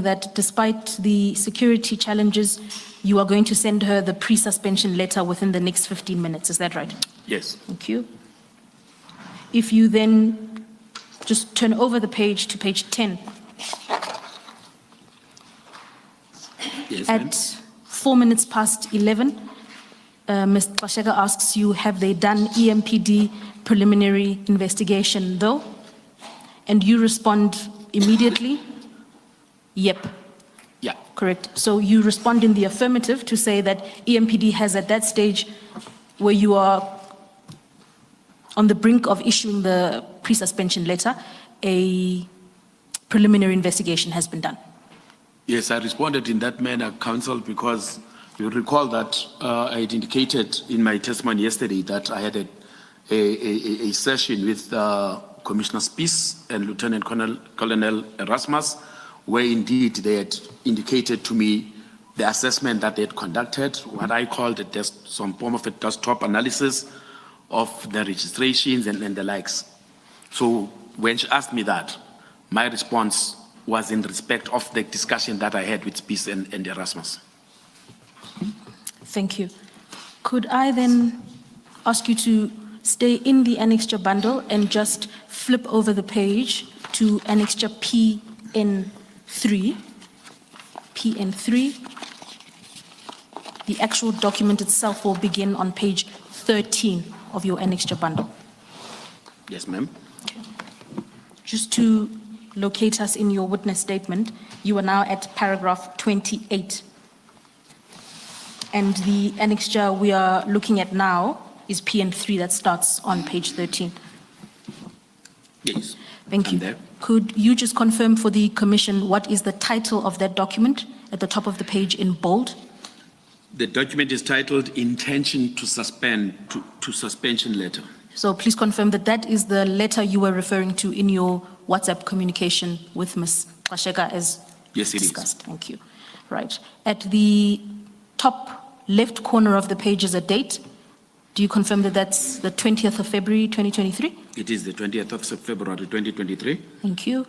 confirming that despite the security challenges, you are going to send her the pre-suspension letter within the next 15 minutes. Is that right? Yes. Thank you. If you then just turn over the page to page 10. Yes, At 4 minutes past 11, Ms. Xolani asks you, have they done EMPD preliminary investigation though? And you respond immediately, yep. Yeah. Correct. So you respond in the affirmative to say that EMPD has at that stage where you are on the brink of issuing the pre-suspension letter, a preliminary investigation has been done. Yes, I responded in that manner, Counsel, because you recall that I had indicated in my testimony yesterday that I had a session with Commissioner Spies and Lieutenant Colonel Erasmus, where indeed they had indicated to me the assessment that they had conducted, what I called some form of a desktop analysis of the registrations and the likes. So when she asked me that, my response was in respect of the discussion that I had with Spies and Erasmus. Thank you. Could I then ask you to stay in the annexure bundle and just flip over the page to annexure PN3. PN3. The actual document itself will begin on page 13 of your annexure bundle. Yes, ma'am. Just to locate us in your witness statement, you are now at paragraph 28. And the annexure we are looking at now is PN3 that starts on page 13. Yes. Thank you. There. Could you just confirm for the Commission what is the title of that document at the top of the page in bold? The document is titled Intention to Suspend to Suspension Letter. So please confirm that that is the letter you were referring to in your WhatsApp communication with Ms. Xolani as Yes, it discussed. is. Thank you. Right. At the top left corner of the page is a date. Do you confirm that that's the 20th of February, 2023? It is the 20th of February, 2023. Thank you.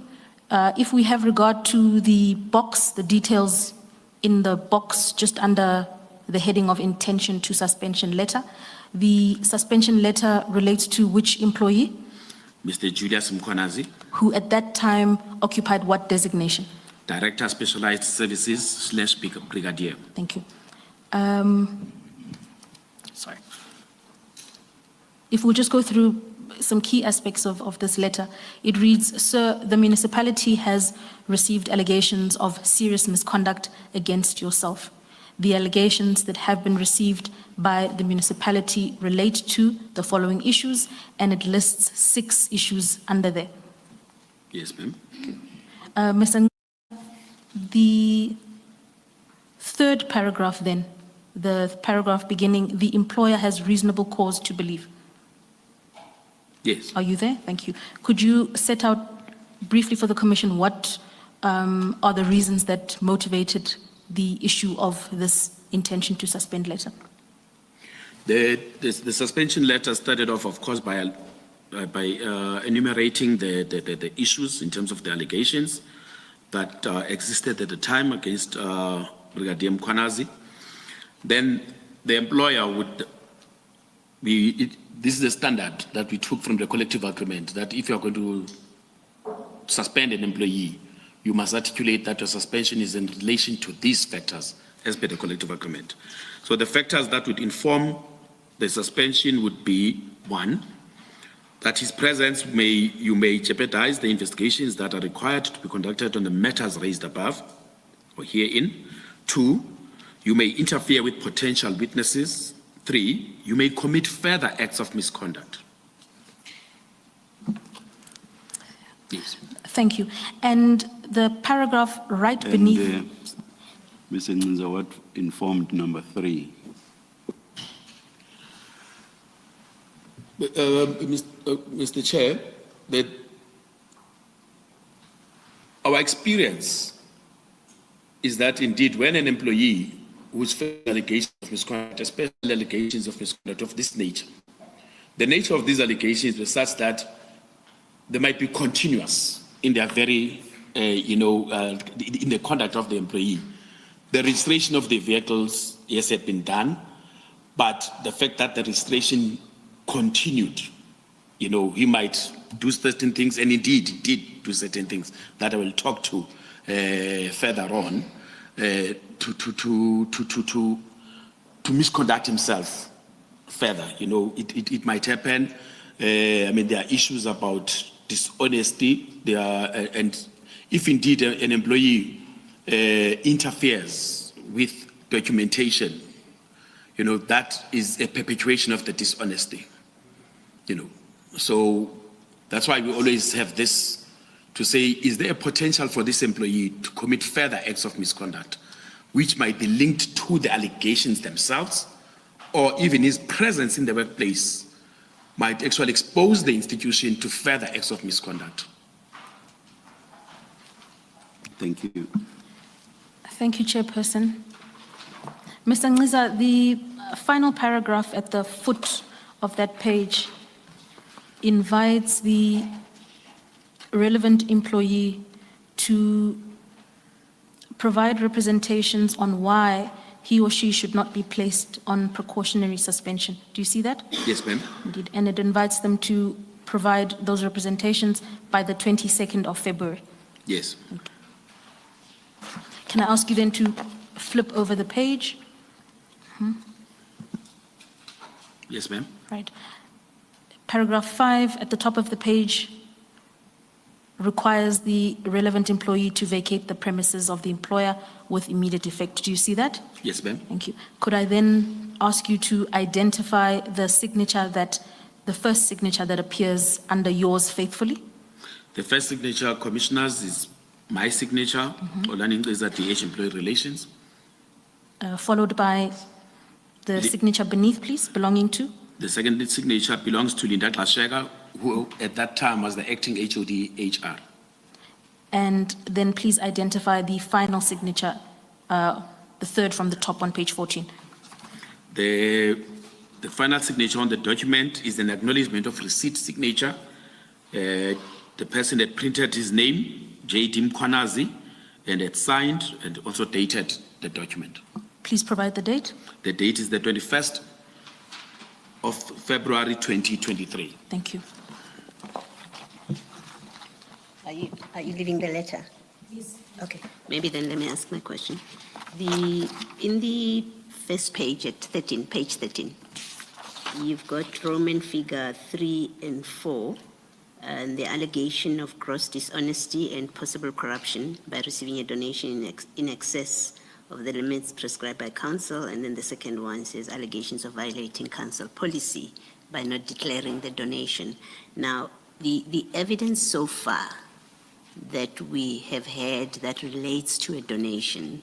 If we have regard to the box, the details in the box just under the heading of intention to suspension letter, the suspension letter relates to which employee? Mr. Julius Mkhwanazi, Who at that time occupied what designation? Director Specialized Services / Brigadier. Thank you. Sorry. If we just go through some key aspects of this letter, it reads, Sir, the municipality has received allegations of serious misconduct against yourself. The allegations that have been received by the municipality relate to the following issues, and it lists 6 issues under there. Yes, ma'am. Ms. Ng, the third paragraph then, the paragraph beginning, the employer has reasonable cause to believe. Yes. Are you there? Thank you. Could you set out briefly for the Commission what are the reasons that motivated the issue of this intention to suspend letter? The suspension letter started off, of course, by enumerating the issues in terms of the allegations that existed at the time against Brigadier Mkhwanazi. Then the employer would be, this is the standard that we took from the collective agreement, that if you're going to suspend an employee, you must articulate that your suspension is in relation to these factors as per the collective agreement. So the factors that would inform the suspension would be, 1, that his presence you may jeopardize the investigations that are required to be conducted on the matters raised above or herein. 2, you may interfere with potential witnesses. 3, you may commit further acts of misconduct. Yes. Thank you. And the paragraph right beneath. Mr. Nciza, what informed number 3? Mr. Chair, that our experience is that indeed when an employee who's facing allegations of misconduct, especially allegations of misconduct of this nature, the nature of these allegations is such that they might be continuous in their very in the conduct of the employee. The registration of the vehicles, yes, had been done, but the fact that the registration continued, he might do certain things, and indeed he did do certain things that I will talk to further on, to misconduct himself further. It might happen. There are issues about dishonesty. And if indeed an employee interferes with documentation, that is a perpetuation of the dishonesty. So that's why we always have this to say, is there a potential for this employee to commit further acts of misconduct, which might be linked to the allegations themselves, or even his presence in the workplace might actually expose the institution to further acts of misconduct? Thank you. Thank you, Chairperson. Mr. Nciza, the final paragraph at the foot of that page invites the relevant employee to provide representations on why he or she should not be placed on precautionary suspension. Do you see that? Yes, ma'am. Indeed. And it invites them to provide those representations by the 22nd of February. Yes. Okay. Can I ask you then to flip over the page? Yes, ma'am. Right. Paragraph 5 at the top of the page requires the relevant employee to vacate the premises of the employer with immediate effect. Do you see that? Yes, ma'am. Thank you. Could I then ask you to identify the signature the first signature that appears under yours faithfully? The first signature, Commissioners, is my signature, Xolani Nciza, DH Employee Relations. Followed by the signature beneath, please, belonging to? The second signature belongs to Linda Glashega, who at that time was the acting HOD HR. And then please identify the final signature, the third from the top on page 14. The final signature on the document is an acknowledgement of receipt signature. The person had printed his name, J.D. Mkhwanazi, and had signed and also dated the document. Please provide the date. The date is the 21st of February 2023. Thank you. Are you leaving the letter? Yes. Okay, maybe then let me ask my question. In the first page at 13, page 13, you've got Roman figure 3 and 4, and the allegation of gross dishonesty and possible corruption by receiving a donation in excess of the limits prescribed by council, and then the second one says allegations of violating council policy by not declaring the donation. Now, the evidence so far that we have had that relates to a donation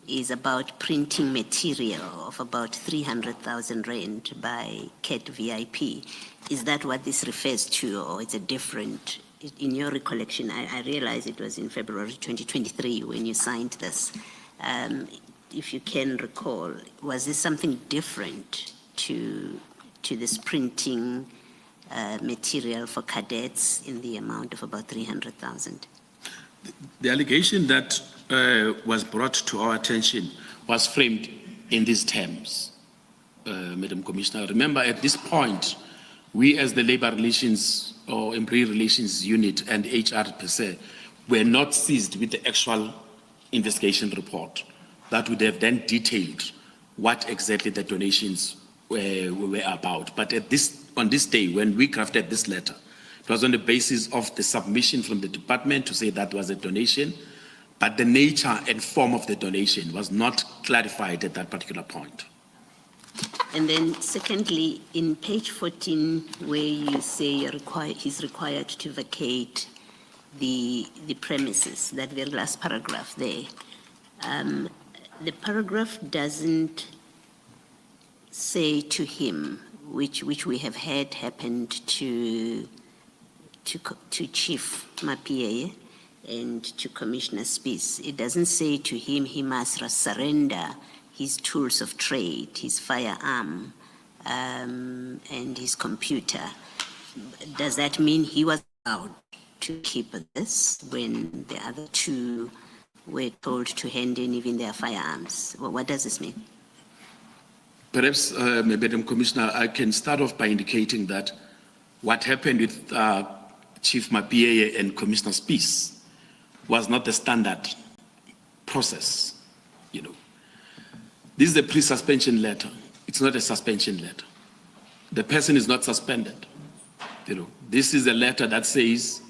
is about printing material of about 300,000 rand by CAT VIP. Is that what this refers to, or it's a different, in your recollection? I realize it was in February 2023 when you signed this. If you can recall, was this something different to this printing material for cadets in the amount of about 300,000? The allegation that was brought to our attention was framed in these terms, Madam Commissioner. Remember, at this point, we as the Labor Relations or Employee Relations Unit and HR per se were not seized with the actual investigation report that would have then detailed what exactly the donations were about. But on this day, when we crafted this letter, it was on the basis of the submission from the department to say that was a donation, but the nature and form of the donation was not clarified at that particular point. And then secondly, in page 14, where you say he's required to vacate the premises, that very last paragraph there, the paragraph doesn't say to him, which we have had happened to Chief Mapie and to Commissioner Spies. It doesn't say to him he must surrender his tools of trade, his firearm, and his computer. Does that mean he was allowed to keep this when the other two were told to hand in even their firearms? What does this mean? Perhaps, Madam Commissioner, I can start off by indicating that what happened with Chief Mapie and Commissioner Spies was not the standard process, you know. This is a pre-suspension letter. It's not a suspension letter. The person is not suspended, you know. This is a letter that says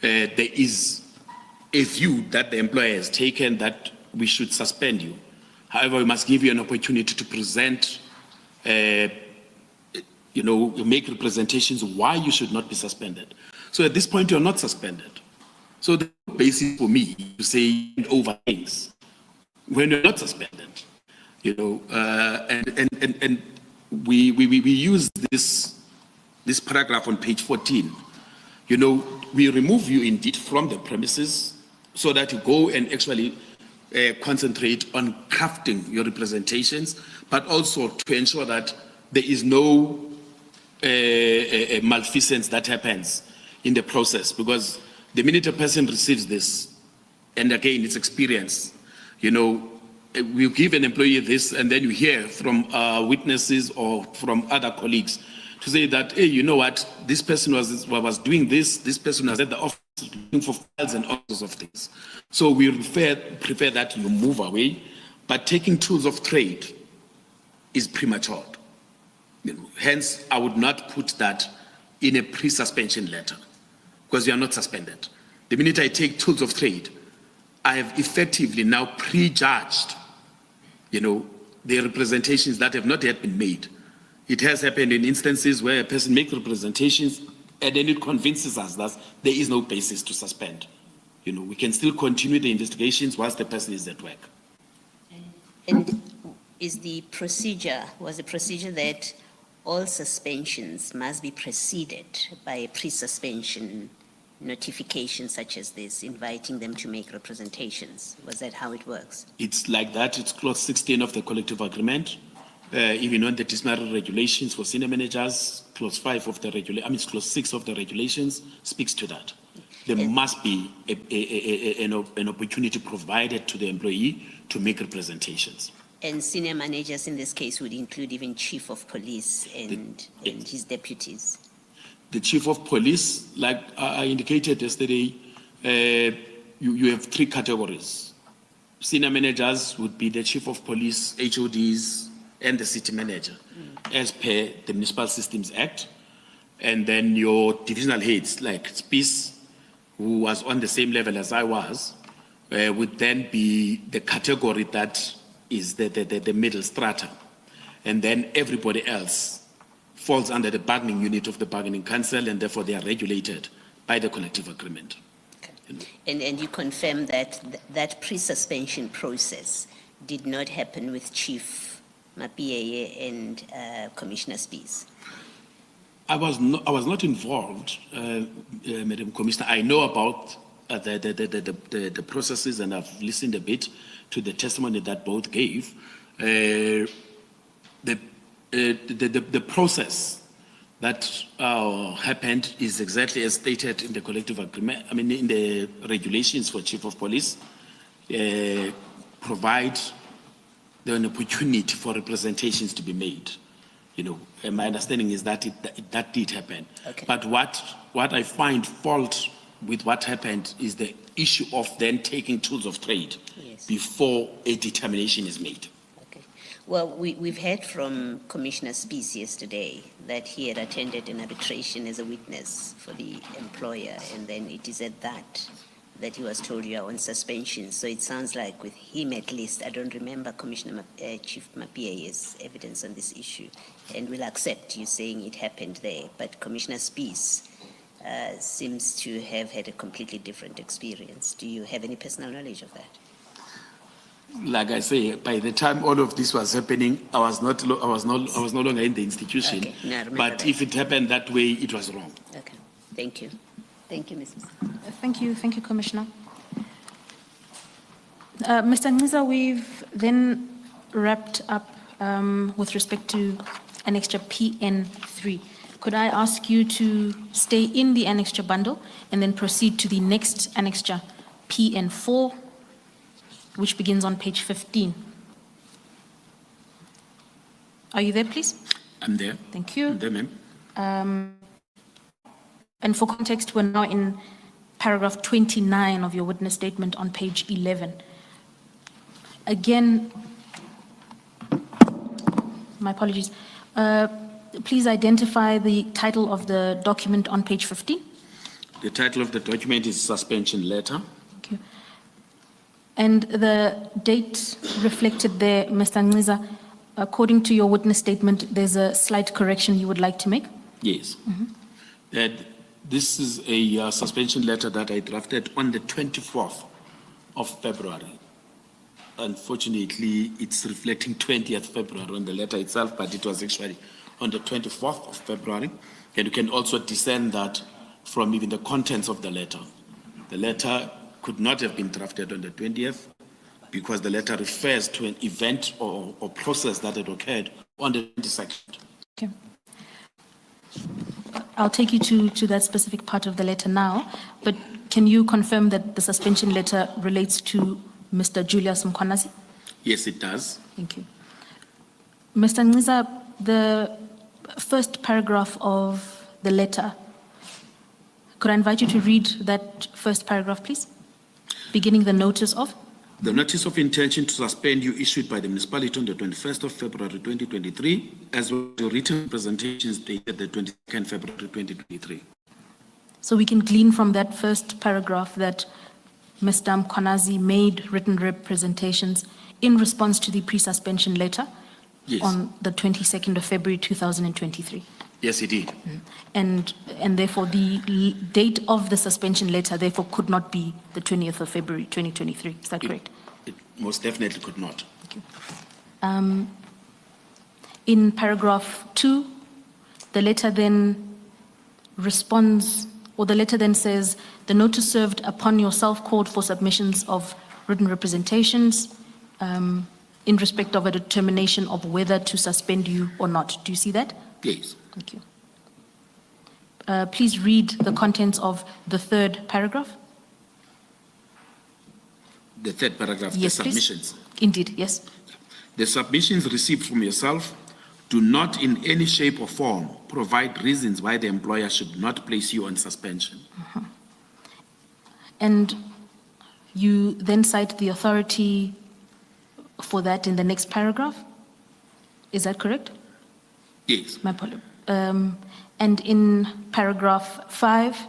there is a view that the employer has taken that we should suspend you. However, we must give you an opportunity to present, you know, make representations why you should not be suspended. So at this point, you're not suspended. So the basis for me to say over things when you're not suspended, you know, and we use this paragraph on page 14. You know, we remove you indeed from the premises so that you go and actually concentrate on crafting your representations, but also to ensure that there is no malfeasance that happens in the process. Because the minute a person receives this, and again, it's experience, you know, we give an employee this, and then you hear from witnesses or from other colleagues to say that, hey, you know what, this person was doing this person was at the office looking for files and all sorts of things. So we prefer that you move away, but taking tools of trade is premature. You know, hence, I would not put that in a pre-suspension letter because you are not suspended. The minute I take tools of trade, I have effectively now prejudged, you know, the representations that have not yet been made. It has happened in instances where a person makes representations and then it convinces us that there is no basis to suspend. You know, we can still continue the investigations whilst the person is at work. And was the procedure that all suspensions must be preceded by a pre-suspension notification such as this, inviting them to make representations? Was that how it works? It's like that. It's clause 16 of the collective agreement. Even on the disciplinary regulations for senior managers, clause 5 of the clause 6 of the regulations speaks to that. There must be an opportunity provided to the employee to make representations. And senior managers in this case would include even chief of police and his deputies. The chief of police, like I indicated yesterday, you have 3 categories. Senior managers would be the chief of police, HODs, and the city manager, as per the Municipal Systems Act. And then your divisional heads, like Spies, who was on the same level as I was, would then be the category that is the middle strata. And then everybody else falls under the bargaining unit of the bargaining council, and therefore they are regulated by the collective agreement. Okay. And you confirm that that pre-suspension process did not happen with Chief Mapie and Commissioner Spies? I was not involved, Madam Commissioner. I know about the processes, and I've listened a bit to the testimony that both gave. The process that happened is exactly as stated in the collective agreement. I mean, in the regulations for chief of police, provide an opportunity for representations to be made. You know, and my understanding is that that did happen. Okay. But what I find fault with what happened is the issue of then taking tools of trade before a determination is made. Okay. Well, we've heard from Commissioner Spies yesterday that he had attended an arbitration as a witness for the employer, and then it is at that he was told you are on suspension. So it sounds like with him at least, I don't remember Chief Mapie's evidence on this issue, and we'll accept you saying it happened there. But Commissioner Spies seems to have had a completely different experience. Do you have any personal knowledge of that? Like I say, by the time all of this was happening, I was no longer in the institution. Okay. No, I remember but that. if it happened that way, it was wrong. Okay. Thank you. Thank you, Mrs. Thank you, Commissioner. Mr. Nciza, we've then wrapped up with respect to Annexure PN3. Could I ask you to stay in the annexure bundle and then proceed to the next annexure, PN4, which begins on page 15? Are you there, please? I'm there. Thank you. I'm there, ma'am. And for context, we're now in paragraph 29 of your witness statement on page 11. Again, my apologies. Please identify the title of the document on page 15. The title of the document is suspension letter. Thank you. And the date reflected there, Mr. Nciza, according to your witness statement, there's a slight correction you would like to make? Yes. That this is a suspension letter that I drafted on the 24th of February. Unfortunately, it's reflecting 20th February on the letter itself, but it was actually on the 24th of February. And you can also discern that from even the contents of the letter. The letter could not have been drafted on the 20th because the letter refers to an event or process that had occurred on the 22nd. Okay. I'll take you to that specific part of the letter now, but can you confirm that the suspension letter relates to Mr. Julius Mkhwanazi? Yes, it does. Thank you. Mr. Nciza, the first paragraph of the letter, could I invite you to read that first paragraph, please? Beginning the notice of? The notice of intention to suspend you issued by the municipality on the 21st of February 2023, as well as your written presentations dated the 22nd February 2023. So we can glean from that first paragraph that Mr. Mkhwanazi made written representations in response to the pre-suspension letter Yes. on the 22nd of February 2023. Yes, it did. And therefore the date of the suspension letter therefore could not be the 20th of February 2023. Is that correct? It most definitely could not. Thank you. In paragraph 2, the letter then responds, or the letter then says, the notice served upon yourself called for submissions of written representations in respect of a determination of whether to suspend you or not. Do you see that? Yes. Thank you. Please read the contents of the third paragraph. The third paragraph, Yes, the please. submissions. Indeed, yes. The submissions received from yourself do not in any shape or form provide reasons why the employer should not place you on suspension. And you then cite the authority for that in the next paragraph? Is that correct? Yes. My apologies. And in paragraph 5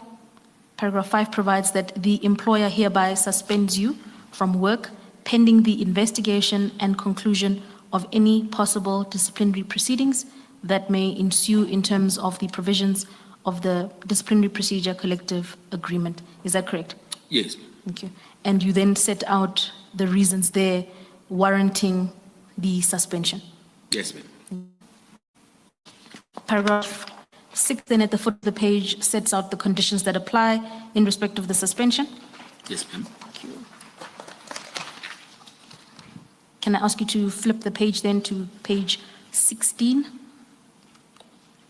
provides that the employer hereby suspends you from work pending the investigation and conclusion of any possible disciplinary proceedings that may ensue in terms of the provisions of the disciplinary procedure collective agreement. Is that correct? Yes. Thank you. And you then set out the reasons there warranting the suspension. Yes, ma'am. Paragraph 6 then at the foot of the page sets out the conditions that apply in respect of the suspension. Yes, ma'am. Can I ask you to flip the page then to page 16,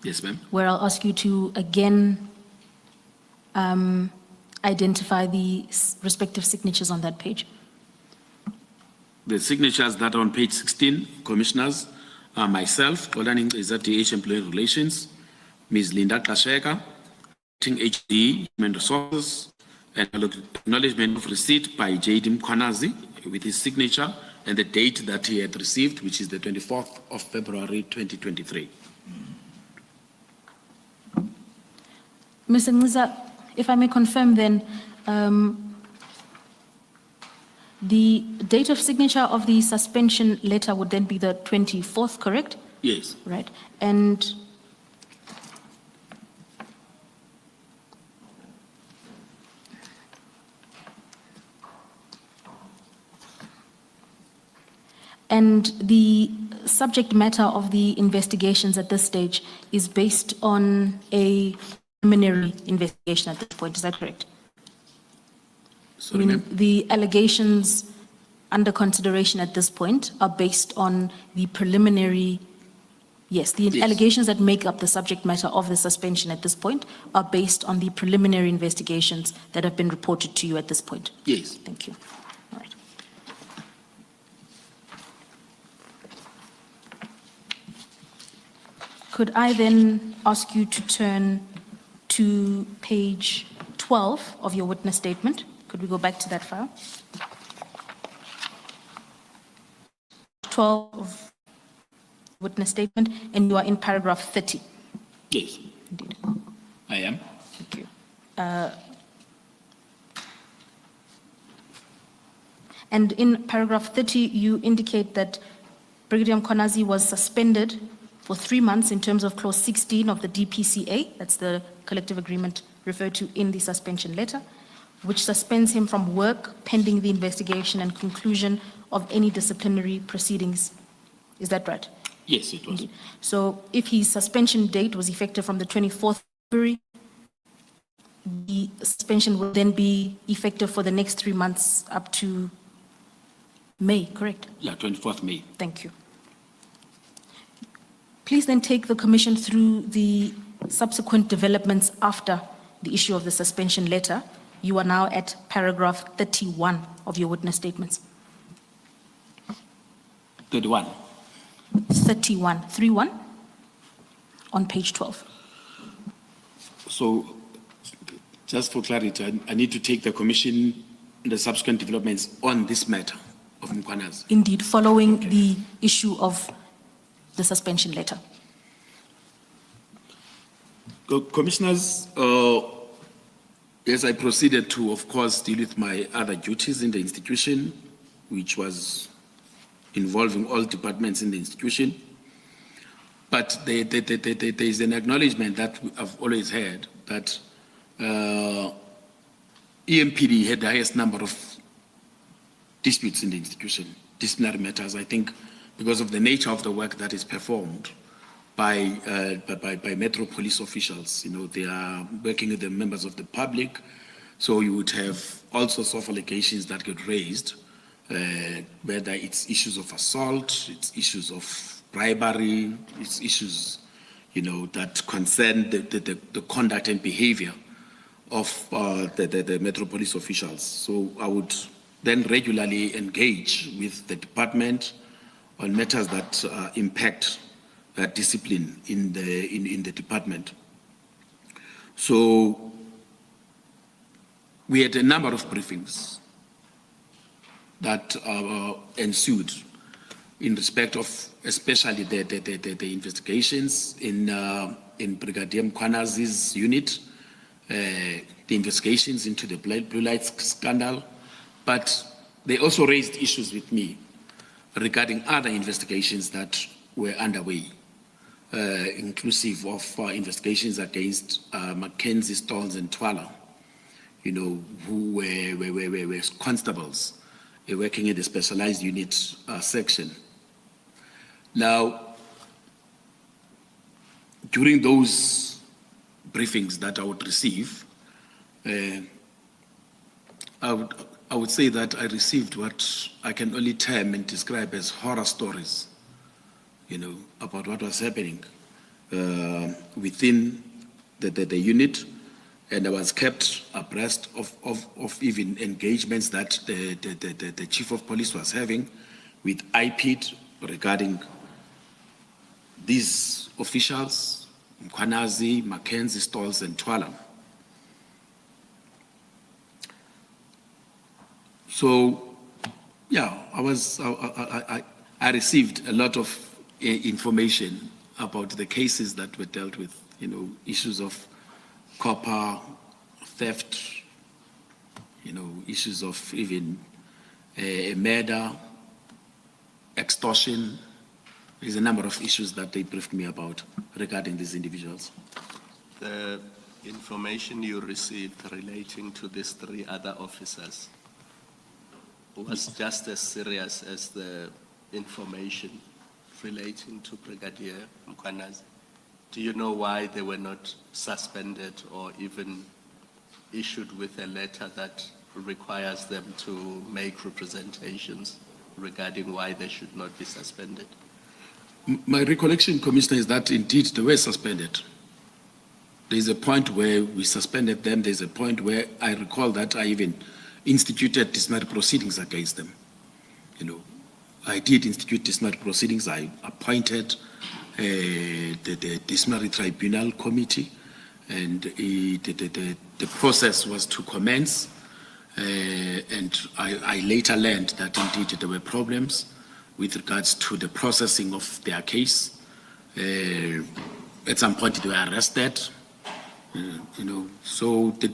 Yes, ma'am. where I'll ask you to again identify the respective signatures on that page. The signatures that are on page 16, commissioners, are myself, Xolani Nciza, DH Employee Relations, Ms. Linda Kasheka, acting HD, Human Resources, and acknowledgement of receipt by J.D. Mkhwanazi with his signature and the date that he had received, which is the 24th of February 2023. Mr. Nciza, if I may confirm then, the date of signature of the suspension letter would then be the 24th, correct? Yes. Right. And the subject matter of the investigations at this stage is based on a preliminary investigation at this point, is that correct? Sorry, ma'am. The allegations under consideration at this point are based on the preliminary Yes, the Yes. allegations that make up the subject matter of the suspension at this point are based on the preliminary investigations that have been reported to you at this point. Yes. Thank you. All right. Could I then ask you to turn to page 12 of your witness statement? Could we go back to that file? 12 of witness statement, and you are in paragraph 30. Yes, Indeed. I am. Thank you. And in paragraph 30, you indicate that Brigadier Mkhwanazi was suspended for 3 months in terms of clause 16 of the DPCA, that's the collective agreement referred to in the suspension letter, which suspends him from work pending the investigation and conclusion of any disciplinary proceedings. Is that right? Yes, it was. So if his suspension date was effective from the 24th February, the suspension will then be effective for the next 3 months up to May, correct? Yeah, 24th May. Thank you. Please then take the commission through the subsequent developments after the issue of the suspension letter. You are now at paragraph 31 of your witness statements. 31. 31 on page 12. So, just for clarity, I need to take the commission, the subsequent developments on this matter of Mkhwanazi. Indeed, following the issue of the suspension letter. Commissioners, as I proceeded to, of course, deal with my other duties in the institution, which was involving all departments in the institution. But there is an acknowledgement that I've always had that EMPD had the highest number of disputes in the institution, disciplinary matters, I think, because of the nature of the work that is performed by Metro Police officials. You know, they are working with the members of the public, so you would have all sorts of allegations that get raised, whether it's issues of assault, it's issues of bribery, it's issues, you know, that concern the conduct and behavior of the Metro Police officials. So I would then regularly engage with the department on matters that impact discipline in the department. So we had a number of briefings that ensued in respect of especially the investigations in Brigadier Mkhwanazi's unit, the investigations into the blue lights scandal, but they also raised issues with me regarding other investigations that were underway, inclusive of investigations against Mackenzie, Stones, and Twala, you know, who were constables working in the specialized unit section. Now, during those briefings that I would receive, I would say that I received what I can only term and describe as horror stories, you know, about what was happening within the unit, and I was kept abreast of even engagements that the chief of police was having with IPID regarding these officials, Mkhwanazi, Mackenzie, Stolz, and Twala. So, yeah, I received a lot of information about the cases that were dealt with, you know, issues of copper, theft, you know, issues of even murder, extortion. There's a number of issues that they briefed me about regarding these individuals. The information you received relating to these 3 other officers was just as serious as the information relating to Brigadier Mkhwanazi. Do you know why they were not suspended or even issued with a letter that requires them to make representations regarding why they should not be suspended? My recollection, Commissioner, is that indeed they were suspended. There's a point where we suspended them. There's a point where I recall that I even instituted disciplinary proceedings against them. I did institute disciplinary proceedings. I appointed the Disciplinary Tribunal Committee, and the process was to commence. And I later learned that indeed there were problems with regards to the processing of their case. At some point they were arrested, so the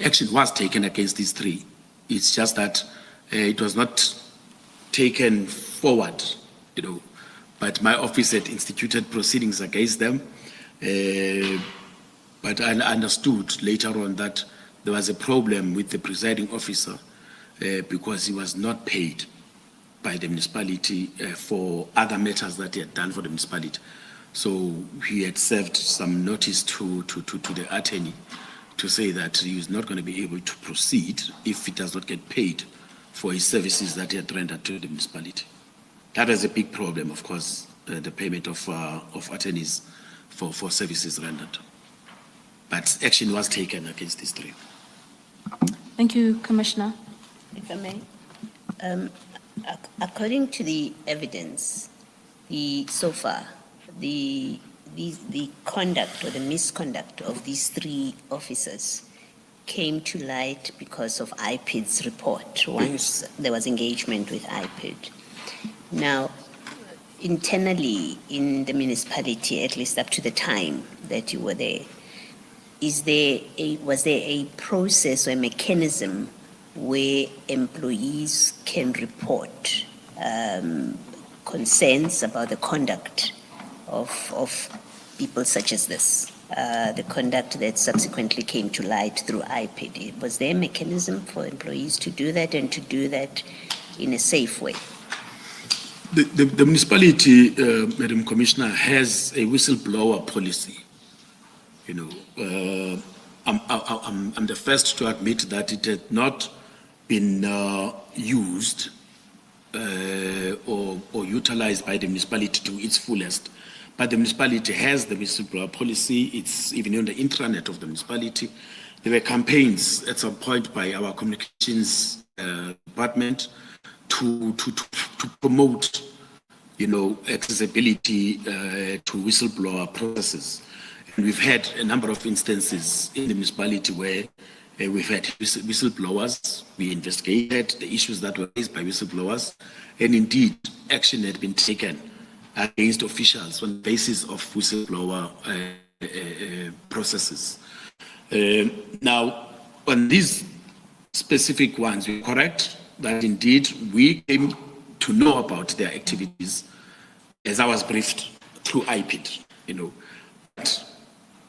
action was taken against these three. It's just that it was not taken forward, but my office had instituted proceedings against them. But I understood later on that there was a problem with the presiding officer because he was not paid by the municipality for other matters that he had done for the municipality. So he had served some notice to the attorney to say that he is not going to be able to proceed if he does not get paid for his services that he had rendered to the municipality. That was a big problem, of course, the payment of attorneys for services rendered. But action was taken against these three. Thank you, Commissioner. If I may, according to the evidence, so far, the conduct or the misconduct of these three officers came to light because of IPID's report, once there was engagement with IPID. Now, internally in the municipality, at least up to the time that you were there, was there a process or a mechanism where employees can report concerns about the conduct of people such as this, the conduct that subsequently came to light through IPD? Was there a mechanism for employees to do that and to do that in a safe way? The municipality, Madam Commissioner, has a whistleblower policy. I'm the first to admit that it had not been used or utilized by the municipality to its fullest. But the municipality has the whistleblower policy. It's even on the intranet of the municipality. There were campaigns at some point by our communications department to promote, accessibility to whistleblower processes. And we've had a number of instances in the municipality where we've had whistleblowers. We investigated the issues that were raised by whistleblowers, and indeed action had been taken against officials on the basis of whistleblower processes. Now, on these specific ones, we're correct that indeed we came to know about their activities as I was briefed through IPID. But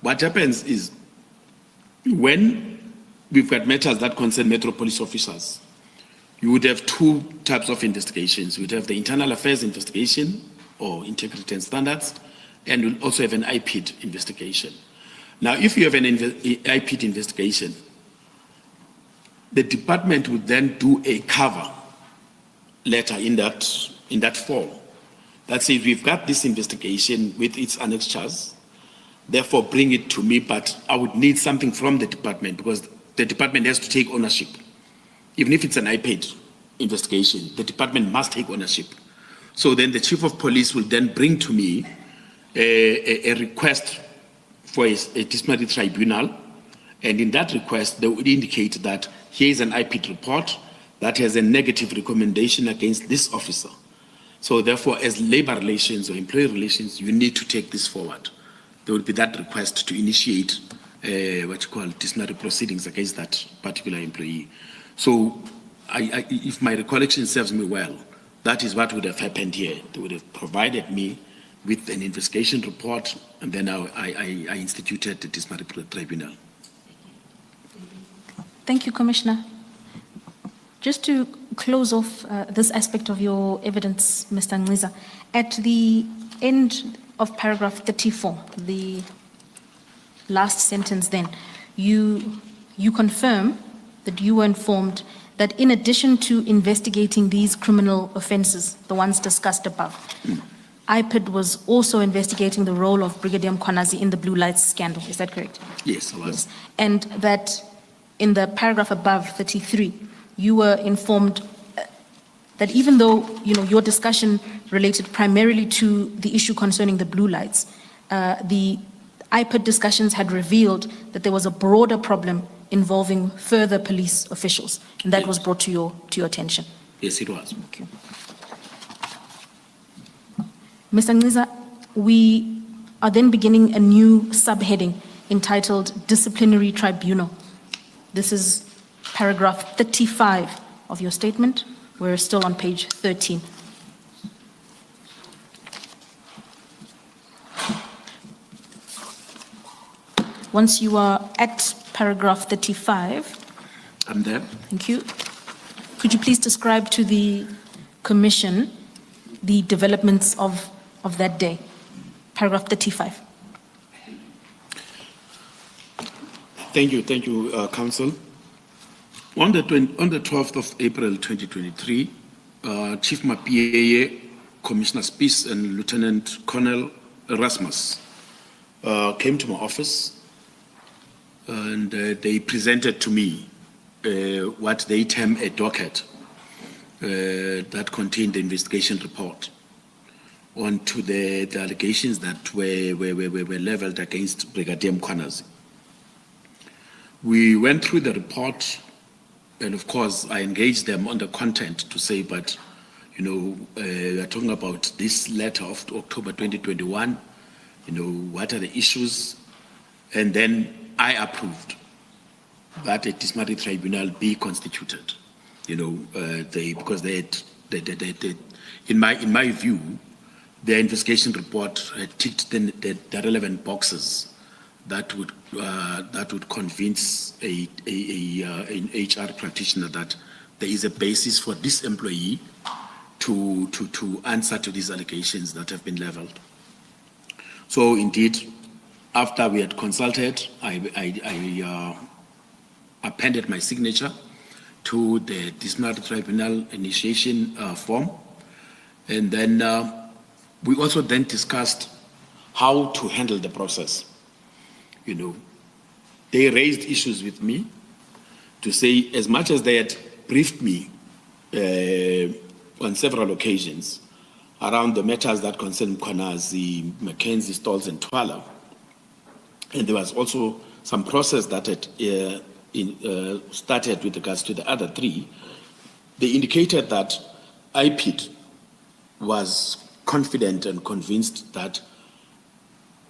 what happens is when we've got matters that concern Metro Police officers, you would have two types of investigations. You would have the internal affairs investigation or integrity and standards, and you'll also have an IPID investigation. Now, if you have an IPID investigation, the department would then do a cover letter in that form that says we've got this investigation with its annexures, therefore bring it to me, but I would need something from the department because the department has to take ownership. Even if it's an IPID investigation, the department must take ownership. So then the chief of police will then bring to me a request for a disciplinary tribunal, and in that request they would indicate that here is an IPID report that has a negative recommendation against this officer. So therefore, as labor relations or employee relations, you need to take this forward. There would be that request to initiate what you call disciplinary proceedings against that particular employee. So if my recollection serves me well, that is what would have happened here. They would have provided me with an investigation report, and then I instituted the disciplinary tribunal. Thank you, Commissioner. Just to close off this aspect of your evidence, Mr. Nciza, at the end of paragraph 34, the last sentence then, you confirm that you were informed that in addition to investigating these criminal offenses, the ones discussed above, IPID was also investigating the role of Brigadier Mkhwanazi in the Blue Lights scandal. Is that correct? Yes, I was. Yes. And that in the paragraph above, 33, you were informed that even though, your discussion related primarily to the issue concerning the blue lights, the IPID discussions had revealed that there was a broader problem involving further police officials, and that was brought to your attention. Yes, it was. Thank you. Mr. Nciza, we are then beginning a new subheading entitled Disciplinary Tribunal. This is paragraph 35 of your statement. We're still on page 13. Once you are at paragraph 35, I'm there. thank you. Could you please describe to the Commission the developments of that day? Paragraph 35. Thank you, Council. On the 12th of April 2023, Chief Mapieye, Commissioner Spies, and Lieutenant Colonel Erasmus came to my office, and they presented to me what they term a docket that contained the investigation report onto the allegations that were leveled against Brigadier Mkhwanazi. We went through the report, and of course, I engaged them on the content to say, but, we are talking about this letter of October 2021, what are the issues? And then I approved that a disciplinary tribunal be constituted, because they in my view, the investigation report ticked the relevant boxes that would convince an HR practitioner that there is a basis for this employee to answer to these allegations that have been leveled. So indeed, after we had consulted, I appended my signature to the disciplinary tribunal initiation form, and then we also then discussed how to handle the process. They raised issues with me to say, as much as they had briefed me on several occasions around the matters that concern Mkhwanazi, Mackenzie, Stolz, and Twala, and there was also some process that had started with regards to the other three, they indicated that IPID was confident and convinced that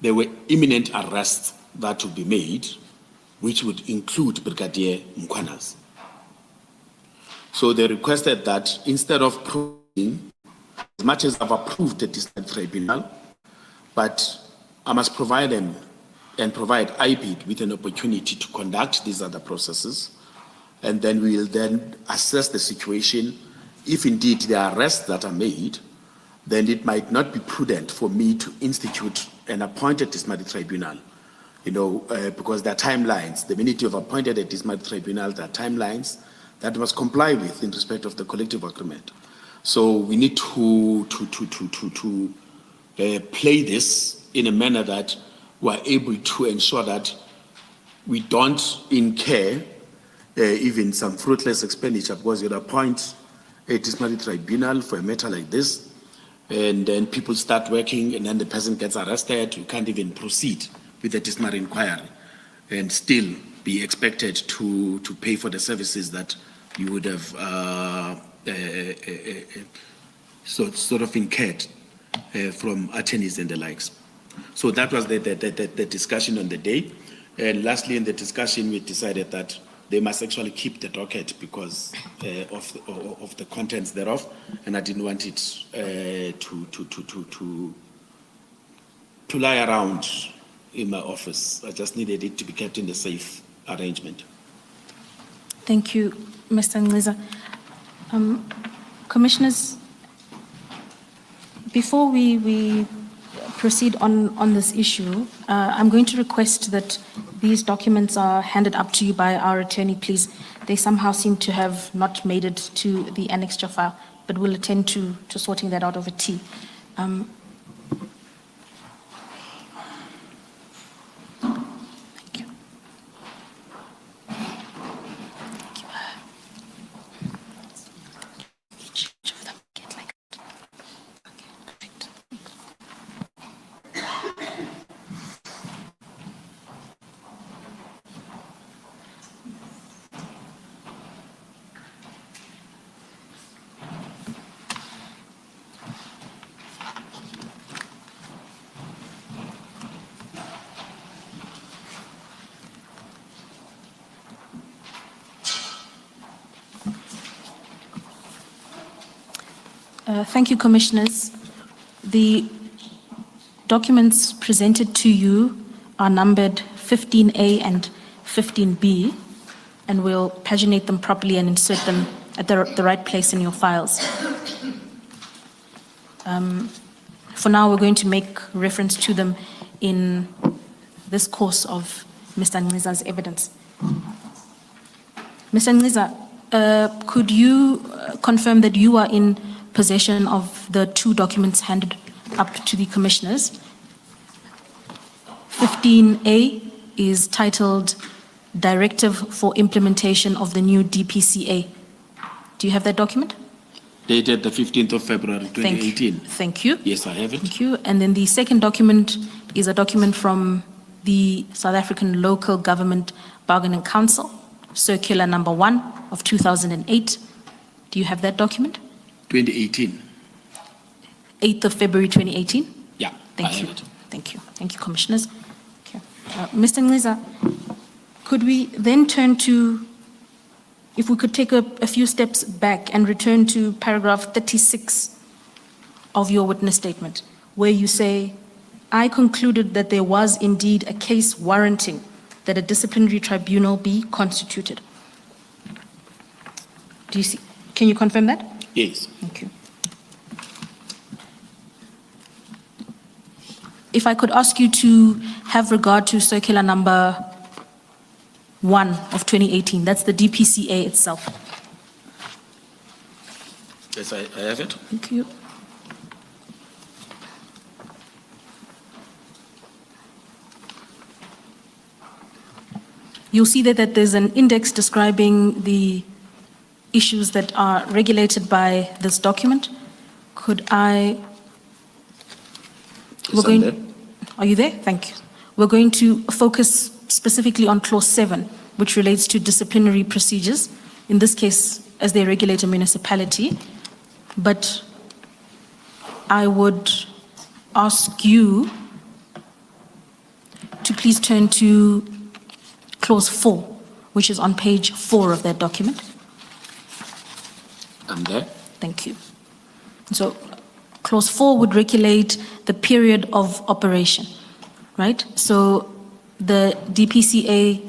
there were imminent arrests that would be made, which would include Brigadier Mkhwanazi. So they requested that instead of proving, as much as I've approved the disciplinary tribunal, but I must provide them and provide IPID with an opportunity to conduct these other processes, and then we will then assess the situation. If indeed there are arrests that are made, then it might not be prudent for me to institute an appointed disciplinary tribunal, because there are timelines. The minute you've appointed a disciplinary tribunal, there are timelines that must comply with in respect of the collective agreement. So we need to play this in a manner that we're able to ensure that we don't incur even some fruitless expenditure, because you'd appoint a disciplinary tribunal for a matter like this, and then people start working, and then the person gets arrested. You can't even proceed with the disciplinary inquiry and still be expected to pay for the services that you would have sort of incurred from attorneys and the likes. So that was the discussion on the day. And lastly, in the discussion, we decided that they must actually keep the docket because of the contents thereof, and I didn't want it to lie around in my office. I just needed it to be kept in a safe arrangement. Thank you, Mr. Nciza. Commissioners, before we proceed on this issue, I'm going to request that these documents are handed up to you by our attorney, please. They somehow seem to have not made it to the annexure file, but we'll attend to sorting that out over tea. Thank you, Commissioners. The documents presented to you are numbered 15A and 15B, and we'll paginate them properly and insert them at the right place in your files. For now, we're going to make reference to them in this course of Mr. Nciza's evidence. Mr. Nciza, could you confirm that you are in possession of the two documents handed up to the Commissioners? 15A is titled Directive for Implementation of the New DPCA. Do you have that document? Dated the 15th of February 2018. Thank you. Yes, I have it. Thank you. And then the second document is a document from the South African Local Government Bargaining Council, Circular Number 1 of 2008. Do you have that document? 2018. 8th of February 2018? Yeah, Thank I you. have it. Thank you. Thank you, Commissioners. Okay. Mr. Nciza, could we then turn to, if we could take a few steps back and return to paragraph 36 of your witness statement, where you say, I concluded that there was indeed a case warranting that a disciplinary tribunal be constituted. Do you see? Can you confirm that? Yes. Thank you. If I could ask you to have regard to circular number 1 of 2018, that's the DPCA itself. Yes, I have it. Thank you. You'll see that there's an index describing the issues that are regulated by this document. Could I? Yes, I'm there. Are you there? Thank you. We're going to focus specifically on clause 7, which relates to disciplinary procedures, in this case, as they regulate a municipality. But I would ask you to please turn to clause 4, which is on page 4 of that document. I'm there. Thank you. So clause 4 would regulate the period of operation, right? So the DPCA,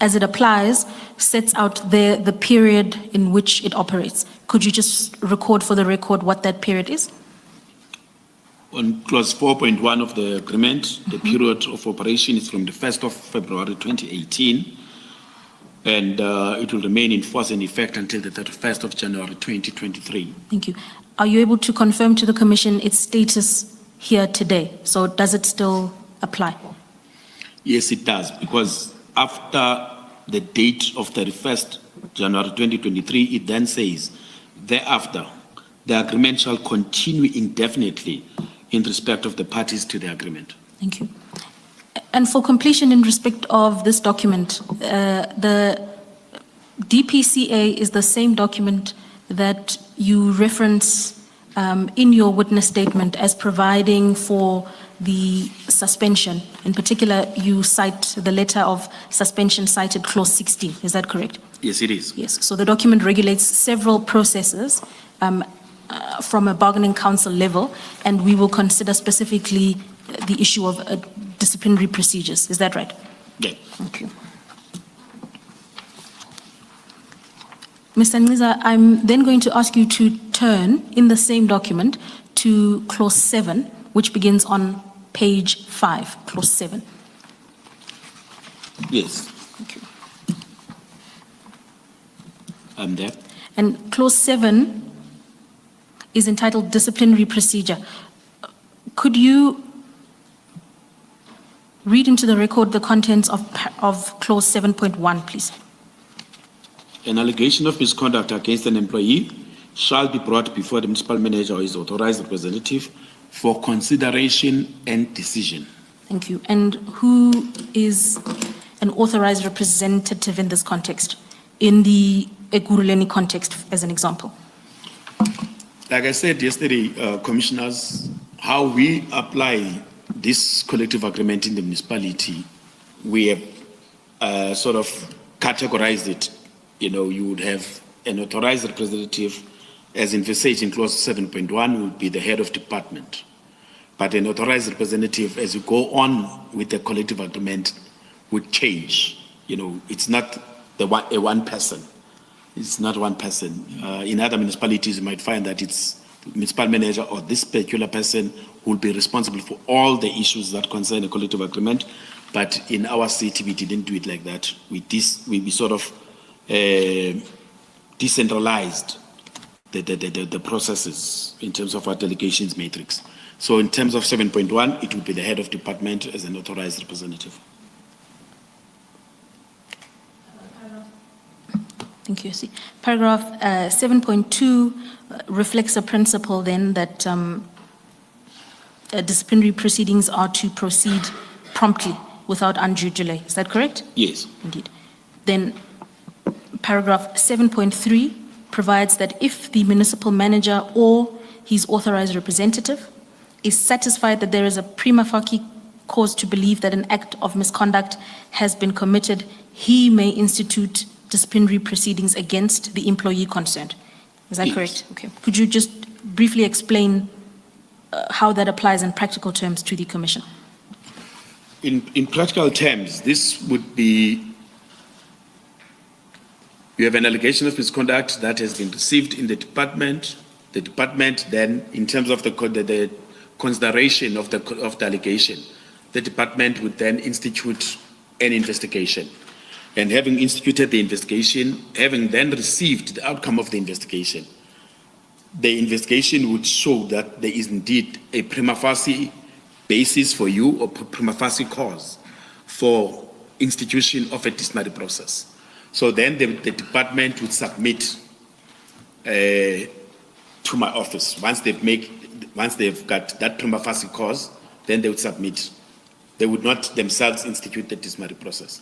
as it applies, sets out the period in which it operates. Could you just record for the record what that period is? On clause 4.1 of the agreement, the period of operation is from the 1st of February 2018, and it will remain in force and effect until the 31st of January 2023. Thank you. Are you able to confirm to the Commission its status here today? So does it still apply? Yes, it does, because after the date of 31st January 2023, it then says, thereafter, the agreement shall continue indefinitely in respect of the parties to the agreement. Thank you. And for completion in respect of this document, the DPCA is the same document that you reference in your witness statement as providing for the suspension. In particular, you cite the letter of suspension cited clause 16. Is that correct? Yes, it is. Yes. So the document regulates several processes from a bargaining council level, and we will consider specifically the issue of disciplinary procedures. Is that right? Yeah. Thank you. Mr. Nciza, I'm then going to ask you to turn in the same document to clause 7, which begins on page 5, clause 7. Yes, Thank you. I'm there. And clause 7 is entitled disciplinary procedure. Could you read into the record the contents of clause 7.1, please? An allegation of misconduct against an employee shall be brought before the municipal manager or his authorized representative for consideration and decision. Thank you. And who is an authorized representative in this context, in the Ekurhuleni context, as an example? Like I said yesterday, commissioners, how we apply this collective agreement in the municipality, we have sort of categorized it. You know, you would have an authorized representative, as envisaged in clause 7.1, will be the head of department. But an authorized representative, as you go on with the collective agreement, would change. You know, it's not a one person. It's not one person. In other municipalities, you might find that it's the municipal manager or this particular person who will be responsible for all the issues that concern a collective agreement. But in our city, we didn't do it like that. We sort of decentralized the processes in terms of our delegations matrix. So in terms of 7.1, it would be the head of department as an authorized representative. Thank you. See, paragraph 7.2 reflects a principle then that disciplinary proceedings are to proceed promptly without undue delay. Is that correct? Yes. Indeed. Then paragraph 7.3 provides that if the municipal manager or his authorized representative is satisfied that there is a prima facie cause to believe that an act of misconduct has been committed, he may institute disciplinary proceedings against the employee concerned. Is that Yes. correct? Okay. Could you just briefly explain how that applies in practical terms to the Commission? In practical terms, this would be, you have an allegation of misconduct that has been received in the department. The department then, in terms of the consideration of the allegation, the department would then institute an investigation. And having instituted the investigation, having then received the outcome of the investigation would show that there is indeed a prima facie basis for you or prima facie cause for institution of a disciplinary process. So then the department would submit to my office. Once they've got that prima facie cause, then they would submit. They would not themselves institute the disciplinary process.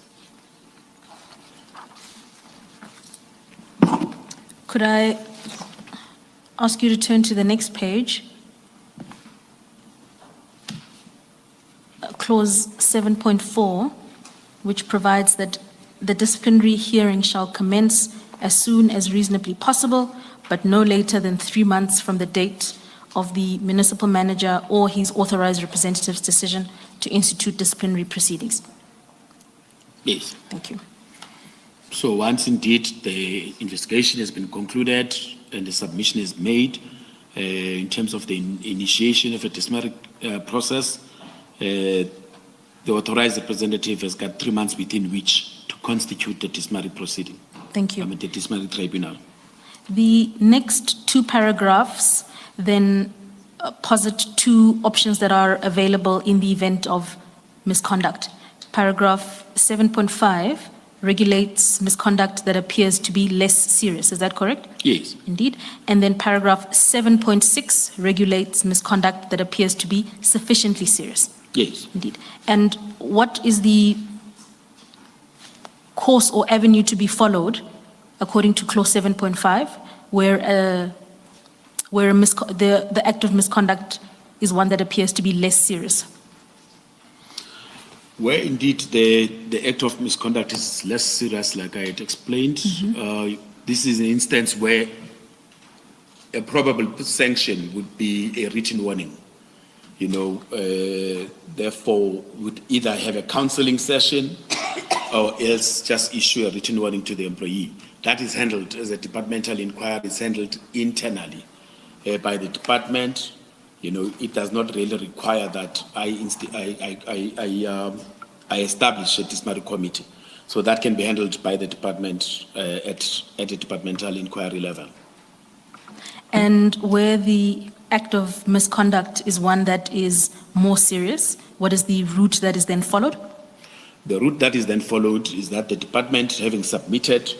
Could I ask you to turn to the next page? Clause 7.4, which provides that the disciplinary hearing shall commence as soon as reasonably possible, but no later than 3 months from the date of the municipal manager or his authorized representative's decision to institute disciplinary proceedings. Yes. Thank you. So once indeed the investigation has been concluded and the submission is made in terms of the initiation of a disciplinary process, the authorized representative has got 3 months within which to constitute the disciplinary proceeding. Thank you. The disciplinary tribunal. The next two paragraphs then posit two options that are available in the event of misconduct. Paragraph 7.5 regulates misconduct that appears to be less serious. Is that correct? Yes. Indeed. And then paragraph 7.6 regulates misconduct that appears to be sufficiently serious. Yes. Indeed. And what is the course or avenue to be followed according to clause 7.5, where the act of misconduct is one that appears to be less serious? Where indeed the act of misconduct is less serious, like I had explained, this is an instance where a probable sanction would be a written warning. You know, therefore, would either have a counseling session or else just issue a written warning to the employee. That is handled as a departmental inquiry, it's handled internally by the department. You know, it does not really require that I establish a disciplinary committee. So that can be handled by the department at a departmental inquiry level. And where the act of misconduct is one that is more serious, what is the route that is then followed? The route that is then followed is that the department, having submitted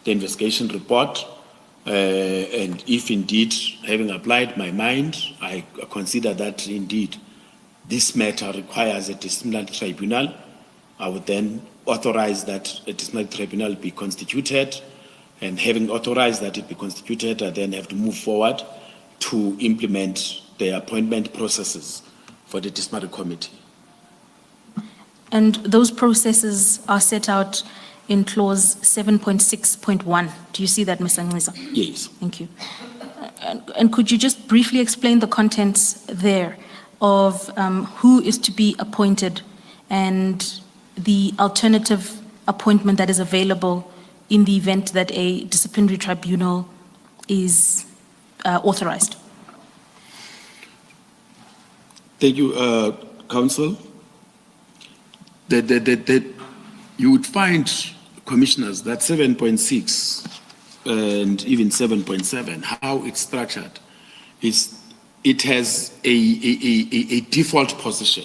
the investigation report, and if indeed, having applied my mind, I consider that indeed this matter requires a disciplinary tribunal, I would then authorize that a disciplinary tribunal be constituted, and having authorized that it be constituted, I then have to move forward to implement the appointment processes for the disciplinary committee. And those processes are set out in clause 7.6.1. Do you see that, Mr. Nciza? Yes. Thank you. And could you just briefly explain the contents there of who is to be appointed and the alternative appointment that is available in the event that a disciplinary tribunal is authorized? Thank you, Council. You would find, Commissioners, that 7.6 and even 7.7, how it's structured, is it has a default position.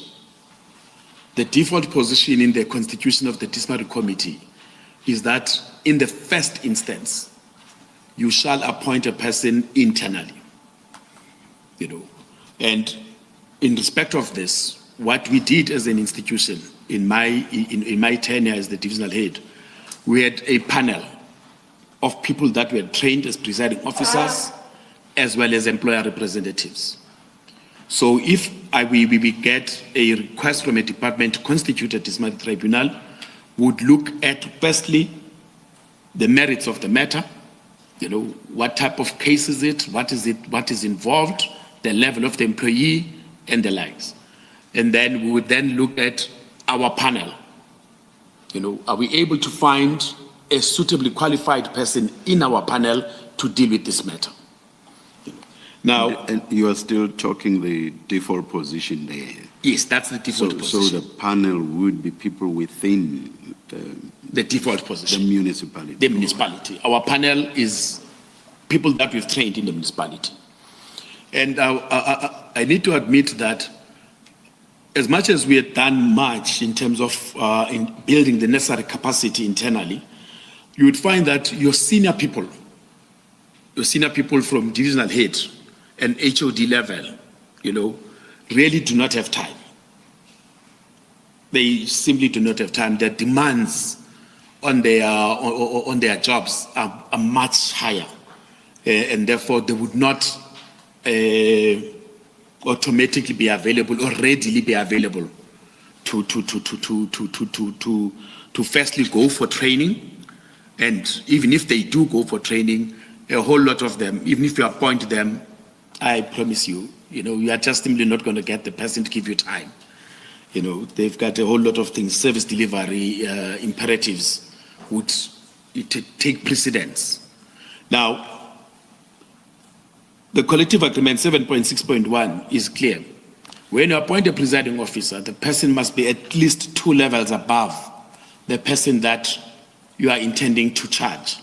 The default position in the constitution of the disciplinary committee is that in the first instance, you shall appoint a person internally, and in respect of this, what we did as an institution in my tenure as the divisional head, we had a panel of people that were trained as presiding officers as well as employer representatives. So if we get a request from a department to constitute a disciplinary tribunal, would look at firstly the merits of the matter, what type of case is it, what is involved, the level of the employee, and the likes. And then we would then look at our panel. Are we able to find a suitably qualified person in our panel to deal with this matter? Now, And you are still talking the default position there. yes, that's the default position. So the panel would be people within The default the position. municipality. The municipality. Our panel is people that we've trained in the municipality. And I need to admit that as much as we have done much in terms of in building the necessary capacity internally, you would find that your senior people from divisional head and HOD level, really do not have time. They simply do not have time. Their demands on their jobs are much higher, and therefore they would not automatically be available or readily be available to firstly go for training. And even if they do go for training, a whole lot of them, even if you appoint them, I promise you, you are just simply not going to get the person to give you time. They've got a whole lot of things, service delivery imperatives would take precedence. Now, the collective agreement 7.6.1 is clear. When you appoint a presiding officer, the person must be at least 2 levels above the person that you are intending to charge,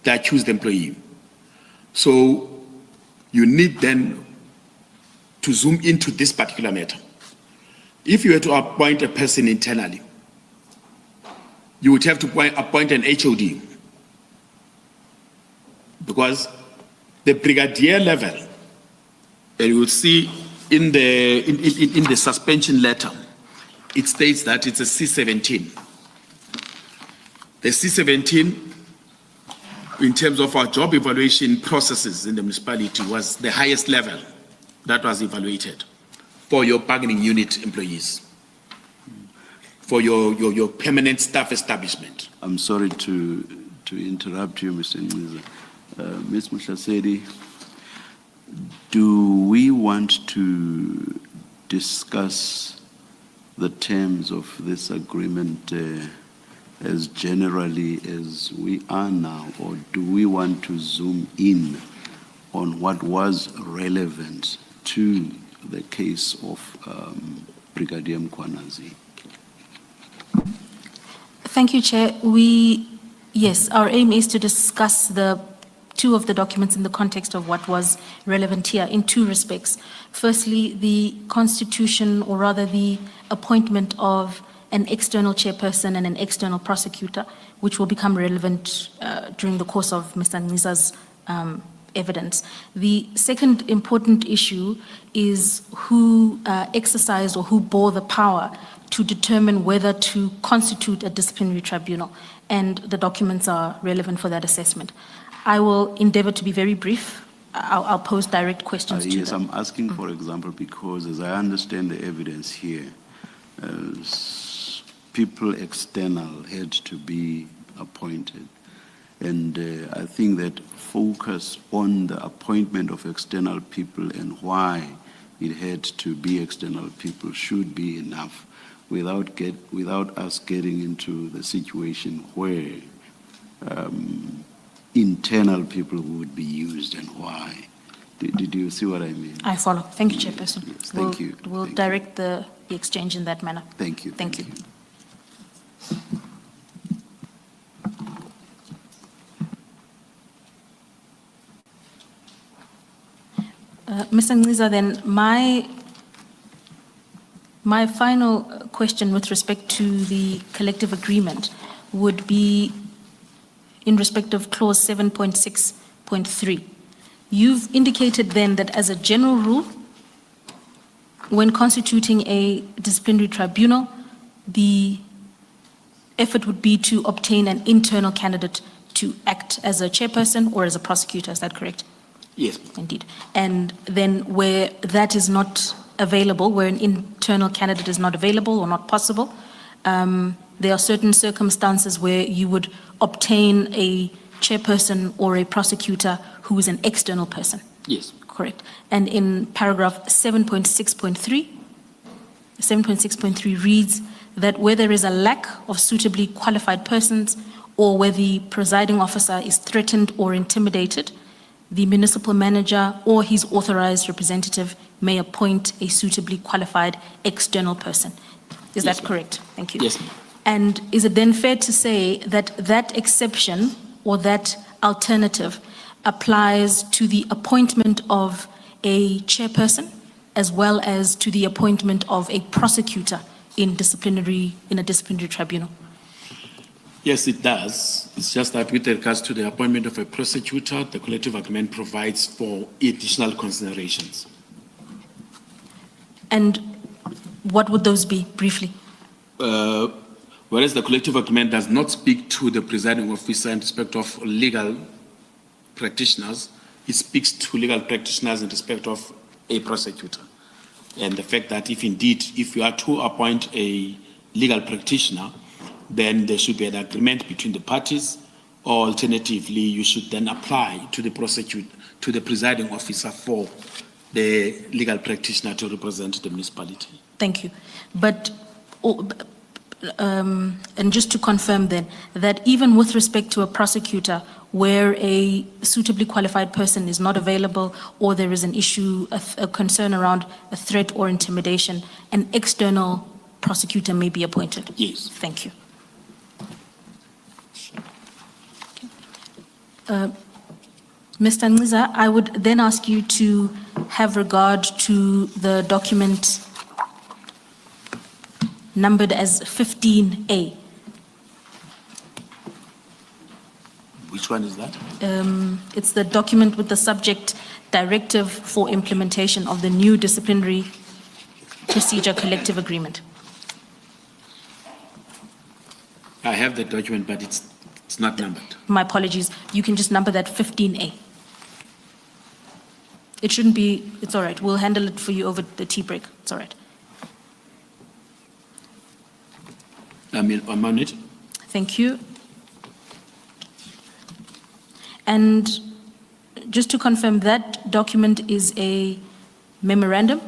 the accused employee. So you need then to zoom into this particular matter. If you were to appoint a person internally, you would have to appoint an HOD, because the brigadier level, and you will see in the suspension letter, it states that it's a C17. The C17, in terms of our job evaluation processes in the municipality, was the highest level that was evaluated for your bargaining unit employees, for your permanent staff establishment. I'm sorry to interrupt you, Mr. Nciza. Ms. Motlhasedi, do we want to discuss the terms of this agreement as generally as we are now, or do we want to zoom in on what was relevant to the case of Brigadier Mkhwanazi? Thank you, Chair. Yes, our aim is to discuss the two of the documents in the context of what was relevant here in 2 respects. Firstly, the constitution, or rather the appointment of an external chairperson and an external prosecutor, which will become relevant during the course of Mr. Nciza's evidence. The second important issue is who exercised or who bore the power to determine whether to constitute a disciplinary tribunal, and the documents are relevant for that assessment. I will endeavor to be very brief. I'll pose direct questions to Yes, them. I'm asking, for example, because as I understand the evidence here, people external had to be appointed. And I think that focus on the appointment of external people and why it had to be external people should be enough without us getting into the situation where internal people would be used and why. Did you see what I mean? I follow. Thank you, Chairperson. Yes, thank you. We'll Thank you. direct the exchange in that manner. Thank you. Thank you. Mr. Nciza, then my final question with respect to the collective agreement would be in respect of clause 7.6.3. You've indicated then that as a general rule, when constituting a disciplinary tribunal, the effort would be to obtain an internal candidate to act as a chairperson or as a prosecutor. Is that correct? Yes. Indeed. And then where that is not available, where an internal candidate is not available or not possible, there are certain circumstances where you would obtain a chairperson or a prosecutor who is an external person. Yes. Correct. And in paragraph 7.6.3 reads that where there is a lack of suitably qualified persons or where the presiding officer is threatened or intimidated, the municipal manager or his authorized representative may appoint a suitably qualified external person. Is Yes, that ma'am. correct? Thank you. Yes, ma'am. And is it then fair to say that that exception or that alternative applies to the appointment of a chairperson as well as to the appointment of a prosecutor in a disciplinary tribunal? Yes, it does. It's just that with regards to the appointment of a prosecutor, the collective agreement provides for additional considerations. And what would those be, briefly? Whereas the collective agreement does not speak to the presiding officer in respect of legal practitioners, it speaks to legal practitioners in respect of a prosecutor. And the fact that if you are to appoint a legal practitioner, then there should be an agreement between the parties, or alternatively, you should then apply to the presiding officer for the legal practitioner to represent the municipality. Thank you. But, and just to confirm then, that even with respect to a prosecutor, where a suitably qualified person is not available or there is an issue, a concern around a threat or intimidation, an external prosecutor may be appointed? Yes. Thank you. Mr. Nciza, I would then ask you to have regard to the document numbered as 15A. Which one is that? It's the document with the subject Directive for Implementation of the New Disciplinary Procedure Collective Agreement. I have the document, but it's not numbered. My apologies. You can just number that 15A. It shouldn't be, it's all right. We'll handle it for you over the tea break. It's all right. I'm on it. Thank you. And just to confirm, that document is a memorandum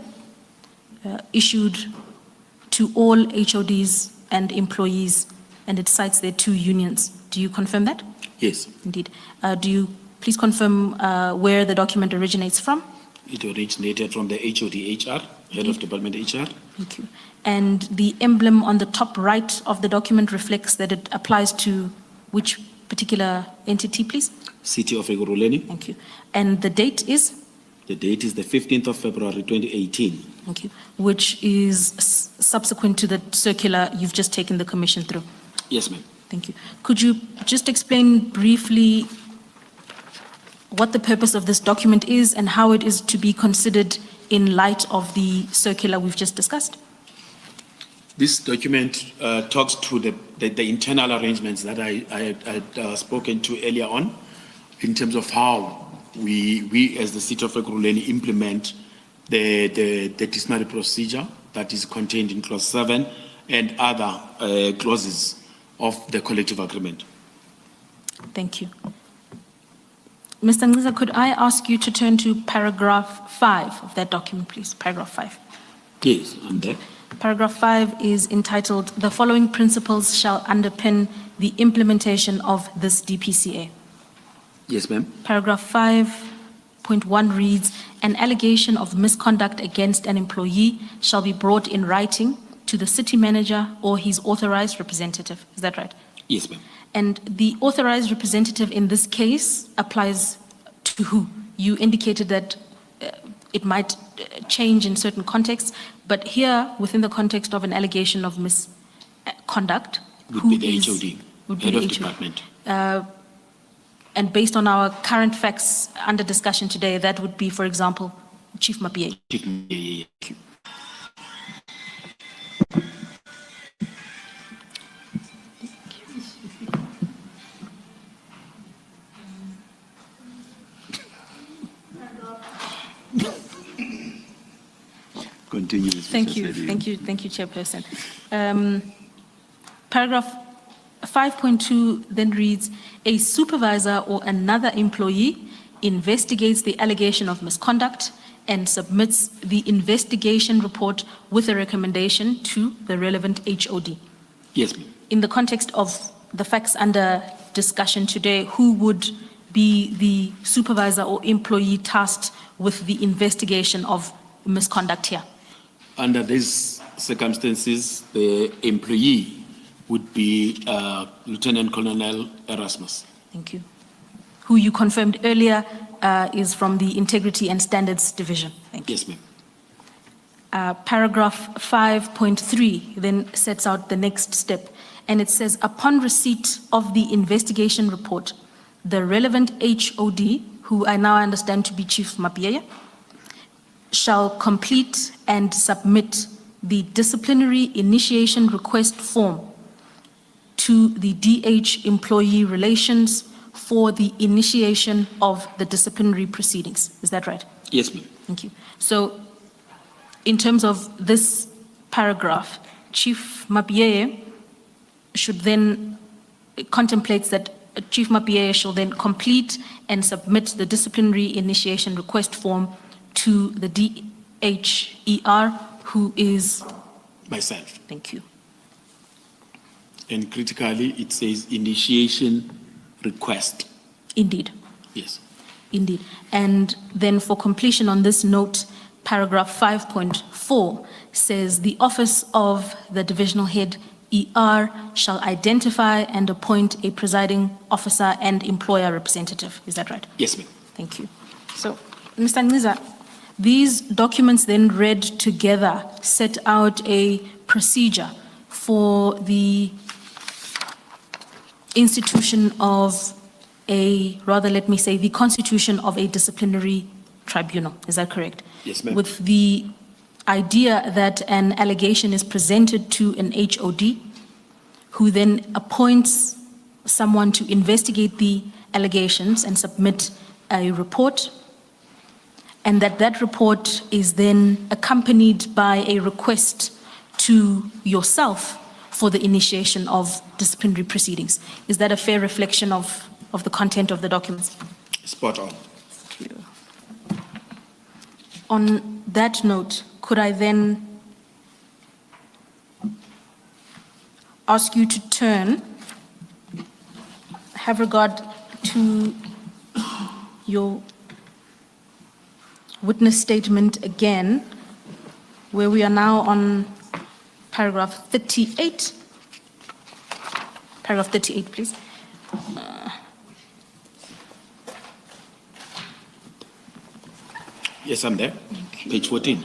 issued to all HODs and employees, and it cites their two unions. Do you confirm that? Yes, Indeed. Do you please confirm where the document originates from? it originated from the HOD HR, Head of Department HR. Thank you. And the emblem on the top right of the document reflects that it applies to which particular entity, please? City of Ekurhuleni. Thank you. And the date is? The date is the 15th of February 2018. Thank you. Which is subsequent to the circular you've just taken the commission through. Yes, ma'am. Thank you. Could you just explain briefly what the purpose of this document is and how it is to be considered in light of the circular we've just discussed? This document talks to the internal arrangements that I had spoken to earlier on in terms of how we as the City of Ekurhuleni implement the disciplinary procedure that is contained in clause 7 and other clauses of the collective agreement. Thank you. Mr. Nciza, could I ask you to turn to paragraph 5 of that document, please? Paragraph 5. Yes, I'm there. Paragraph 5 is entitled, "The following principles shall underpin the implementation of this DPCA." Yes, ma'am. Paragraph 5.1 reads, "An allegation of misconduct against an employee shall be brought in writing to the city manager or his authorized representative." Is that right? Yes, ma'am. And the authorized representative in this case applies to who? You indicated that it might change in certain contexts, but here, within the context of an allegation of misconduct, Would be the is- HOD, would be head the of HOD. department. And based on our current facts under discussion today, that would be, for example, Chief Mapie. Yeah. Continue. Mr. Thank you, Motlhasedi. thank you, Chairperson. Paragraph 5.2 then reads, "A supervisor or another employee investigates the allegation of misconduct and submits the investigation report with a recommendation to the relevant HOD." Yes, ma'am. In the context of the facts under discussion today, who would be the supervisor or employee tasked with the investigation of misconduct here? Under these circumstances, the employee would be Lieutenant Colonel Erasmus. Thank you. Who you confirmed earlier is from the Integrity and Standards Division. Thank you. Yes, ma'am. Paragraph 5.3 then sets out the next step, and it says, "Upon receipt of the investigation report, the relevant HOD, who I now understand to be Chief Mapie, shall complete and submit the disciplinary initiation request form to the DH Employee Relations for the initiation of the disciplinary proceedings." Is that right? Yes, ma'am. Thank you. So in terms of this paragraph, Chief Mapie should then, it contemplates that Chief Mapie shall then complete and submit the disciplinary initiation request form to the DHER, who is, Myself. thank you. And critically, it says initiation request. Indeed, Yes. indeed. And then for completion on this note, paragraph 5.4 says, "The office of the divisional head ER shall identify and appoint a presiding officer and employer representative." Is that right? Yes, ma'am. Thank you. So, Mr. Nciza, these documents then read together set out a procedure for the institution of rather let me say, the constitution of a disciplinary tribunal. Is that correct? Yes, ma'am. With the idea that an allegation is presented to an HOD, who then appoints someone to investigate the allegations and submit a report, and that report is then accompanied by a request to yourself for the initiation of disciplinary proceedings. Is that a fair reflection of the content of the documents? Spot on. On that note, could I then ask you to have regard to your witness statement again, where we are now on paragraph 38. Paragraph 38, please. Yes, I'm there. Page 14.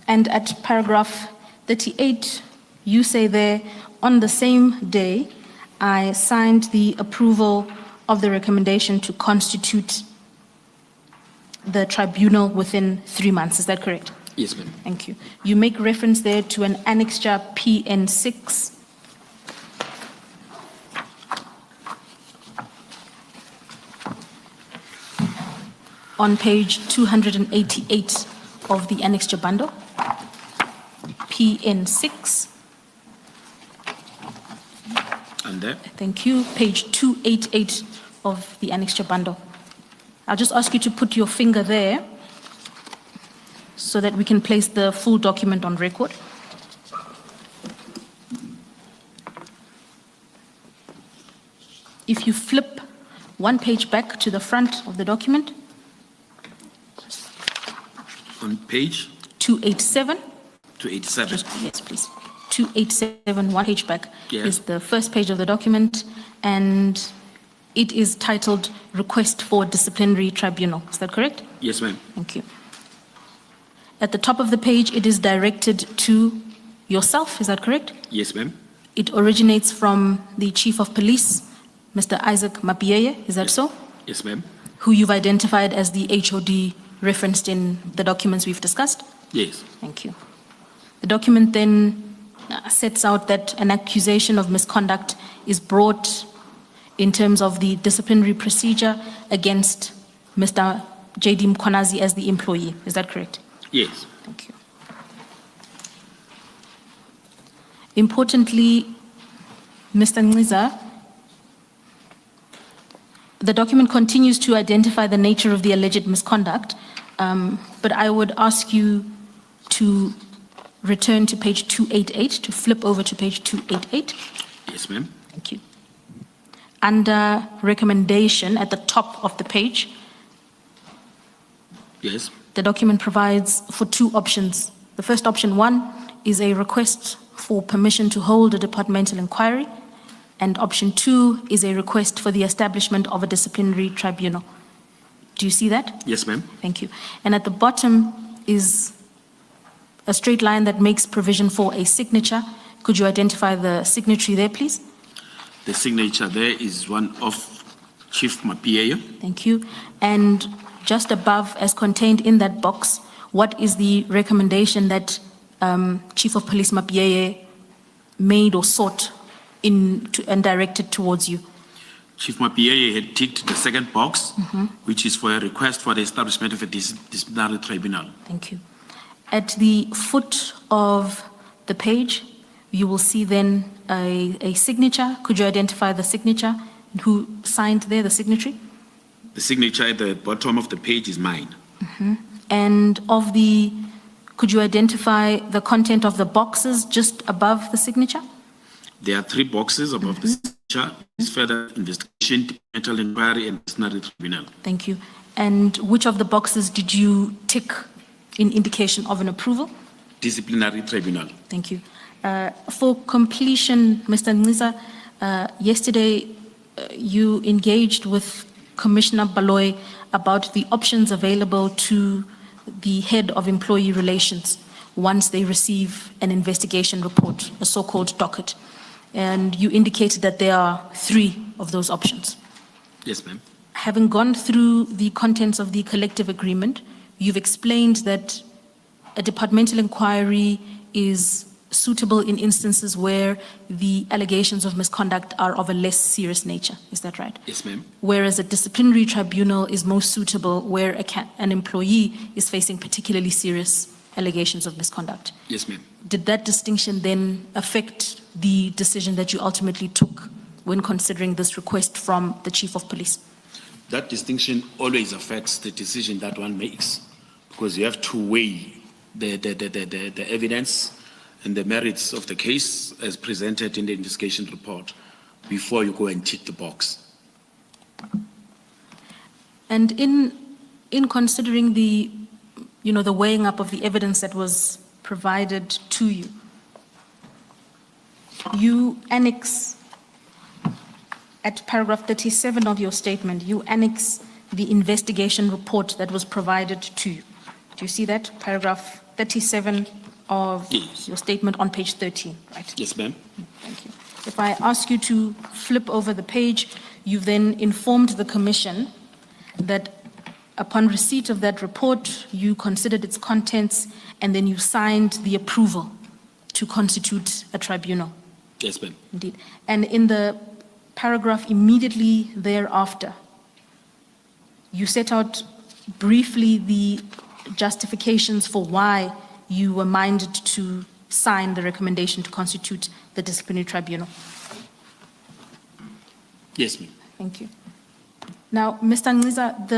And at paragraph 38, you say there, "On the same day, I signed the approval of the recommendation to constitute the tribunal within 3 months." Is that correct? Yes, ma'am. Thank you. You make reference there to an annexure PN6. on page 288 of the annexure bundle, PN6. And there, Thank you. Page 288 of the annexure bundle. I'll just ask you to put your finger there so that we can place the full document on record. If you flip one page back to the front of the document, on page 287, 287. yes, please. 287, one page back, Yes. is the first page of the document, and it is titled Request for Disciplinary Tribunal. Is that correct? Yes, ma'am. Thank you. At the top of the page, it is directed to yourself. Is that correct? Yes, ma'am. It originates from the Chief of Police, Mr. Isaac Mapieye. Is that so? Yes, ma'am. Who you've identified as the HOD referenced in the documents we've discussed? Yes. Thank you. The document then sets out that an accusation of misconduct is brought in terms of the disciplinary procedure against Mr. J.D. Mkhwanazi as the employee. Is that correct? Yes. Thank you. Importantly, Mr. Nciza, the document continues to identify the nature of the alleged misconduct, but I would ask you to return to page 288, to flip over to page 288. Yes, ma'am. Thank you. Under recommendation at the top of the page, Yes. the document provides for two options. The first option, one, is a request for permission to hold a departmental inquiry, and option two is a request for the establishment of a disciplinary tribunal. Do you see that? Yes, ma'am. Thank you. And at the bottom is a straight line that makes provision for a signature. Could you identify the signatory there, please? The signature there is one of Chief Mapieye. Thank you. And just above, as contained in that box, what is the recommendation that Chief of Police Mapieye made or sought and directed towards you? Chief Mapieye had ticked the second box, which is for a request for the establishment of a disciplinary tribunal. Thank you. At the foot of the page, you will see then a signature. Could you identify the signature? Who signed there, the signatory? The signature at the bottom of the page is mine. And could you identify the content of the boxes just above the signature? There are 3 boxes above the signature. It's further investigation, departmental inquiry, and disciplinary tribunal. Thank you. And which of the boxes did you tick in indication of an approval? Disciplinary tribunal. Thank you. For completion, Mr. Nciza, yesterday you engaged with Commissioner Baloy about the options available to the head of employee relations once they receive an investigation report, a so-called docket. And you indicated that there are 3 of those options. Yes, ma'am. Having gone through the contents of the collective agreement, you've explained that a departmental inquiry is suitable in instances where the allegations of misconduct are of a less serious nature. Is that right? Yes, ma'am. Whereas a disciplinary tribunal is most suitable where an employee is facing particularly serious allegations of misconduct. Yes, ma'am. Did that distinction then affect the decision that you ultimately took when considering this request from the Chief of Police? That distinction always affects the decision that one makes, because you have to weigh the evidence and the merits of the case as presented in the investigation report before you go and tick the box. And in considering the weighing up of the evidence that was provided to you, you annex, at paragraph 37 of your statement, you annex the investigation report that was provided to you. Do you see that? Paragraph 37 of Yes. your statement on page 13, right? Yes, ma'am. Thank you. If I ask you to flip over the page, you've then informed the Commission that upon receipt of that report, you considered its contents and then you signed the approval to constitute a tribunal. Yes, ma'am. Indeed. And in the paragraph immediately thereafter, you set out briefly the justifications for why you were minded to sign the recommendation to constitute the disciplinary tribunal? Yes, ma'am. Thank you. Now, Mr. Nciza,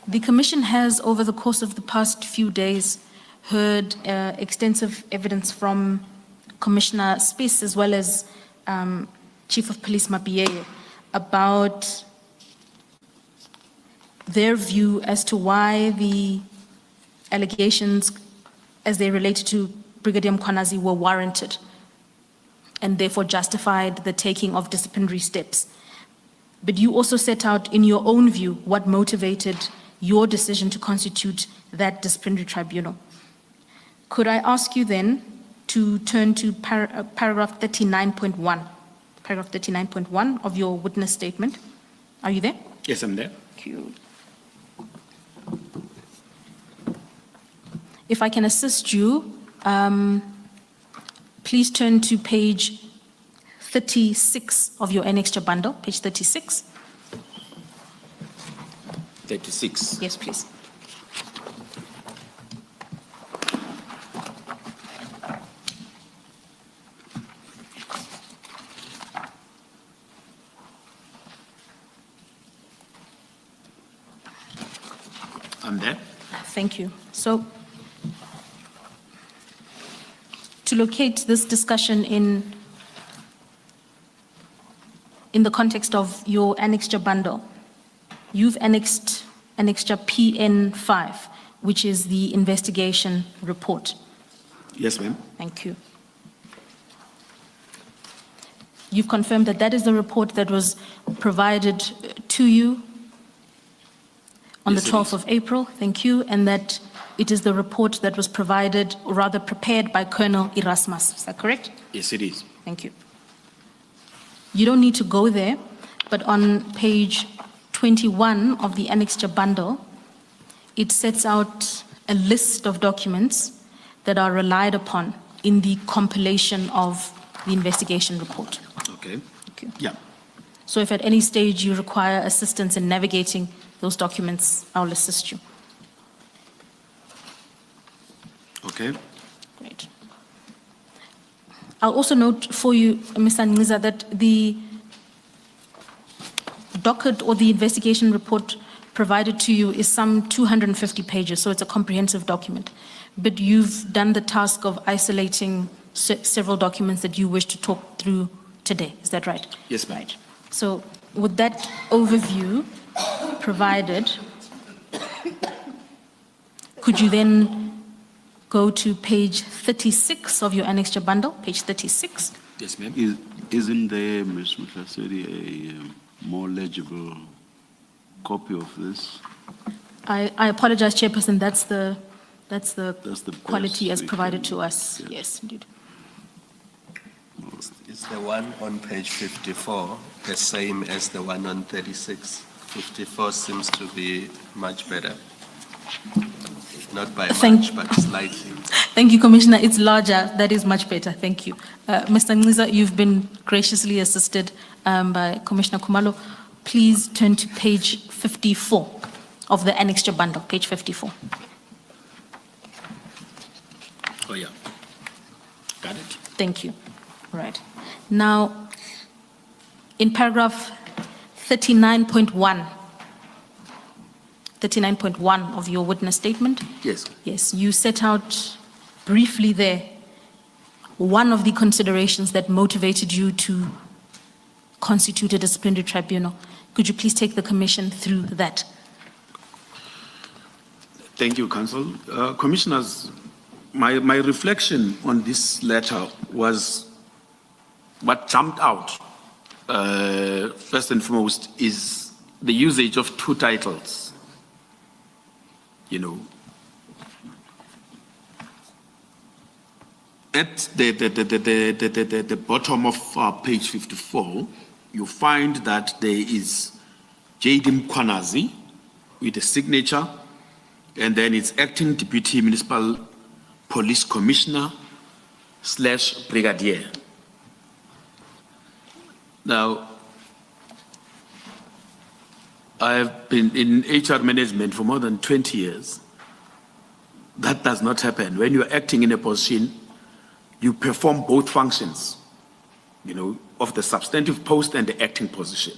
the Commission has, over the course of the past few days, heard extensive evidence from Commissioner Spies as well as Chief of Police Mapiyeye about their view as to why the allegations as they related to Brigadier Mkhwanazi were warranted and therefore justified the taking of disciplinary steps. But you also set out in your own view what motivated your decision to constitute that disciplinary tribunal. Could I ask you then to turn to paragraph 39.1, paragraph 39.1 of your witness statement? Are you there? Yes, I'm there. Thank you. If I can assist you, please turn to page 36 of your annexure bundle, page 36. 36. Yes, please. I'm there. Thank you. So, to locate this discussion in the context of your annexure bundle, you've annexed annexure PN5, which is the investigation report. Yes, ma'am. Thank you. You've confirmed that that is the report that was provided to you on the Yes, it 12th is. of April, thank you, and that it is the report that was provided, or rather prepared by Colonel Erasmus. Is that correct? Yes, it is. Thank you. You don't need to go there, but on page 21 of the annexure bundle, it sets out a list of documents that are relied upon in the compilation of the investigation report. Okay. Thank you. Yeah. So if at any stage you require assistance in navigating those documents, I'll assist you. Okay. Great. I'll also note for you, Mr. Nciza, that the docket or the investigation report provided to you is some 250 pages, so it's a comprehensive document. But you've done the task of isolating several documents that you wish to talk through today. Is that right? Yes, ma'am. Right. So with that overview provided, could you then go to page 36 of your annexure bundle, page 36? Yes, ma'am. Isn't there, Ms. Motlhasedi, a more legible copy of this? I apologize, Chairperson, that's the quality best as we provided can to us. get. Yes, indeed. Is the one on page 54 the same as the one on 36? 54 seems to be much better. Not by much, but slightly. Thank you, Commissioner. It's larger. That is much better. Thank you. Mr. Nciza, you've been graciously assisted by Commissioner Khumalo. Please turn to page 54 of the annexure bundle, page 54. Oh, yeah. Got it. Thank you. Right. Now, in paragraph 39.1 of your witness statement, Yes. yes, you set out briefly there one of the considerations that motivated you to constitute a disciplinary tribunal. Could you please take the Commission through that? Thank you, Council. Commissioners, my reflection on this letter was what jumped out, first and foremost, is the usage of two titles. You know, at the bottom of page 54, you find that there is J.D. Mkhwanazi with a signature, and then it's Acting Deputy Municipal Police Commissioner / Brigadier. Now, I've been in HR management for more than 20 years. That does not happen. When you're acting in a position, you perform both functions, of the substantive post and the acting position.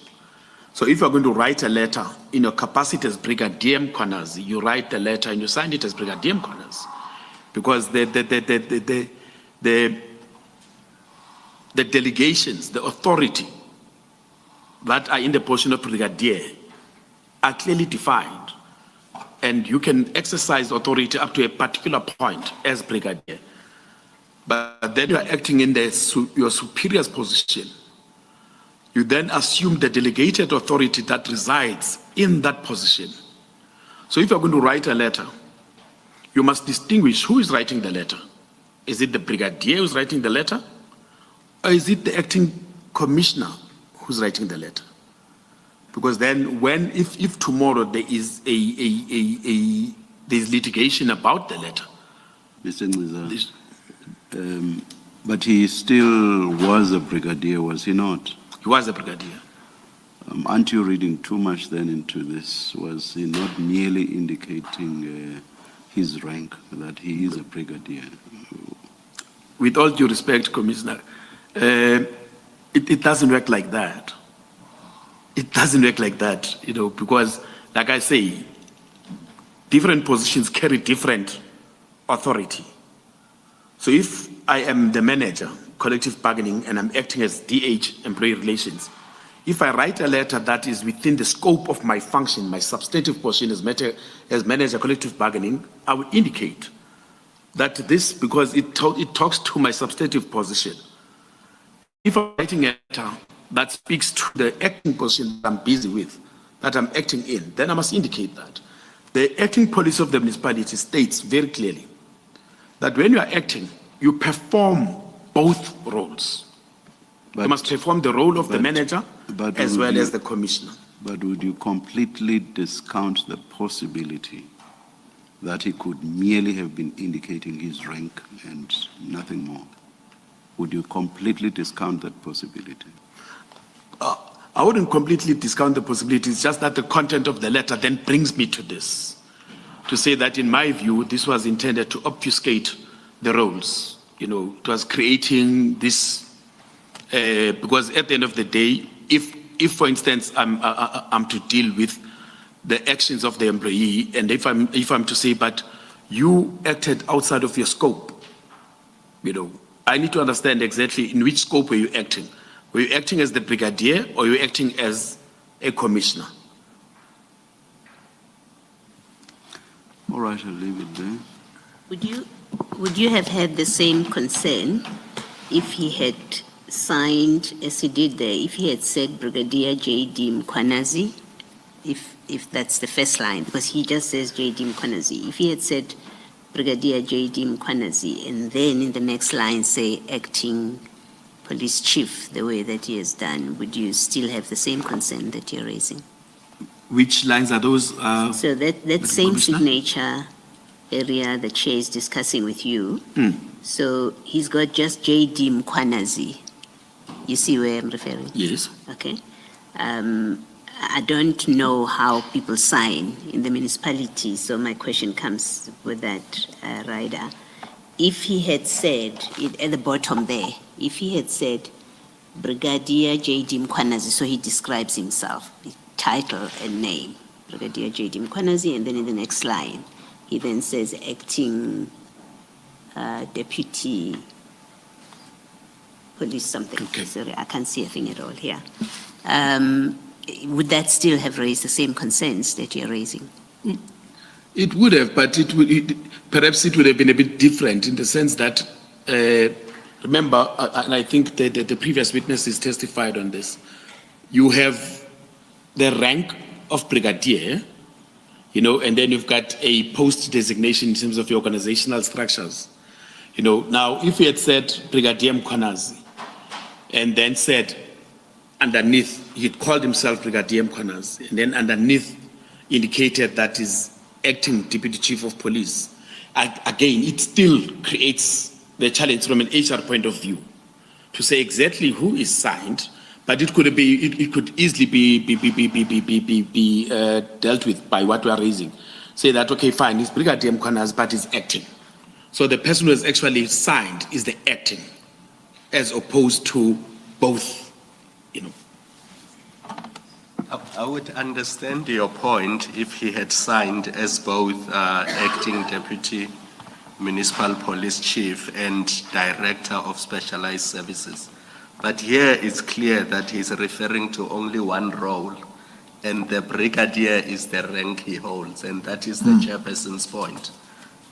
So if you're going to write a letter in your capacity as Brigadier Mkhwanazi, you write the letter and you sign it as Brigadier Mkhwanazi. Because the delegations, the authority that are in the position of Brigadier are clearly defined. And you can exercise authority up to a particular point as Brigadier. But then you're acting in your superior's position. You then assume the delegated authority that resides in that position. So if you're going to write a letter, you must distinguish who is writing the letter. Is it the Brigadier who's writing the letter? Or is it the acting commissioner who's writing the letter? Because then if tomorrow there is there's litigation about the letter. Mr. Nciza, but he still was a brigadier, was he not? He was a brigadier. Aren't you reading too much then into this? Was he not merely indicating his rank, that he is a brigadier? With all due respect, Commissioner, it doesn't work like that. It doesn't work like that, because, like I say, different positions carry different authority. So if I am the manager, collective bargaining, and I'm acting as DH, employee relations, if I write a letter that is within the scope of my function, my substantive position as manager, collective bargaining, I will indicate that this, because it talks to my substantive position. If I'm writing a letter that speaks to the acting position that I'm busy with, that I'm acting in, then I must indicate that. The acting policy of the municipality states very clearly that when you are acting, you perform both roles. You must perform the role of the manager as well as the commissioner. But would you completely discount the possibility that he could merely have been indicating his rank and nothing more? Would you completely discount that possibility? I wouldn't completely discount the possibility. It's just that the content of the letter then brings me to this, to say that in my view, this was intended to obfuscate the roles. It was creating this, because at the end of the day, if for instance, I'm to deal with the actions of the employee, and if I'm to say, but you acted outside of your scope, I need to understand exactly in which scope were you acting. Were you acting as the brigadier or were you acting as a commissioner? All right, I'll leave it there. Would you have had the same concern if he had signed, as he did there, if he had said Brigadier J.D. Mkhwanazi, if that's the first line, because he just says J.D. Mkhwanazi. If he had said Brigadier J.D. Mkhwanazi, and then in the next line say acting police chief, the way that he has done, would you still have the same concern that you're raising? Which lines are those? So that same signature area the chair is discussing with you. So he's got just J.D. Mkhwanazi. You see where I'm referring? Yes. Okay. I don't know how people sign in the municipality, so my question comes with that, Ryder. If he had said, at the bottom there, if he had said Brigadier J.D. Mkhwanazi, so he describes himself, title and name, Brigadier J.D. Mkhwanazi, and then in the next line, he then says acting deputy police something. Okay. Sorry, I can't see a thing at all here. Would that still have raised the same concerns that you're raising? It would have, but perhaps it would have been a bit different in the sense that, remember, and I think that the previous witnesses testified on this, you have the rank of brigadier, and then you've got a post designation in terms of your organizational structures. Now, if he had said Brigadier Mkhwanazi, and then said underneath, he'd called himself Brigadier Mkhwanazi, and then underneath indicated that is acting deputy chief of police. Again, it still creates the challenge from an HR point of view to say exactly who is signed, But it could be, it could easily be dealt with by what we are raising. Say that, okay, fine, it's Brigadier Mkhwanazi, but he's acting. So the person who has actually signed is the acting, as opposed to both, you know. I would understand your point if he had signed as both acting deputy municipal police chief and director of specialized services. But here it's clear that he's referring to only one role, and the brigadier is the rank he holds, and that is the chairperson's point,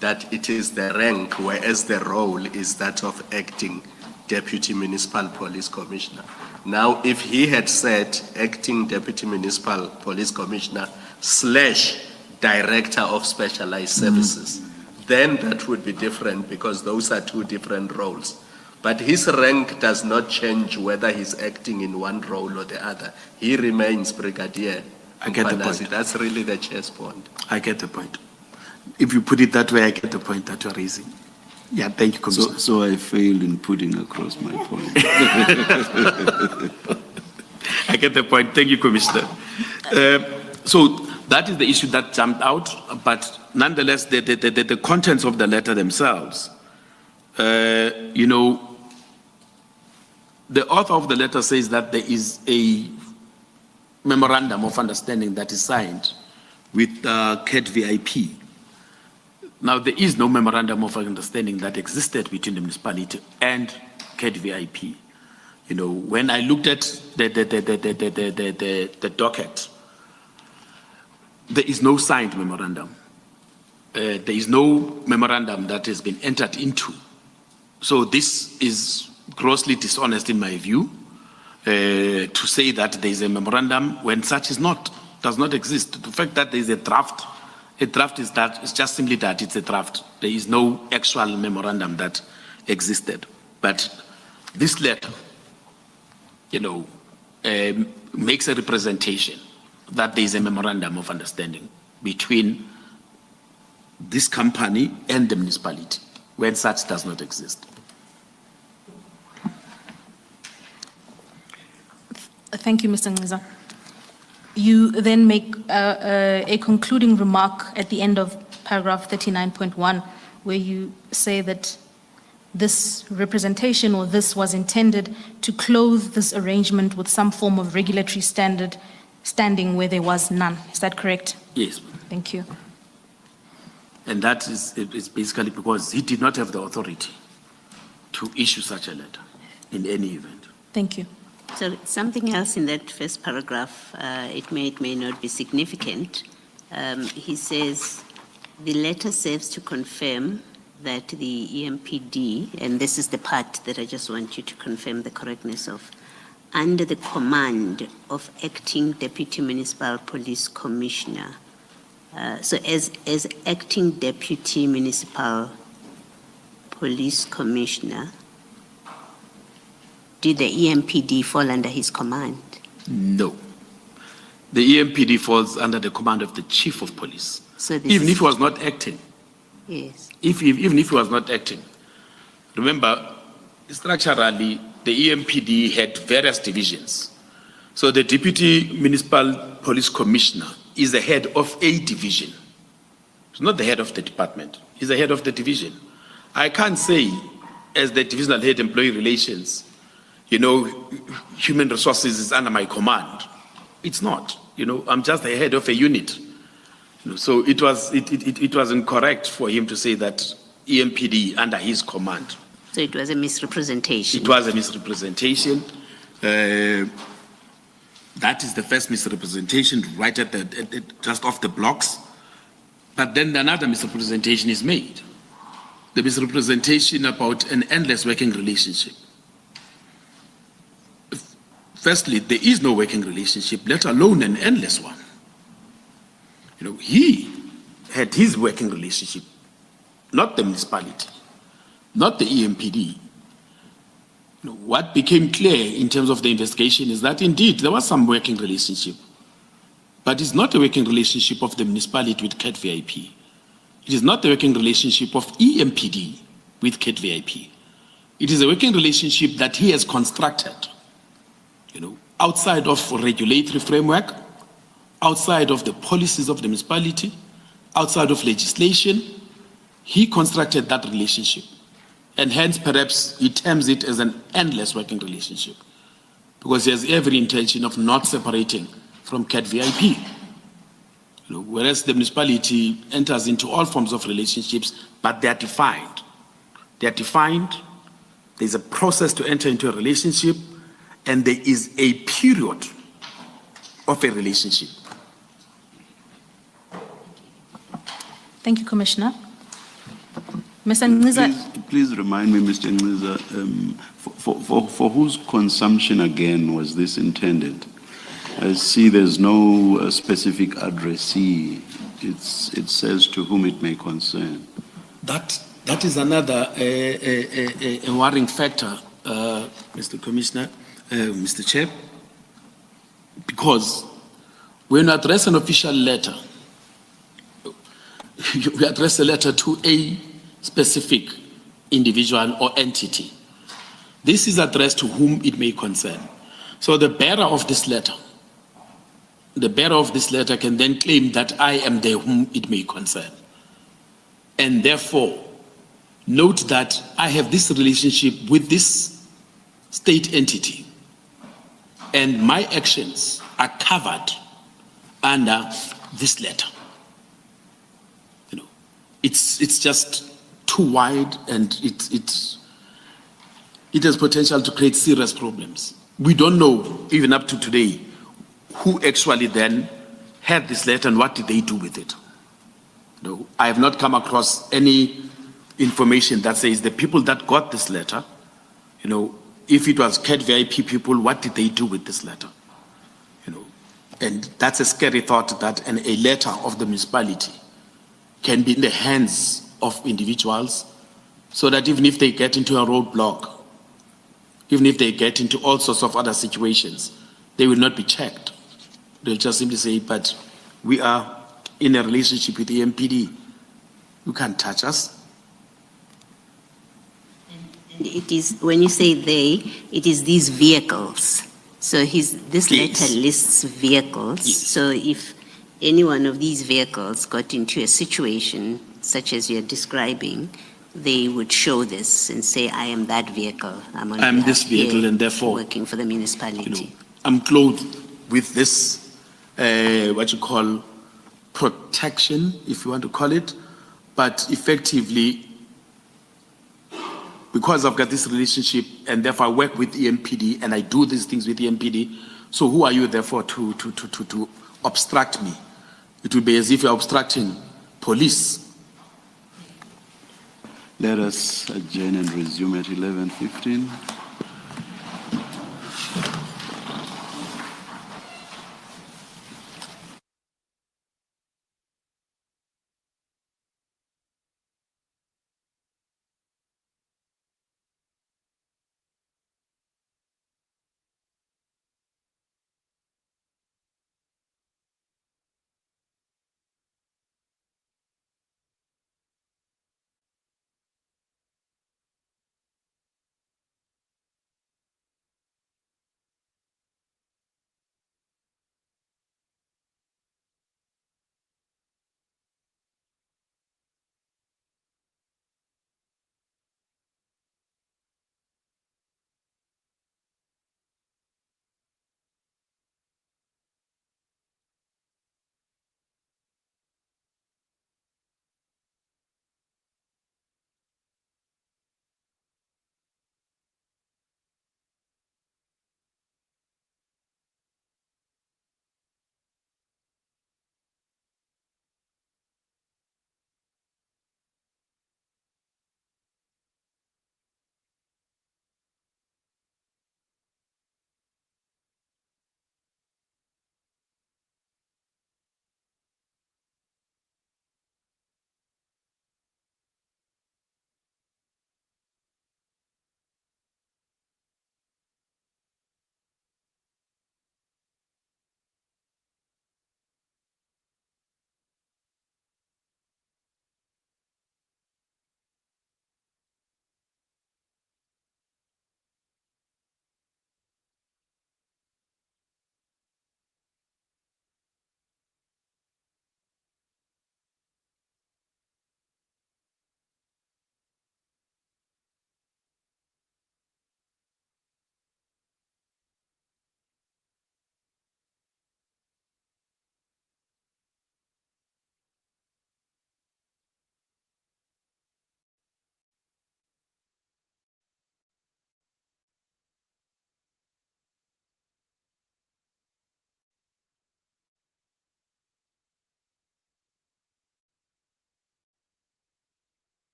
that it is the rank, whereas the role is that of acting deputy municipal police commissioner. Now, if he had said acting deputy municipal police commissioner / director of specialized services, then that would be different, because those are two different roles. But his rank does not change whether he's acting in one role or the other. He remains brigadier. I get the Mkhwanazi. point. That's really the chair's point. I get the point. If you put it that way, I get the point that you're raising. Yeah, thank you, Commissioner. So I failed in putting across my point. I get the point. Thank you, Commissioner. So that is the issue that jumped out, but nonetheless, the contents of the letter themselves, you know, the author of the letter says that there is a memorandum of understanding that is signed with CAT VIP. Now, there is no memorandum of understanding that existed between the municipality and CAT VIP. You know, when I looked at the docket, there is no signed memorandum. There is no memorandum that has been entered into. So this is grossly dishonest in my view, to say that there is a memorandum when such does not exist. The fact that there is a draft is that, it's just simply that it's a draft. There is no actual memorandum that existed. But this letter, you know, makes a representation that there is a memorandum of understanding between this company and the municipality, when such does not exist. Thank you, Mr. Nciza. You then make a concluding remark at the end of paragraph 39.1, where you say that this representation or this was intended to clothe this arrangement with some form of regulatory standing where there was none. Is that correct? Yes. Thank you. And that is basically because he did not have the authority to issue such a letter in any event. Thank you. So something else in that first paragraph, it may not be significant. He says, the letter serves to confirm that the EMPD, and this is the part that I just want you to confirm the correctness of, under the command of acting Deputy Municipal Police Commissioner. So as acting Deputy Municipal Police Commissioner, did the EMPD fall under his command? No. The EMPD falls under the command of the Chief of Police. So this Even is- if he was not acting. Yes. Even if he was not acting. Remember, structurally, the EMPD had various divisions. So the Deputy Municipal Police Commissioner is the head of a division. He's not the head of the department. He's the head of the division. I can't say, as the divisional head employee relations, you know, human resources is under my command. It's not. You know, I'm just the head of a unit. You know, so it was incorrect for him to say that EMPD under his command. So it was a misrepresentation. It was a misrepresentation. That is the first misrepresentation right at just off the blocks. But then another misrepresentation is made. The misrepresentation about an endless working relationship. Firstly, there is no working relationship, let alone an endless one. You know, he had his working relationship, not the municipality, not the EMPD. You know, what became clear in terms of the investigation is that indeed there was some working relationship, but it's not a working relationship of the municipality with CAT VIP. It is not the working relationship of EMPD with CAT VIP. It is a working relationship that he has constructed outside of regulatory framework, outside of the policies of the municipality, outside of legislation. He constructed that relationship. And hence, perhaps, he terms it as an endless working relationship because he has every intention of not separating from CAT VIP. Whereas the municipality enters into all forms of relationships, but they are defined. They are defined. There's a process to enter into a relationship, and there is a period of a relationship. Thank you, Commissioner. Mr. Nciza, Please remind me, Mr. Nciza, for whose consumption again was this intended? I see there's no specific addressee. It says to whom it may concern. That is another a worrying factor, Mr. Commissioner, Mr. Chair, because when you address an official letter, you address a letter to a specific individual or entity. This is addressed to whom it may concern. So the bearer of this letter can then claim that I am the whom it may concern. And therefore, note that I have this relationship with this state entity, and my actions are covered under this letter. It's just too wide, and it has potential to create serious problems. We don't know, even up to today, who actually then had this letter and what did they do with it. No, I have not come across any information that says the people that got this letter, if it was CAT VIP people, what did they do with this letter? And that's a scary thought, that a letter of the municipality can be in the hands of individuals, so that even if they get into a roadblock, even if they get into all sorts of other situations, they will not be checked. They'll just simply say, but we are in a relationship with the MPD. You can't touch us. And it is, when you say they, it is these vehicles. So this Yes. letter lists vehicles. Yes. So if any one of these vehicles got into a situation such as you're describing, they would show this and say, I am that vehicle. I'm this vehicle, here and therefore, working for the municipality. I'm clothed with this, what you call protection, if you want to call it, but effectively, because I've got this relationship and therefore I work with the MPD and I do these things with the MPD, so who are you therefore to obstruct me? It will be as if you're obstructing police. Let us adjourn and resume at 11:15.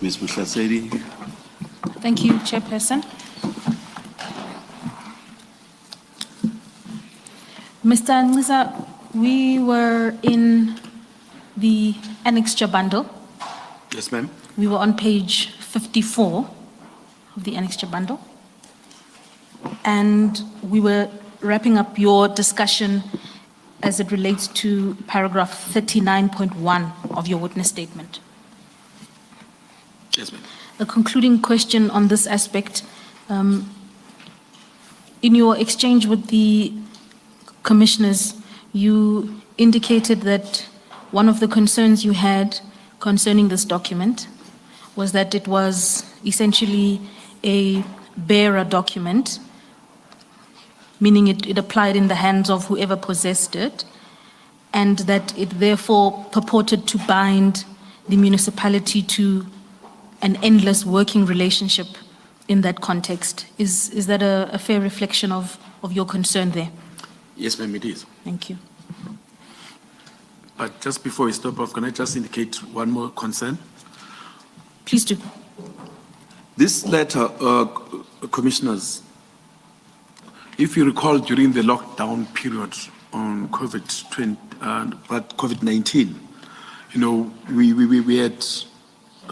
Ms. Motlhasedi. Thank you, Chairperson. Mr. Nciza, we were in the annexure bundle. Yes, ma'am. We were on page 54 of the annexure bundle. And we were wrapping up your discussion as it relates to paragraph 39.1 of your witness statement. Yes, ma'am. A concluding question on this aspect. In your exchange with the commissioners, you indicated that one of the concerns you had concerning this document was that it was essentially a bearer document, meaning it applied in the hands of whoever possessed it, and that it therefore purported to bind the municipality to an endless working relationship in that context. Is that a fair reflection of your concern there? Yes, ma'am, it is. Thank you. But just before we stop off, can I just indicate one more concern? Please do. This letter, commissioners, if you recall during the lockdown period on COVID-19, we had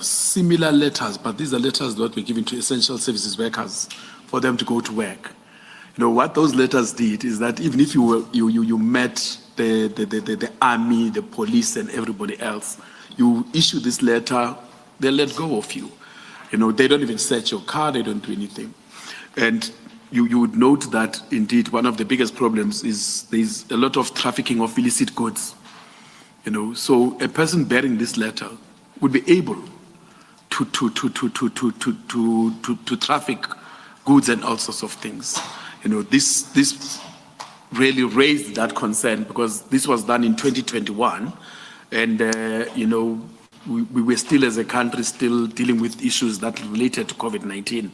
similar letters, but these are letters that were given to essential services workers for them to go to work. What those letters did is that even if you met the army, the police, and everybody else, you issue this letter, they let go of you. They don't even search your car, they don't do anything. And you would note that indeed one of the biggest problems is there's a lot of trafficking of illicit goods. So a person bearing this letter would be able to traffic goods and all sorts of things. This really raised that concern because this was done in 2021, and we were still as a country still dealing with issues that related to COVID-19,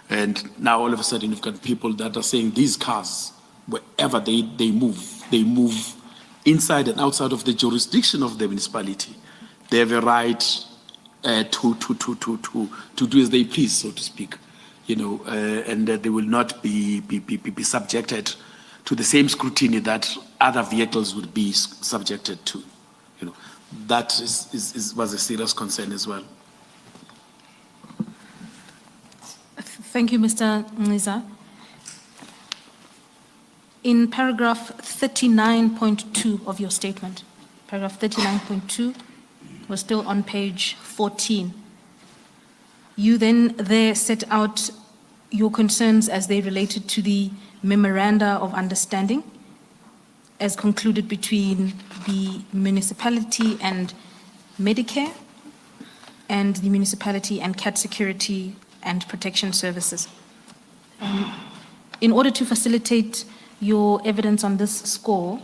and now all of a sudden you've got people that are saying these cars, wherever they move inside and outside of the jurisdiction of the municipality. They have a right to do as they please, so to speak, and that they will not be subjected to the same scrutiny that other vehicles would be subjected to. That was a serious concern as well. Thank you, Mr. Nciza. In paragraph 39.2 of your statement, paragraph 39.2, we're still on page 14. You then there set out your concerns as they related to the memoranda of understanding as concluded between the municipality and Medicare and the municipality and Cat Security and Protection Services. In order to facilitate your evidence on this score,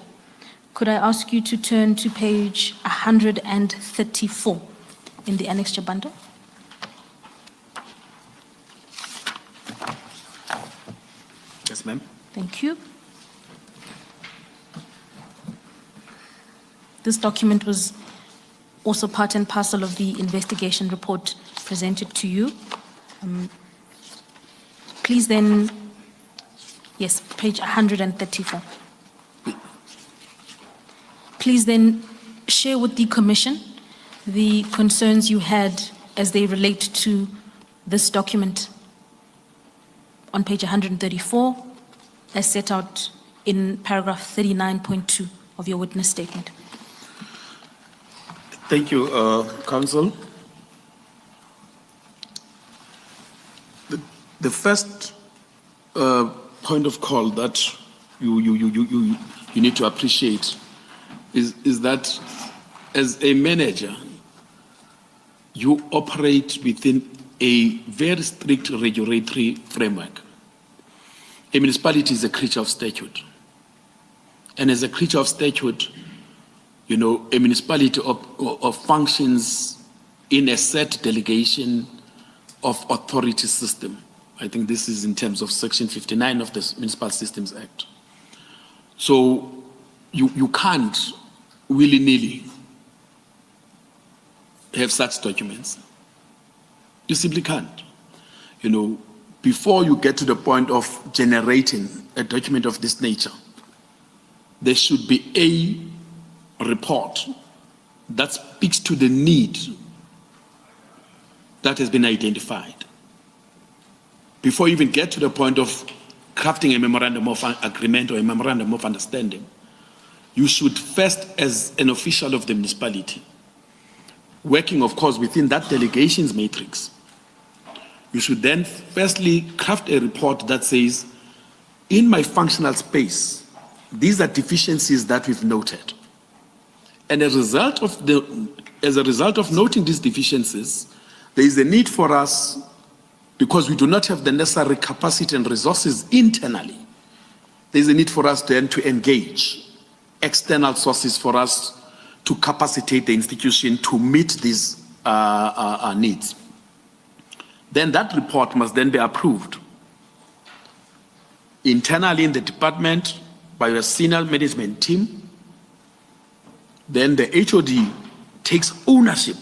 could I ask you to turn to page 134 in the annexure bundle? Yes, ma'am. Thank you. This document was also part and parcel of the investigation report presented to you. Please then, yes, page 134. Please then share with the Commission the concerns you had as they relate to this document on page 134, as set out in paragraph 39.2 of your witness statement. Thank you, Council. The first point of call that you need to appreciate is that as a manager, you operate within a very strict regulatory framework. A municipality is a creature of statute. And as a creature of statute, a municipality functions in a set delegation of authority system. I think this is in terms of Section 59 of the Municipal Systems Act. So you can't willy-nilly have such documents. You simply can't. You know, before you get to the point of generating a document of this nature, there should be a report that speaks to the need that has been identified. Before you even get to the point of crafting a memorandum of agreement or a memorandum of understanding, you should first, as an official of the municipality, working of course within that delegations matrix, you should then firstly craft a report that says, in my functional space, these are deficiencies that we've noted. And as a result of noting these deficiencies, there is a need for us, because we do not have the necessary capacity and resources internally, there is a need for us then to engage external sources for us to capacitate the institution to meet these needs. Then that report must then be approved internally in the department by your senior management team. Then the HOD takes ownership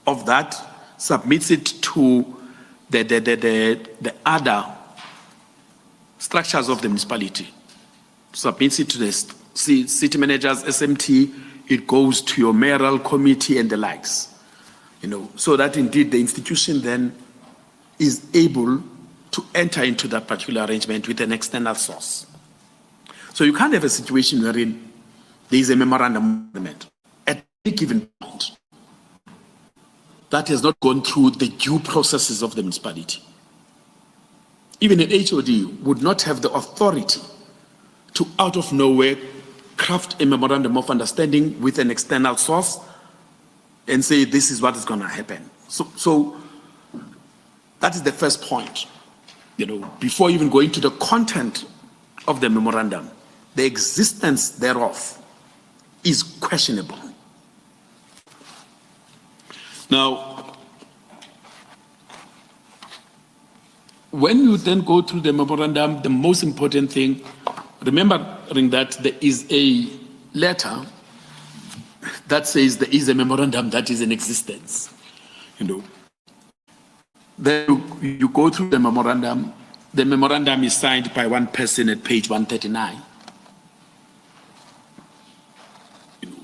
of that, submits it to the other structures of the municipality, submits it to the city managers, SMT, it goes to your mayoral committee and the likes, you know, so that indeed the institution then is able to enter into that particular arrangement with an external source. So you can't have a situation wherein there is a memorandum agreement at any given point that has not gone through the due processes of the municipality. Even an HOD would not have the authority to, out of nowhere, craft a memorandum of understanding with an external source and say this is what is going to happen. So that is the first point. You know, before even going to the content of the memorandum, the existence thereof is questionable. Now, when you then go through the memorandum, the most important thing, remembering that there is a letter that says there is a memorandum that is in existence, you know. Then you go through the memorandum is signed by one person at page 139. You know.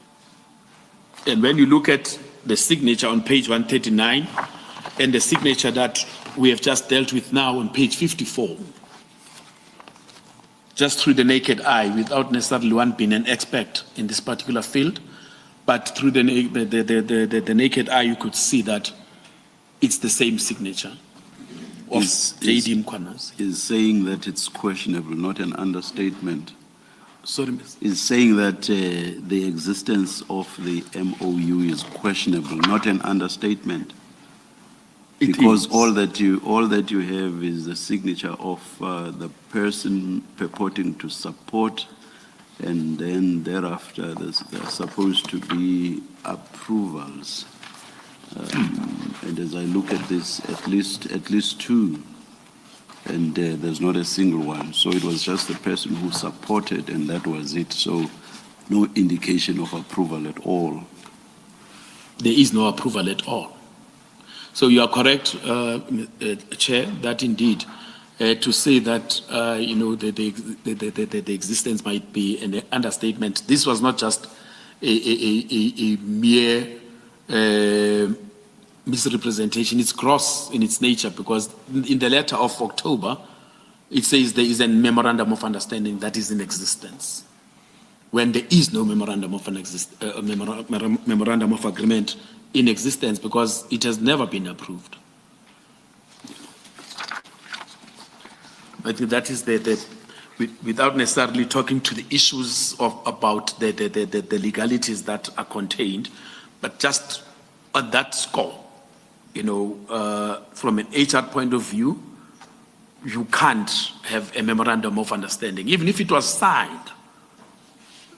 And when you look at the signature on page 139 and the signature that we have just dealt with now on page 54, just through the naked eye, without necessarily one being an expert in this particular field, but through the naked eye, you could see that it's the same signature of J.D. Mkhwanazi. Is saying that it's questionable, not an understatement. Sorry, Miss. Is saying that the existence of the MOU is questionable, not an understatement. It Because is. all that you have is the signature of the person purporting to support, and then thereafter there are supposed to be approvals. And as I look at this, at least two, and there's not a single one. So it was just the person who supported, and that was it. So no indication of approval at all. There is no approval at all. So you are correct, Chair, that indeed to say that you know the existence might be an understatement. This was not just a mere misrepresentation. It's gross in its nature, because in the letter of October, it says there is a memorandum of understanding that is in existence, when there is no memorandum of memorandum of agreement in existence, because it has never been approved. I think that is without necessarily talking to the issues about the legalities that are contained, but just on that score, you know, from an HR point of view, you can't have a memorandum of understanding, even if it was signed.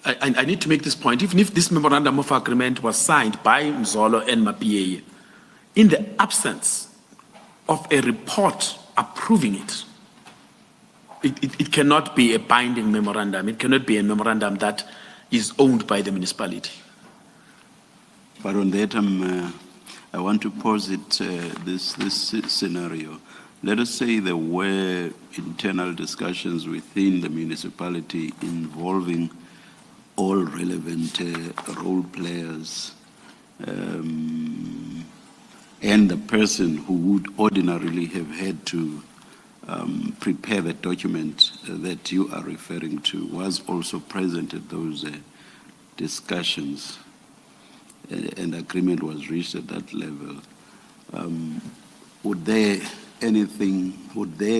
I need to make this point. Even if this memorandum of agreement was signed by Mzolo and Mapiyeye, in the absence of a report approving it, it cannot be a binding memorandum. It cannot be a memorandum that is owned by the municipality. But on that, I want to posit this scenario. Let us say there were internal discussions within the municipality involving all relevant role players and the person who would ordinarily have had to prepare the document that you are referring to was also present at those discussions, and agreement was reached at that level. Would there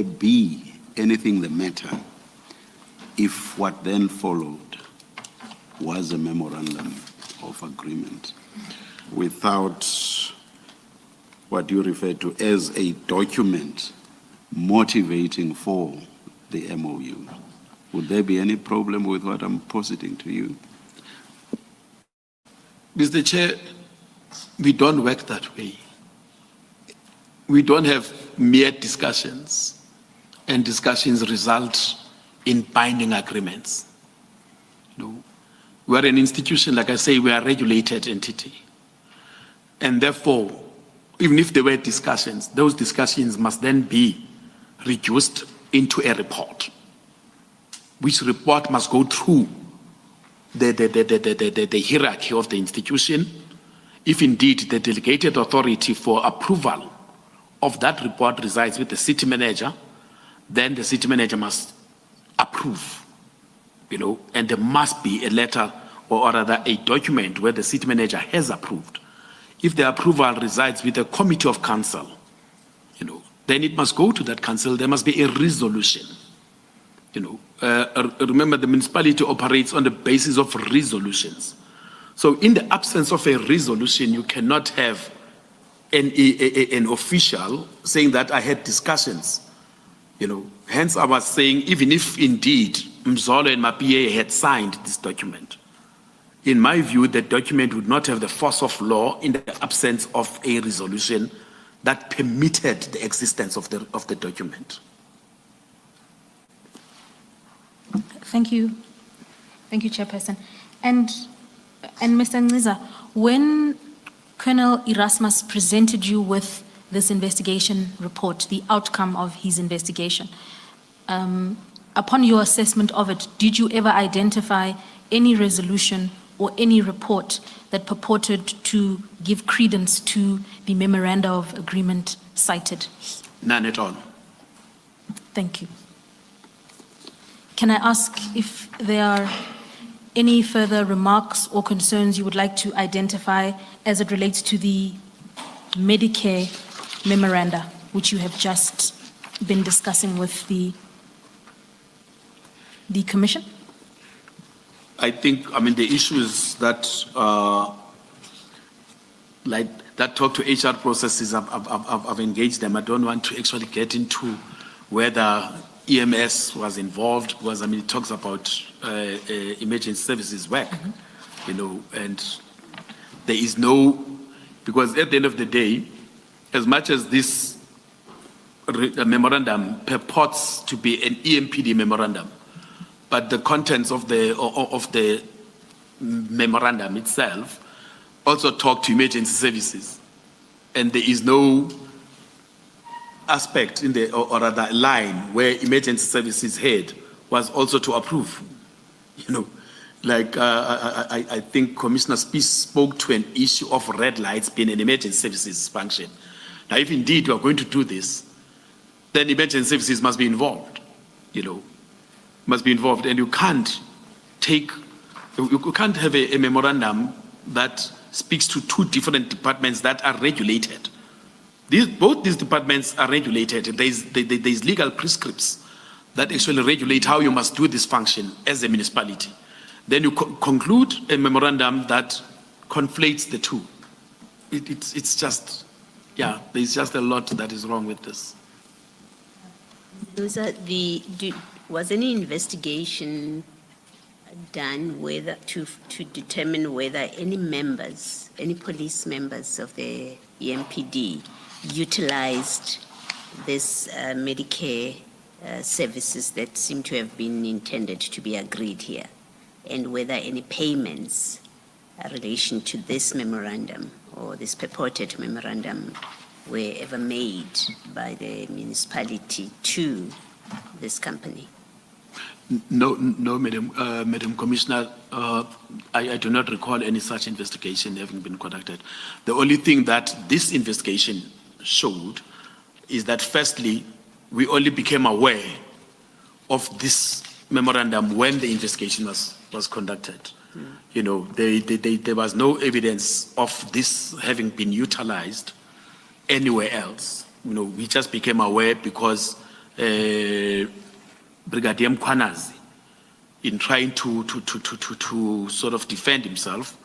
be anything the matter if what then followed was a memorandum of agreement without what you refer to as a document motivating for the MOU? Would there be any problem with what I'm positing to you? Mr. Chair, we don't work that way. We don't have mere discussions, and discussions result in binding agreements. No. We are an institution, like I say, we are a regulated entity. And therefore, even if there were discussions, those discussions must then be reduced into a report, which report must go through the hierarchy of the institution. If indeed the delegated authority for approval of that report resides with the city manager, then the city manager must approve, and there must be a letter or rather a document where the city manager has approved. If the approval resides with a committee of council, then it must go to that council. There must be a resolution. Remember, the municipality operates on the basis of resolutions. So in the absence of a resolution, you cannot have an official saying that I had discussions. Hence I was saying, even if indeed Mzolo and Mapie had signed this document, in my view, the document would not have the force of law in the absence of a resolution that permitted the existence of the document. Thank you. Thank you, Chairperson. And Mr. Nciza, when Colonel Erasmus presented you with this investigation report, the outcome of his investigation, upon your assessment of it, did you ever identify any resolution or any report that purported to give credence to the memoranda of agreement cited? None at all. Thank you. Can I ask if there are any further remarks or concerns you would like to identify as it relates to the Medicare memoranda, which you have just been discussing with the Commission? I think, the issues that that talk to HR processes, I've engaged them. I don't want to actually get into whether EMS was involved, because it talks about emergency services work, and there is no, because at the end of the day, as much as this memorandum purports to be an EMPD memorandum, but the contents of the memorandum itself also talk to emergency services, and there is no aspect in the or rather line where emergency services head was also to approve. I think Commissioner Spies spoke to an issue of red lights being an emergency services function. Now, if indeed we are going to do this, then emergency services must be involved. Must be involved, and you can't have a memorandum that speaks to two different departments that are regulated. Both these departments are regulated. There's legal prescripts that actually regulate how you must do this function as a municipality. Then you conclude a memorandum that conflates the two. It's just, there's just a lot that is wrong with this. Was any investigation done whether to determine whether any police members of the EMPD utilized this Medicare services that seem to have been intended to be agreed here, and whether any payments relation to this memorandum or this purported memorandum were ever made by the municipality to this company? No, Madam Commissioner, I do not recall any such investigation having been conducted. The only thing that this investigation showed is that firstly, we only became aware of this memorandum when the investigation was conducted. You know, there was no evidence of this having been utilized anywhere else. You know, we just became aware because Brigadier Mkhwanazi, in trying to sort of defend himself,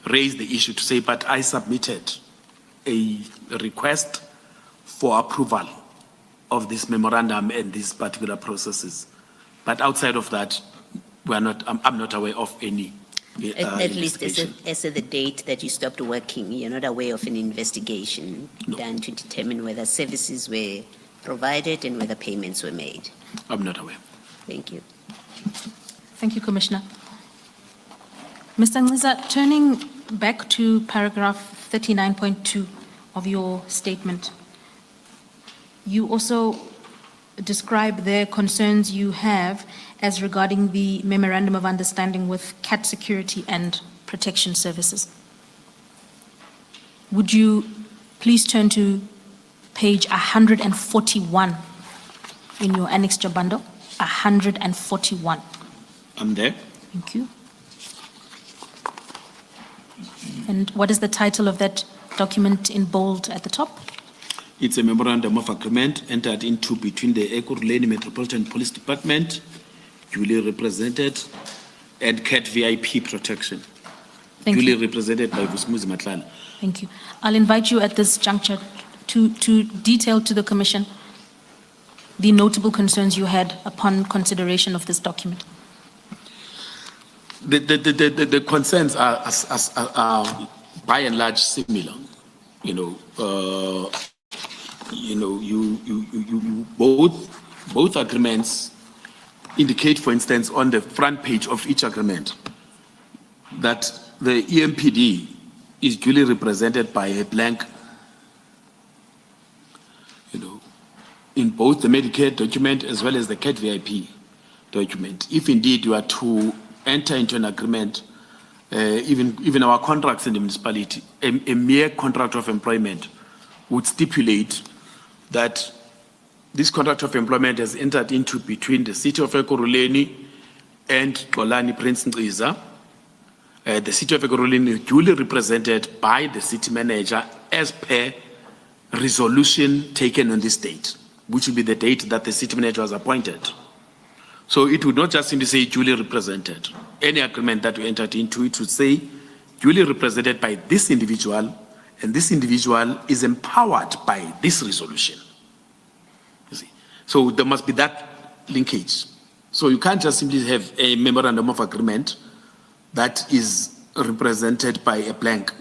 raised the issue to say, but I submitted a request for approval of this memorandum and these particular processes. But outside of that, I'm not aware of any At least investigation. as of the date that you stopped working, you're not aware of an investigation done to determine whether services were provided and whether payments were made? I'm not aware. Thank you. Thank you, Commissioner. Mr. Nciza, turning back to paragraph 39.2 of your statement, you also describe the concerns you have as regarding the memorandum of understanding with CAT Security and Protection Services. Would you please turn to page 141 in your annexed bundle? 141. I'm there. Thank you. And what is the title of that document in bold at the top? It's a memorandum of agreement entered into between the Ekurhuleni Metropolitan Police Department, duly represented, and CAT VIP Protection, Thank duly you. represented by Vusumuzi Matlala. Thank you. I'll invite you at this juncture to detail to the Commission the notable concerns you had upon consideration of this document. The concerns are by and large similar. Both agreements indicate, for instance, on the front page of each agreement, that the EMPD is duly represented by a blank, in both the Medicare document as well as the CAT VIP document. If indeed you are to enter into an agreement, even our contracts in the municipality, a mere contract of employment would stipulate that this contract of employment has entered into between the City of Ekurhuleni and Xolani Nciza. The City of Ekurhuleni is duly represented by the city manager as per resolution taken on this date, which will be the date that the city manager was appointed. So it would not just simply say duly represented. Any agreement that we entered into, it would say duly represented by this individual, and this individual is empowered by this resolution. You see? So there must be that linkage. So you can't just simply have a memorandum of agreement that is represented by a blank.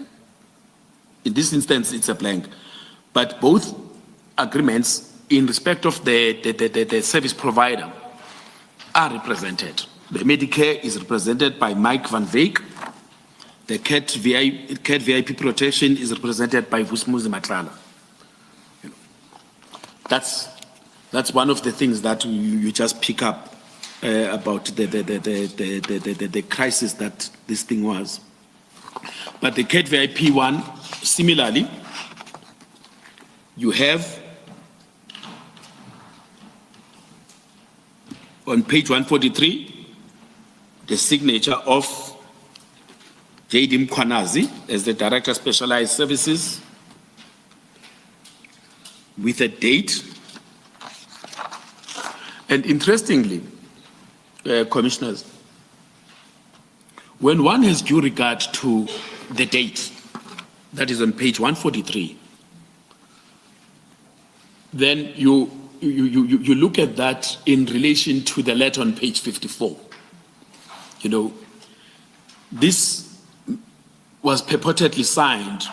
In this instance, it's a blank. But both agreements in respect of the service provider are represented. The Medicare is represented by Mike Van Veek. The CAT VIP protection is represented by Vusumuzi Matlala. That's one of the things that you just pick up about the crisis that this thing was. But the CAT VIP one, similarly, you have on page 143, the signature of J.D. Mkhwanazi as the Director of Specialized Services with a date. And interestingly, Commissioners, when one has due regard to the date, that is on page 143, then you look at that in relation to the letter on page 54. This was purportedly signed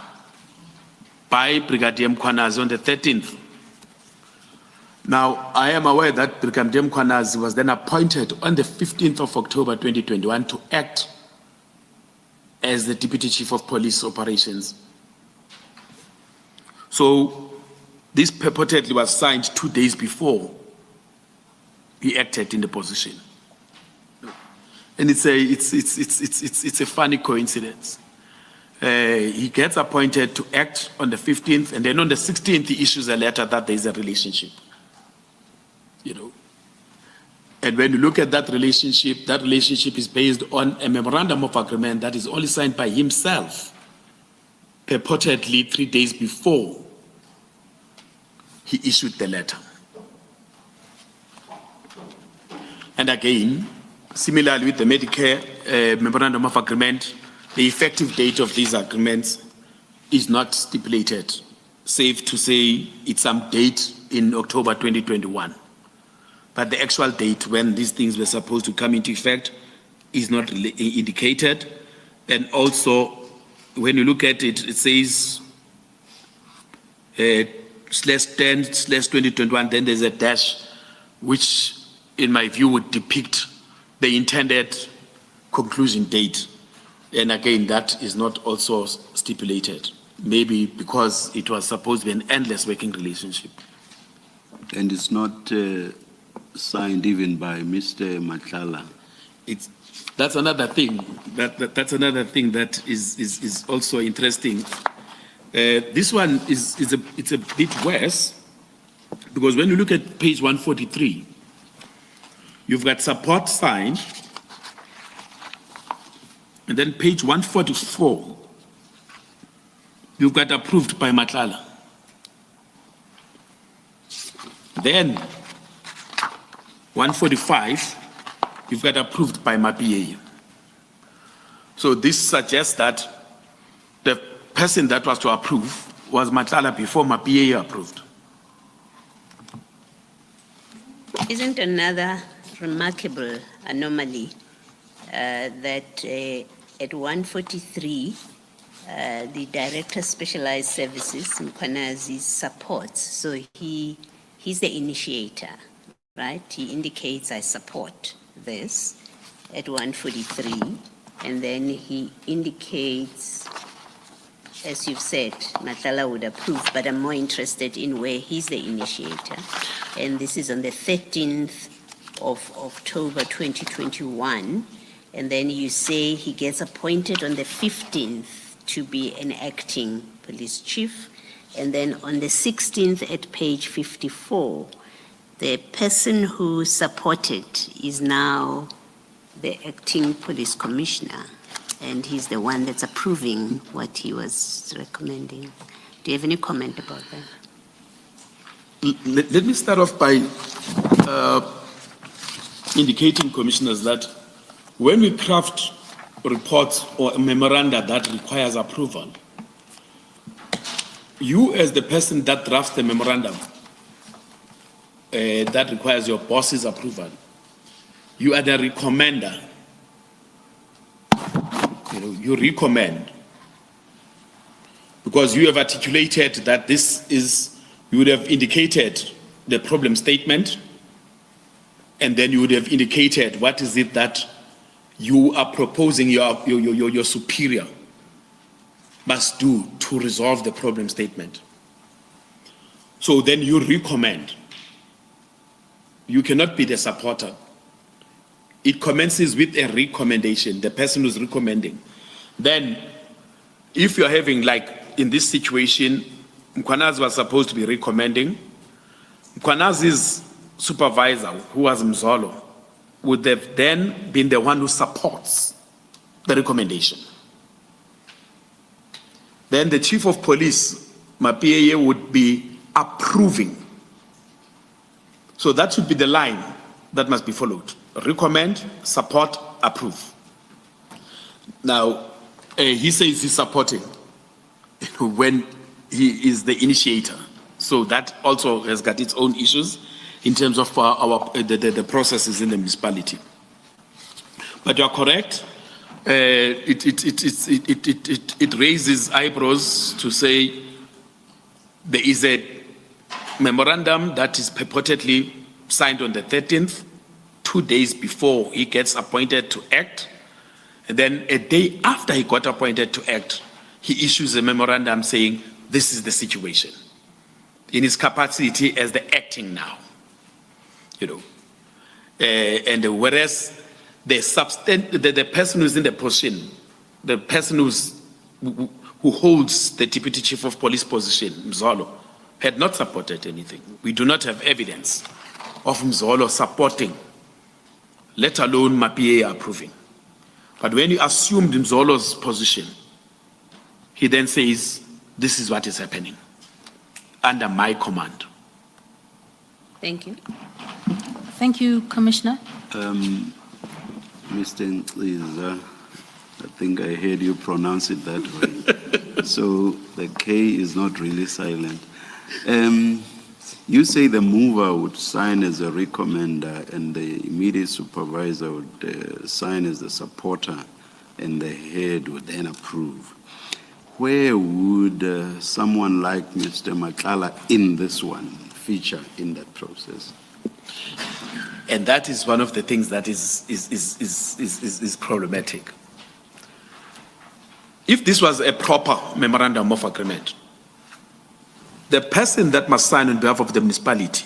by Brigadier Mkhwanazi on the 13th. Now, I am aware that Brigadier Mkhwanazi was then appointed on the 15th of October 2021 to act as the Deputy Chief of Police Operations. So this purportedly was signed 2 days before he acted in the position. And it's a funny coincidence. He gets appointed to act on the 15th, and then on the 16th, he issues a letter that there's a relationship. And when you look at that relationship is based on a memorandum of agreement that is only signed by himself, purportedly 3 days before he issued the letter. And again, similarly with the Medicare memorandum of agreement, the effective date of these agreements is not stipulated, safe to say it's some date in October 2021. But the actual date when these things were supposed to come into effect is not indicated. And also, when you look at it, it says /10/2021, then there's a dash, which in my view would depict the intended conclusion date. And again, that is not also stipulated, maybe because it was supposed to be an endless working relationship. And it's not signed even by Mr. Matlala. That's another thing. That's another thing that is also interesting. This one it's a bit worse, because when you look at page 143, you've got support signed, and then page 144, you've got approved by Matlala. Then 145, you've got approved by MAPA. So this suggests that the person that was to approve was Matlala before MAPA approved. Isn't another remarkable anomaly that at 143, the Director Specialized Services, Mkhwanazi, supports. So he's the initiator, right? He indicates, I support this at 143. And then he indicates, as you've said, Matlala would approve, but I'm more interested in where he's the initiator. And this is on the 13th of October 2021. And then you say he gets appointed on the 15th to be an acting police chief. And then on the 16th at page 54, the person who supported is now the acting police commissioner, and he's the one that's approving what he was recommending. Do you have any comment about that? Let me start off by indicating, commissioners, that when we craft reports or a memoranda that requires approval, you as the person that drafts the memorandum that requires your boss's approval, you are the recommender. You recommend because you have articulated that this is, you would have indicated the problem statement, and then you would have indicated what is it that you are proposing your superior must do to resolve the problem statement. So then you recommend. You cannot be the supporter. It commences with a recommendation, the person who's recommending. Then, if you're having, like in this situation, Mkhwanazi was supposed to be recommending, Mkhwanazi's supervisor, who was Mzolo, would have then been the one who supports the recommendation. Then the chief of police, MAPA, would be approving. So that should be the line that must be followed. Recommend, support, approve. Now, he says he's supporting when he is the initiator. So that also has got its own issues in terms of the processes in the municipality. But you're correct. It raises eyebrows to say there is a memorandum that is purportedly signed on the 13th, 2 days before he gets appointed to act, And then a day after he got appointed to act, he issues a memorandum saying, this is the situation. In his capacity as the acting now, and whereas the person who's in the position, the person who holds the deputy chief of police position, Mzolo, had not supported anything. We do not have evidence of Mzolo supporting, let alone Mapie approving. But when you assumed Mzolo's position, he then says, this is what is happening under my command. Thank you. Thank you, Commissioner. Mr. Nciza, I think I heard you pronounce it that way. So the K is not really silent. You say the mover would sign as a recommender and the immediate supervisor would sign as the supporter and the head would then approve. Where would someone like Mr. Makala in this one feature in that process? And that is one of the things that is problematic. If this was a proper memorandum of agreement, the person that must sign on behalf of the municipality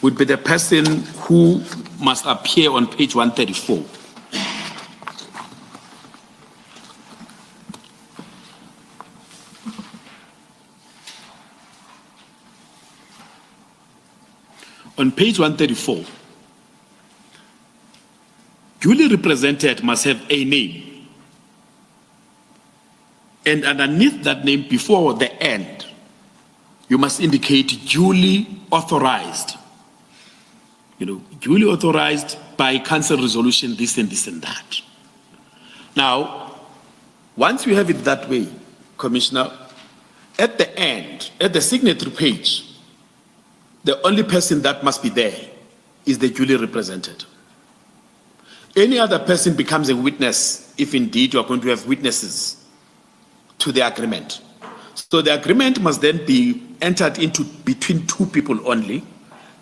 would be the person who must appear on page 134. On page 134, duly represented must have a name. And underneath that name, before the end, you must indicate duly authorized. Duly authorized by council resolution, this and this and that. Now, once you have it that way, Commissioner, at the end, at the signature page, the only person that must be there is the duly represented. Any other person becomes a witness if indeed you are going to have witnesses to the agreement. So the agreement must then be entered into between two people only,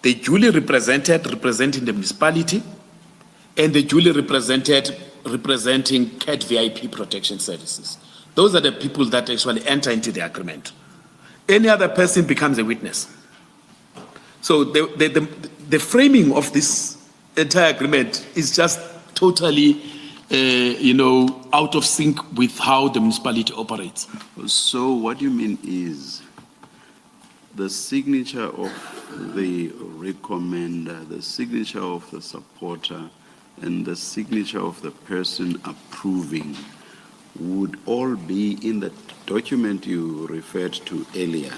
the duly represented representing the municipality and the duly represented representing CAT VIP protection services. Those are the people that actually enter into the agreement. Any other person becomes a witness. So the framing of this entire agreement is just totally, out of sync with how the municipality operates. So what you mean is the signature of the recommender, the signature of the supporter, and the signature of the person approving would all be in the document you referred to earlier,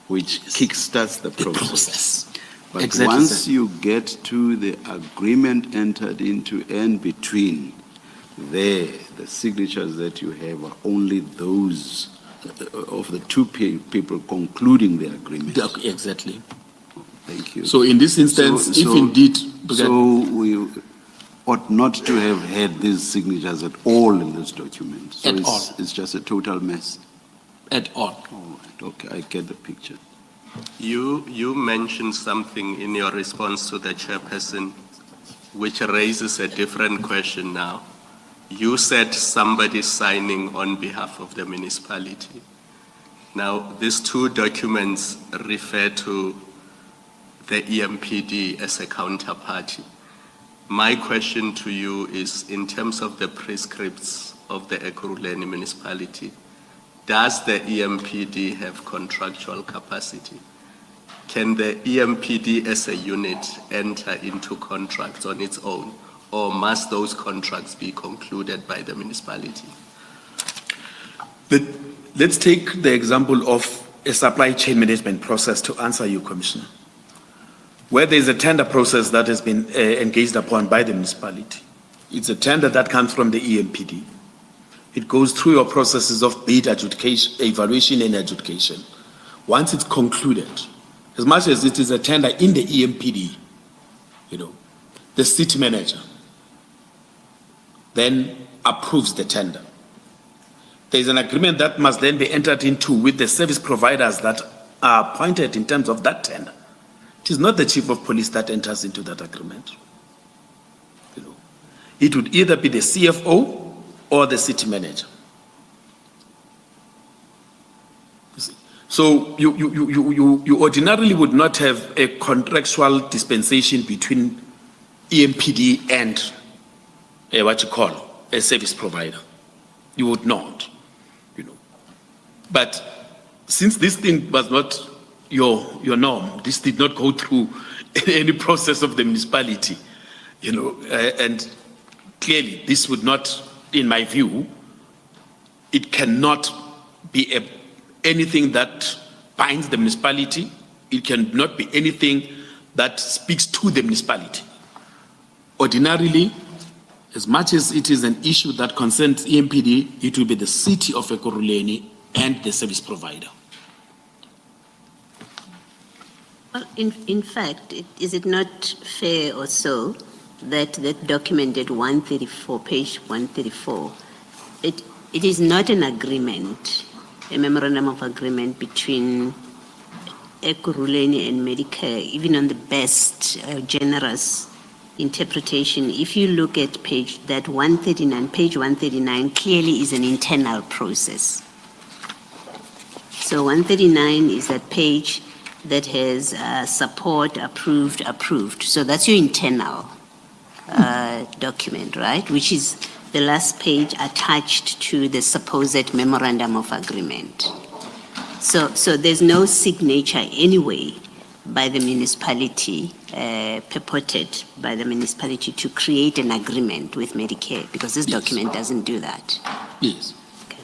which kickstarts the process. But Exactly, once sir. you get to the agreement entered into and between, there, the signatures that you have are only those of the two people concluding the agreement. Exactly. Thank you. So in this instance, if indeed... So we ought not to have had these signatures at all in this document. So At all. It's just a total mess. At all. All right, okay, I get the picture. You mentioned something in your response to the chairperson, which raises a different question now. You said somebody signing on behalf of the municipality. Now, these two documents refer to the EMPD as a counterparty. My question to you is, in terms of the prescripts of the Ekurhuleni municipality, does the EMPD have contractual capacity? Can the EMPD as a unit enter into contracts on its own, or must those contracts be concluded by the municipality? Let's take the example of a supply chain management process to answer you, Commissioner, where there is a tender process that has been engaged upon by the municipality. It's a tender that comes from the EMPD. It goes through your processes of bid adjudication, evaluation and adjudication. Once it's concluded, as much as it is a tender in the EMPD, the city manager then approves the tender. There is an agreement that must then be entered into with the service providers that are appointed in terms of that tender. It is not the chief of police that enters into that agreement. It would either be the CFO or the city manager. You see. So you ordinarily would not have a contractual dispensation between EMPD and a service provider. You would not, But since this thing was not your norm, this did not go through any process of the municipality, and clearly this would not, in my view, it cannot be anything that binds the municipality. It cannot be anything that speaks to the municipality. Ordinarily, as much as it is an issue that concerns EMPD, it will be the City of Ekurhuleni and the service provider. Well, in fact, is it not fair or so that documented 134, page 134, it is not an agreement, a memorandum of agreement between Ekurhuleni and Medicare, even on the best generous interpretation. If you look at page 139 clearly is an internal process. So 139 is that page that has support, approved. So that's your internal document, right? Which is the last page attached to the supposed memorandum of agreement. So there's no signature anyway by the municipality, purported by the municipality to create an agreement with Medicare, because this document doesn't do that. Yes. Okay.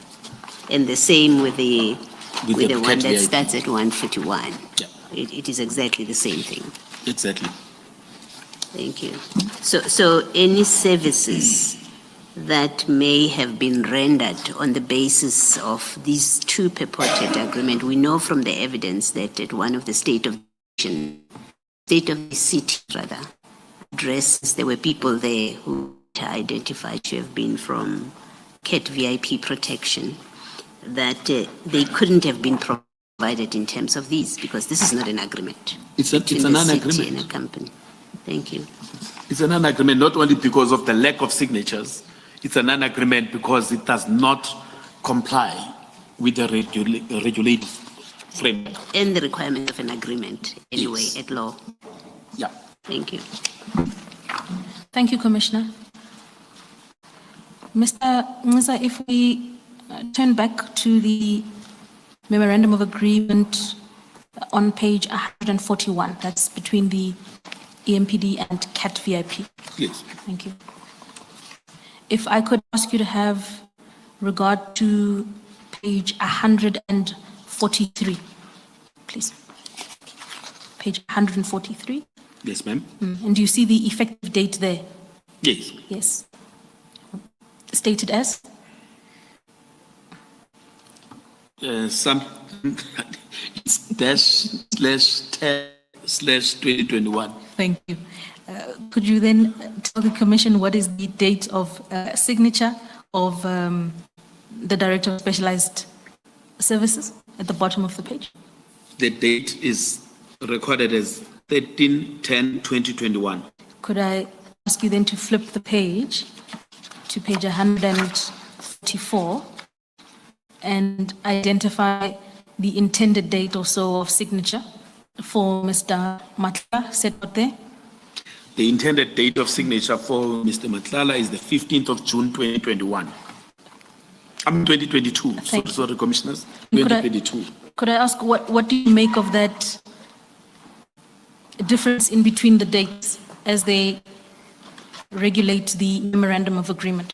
And the same with the one that VIP. starts at 141. Yeah. It is exactly the same thing. Exactly. Thank you. So any services that may have been rendered on the basis of these two purported agreement, we know from the evidence that at one of the state of the city addresses, there were people there who identified to have been from CAT VIP protection, that they couldn't have been provided in terms of these, because this is not an agreement. It's a between the non-agreement. city and a company. Thank you. It's a non-agreement not only because of the lack of signatures, it's a non-agreement because it does not comply with the regulated framework. And the requirement of an agreement anyway, Yes. at law. Yeah. Thank you. Thank you, Commissioner. Mr. Nciza, if we turn back to the memorandum of agreement on page 141, that's between the EMPD and CAT VIP. Yes. Thank you. If I could ask you to have regard to page 143, please. Page 143. Yes, ma'am. And do you see the effective date there? Yes. Yes. Stated as? Some it's /10/2021. Thank you. Could you then tell the Commission what is the date of signature of the Director of Specialized Services at the bottom of the page? The date is recorded as 13/10/2021. Could I ask you then to flip the page to page 144 and identify the intended date or so of signature for Mr. Matla set out there? The intended date of signature for Mr. Matlala is the 15th of June, 2021. 2022, Thank you. sorry, Commissioners, Could I- 2022. Could I ask what do you make of that difference in between the dates as they regulate the memorandum of agreement?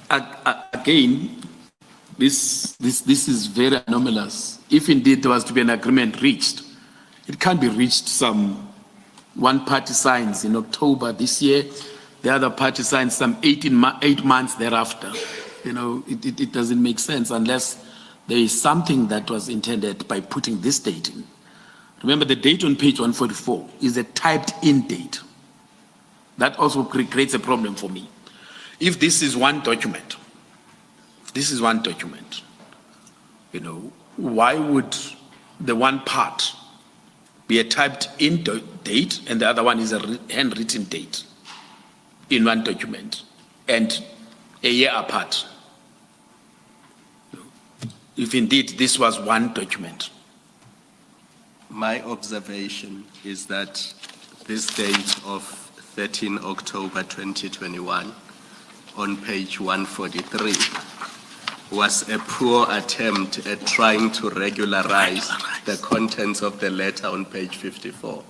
Again, this is very anomalous. If indeed there was to be an agreement reached, it can't be reached one party signs in October this year, the other party signs some 8 months thereafter. It doesn't make sense unless there is something that was intended by putting this date in. Remember, the date on page 144 is a typed in date. That also creates a problem for me. If this is one document, why would the one part be a typed in date and the other one is a handwritten date in one document? and a year apart. If indeed this was one document. My observation is that this date of 13 October 2021 on page 143 was a poor attempt at trying to regularize the contents of the letter on page 54.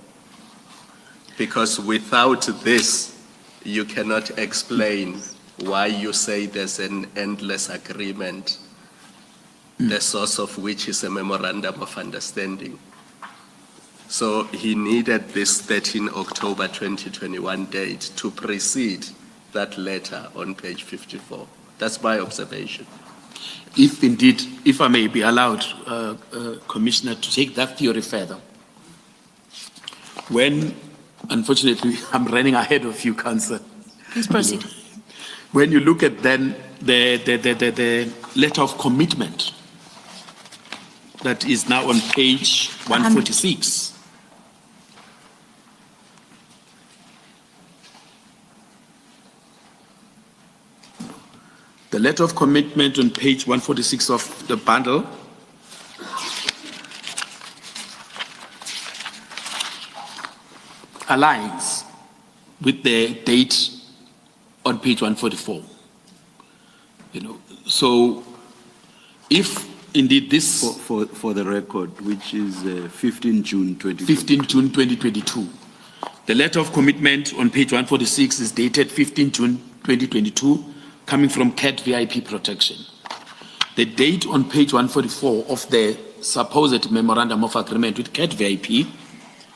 Because without this, you cannot explain why you say there's an endless agreement, the source of which is a memorandum of understanding. So he needed this 13 October 2021 date to precede that letter on page 54. That's my observation. If indeed, if I may be allowed, Commissioner, to take that theory further. When, unfortunately, I'm running ahead of you, Councillor. Please proceed. When you look at then the letter of commitment that is now on page 146. The letter of commitment on page 146 of the bundle aligns with the date on page 144. So if indeed this For the record, which is 15 June 2020. 15 June 2022, the letter of commitment on page 146 is dated 15 June 2022, coming from CAT VIP Protection. The date on page 144 of the supposed memorandum of agreement with CAT VIP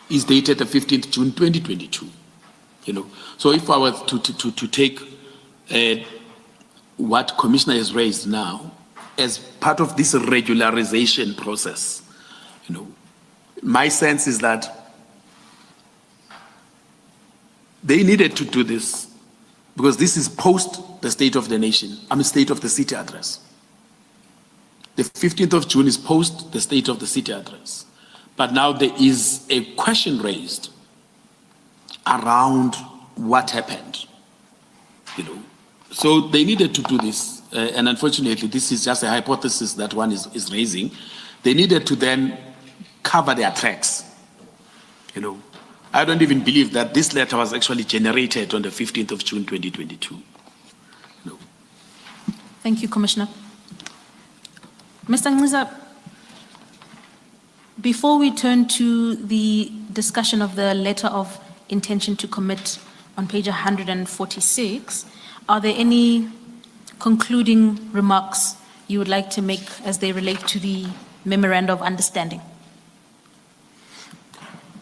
is dated the 15th June 2022. So if I were to take what Commissioner has raised now as part of this regularization process, my sense is that they needed to do this because this is post the State of the Nation, State of the City address. The 15th of June is post the State of the City address. But now there is a question raised around what happened, So they needed to do this, and unfortunately, this is just a hypothesis that one is raising. They needed to then cover their tracks, I don't even believe that this letter was actually generated on the 15th of June 2022. Thank you, Commissioner. Mr. Nciza, before we turn to the discussion of the letter of intention to commit on page 146, are there any concluding remarks you would like to make as they relate to the memorandum of understanding?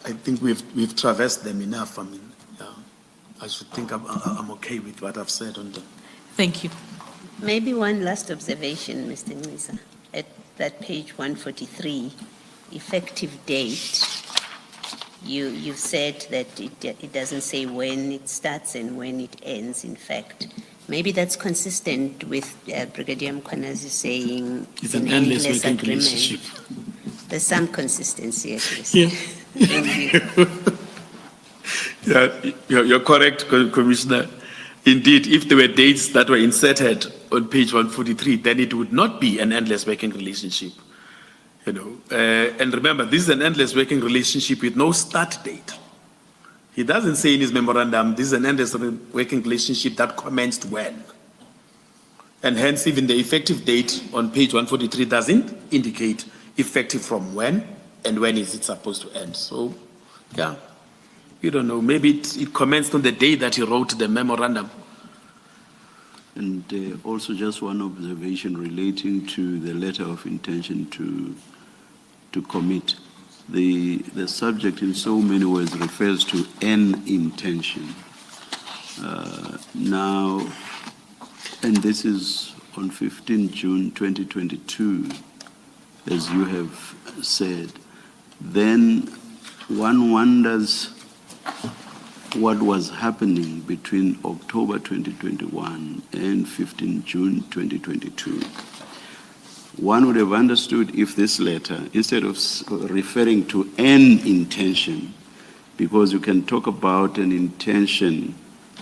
I think we've traversed them enough. I should think I'm okay with what I've said on them. Thank you. Maybe one last observation, Mr. Nciza. At that page 143, effective date, you've said that it doesn't say when it starts and when it ends, in fact. Maybe that's consistent with Brigadier Mkhwanazi saying it's an endless working agreement. relationship. There's some consistency, at least. Yeah. Thank you. Yeah, you're correct, Commissioner. Indeed, if there were dates that were inserted on page 143, then it would not be an endless working relationship. And remember, this is an endless working relationship with no start date. He doesn't say in his memorandum, this is an endless working relationship that commenced when. And hence, even the effective date on page 143 doesn't indicate effective from when and when is it supposed to end. So, yeah, we don't know. Maybe it commenced on the day that he wrote the memorandum. And also just one observation relating to the letter of intention to commit. The subject in so many words refers to an intention. Now, and this is on 15 June 2022, as you have said, then one wonders what was happening between October 2021 and 15 June 2022. One would have understood if this letter, instead of referring to an intention, because you can talk about an intention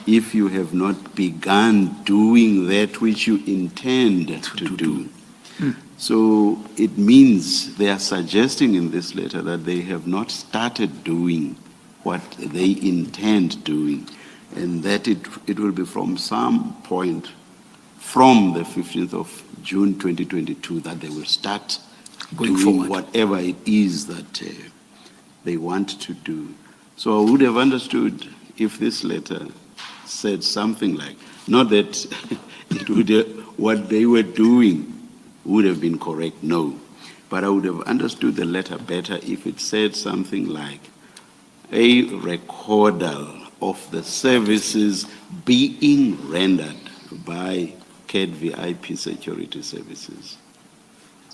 if you have not begun doing that which you intend to do. So it means they are suggesting in this letter that they have not started doing what they intend doing, and that it will be from some point from the 15th of June 2022 that they will start Going doing forward. whatever it is that they want to do. So I would have understood if this letter said something like, not that it would, what they were doing would have been correct, no. But I would have understood the letter better if it said something like, a recordal of the services being rendered by CAD VIP Security Services.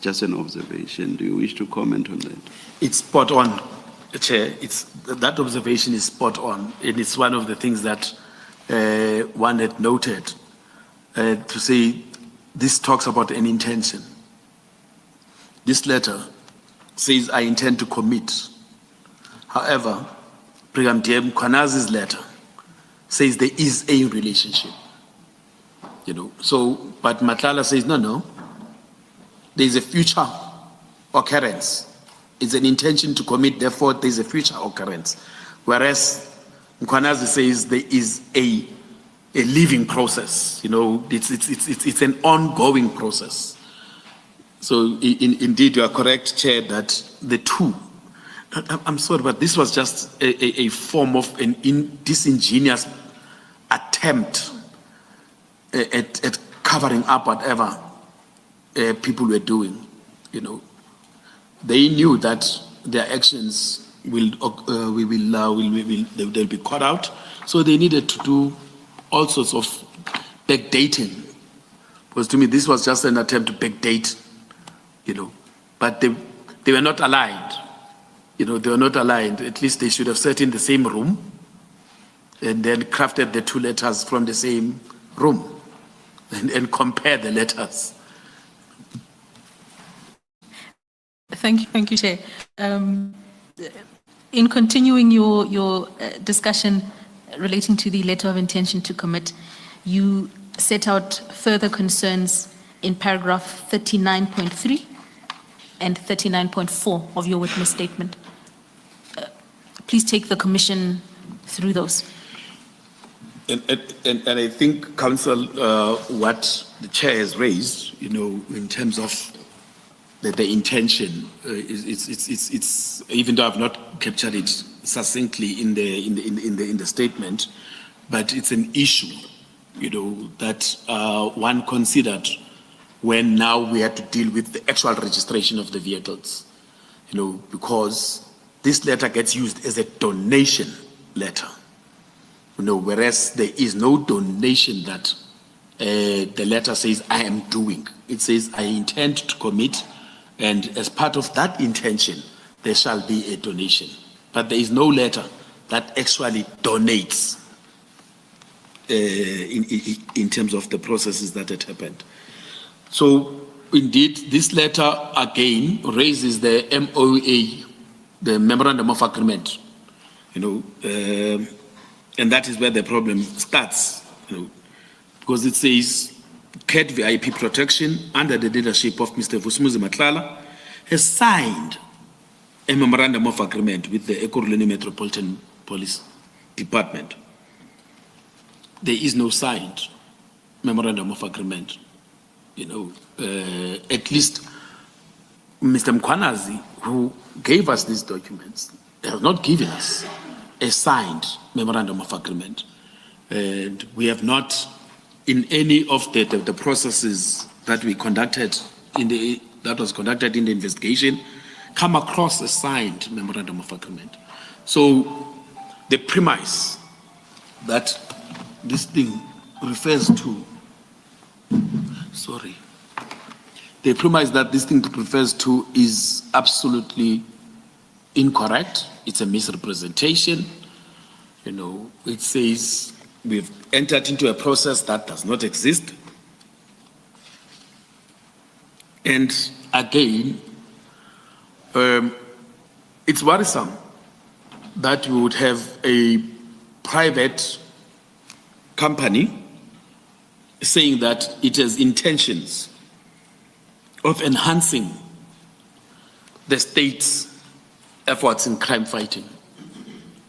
Just an observation. Do you wish to comment on that? It's spot on, Chair. That observation is spot on, and it's one of the things that one had noted to say this talks about an intention. This letter says, I intend to commit. However, Brigadier Mkhwanazi's letter says there is a relationship. So, but Matlala says, no, there's a future occurrence. It's an intention to commit, therefore there's a future occurrence. Whereas Mkhwanazi says there is a living process, it's an ongoing process. So indeed, you are correct, Chair, that the two, I'm sorry, but this was just a form of an disingenuous attempt at covering up whatever people were doing. They knew that their actions they'll be caught out, so they needed to do all sorts of backdating. Because to me, this was just an attempt to backdate, but they were not aligned. They were not aligned. At least they should have sat in the same room and then crafted the two letters from the same room and compare the letters. Thank you, Chair. In continuing your discussion relating to the letter of intention to commit, you set out further concerns in paragraph 39.3 and 39.4 of your witness statement. Please take the Commission through those. And I think, Council, what the Chair has raised, in terms of the intention, it's even though I've not captured it succinctly in the statement, but it's an issue, that one considered when now we had to deal with the actual registration of the vehicles, because this letter gets used as a donation letter, whereas there is no donation that the letter says I am doing. It says I intend to commit, and as part of that intention, there shall be a donation. But there is no letter that actually donates in terms of the processes that had happened. So indeed, this letter again raises the MOA, the Memorandum of Agreement, and that is where the problem starts, because it says CAD VIP Protection under the leadership of Mr. Vusumuzi Matlala has signed a Memorandum of Agreement with the Ekurhuleni Metropolitan Police Department. There is no signed Memorandum of Agreement. At least Mr. Mkhwanazi, who gave us these documents, has not given us a signed Memorandum of Agreement. And we have not, in any of the processes that we conducted that was conducted in the investigation, come across a signed Memorandum of Agreement. So the premise that this thing refers to, the premise that this thing refers to is absolutely incorrect. It's a misrepresentation. It says we've entered into a process that does not exist. And again, it's worrisome that you would have a private company saying that it has intentions of enhancing the state's efforts in crime fighting.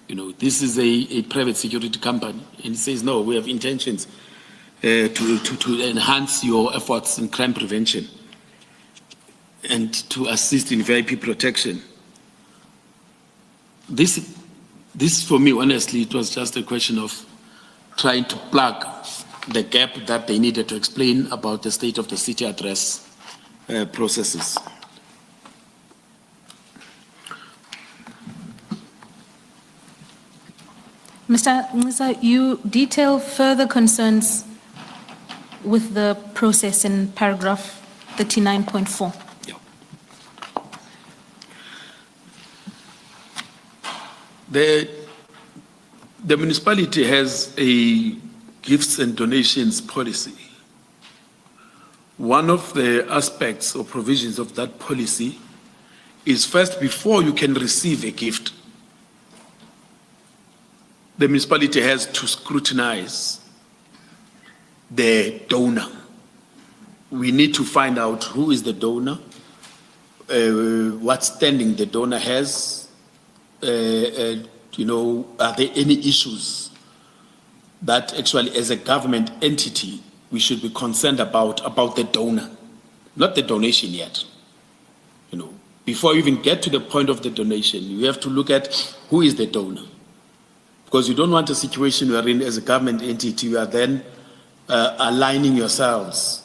You know, this is a private security company, and it says, no, we have intentions to enhance your efforts in crime prevention and to assist in VIP protection. This for me, honestly, it was just a question of trying to plug the gap that they needed to explain about the state of the city address processes. Mr. Nciza, you detail further concerns with the process in paragraph 39.4. Yeah. The municipality has a gifts and donations policy. One of the aspects or provisions of that policy is first, before you can receive a gift, the municipality has to scrutinize the donor. We need to find out who is the donor, what standing the donor has, you know, are there any issues that actually as a government entity we should be concerned about the donor, not the donation yet. You know, before you even get to the point of the donation, you have to look at who is the donor. Because you don't want a situation wherein as a government entity you are then aligning yourselves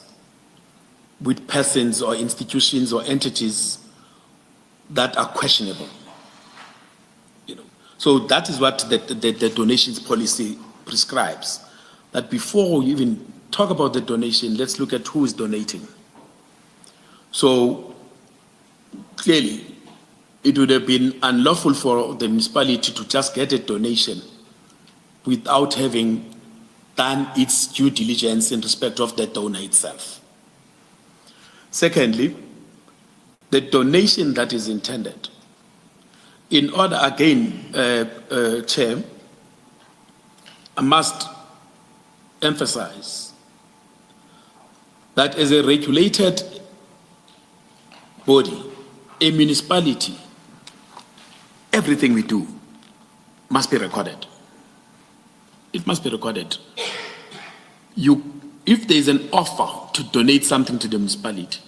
with persons or institutions or entities that are questionable. You know, so that is what the donations policy prescribes. That before you even talk about the donation, let's look at who is donating. So clearly, it would have been unlawful for the municipality to just get a donation without having done its due diligence in respect of the donor itself. Secondly, the donation that is intended, in order, again, Chair, I must emphasize that as a regulated body, a municipality, everything we do must be recorded. It must be recorded. If there is an offer to donate something to the municipality,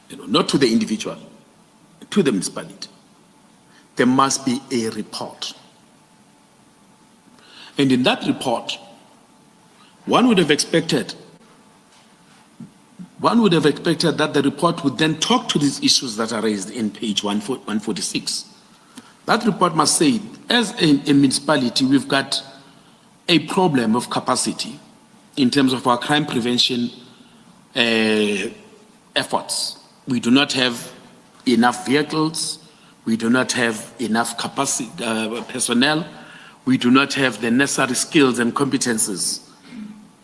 you know, not to the individual, to the municipality, there must be a report. And in that report, one would have expected that the report would then talk to these issues that are raised in page 146. That report must say, as a municipality, we've got a problem of capacity in terms of our crime prevention efforts. We do not have enough vehicles, we do not have enough capacity, personnel, we do not have the necessary skills and competences,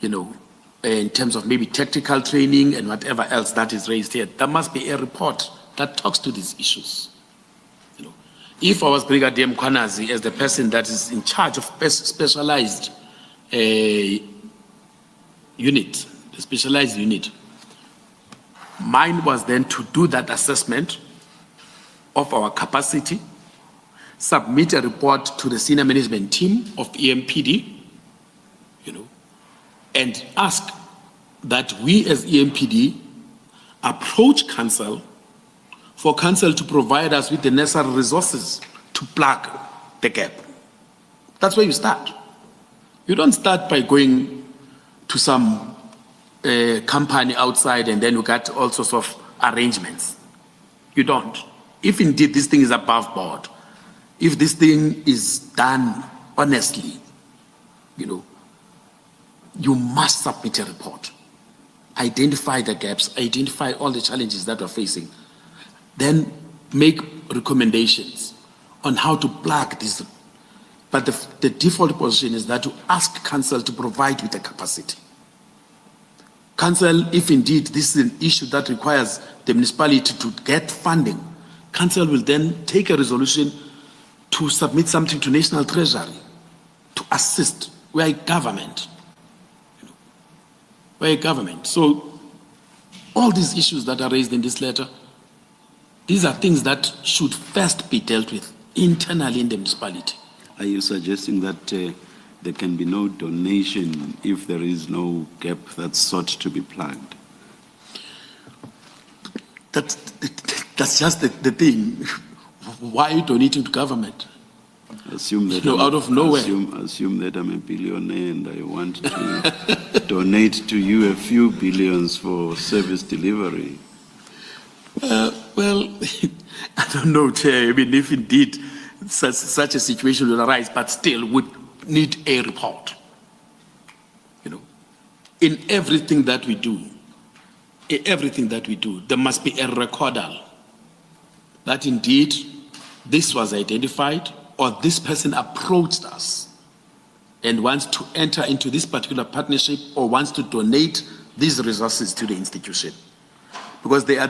you know, in terms of maybe tactical training and whatever else that is raised here. There must be a report that talks to these issues. You know, if I was Brigadier Mkhwanazi as the person that is in charge of specialized unit, the specialized unit, mine was then to do that assessment of our capacity, submit a report to the senior management team of EMPD, you know, and ask that we as EMPD approach council for council to provide us with the necessary resources to plug the gap. That's where you start. You don't start by going to some company outside and then you got all sorts of arrangements. You don't. If indeed this thing is above board, if this thing is done honestly, you know, you must submit a report. Identify the gaps, identify all the challenges that we're facing, then make recommendations on how to plug this. But the default position is that to ask council to provide with the capacity. Council, if indeed this is an issue that requires the municipality to get funding, council will then take a resolution to submit something to National Treasury to assist. We are a government. We're a government. So all these issues that are raised in this letter, these are things that should first be dealt with internally in the municipality. Are you suggesting that there can be no donation if there is no gap that's sought to be plugged? That's just the thing. Why are you donating to government? Assume that Out of nowhere. Assume that I'm a billionaire and I want to donate to you a few billions for service delivery. Well, I don't know, Chair. I mean, if indeed such a situation will arise, but still would need a report. In everything that we do, there must be a recordal that indeed this was identified or this person approached us and wants to enter into this particular partnership or wants to donate these resources to the institution. Because they are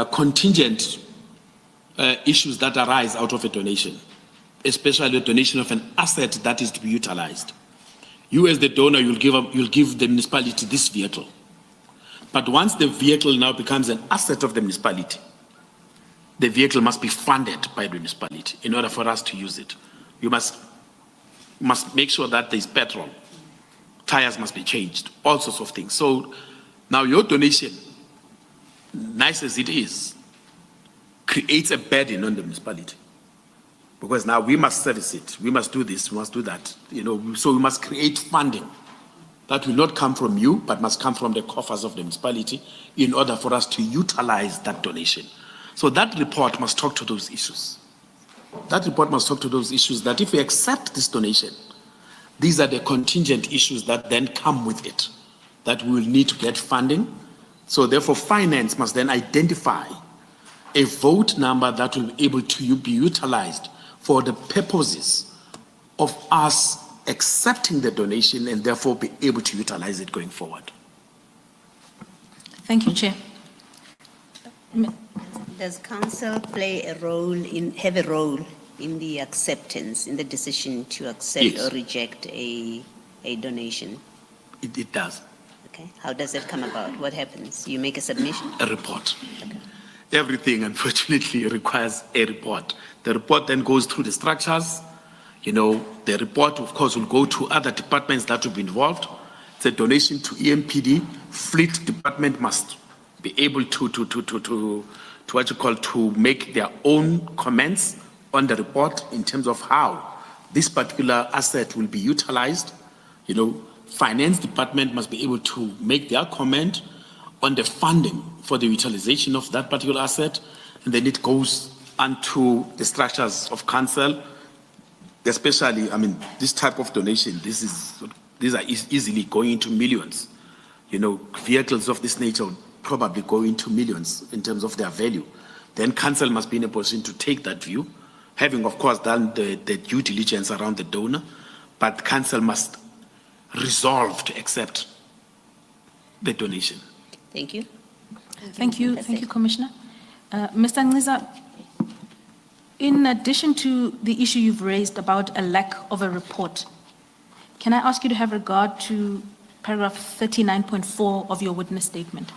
contingent issues that arise out of a donation, especially a donation of an asset that is to be utilized. You as the donor, you'll give the municipality this vehicle. But once the vehicle now becomes an asset of the municipality, the vehicle must be funded by the municipality in order for us to use it. You must make sure that there's petrol, tires must be changed, all sorts of things. So now your donation, nice as it is, creates a burden on the municipality. Because now we must service it, we must do this, we must do that. So we must create funding that will not come from you, but must come from the coffers of the municipality in order for us to utilize that donation. So that report must talk to those issues. That report must talk to those issues that if we accept this donation, these are the contingent issues that then come with it, that we will need to get funding. So therefore, finance must then identify a vote number that will be able to be utilized for the purposes of us accepting the donation and therefore be able to utilize it going forward. Thank you, Chair. Does council have a role in the acceptance, in the decision to accept Yes. or reject a donation? It does. Okay. How does that come about? What happens? You make a submission? A report. Everything, unfortunately, requires a report. The report then goes through the structures. The report, of course, will go to other departments that will be involved. It's a donation to EMPD. Fleet department must be able to make their own comments on the report in terms of how this particular asset will be utilized. Finance department must be able to make their comment on the funding for the utilization of that particular asset, and then it goes onto the structures of council, especially, this type of donation, these are easily going into millions. Vehicles of this nature will probably go into millions in terms of their value. Then council must be in a position to take that view, having, of course, done the due diligence around the donor, but council must resolve to accept the donation. Thank you. Thank you, Commissioner. Mr. Nciza, in addition to the issue you've raised about a lack of a report, can I ask you to have regard to paragraph 39.4 of your witness statement?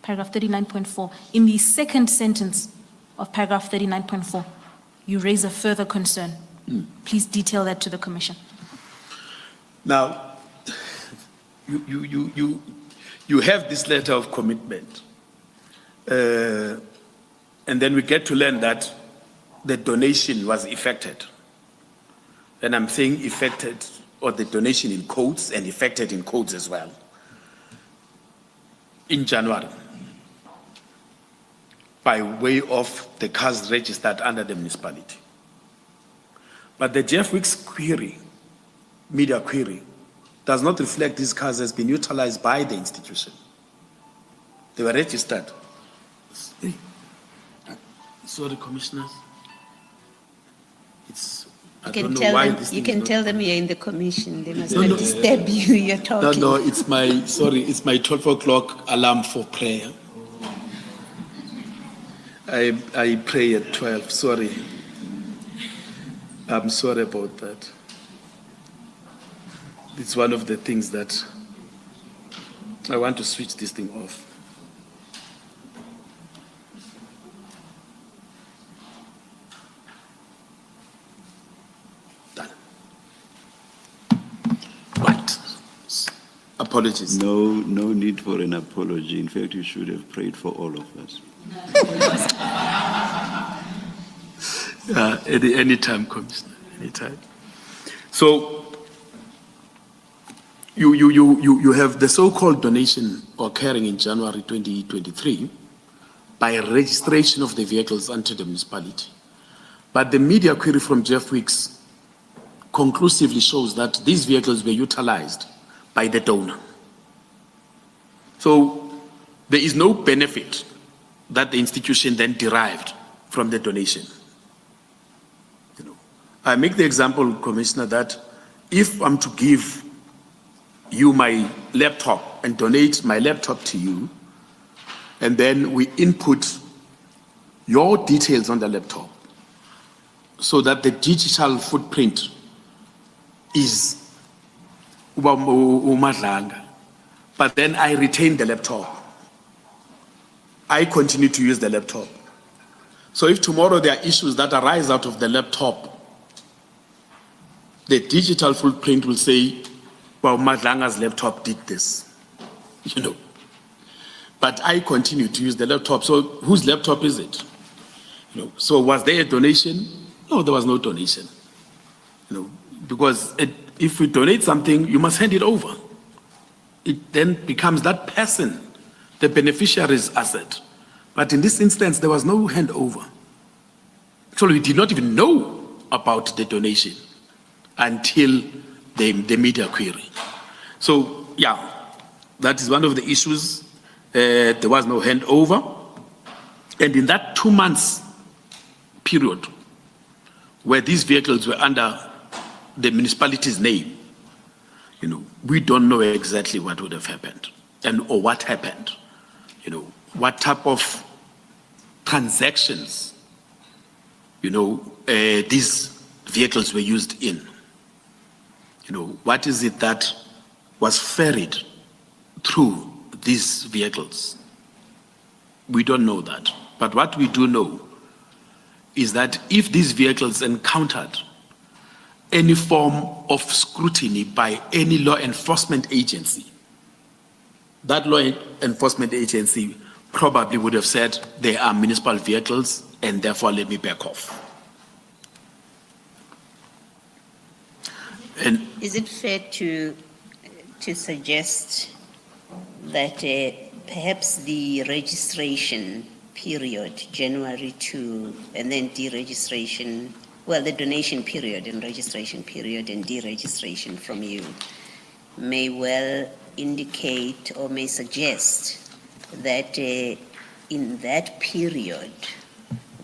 Paragraph 39.4. In the second sentence of paragraph 39.4, you raise a further concern. Please detail that to the Commission. Now, you have this letter of commitment, and then we get to learn that the donation was effected. And I'm saying effected, or the donation in quotes, and effected in quotes as well, in January, by way of the cars registered under the municipality. But the Jeff Wicks query, media query, does not reflect these cars as being utilized by the institution. They were registered. Sorry, commissioners. I don't know why this You thing can is tell not- them you're in the commission. They must not disturb you. You're talking. No, it's my 12 o'clock alarm for prayer. I pray at 12, sorry. I'm sorry about that. It's one of the things that I want to switch this thing off. Done. Right. Apologies. No need for an apology. In fact, you should have prayed for all of us. Any time, Commissioner, anytime. So you have the so-called donation occurring in January 2023 by registration of the vehicles unto the municipality. But the media query from Jeff Weeks conclusively shows that these vehicles were utilized by the donor. So there is no benefit that the institution then derived from the donation. I make the example, Commissioner, that if I'm to give you my laptop and donate my laptop to you, and then we input your details on the laptop so that the digital footprint is Madlanga, but then I retain the laptop. I continue to use the laptop. So if tomorrow there are issues that arise out of the laptop, the digital footprint will say, well, Madlanga's laptop did this, But I continue to use the laptop, so whose laptop is it? So was there a donation? No, there was no donation. Because if we donate something, you must hand it over. It then becomes that person, the beneficiary's asset. But in this instance, there was no handover. Actually, we did not even know about the donation until the media query. So, yeah, that is one of the issues. There was no handover. And in that 2 months period, where these vehicles were under the municipality's name, we don't know exactly what would have happened or what happened, what type of transactions, these vehicles were used in. What is it that was ferried through these vehicles? We don't know that. But what we do know is that if these vehicles encountered any form of scrutiny by any law enforcement agency, that law enforcement agency probably would have said they are municipal vehicles and therefore let me back off. And is it fair to suggest that perhaps the registration period, January to, and then deregistration, the donation period and registration period and deregistration from you may well indicate or may suggest that in that period,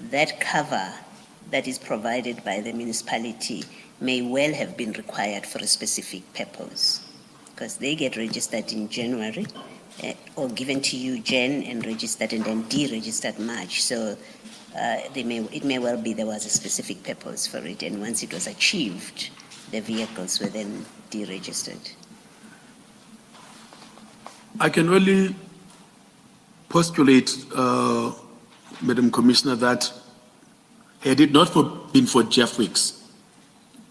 that cover that is provided by the municipality may well have been required for a specific purpose, because they get registered in January or given to you Jan and registered and then deregistered March. So it may well be there was a specific purpose for it, and once it was achieved, the vehicles were then deregistered. I can only postulate, Madam Commissioner, that had it not been for Jeff Weeks,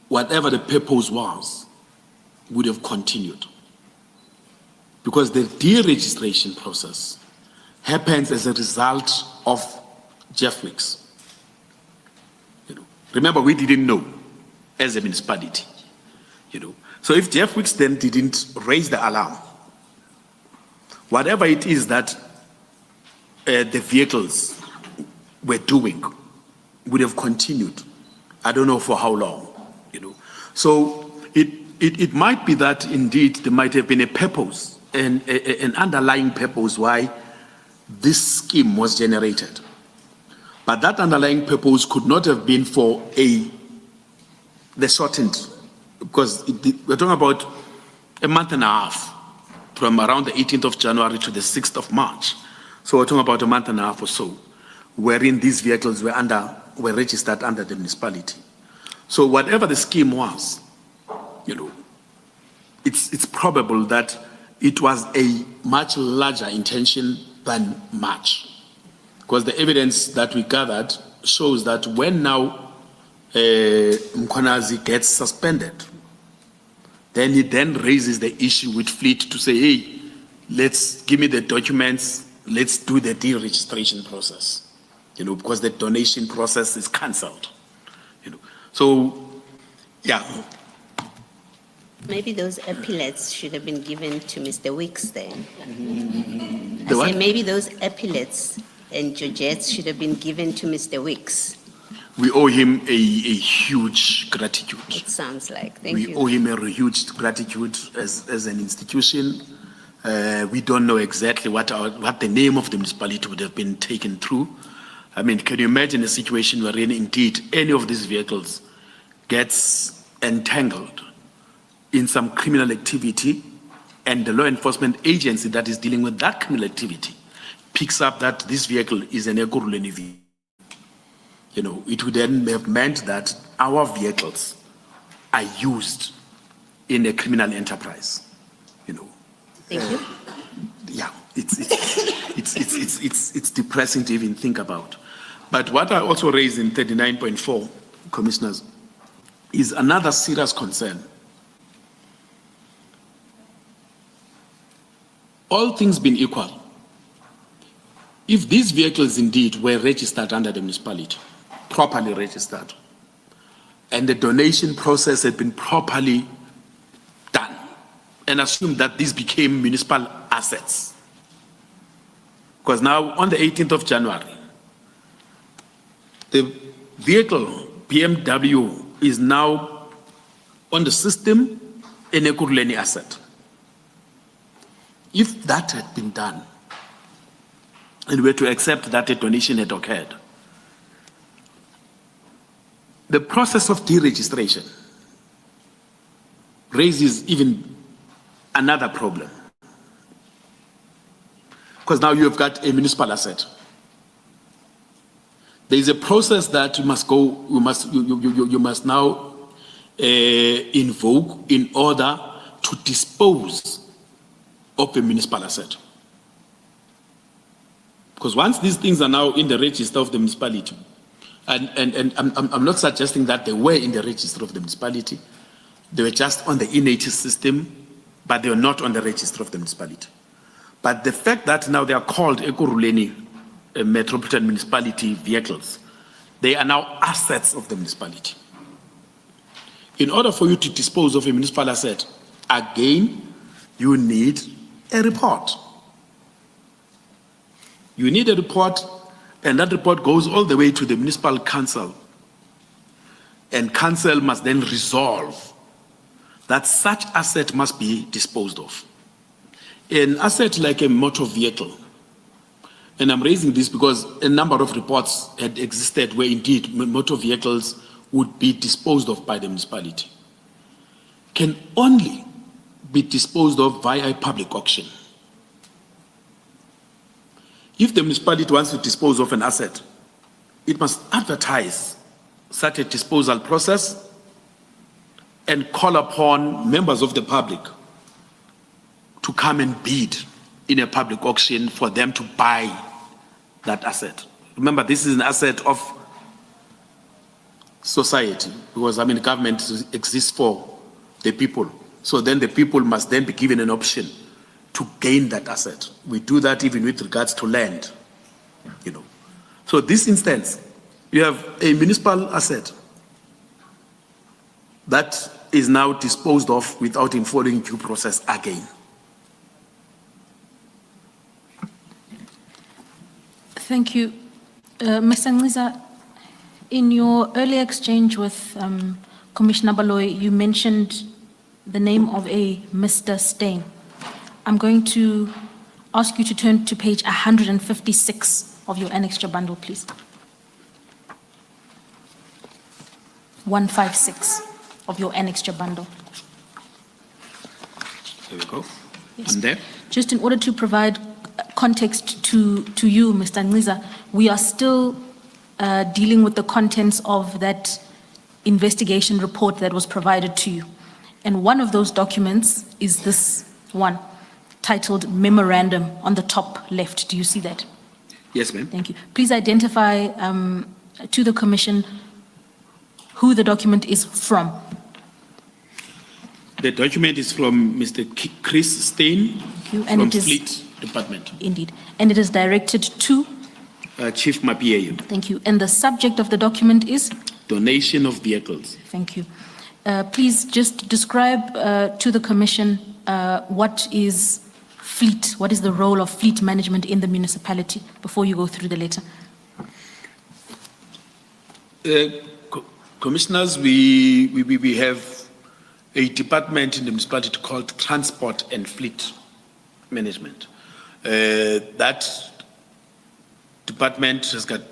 whatever the purpose was, would have continued. Because the deregistration process happens as a result of Jeff Weeks. Remember, we didn't know as a municipality. So if Jeff Weeks then didn't raise the alarm, whatever it is that the vehicles were doing would have continued. I don't know for how long. So it might be that indeed there might have been a purpose, an underlying purpose why this scheme was generated. But that underlying purpose could not have been for the shortened, because we're talking about a month and a half from around the 18th of January to the 6th of March. So we're talking about a month and a half or so, wherein these vehicles were registered under the municipality. So whatever the scheme was, it's probable that it was a much larger intention than much. Because the evidence that we gathered shows that when now Mkhwanazi gets suspended, then he then raises the issue with Fleet to say, hey, let's give me the documents, let's do the deregistration process, because the donation process is cancelled. So, yeah. Maybe those epaulets should have been given to Mr. Wicks then. The what? Maybe those epaulets and Georgettes should have been given to Mr. Wicks. We owe him a huge gratitude. It sounds like. Thank We you. owe him a huge gratitude as an institution. We don't know exactly what the name of the municipality would have been taken through. I mean, can you imagine a situation wherein indeed any of these vehicles gets entangled in some criminal activity and the law enforcement agency that is dealing with that criminal activity picks up that this vehicle is an Ekurhuleni vehicle? It would then have meant that our vehicles are used in a criminal enterprise. Thank you. Yeah, it's depressing to even think about. But what I also raised in 39.4, commissioners, is another serious concern. All things being equal, if these vehicles indeed were registered under the municipality, properly registered, and the donation process had been properly done, and assume that these became municipal assets. Because now, on the 18th of January, the vehicle, BMW, is now on the system an Ekurhuleni asset. If that had been done, and we were to accept that a donation had occurred, the process of deregistration raises even another problem. Because now you've got a municipal asset. There is a process that you must now invoke in order to dispose of a municipal asset. Because once these things are now in the register of the municipality, and I'm not suggesting that they were in the register of the municipality, they were just on the e-native system, but they were not on the register of the municipality. But the fact that now they are called Ekurhuleni Metropolitan Municipality vehicles, they are now assets of the municipality. In order for you to dispose of a municipal asset, again, you need a report. You need a report, and that report goes all the way to the municipal council. And council must then resolve that such asset must be disposed of. An asset like a motor vehicle, and I'm raising this because a number of reports had existed where indeed motor vehicles would be disposed of by the municipality, can only be disposed of via a public auction. If the municipality wants to dispose of an asset, it must advertise such a disposal process and call upon members of the public to come and bid in a public auction for them to buy that asset. Remember, this is an asset of society, because government exists for the people. So then the people must then be given an option to gain that asset. We do that even with regards to land, So this instance, you have a municipal asset that is now disposed of without following due process again. Thank you. Mr. Nciza, in your earlier exchange with Commissioner Baloyi, you mentioned the name of a Mr. Steyn. I'm going to ask you to turn to page 156 of your annexure bundle, please. 156 of your annexure bundle. There we go. Yes. I'm there. Just in order to provide context to you, Mr. Nciza, we are still dealing with the contents of that investigation report that was provided to you. And one of those documents is this one, titled Memorandum on the top left. Do you see that? Yes, ma'am. Thank you. Please identify to the Commission who the document is from. The document is from Mr. Chris Stein you, and from it is- Fleet Department, Indeed. And it is directed to, Chief Mapiayo. thank you. And the subject of the document is? Donation of vehicles. Thank you. Please just describe to the Commission what is fleet, what is the role of fleet management in the municipality before you go through the letter. Commissioners, we have a department in the municipality called Transport and Fleet Management. That department has got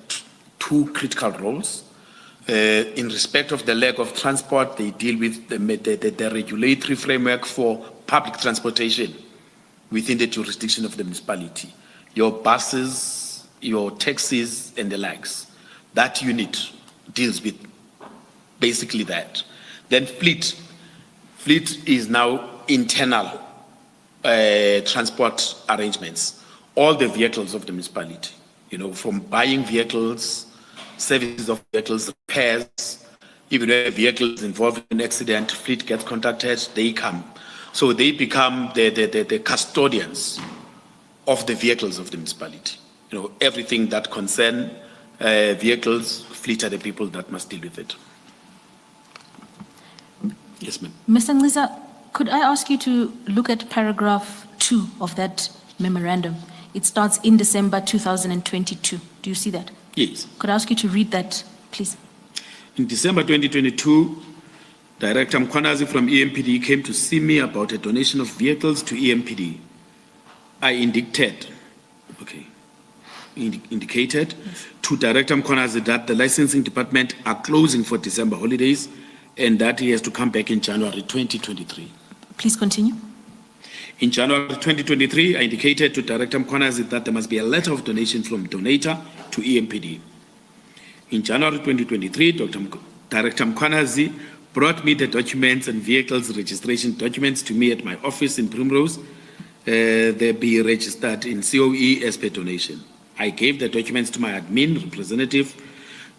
two critical roles. In respect of the leg of transport, they deal with the regulatory framework for public transportation within the jurisdiction of the municipality. Your buses, your taxis, and the likes. That unit deals with basically that. Then fleet. Fleet is now internal transport arrangements. All the vehicles of the municipality, from buying vehicles, services of vehicles, repairs, even when a vehicle is involved in an accident, fleet gets contacted, they come. So they become the custodians of the vehicles of the municipality. Everything that concern vehicles, fleet are the people that must deal with it. Yes, ma'am. Mr. Nciza, could I ask you to look at paragraph 2 of that memorandum? It starts in December 2022. Do you see that? Yes. Could I ask you to read that, please? In December 2022, Director Mkhwanazi from EMPD came to see me about a donation of vehicles to EMPD. I indicated to Director Mkhwanazi that the licensing department are closing for December holidays and that he has to come back in January 2023. Please continue. In January 2023, I indicated to Director Mkhwanazi that there must be a letter of donation from donator to EMPD. In January 2023, Director Mkhwanazi brought me the documents and vehicles registration documents to me at my office in Primrose. They be registered in COE as per donation. I gave the documents to my admin representative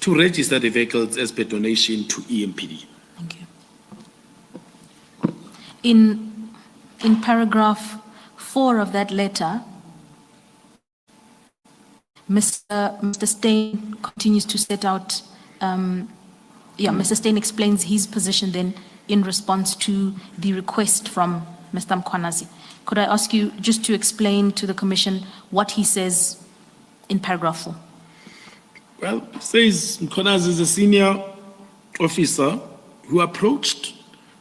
to register the vehicles as per donation to EMPD. Thank you. In paragraph 4 of that letter, Mr. Stein continues to set out, Mr. Stein explains his position then in response to the request from Mr. Mkhwanazi. Could I ask you just to explain to the Commission what he says in paragraph 4? Well, it says Mkhwanazi is a senior officer who approached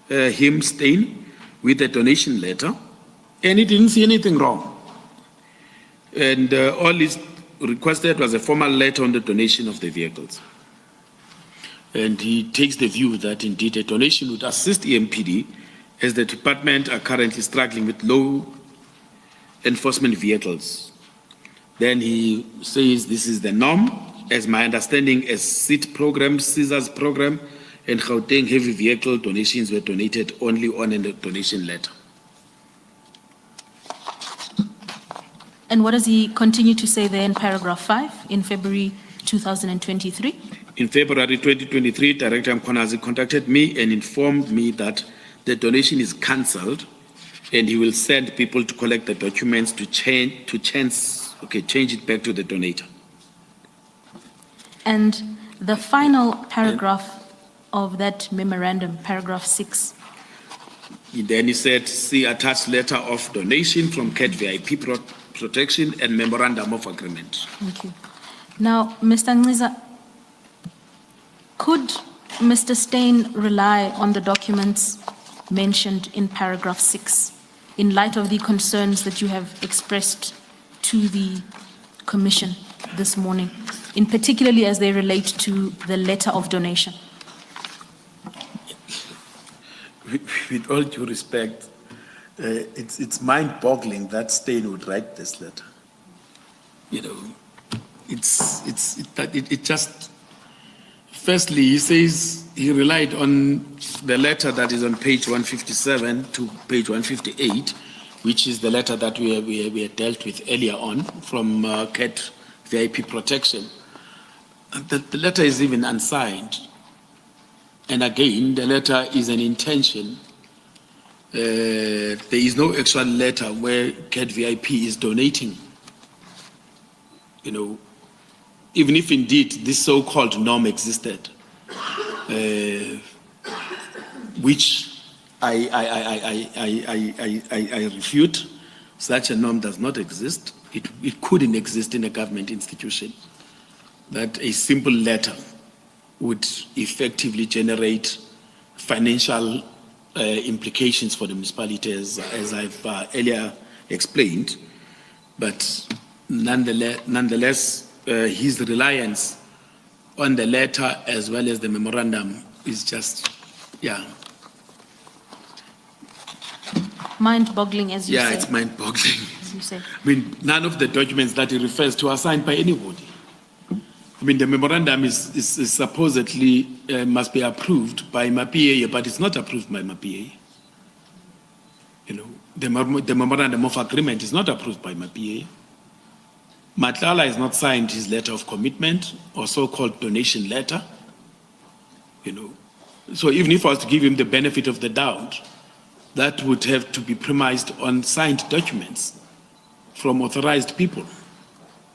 him, Stein, with a donation letter, and he didn't see anything wrong. And all he requested was a formal letter on the donation of the vehicles. And he takes the view that indeed a donation would assist EMPD as the department are currently struggling with low enforcement vehicles. Then he says this is the norm, as my understanding as SIT program, Caesar's program, and Gauteng heavy vehicle donations were donated only on a donation letter. And what does he continue to say there in paragraph 5 in February 2023? In February 2023, Director Mkhwanazi contacted me and informed me that the donation is cancelled and he will send people to collect the documents to change it back to the donator. And the final paragraph of that memorandum, paragraph 6. Then he said, see attached letter of donation from CAT VIP Protection and Memorandum of Agreement. Thank you. Now, Mr. Nciza, could Mr. Stein rely on the documents mentioned in paragraph 6 in light of the concerns that you have expressed to the Commission this morning, in particularly as they relate to the letter of donation? With all due respect, it's mind-boggling that Stein would write this letter. It just. Firstly, he says he relied on the letter that is on page 157 to page 158, which is the letter that we had dealt with earlier on from CAT VIP Protection. The letter is even unsigned. And again, the letter is an intention. There is no actual letter where CAT VIP is donating. You know, even if indeed this so-called norm existed, which I refute. Such a norm does not exist. It couldn't exist in a government institution. That a simple letter would effectively generate financial implications for the municipalities, as I've earlier explained. But nonetheless, his reliance on the letter as well as the memorandum is just, Mind-boggling, as you say. Yeah, it's mind-boggling. As you say. I mean, none of the documents that he refers to are signed by anybody. I mean, the memorandum is supposedly must be approved by MAPA, but it's not approved by MAPA. You know, the memorandum of agreement is not approved by MAPA. Matlala has not signed his letter of commitment or so-called donation letter. You know, so even if I was to give him the benefit of the doubt, that would have to be premised on signed documents from authorized people.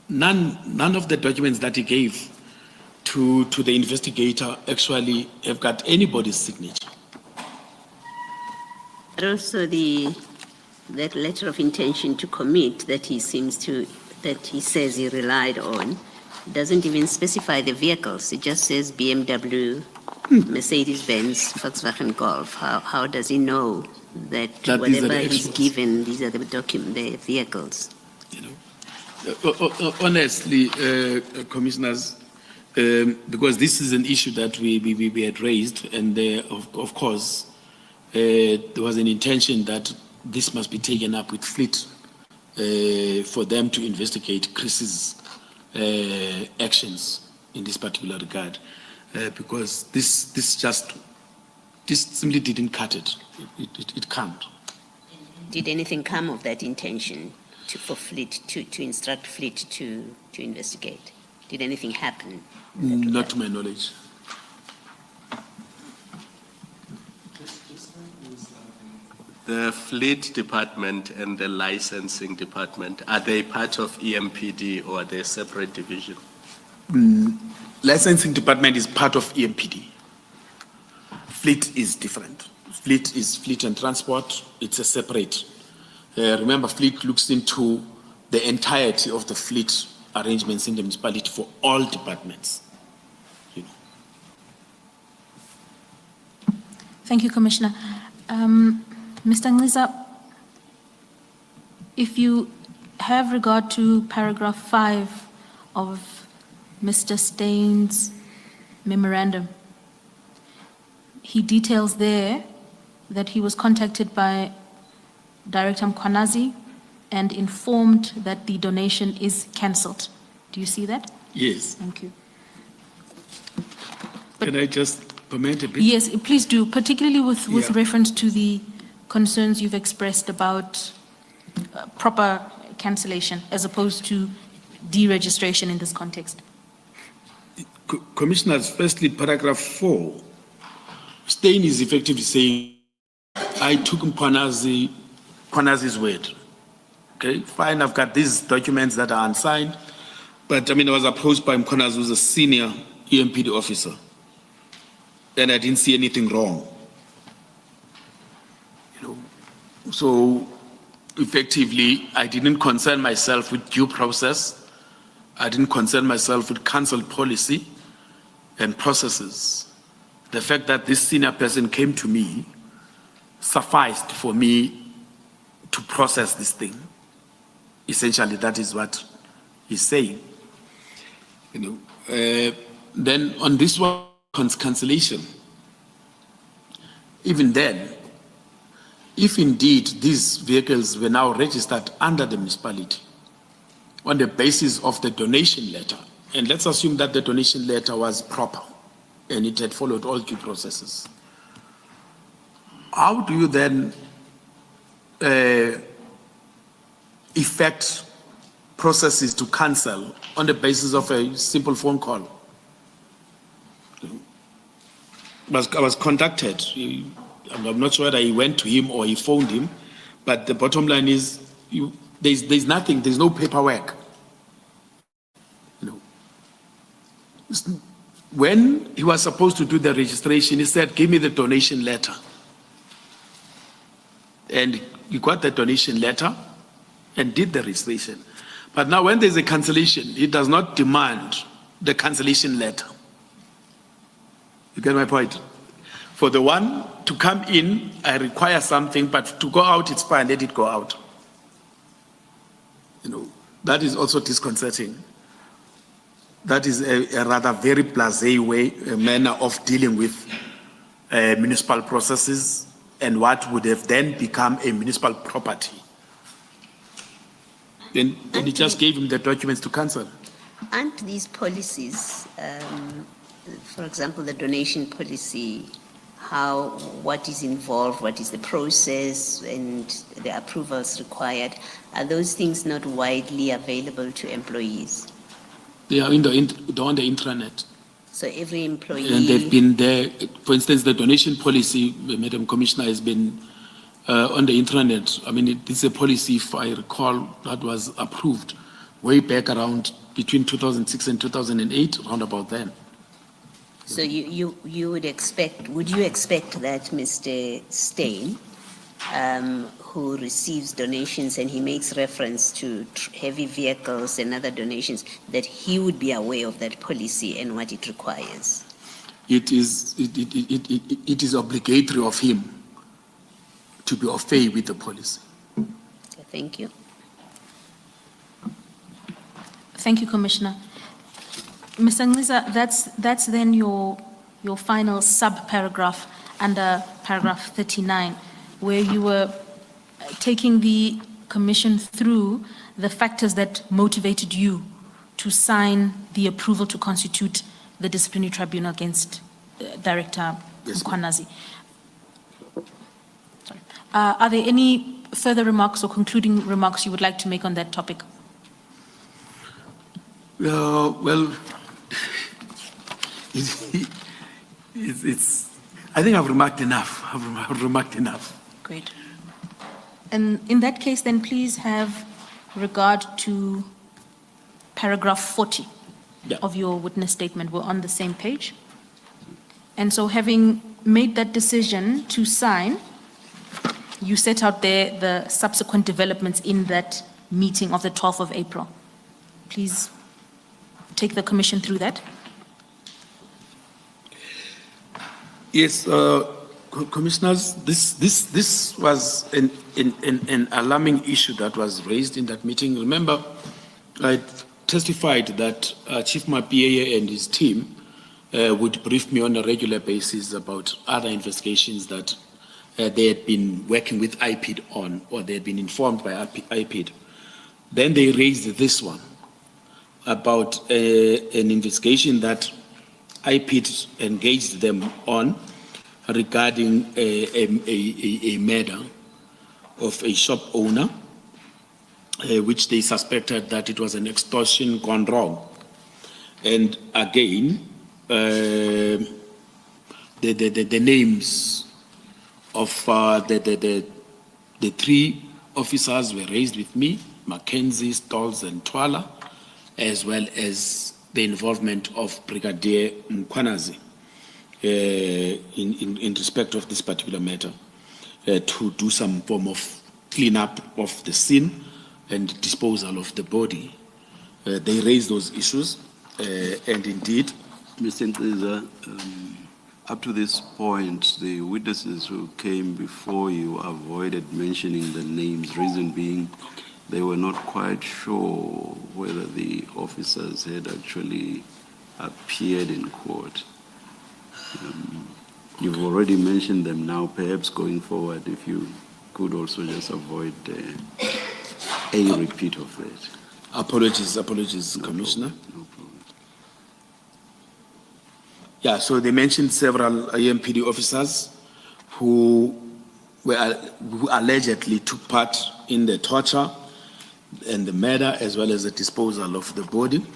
None of the documents that he gave to the investigator actually have got anybody's signature. But also that letter of intention to commit that he says he relied on doesn't even specify the vehicles. It just says BMW, Mercedes-Benz, Volkswagen Golf. How does he know that whatever he's given, these are the vehicles? You know, honestly, commissioners, because this is an issue that we had raised, and of course, there was an intention that this must be taken up with Fleet for them to investigate Chris's actions in this particular regard, because this simply didn't cut it. It can't. Did anything come of that intention for Fleet to instruct Fleet to investigate? Did anything happen? Not to my knowledge. The Fleet Department and the Licensing Department, are they part of EMPD or are they a separate division? Licensing Department is part of EMPD. Fleet is different. Fleet is Fleet and Transport. It's a separate. Remember, Fleet looks into the entirety of the fleet arrangements in the municipality for all departments. You know. Thank you, Commissioner. Mr. Nciza, if you have regard to paragraph 5 of Mr. Stein's memorandum, he details there that he was contacted by Director Mkhwanazi and informed that the donation is cancelled. Do you see that? Yes. Thank you. Can I just comment a bit? Yes, please do, particularly with Yeah. reference to the concerns you've expressed about proper cancellation as opposed to deregistration in this context. Commissioners, firstly, paragraph 4, Stein is effectively saying, I took Mkhwanazi's word. Okay, fine, I've got these documents that are unsigned, but I mean, I was approached by Mkhwanazi, who's a senior EMPD officer, and I didn't see anything wrong. You know, so effectively, I didn't concern myself with due process. I didn't concern myself with council policy and processes. The fact that this senior person came to me sufficed for me to process this thing. Essentially, that is what he's saying. You know, then on this one, cancellation, even then, if indeed these vehicles were now registered under the municipality on the basis of the donation letter, and let's assume that the donation letter was proper, and it had followed all due processes. How do you then effect processes to cancel on the basis of a simple phone call? I was contacted. I'm not sure whether he went to him or he phoned him, but the bottom line is there's nothing, there's no paperwork. When he was supposed to do the registration, he said, give me the donation letter. And he got the donation letter and did the registration. But now when there's a cancellation, he does not demand the cancellation letter. You get my point? For the one to come in, I require something, but to go out, it's fine, let it go out. That is also disconcerting. That is a rather very blasé way, a manner of dealing with municipal processes and what would have then become a municipal property. Then he just gave him the documents to cancel. Aren't these policies, for example, the donation policy, what is involved, what is the process, and the approvals required, are those things not widely available to employees? They are on the intranet. So every employee... And they've been there. For instance, the donation policy, Madam Commissioner, has been on the intranet. I mean, it's a policy, if I recall, that was approved way back around between 2006 and 2008, around about then. So you would expect that Mr. Steyn, who receives donations and he makes reference to heavy vehicles and other donations, that he would be aware of that policy and what it requires? It is obligatory of him to be au fait with the policy. Okay, thank you. Thank you, Commissioner. Mr. Nciza, that's then your final sub-paragraph under paragraph 39, where you were taking the Commission through the factors that motivated you to sign the approval to constitute the disciplinary tribunal against Director Mkhwanazi. Sorry. Are there any further remarks or concluding remarks you would like to make on that topic? Well, I think I've remarked enough. I've remarked enough. Great. And in that case, then please have regard to paragraph 40 of your witness statement. We're on the same page. And so having made that decision to sign, you set out there the subsequent developments in that meeting of the 12th of April. Please take the Commission through that. Yes, Commissioners, this was an alarming issue that was raised in that meeting. Remember, I testified that Chief Mapie and his team would brief me on a regular basis about other investigations that they had been working with IPID on, or they had been informed by IPID. Then they raised this one about an investigation that IPID engaged them on regarding a murder of a shop owner, which they suspected that it was an extortion gone wrong. And again, the names of the three officers were raised with me, Mackenzie, Stolz, and Twala, as well as the involvement of Brigadier Mkhwanazi in respect of this particular matter, to do some form of cleanup of the scene and disposal of the body. They raised those issues, and indeed, Mr. Nciza, up to this point, the witnesses who came before you avoided mentioning the names, reason being they were not quite sure whether the officers had actually appeared in court. You've already mentioned them now. Perhaps going forward, if you could also just avoid a repeat of that. Apologies, No Commissioner. problem, no problem. Yeah, so they mentioned several EMPD officers who allegedly took part in the torture and the murder as well as the disposal of the body.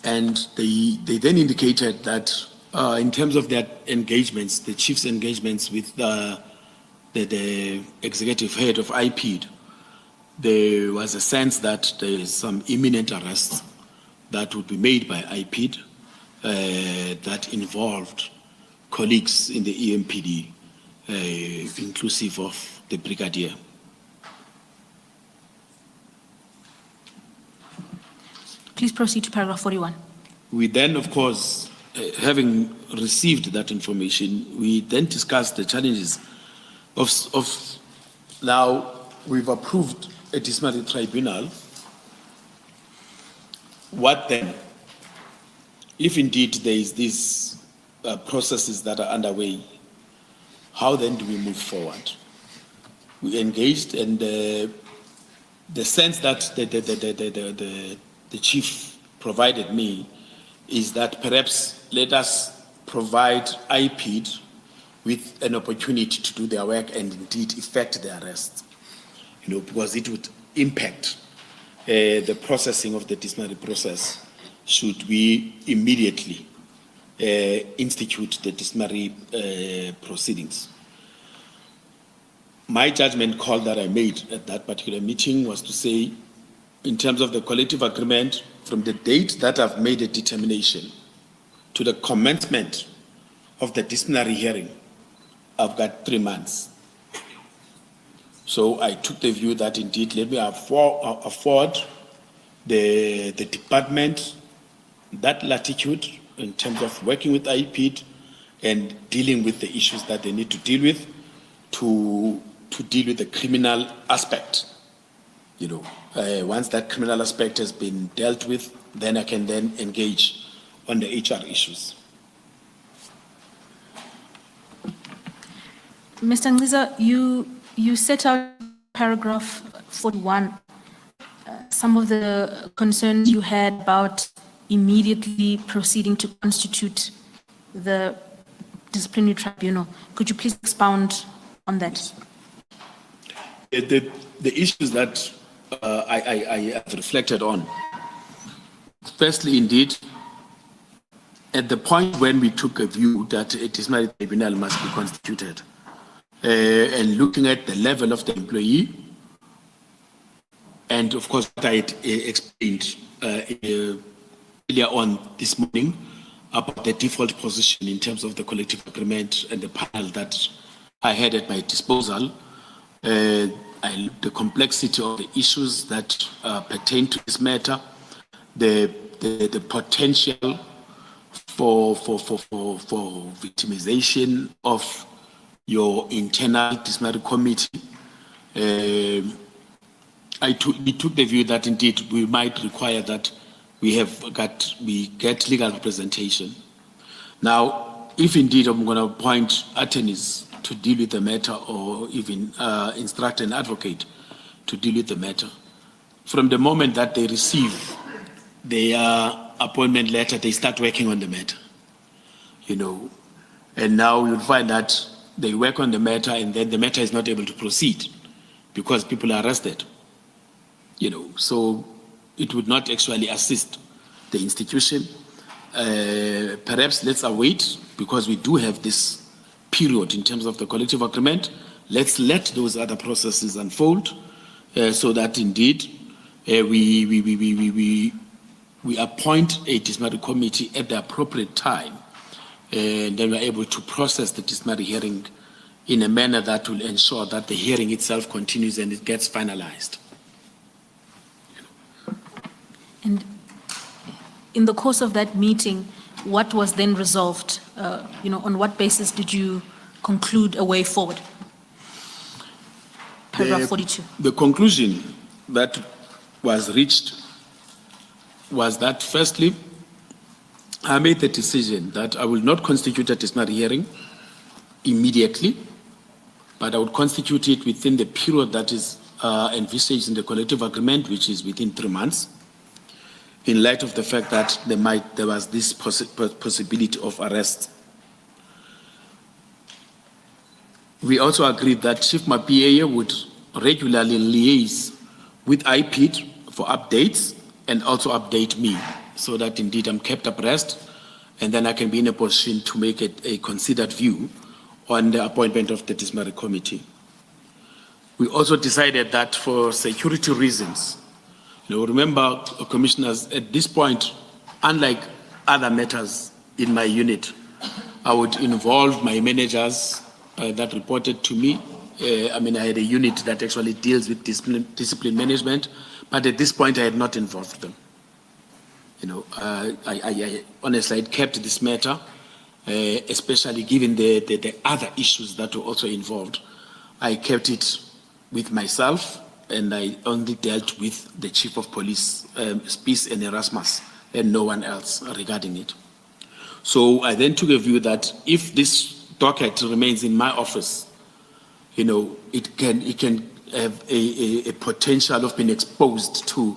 And they then indicated that in terms of their engagements, the chief's engagements with the executive head of IPED, there was a sense that there is some imminent arrests that would be made by IPED that involved colleagues in the EMPD, inclusive of the brigadier. Please proceed to paragraph 41. We then, of course, having received that information, we then discussed the challenges of now we've approved a disciplinary tribunal. What then? If indeed there is these processes that are underway, how then do we move forward? We engaged, and the sense that the chief provided me is that perhaps let us provide IPED with an opportunity to do their work and indeed effect the arrest, because it would impact the processing of the disciplinary process should we immediately institute the disciplinary proceedings. My judgment call that I made at that particular meeting was to say, in terms of the collective agreement, from the date that I've made a determination to the commencement of the disciplinary hearing, I've got 3 months. So I took the view that indeed let me afford the department that latitude in terms of working with IPED and dealing with the issues that they need to deal with to deal with the criminal aspect. Once that criminal aspect has been dealt with, then I can then engage on the HR issues. Mr. Nciza, you set out paragraph 41 some of the concerns you had about immediately proceeding to constitute the disciplinary tribunal. Could you please expound on that? The issues that I have reflected on. Firstly, indeed, at the point when we took a view that a disciplinary tribunal must be constituted, and looking at the level of the employee, and of course, what I had explained earlier on this morning about the default position in terms of the collective agreement and the panel that I had at my disposal, the complexity of the issues that pertain to this matter, the potential for victimization of your internal disciplinary committee. We took the view that indeed we might require that we get legal representation. Now, if indeed I'm going to appoint attorneys to deal with the matter, or even instruct an advocate to deal with the matter, from the moment that they receive their appointment letter, they start working on the matter, and now you'll find that they work on the matter and then the matter is not able to proceed because people are arrested, so it would not actually assist the institution. Perhaps let's await, because we do have this period in terms of the collective agreement. Let's let those other processes unfold so that indeed we appoint a disciplinary committee at the appropriate time, and then we're able to process the disciplinary hearing in a manner that will ensure that the hearing itself continues and it gets finalized. And in the course of that meeting, what was then resolved? On what basis did you conclude a way forward? Paragraph 42. The conclusion that was reached was that, firstly, I made the decision that I will not constitute a disciplinary hearing immediately, but I would constitute it within the period that is envisaged in the collective agreement, which is within 3 months. in light of the fact that there was this possibility of arrest. We also agreed that Chief Mapia would regularly liaise with IPID for updates and also update me so that indeed I'm kept abreast, and then I can be in a position to make a considered view on the appointment of the Disciplinary Committee. We also decided that for security reasons, remember, Commissioners, at this point, unlike other matters in my unit, I would involve my managers that reported to me. I had a unit that actually deals with discipline management, but at this point I had not involved them. I honestly had kept this matter, especially given the other issues that were also involved. I kept it with myself, and I only dealt with the Chief of Police, Spies and Erasmus, and no one else regarding it. So I then took a view that if this docket remains in my office, it can have a potential of being exposed to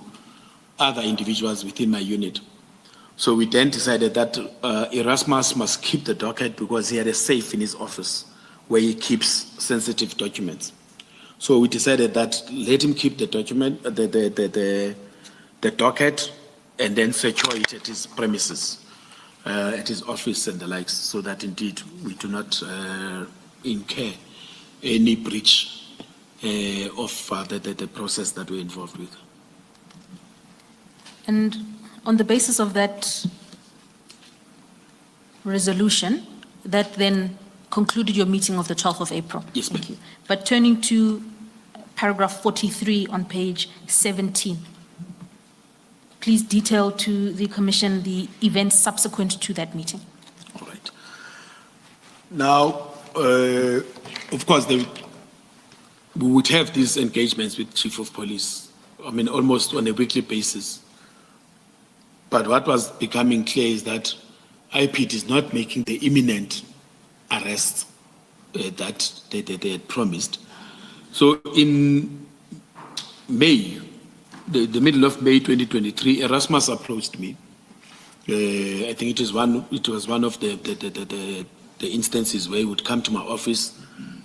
other individuals within my unit. So we then decided that Erasmus must keep the docket because he had a safe in his office where he keeps sensitive documents. So we decided that let him keep the document, the docket, and then secure it at his premises, at his office and the likes, so that indeed we do not incur any breach of the process that we're involved with. And on the basis of that resolution, that then concluded your meeting of the 12th of April? Yes, ma'am. Thank you. But turning to paragraph 43 on page 17, please detail to the Commission the events subsequent to that meeting. All right. Now, of course, we would have these engagements with Chief of Police, almost on a weekly basis. But what was becoming clear is that IPID is not making the imminent arrest that they had promised. So in May, the middle of May 2023, Erasmus approached me. I think it was one of the instances where he would come to my office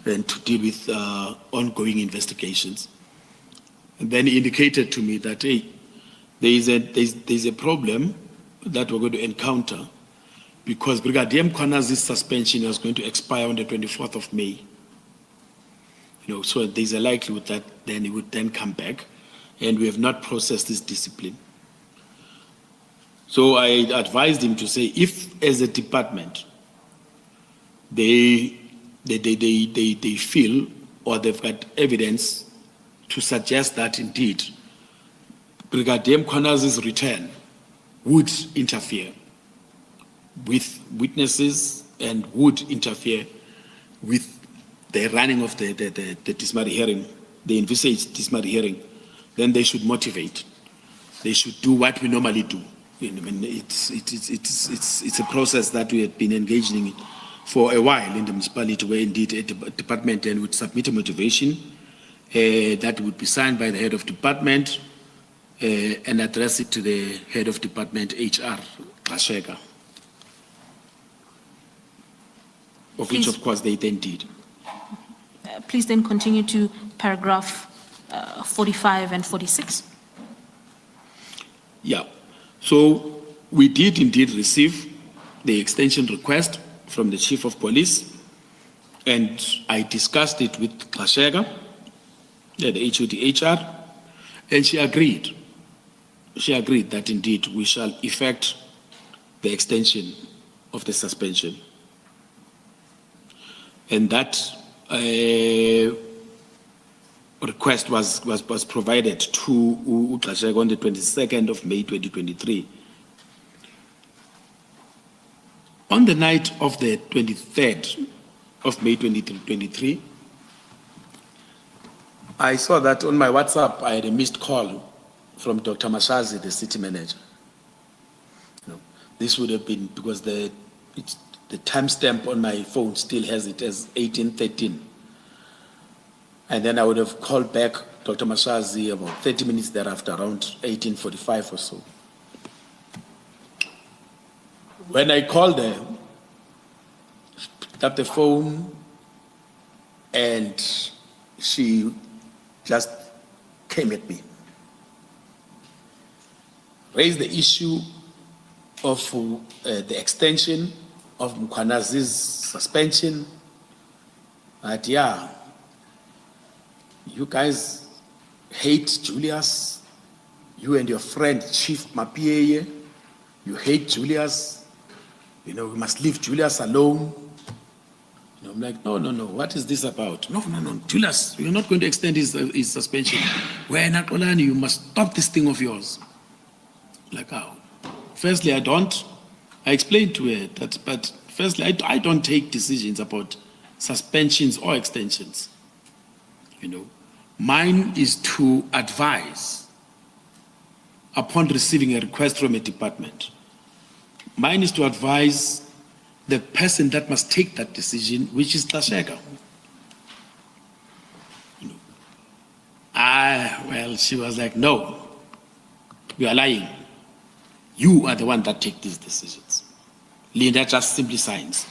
and to deal with ongoing investigations. And then he indicated to me that, hey, there's a problem that we're going to encounter because Brigadier Mkhwanazi's suspension was going to expire on the 24th of May. So there's a likelihood that then he would then come back, and we have not processed this discipline. So I advised him to say, if as a department they feel or they've got evidence to suggest that indeed Brigadier Mkhwanazi's return would interfere with witnesses and would interfere with the running of the disciplinary hearing, the envisaged disciplinary hearing, then they should motivate. They should do what we normally do. It's a process that we have been engaging in for a while in the municipality, where indeed a department then would submit a motivation that would be signed by the head of department and address it to the head of department HR, Xolani, of which of course they then did. Please then continue to paragraph 45 and 46. Yeah. So we did indeed receive the extension request from the Chief of Police, and I discussed it with Xolani, the HOD HR, and she agreed. She agreed that indeed we shall effect the extension of the suspension. And that request was provided to Xolani on the 22nd of May 2023. On the night of the 23rd of May 2023, I saw that on my WhatsApp I had a missed call from Dr. Mashazi, the city manager. This would have been because the timestamp on my phone still has it as 1813. And then I would have called back Dr. Mashazi about 30 minutes thereafter, around 1845 or so. When I called her, she picked up the phone and she just came at me. Raised the issue of the extension of Mkhwanazi's suspension. That, yeah, you guys hate Julius, you and your friend Chief Mapieye, you hate Julius, we must leave Julius alone. I'm like, no, what is this about? No, Julius, you're not going to extend his suspension. We're not Xolani, you must stop this thing of yours. Like, how? Firstly, I explained to her that, but firstly, I don't take decisions about suspensions or extensions. Mine is to advise upon receiving a request from a department. Mine is to advise the person that must take that decision, which is Tlasheka. Well, she was like, no, you are lying. You are the one that take these decisions. Linda just simply signs.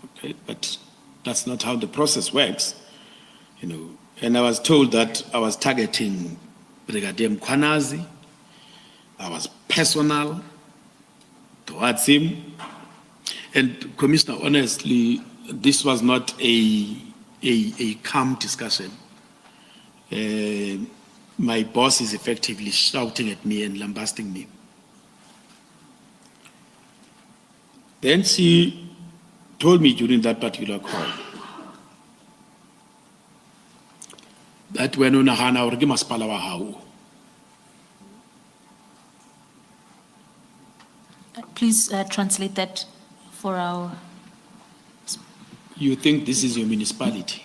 Okay, but that's not how the process works, And I was told that I was targeting Brigadier Mkhwanazi. I was personal towards him. And Commissioner, honestly, this was not a calm discussion. My boss is effectively shouting at me and lambasting me. Then she told me during that particular call that when unahana origi masipala wa hao. Please translate that for our... You think this is your municipality?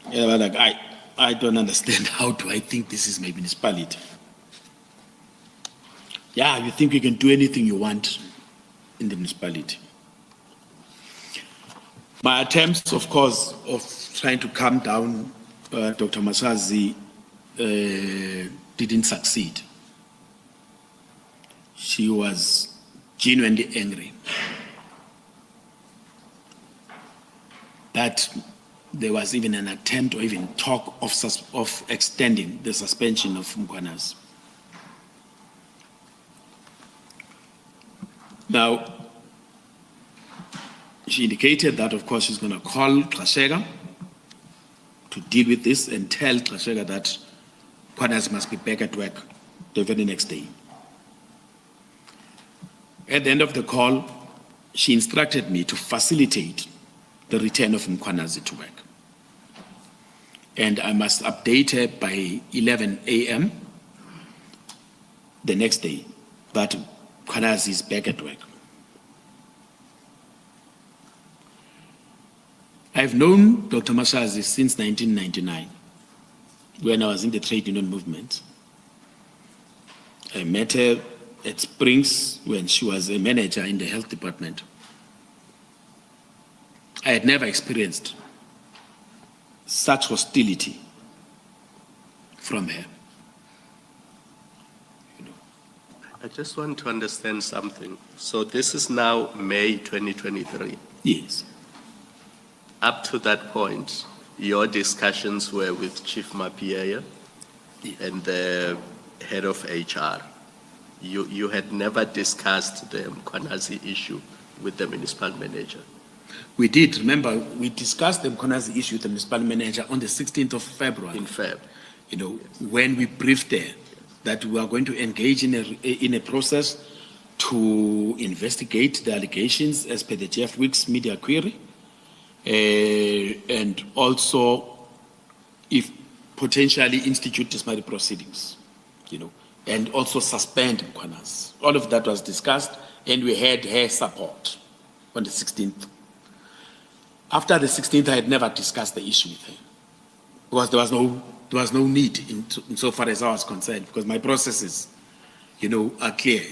Yeah, but like, I don't understand. How do I think this is my municipality? Yeah, you think you can do anything you want in the municipality. My attempts, of course, of trying to calm down Dr. Masazi didn't succeed. She was genuinely angry that there was even an attempt or even talk of extending the suspension of Mkhwanazi. Now, she indicated that, of course, she's going to call Tlasheka to deal with this and tell Tlasheka that Mkhwanazi must be back at work the very next day. At the end of the call, she instructed me to facilitate the return of Mkhwanazi to work. And I must update her by 11 a.m. the next day that Mkhwanazi is back at work. I've known Dr. Masazi since 1999, when I was in the trade union movement. I met her at Springs when she was a manager in the health department. I had never experienced such hostility from her. I just want to understand something. So this is now May 2023. Yes. Up to that point, your discussions were with Chief Mapieye and the head of HR. You had never discussed the Mkhwanazi issue with the municipal manager. We did. Remember, we discussed the Mkhwanazi issue with the municipal manager on the 16th of February. In Feb. When we briefed her that we are going to engage in a process to investigate the allegations as per the Jeff Weeks media query, and also if potentially institute disciplinary proceedings, and also suspend Mkhwanazi. All of that was discussed, and we had her support on the 16th. After the 16th, I had never discussed the issue with her because there was no need in so far as I was concerned, because my processes, are clear.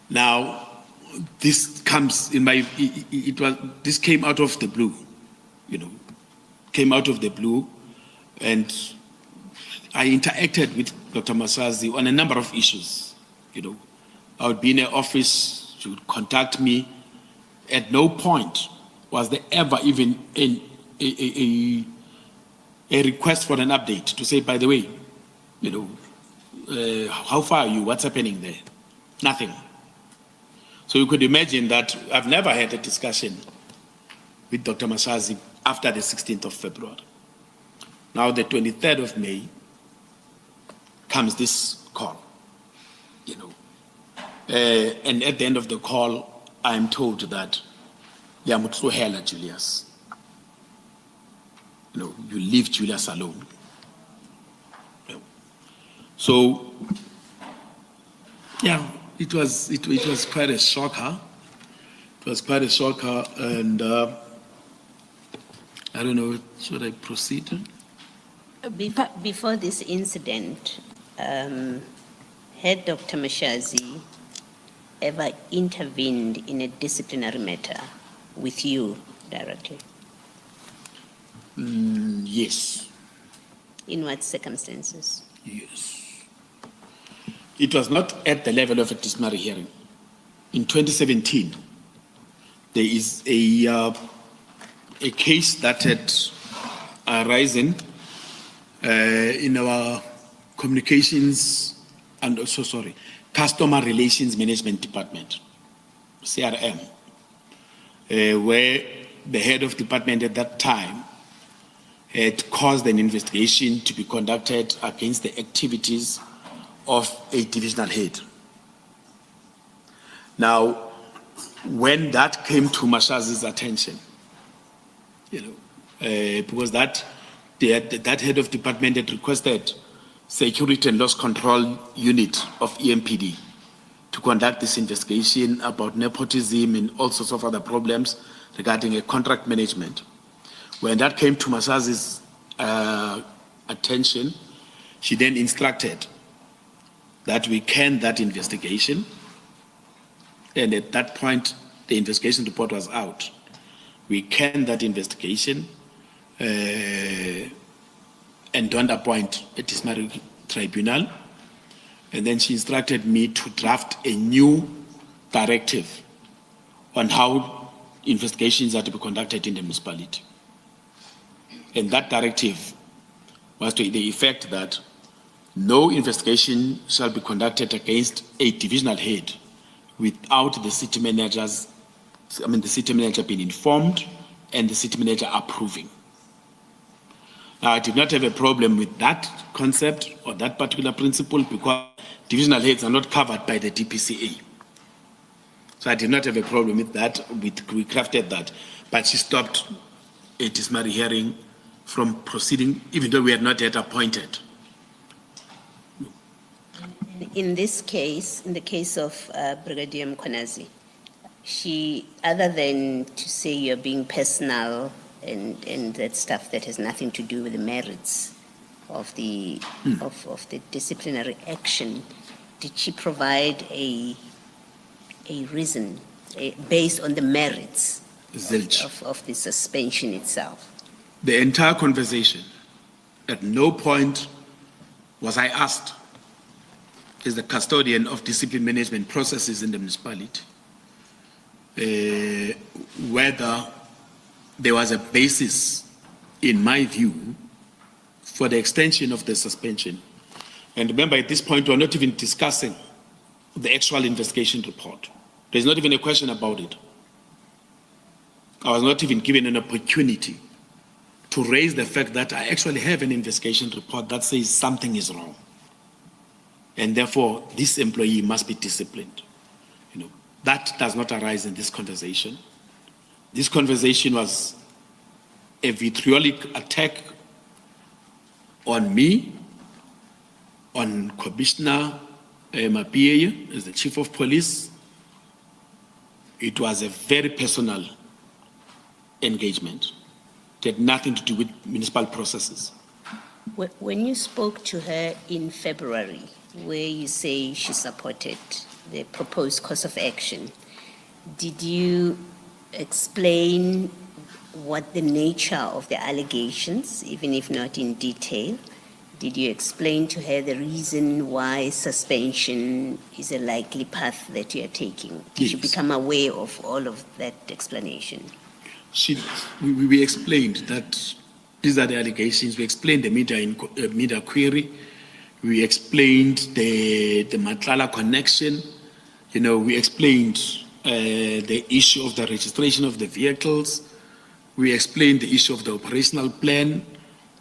Now, this comes in this came out of the blue, came out of the blue, and I interacted with Dr. Masazi on a number of issues. I would be in her office, she would contact me. At no point was there ever even a request for an update to say, by the way, how far are you? What's happening there? Nothing. So you could imagine that I've never had a discussion with Dr. Masazi after the 16th of February. Now, the 23rd of May comes this call, and at the end of the call, I'm told that Liamutsuhela Julius, you leave Julius alone. So, yeah, it was quite a shocker. It was quite a shocker, and I don't know, should I proceed? Before this incident, had Dr. Mashazi ever intervened in a disciplinary matter with you directly? Yes. In what circumstances? Yes. It was not at the level of a disciplinary hearing. In 2017, there is a case that had arisen in our communications and also, customer relations management department, CRM, where the head of department at that time had caused an investigation to be conducted against the activities of a divisional head. Now, when that came to Mashazi's attention, because that head of department had requested Security and Loss Control Unit of EMPD to conduct this investigation about nepotism and all sorts of other problems regarding a contract management. When that came to Mashazi's attention, she then instructed that we can that investigation, and at that point, the investigation report was out. We can that investigation and don't appoint a disciplinary tribunal. And then she instructed me to draft a new directive on how investigations are to be conducted in the municipality. And that directive was to the effect that no investigation shall be conducted against a divisional head without the city manager being informed and the city manager approving. Now, I did not have a problem with that concept or that particular principle because divisional heads are not covered by the DPCA. So I did not have a problem with that. We crafted that. But she stopped a disciplinary hearing from proceeding, even though we had not yet appointed. In this case, in the case of Brigadier Mkhwanazi, she, other than to say you're being personal and that stuff that has nothing to do with the merits of the of the disciplinary action, did she provide a reason based on the merits of the suspension itself? The entire conversation, at no point was I asked, as the custodian of discipline management processes in the municipality, whether there was a basis, in my view, for the extension of the suspension. And remember, at this point, we're not even discussing the actual investigation report. There's not even a question about it. I was not even given an opportunity to raise the fact that I actually have an investigation report that says something is wrong. And therefore, this employee must be disciplined. That does not arise in this conversation. This conversation was a vitriolic attack on me, on Commissioner Mapie as the Chief of Police. It was a very personal engagement. It had nothing to do with municipal processes. When you spoke to her in February, where you say she supported the proposed course of action, did you explain what the nature of the allegations, even if not in detail? Did you explain to her the reason why suspension is a likely path that you are taking? Did you Yes. become aware of all of that explanation? We explained that these are the allegations. We explained the media query. We explained the Matlala connection. You know, we explained the issue of the registration of the vehicles. We explained the issue of the operational plan,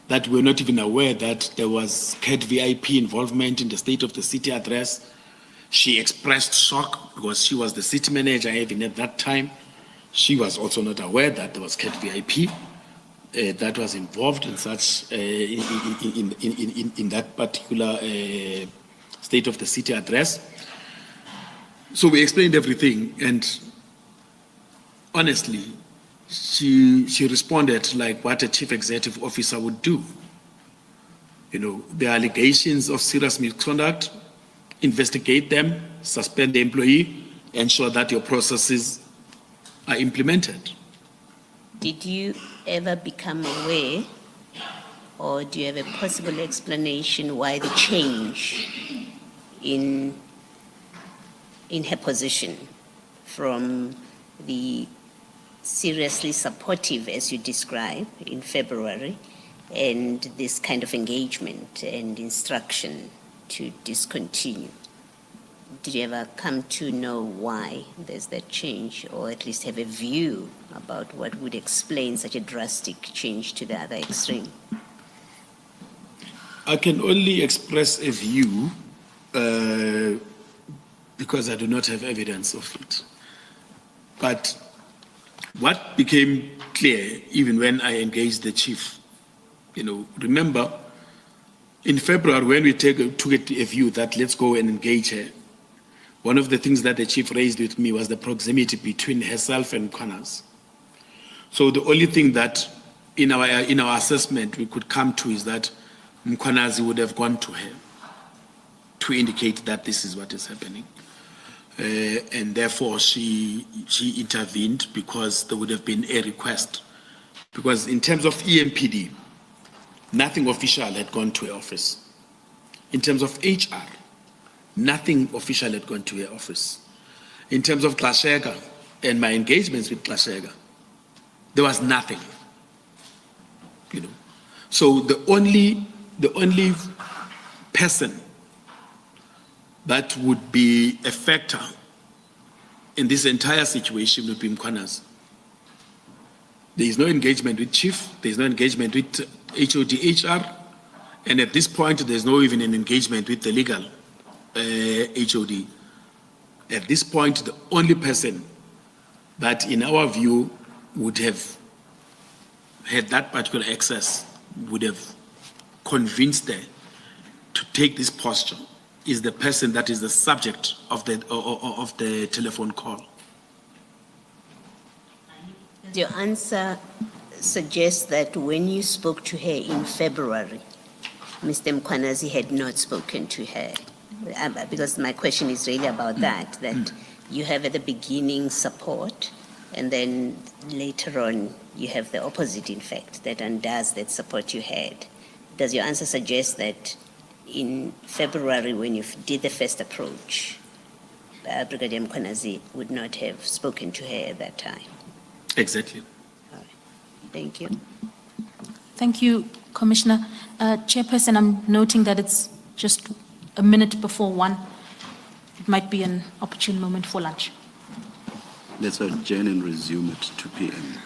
that we're not even aware that there was CAT VIP involvement in the state of the city address. She expressed shock because she was the city manager even at that time. She was also not aware that there was CAT VIP that was involved in such in that particular state of the city address. So we explained everything, and honestly, she responded like what a chief executive officer would do. You know, the allegations of serious misconduct, investigate them, suspend the employee, ensure that your processes are implemented. Did you ever become aware, or do you have a possible explanation why the change in her position from the seriously supportive, as you describe, in February, and this kind of engagement and instruction to discontinue? Did you ever come to know why there's that change, or at least have a view about what would explain such a drastic change to the other extreme? I can only express a view because I do not have evidence of it. But what became clear, even when I engaged the chief, you know, remember, in February, when we took a view that let's go and engage her, one of the things that the chief raised with me was the proximity between herself and Mkhwanazi. So the only thing that in our assessment we could come to is that Mkhwanazi would have gone to her to indicate that this is what is happening. And therefore she intervened because there would have been a request. Because in terms of EMPD, nothing official had gone to her office. In terms of HR, nothing official had gone to her office. In terms of Klashega and my engagements with Klashega, there was nothing. You know, so the only person that would be a factor in this entire situation would be Mkhwanazi. There is no engagement with chief. There is no engagement with HOD HR, and at this point, there's no even an engagement with the legal HOD. At this point, the only person that, in our view, would have had that particular access, would have convinced her to take this posture, is the person that is the subject of the telephone call. Your answer suggests that when you spoke to her in February, Mr. Mkhwanazi had not spoken to her. Because my question is really about that you have at the beginning support, and then later on you have the opposite, in fact, that undoes that support you had. Does your answer suggest that in February, when you did the first approach, Brigadier Mkhwanazi would not have spoken to her at that time? Exactly. All right. Thank you. Thank you, Commissioner. Chairperson, I'm noting that it's just a minute before 1. It might be an opportune moment for lunch. Let's adjourn and resume at 2 p.m.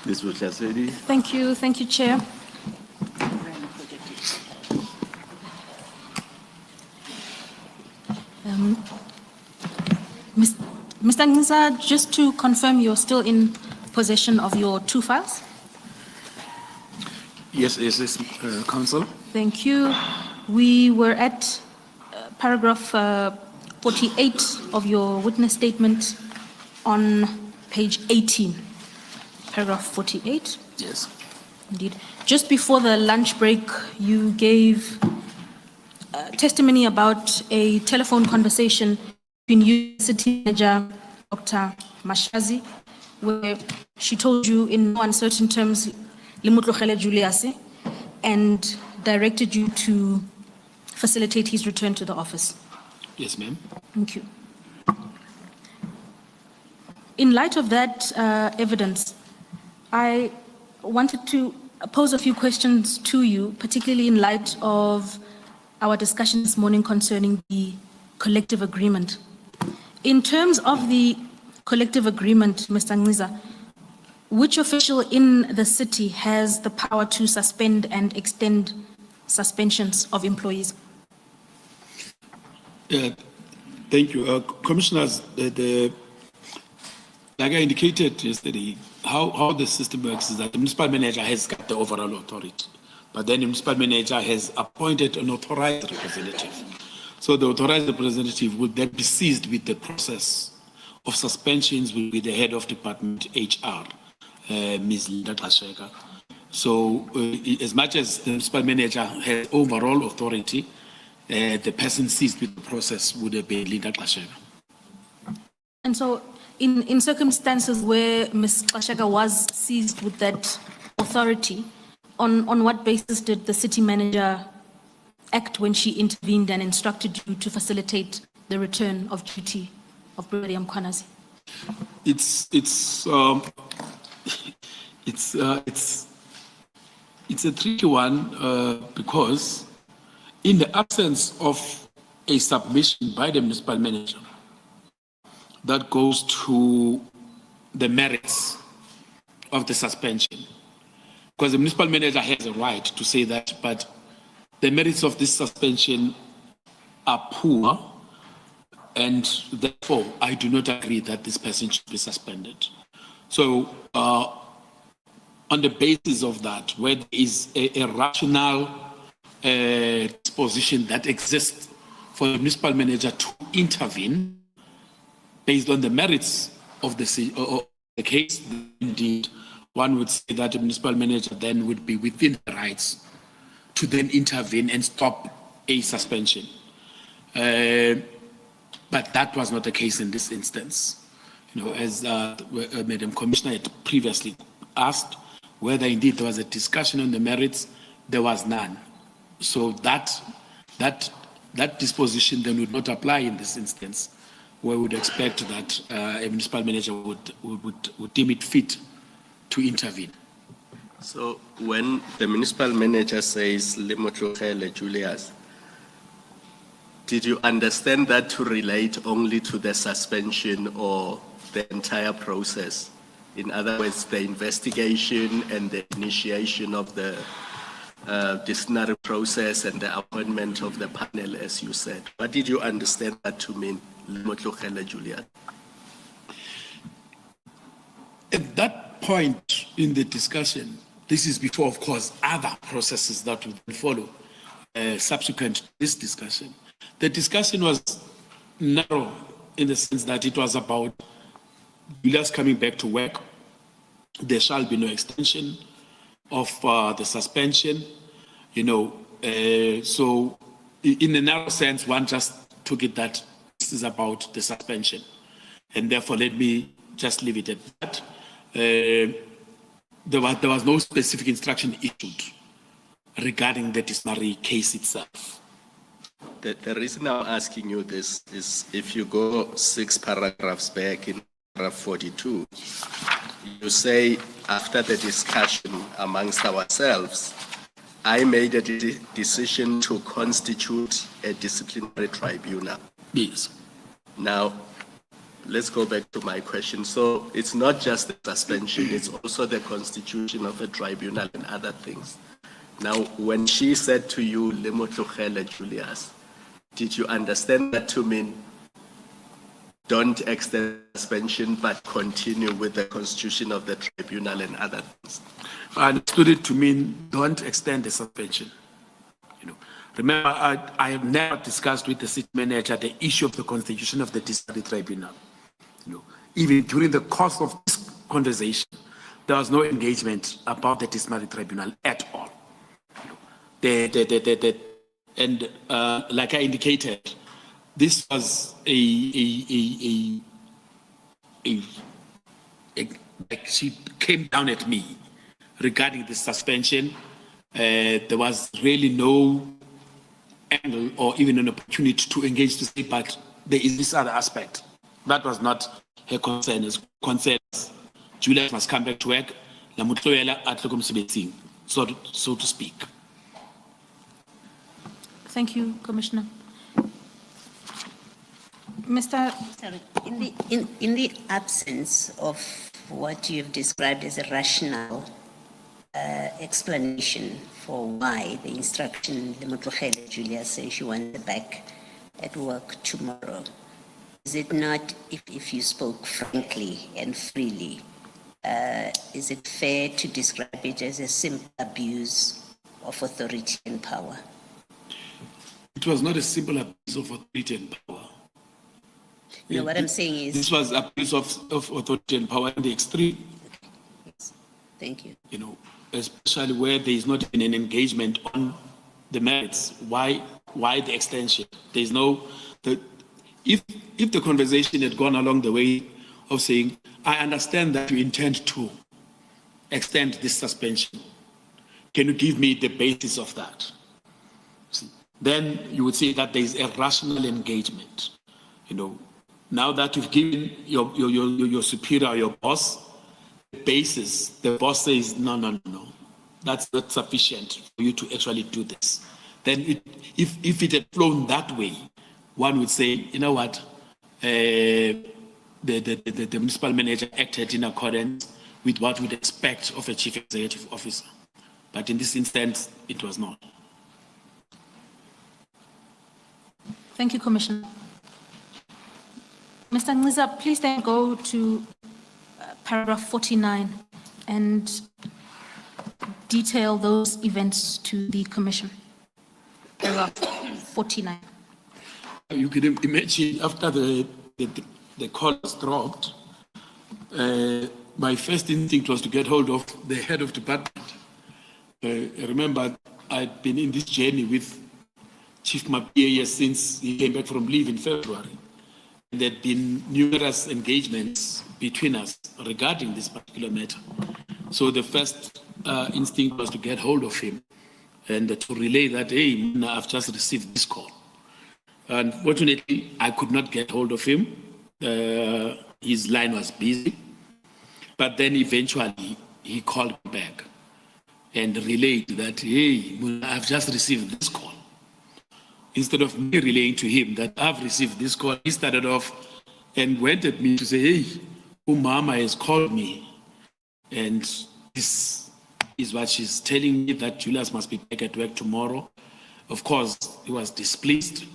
Ms. Motlhasedi? Thank you, Chair. Mr. Nciza, just to confirm, you're still in possession of your 2 files? Yes, Council. Thank you. We were at paragraph 48 of your witness statement on page 18. Paragraph 48. Yes. Indeed. Just before the lunch break, you gave testimony about a telephone conversation between you and City Manager Dr. Mashazi, where she told you in no uncertain terms, Limotlokhele Julius, and directed you to facilitate his return to the office. Yes, ma'am. Thank you. In light of that evidence, I wanted to pose a few questions to you, particularly in light of our discussion this morning concerning the collective agreement. In terms of the collective agreement, Mr. Nciza, which official in the city has the power to suspend and extend suspensions of employees? Thank you. Commissioners, like I indicated yesterday, how the system works is that the municipal manager has got the overall authority, but then the municipal manager has appointed an authorized representative. So the authorized representative would then be seized with the process of suspensions will be the head of department HR, Ms. Linda Xolani. So as much as the municipal manager has overall authority, the person seized with the process would have been Linda Xolani. And so in circumstances where Ms. Xolani was seized with that authority, on what basis did the city manager act when she intervened and instructed you to facilitate the return of duty of Brigadier Mkhwanazi? It's a tricky one because in the absence of a submission by the municipal manager that goes to the merits of the suspension, because the municipal manager has a right to say that, but the merits of this suspension are poor, and therefore I do not agree that this person should be suspended. So on the basis of that, where there is a rational disposition that exists for the municipal manager to intervene based on the merits of the case, indeed, one would say that the municipal manager then would be within the rights to then intervene and stop a suspension. But that was not the case in this instance. You know, as Madam Commissioner had previously asked, whether indeed there was a discussion on the merits, there was none. So that disposition then would not apply in this instance, where we would expect that a municipal manager would deem it fit to intervene. So when the municipal manager says, Limotlokhele Julius, did you understand that to relate only to the suspension or the entire process? In other words, the investigation and the initiation of the disciplinary process and the appointment of the panel, as you said. What did you understand that to mean, Limotlokhele Julius? At that point in the discussion, this is before, of course, other processes that would follow subsequent to this discussion. The discussion was narrow in the sense that it was about Julius coming back to work. There shall be no extension of the suspension, you know. So in a narrow sense, one just took it that this is about the suspension. And therefore, let me just leave it at that. There was no specific instruction issued regarding the disciplinary case itself. The reason I'm asking you this is if you go 6 paragraphs back in paragraph 42, you say, after the discussion amongst ourselves, I made a decision to constitute a disciplinary tribunal. Yes. Now, let's go back to my question. So it's not just the suspension, it's also the constitution of a tribunal and other things. Now, when she said to you, Lemotlogele Julius, did you understand that to mean don't extend suspension but continue with the constitution of the tribunal and other things? I understood it to mean don't extend the suspension. Remember, I have never discussed with the city manager the issue of the constitution of the Disciplinary Tribunal. Even during the course of this conversation, there was no engagement about the Disciplinary Tribunal at all. And like I indicated, this was like she came down at me regarding the suspension. There was really no angle or even an opportunity to engage to say, but there is this other aspect. That was not her concern. Her concern is Julius must come back to work, so to speak. Thank you, Commissioner. Mr. Sorry, in the absence of what you have described as a rational explanation for why the instruction, Lemotlogele Julia says she wants her back at work tomorrow, is it not, if you spoke frankly and freely, is it fair to describe it as a simple abuse of authority and power? It was not a simple abuse of authority and power. No, what I'm saying is... This was abuse of authority and power in the extreme. Yes. Thank you. Especially where there is not even an engagement on the merits. Why the extension? There is no... If the conversation had gone along the way of saying, I understand that you intend to extend this suspension, can you give me the basis of that? Then you would say that there is a rational engagement. Now that you've given your superior, your boss, the basis, the boss says, no, that's not sufficient for you to actually do this. Then if it had flown that way, one would say, you know what, the municipal manager acted in accordance with what we'd expect of a chief executive officer. But in this instance, it was not. Thank you, Commissioner. Mr. Nciza, please then go to paragraph 49 and detail those events to the Commission. Paragraph 49. You can imagine after the call was dropped, my first instinct was to get hold of the head of department. I remember I'd been in this journey with Chief Mapia since he came back from leave in February. And there had been numerous engagements between us regarding this particular matter. So the first instinct was to get hold of him and to relay that, hey, I've just received this call. Unfortunately, I could not get hold of him. His line was busy. But then eventually he called me back and relayed that, hey, I've just received this call. Instead of me relaying to him that I've received this call, he started off and went at me to say, hey, Umama has called me. And this is what she's telling me, that Julius must be back at work tomorrow. Of course, he was displeased.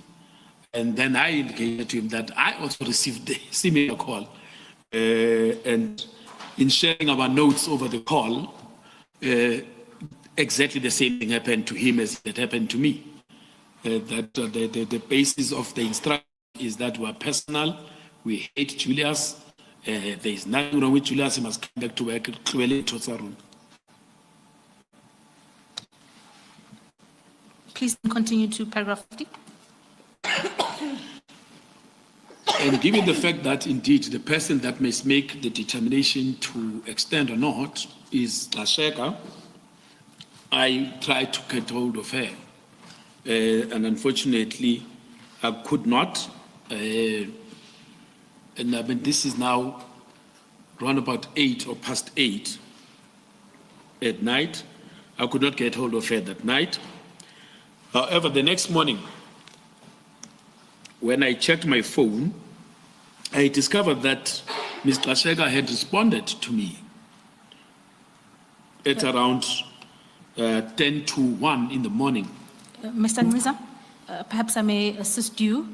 And then I indicated to him that I also received a similar call. And in sharing our notes over the call, exactly the same thing happened to him as it happened to me. That the basis of the instruction is that we're personal, we hate Julius, there is nothing wrong with Julius, he must come back to work clearly to Tsarun. Please continue to paragraph 50. And given the fact that indeed the person that must make the determination to extend or not is Lasheka, I tried to get hold of her. And unfortunately, I could not. And I mean, this is now around about 8 or past 8 at night. I could not get hold of her that night. However, the next morning, when I checked my phone, I discovered that Ms. Xolani had responded to me at around 10 to 1 in the morning. Mr. Nciza, perhaps I may assist you.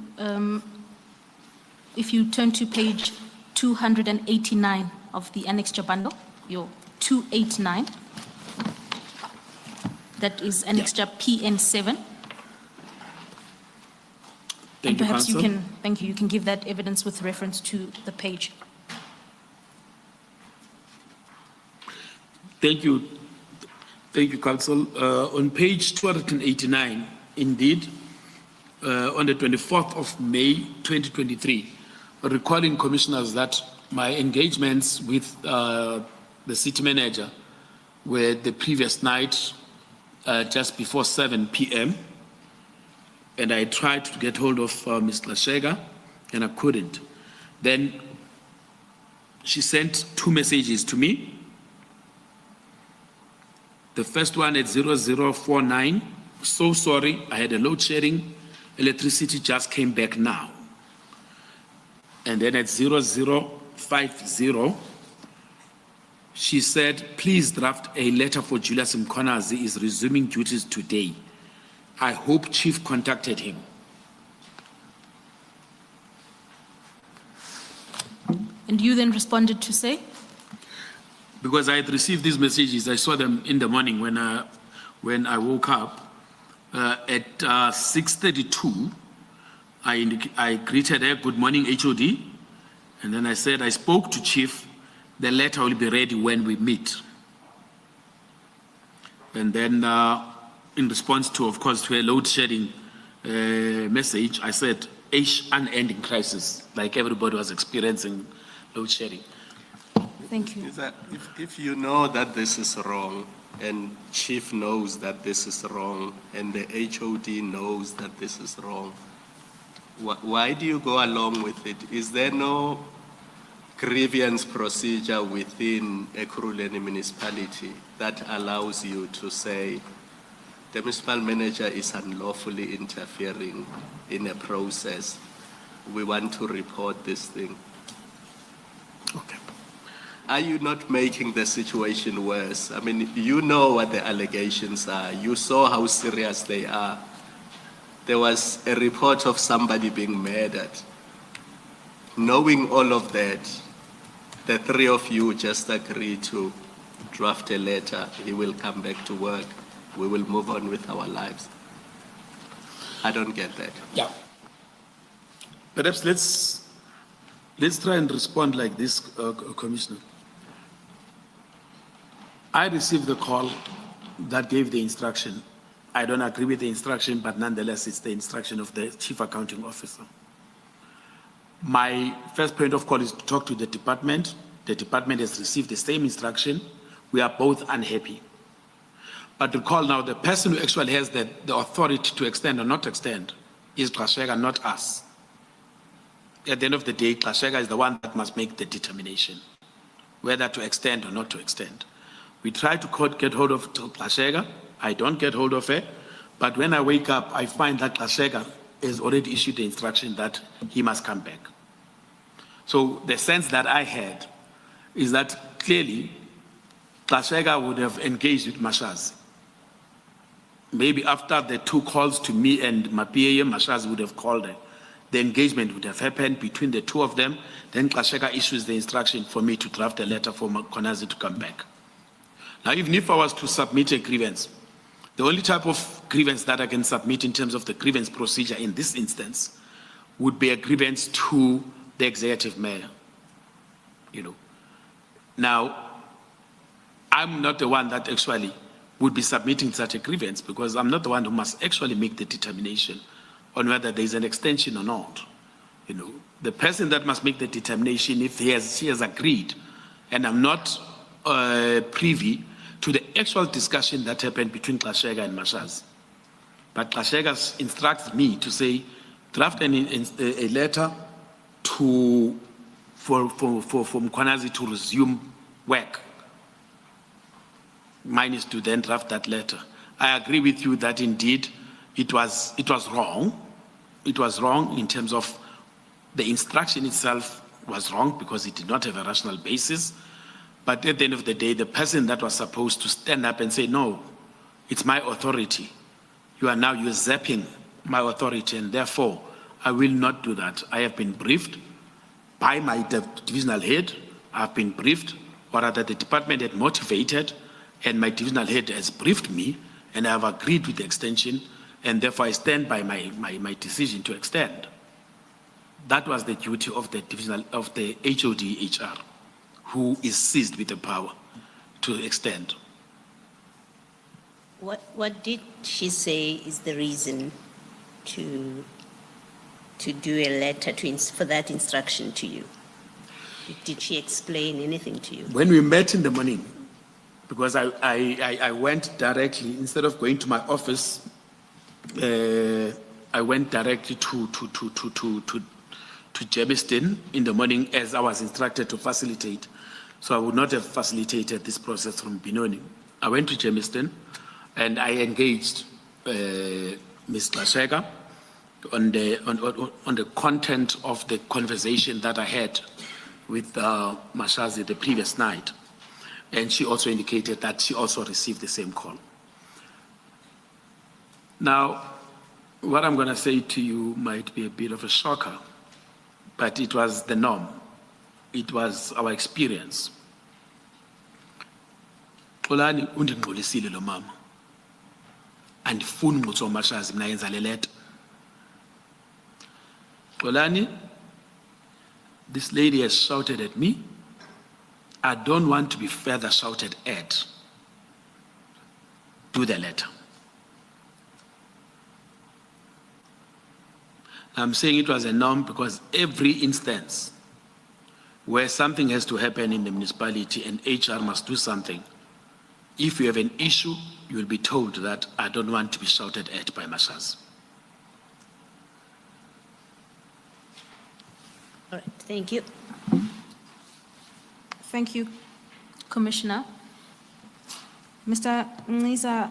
If you turn to page 289 of the annexure bundle, your 289, that is annexure PN7. Thank you, Perhaps Council. thank you, you can give that evidence with reference to the page. Thank you, Council. On page 289, indeed, on the 24th of May 2023, recalling commissioners that my engagements with the city manager were the previous night, just before 7 p.m., and I tried to get hold of Ms. Xolani, and I couldn't. Then she sent 2 messages to me. The first one at 0049, so sorry, I had a load shedding, electricity just came back now. And then at 0050, she said, please draft a letter for Julius Mkhwanazi is resuming duties today. I hope Chief contacted him. And you then responded to say? Because I had received these messages, I saw them in the morning when I woke up. At 6:32, I greeted her, good morning, HOD. And then I said, I spoke to Chief, the letter will be ready when we meet. And then in response to, of course, to a load shedding message, I said, unending crisis, like everybody was experiencing load shedding. Thank you. Is that if you know that this is wrong, and Chief knows that this is wrong, and the HOD knows that this is wrong, why do you go along with it? Is there no grievance procedure within Ekurhuleni municipality that allows you to say the municipal manager is unlawfully interfering in a process? We want to report this thing. Okay. Are you not making the situation worse? I mean, you know what the allegations are. You saw how serious they are. There was a report of somebody being murdered. Knowing all of that, the 3 of you just agreed to draft a letter. He will come back to work. We will move on with our lives. I don't get that. Yeah. Perhaps let's try and respond like this, Commissioner. I received the call that gave the instruction. I don't agree with the instruction, but nonetheless, it's the instruction of the Chief Accounting Officer. My first point of call is to talk to the department. The department has received the same instruction. We are both unhappy. But recall now, the person who actually has the authority to extend or not extend is Xolani, not us. At the end of the day, Xolani is the one that must make the determination whether to extend or not to extend. We try to get hold of Xolani. I don't get hold of her. But when I wake up, I find that Xolani has already issued the instruction that he must come back. So the sense that I had is that clearly Xolani would have engaged with Mashazi. Maybe after the 2 calls to me and Mapieye, Mashazi would have called her. The engagement would have happened between the 2 of them. Then Xolani issues the instruction for me to draft a letter for Mkhwanazi to come back. Now, even if I was to submit a grievance, the only type of grievance that I can submit in terms of the grievance procedure in this instance would be a grievance to the executive mayor. Now, I'm not the one that actually would be submitting such a grievance because I'm not the one who must actually make the determination on whether there is an extension or not. The person that must make the determination, if she has agreed, and I'm not privy to the actual discussion that happened between Xolani and Mashazi. But Xolani instructs me to say, draft a letter for Mkhwanazi to resume work. Mine is to then draft that letter. I agree with you that indeed it was wrong. It was wrong in terms of the instruction itself was wrong because it did not have a rational basis. But at the end of the day, the person that was supposed to stand up and say, no, it's my authority. You are now usurping my authority, and therefore I will not do that. I have been briefed by my divisional head. I've been briefed, or rather the department had motivated, and my divisional head has briefed me, and I have agreed with the extension, and therefore I stand by my decision to extend. That was the duty of the divisional, of the HOD HR, who is seized with the power to extend. What did she say is the reason to do a letter for that instruction to you? Did she explain anything to you? When we met in the morning, because I went directly, instead of going to my office, I went directly to Germiston in the morning as I was instructed to facilitate. So I would not have facilitated this process from Benoni. I went to Germiston and I engaged Ms. Lashega on the content of the conversation that I had with Mashazi the previous night. And she also indicated that she also received the same call. Now, what I'm going to say to you might be a bit of a shocker, but it was the norm. It was our experience. Xolani undingxolisile lo mama. Andifuni ngqutso Mashazi mina yenza le letter. Xolani, this lady has shouted at me. I don't want to be further shouted at. Do the letter. I'm saying it was a norm because every instance where something has to happen in the municipality and HR must do something, if you have an issue, you will be told that I don't want to be shouted at by Mashaz. All right, thank you. Thank you, Commissioner. Mr. Nciza,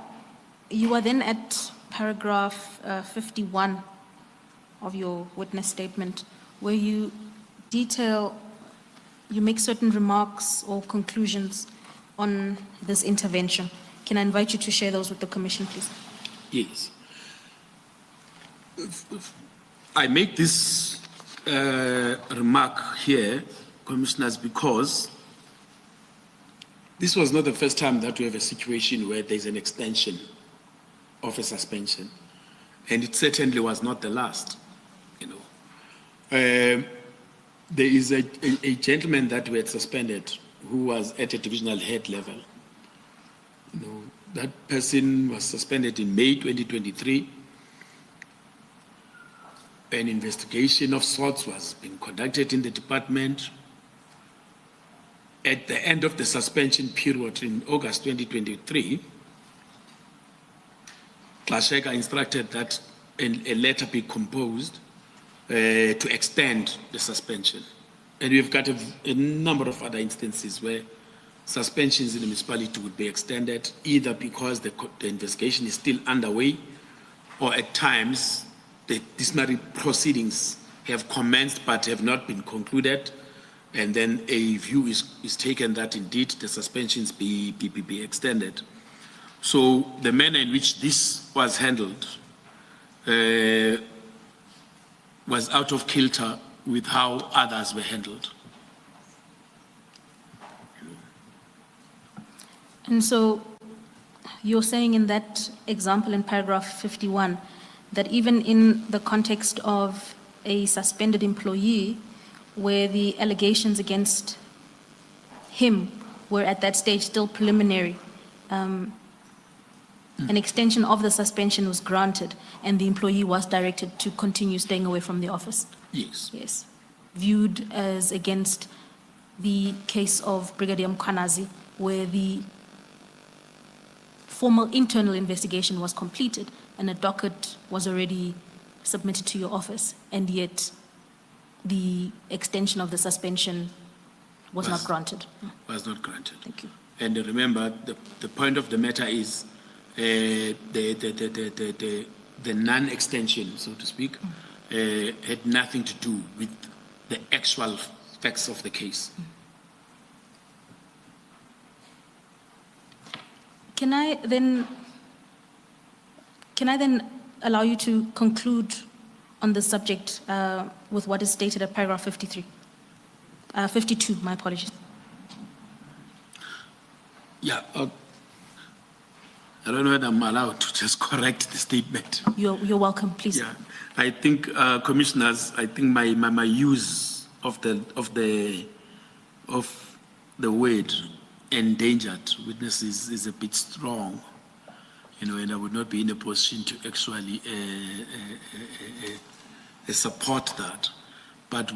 you are then at paragraph 51 of your witness statement, where you detail, you make certain remarks or conclusions on this intervention. Can I invite you to share those with the Commission, please? Yes. I make this remark here, Commissioners, because this was not the first time that we have a situation where there's an extension of a suspension, and it certainly was not the last. There is a gentleman that we had suspended who was at a divisional head level. That person was suspended in May 2023. An investigation of sorts was being conducted in the department. At the end of the suspension period in August 2023, Lashega instructed that a letter be composed to extend the suspension. And we've got a number of other instances where suspensions in the municipality would be extended, either because the investigation is still underway, or at times the disciplinary proceedings have commenced but have not been concluded, and then a view is taken that indeed the suspensions be extended. So the manner in which this was handled was out of kilter with how others were handled. And so you're saying in that example in paragraph 51 that even in the context of a suspended employee where the allegations against him were at that stage still preliminary, an extension of the suspension was granted and the employee was directed to continue staying away from the office? Yes. Yes. Viewed as against the case of Brigadier Mkhwanazi, where the formal internal investigation was completed and a docket was already submitted to your office, and yet the extension of the suspension was not granted. Was not granted. Thank you. And remember, the point of the matter is the non-extension, so to speak, had nothing to do with the actual facts of the case. Can I then allow you to conclude on this subject with what is stated at paragraph 52, my apologies. Yeah, I don't know whether I'm allowed to just correct the statement. You're welcome, please. Yeah, I think, commissioners, I think my use of the word endangered witnesses is a bit strong, and I would not be in a position to actually support that. But I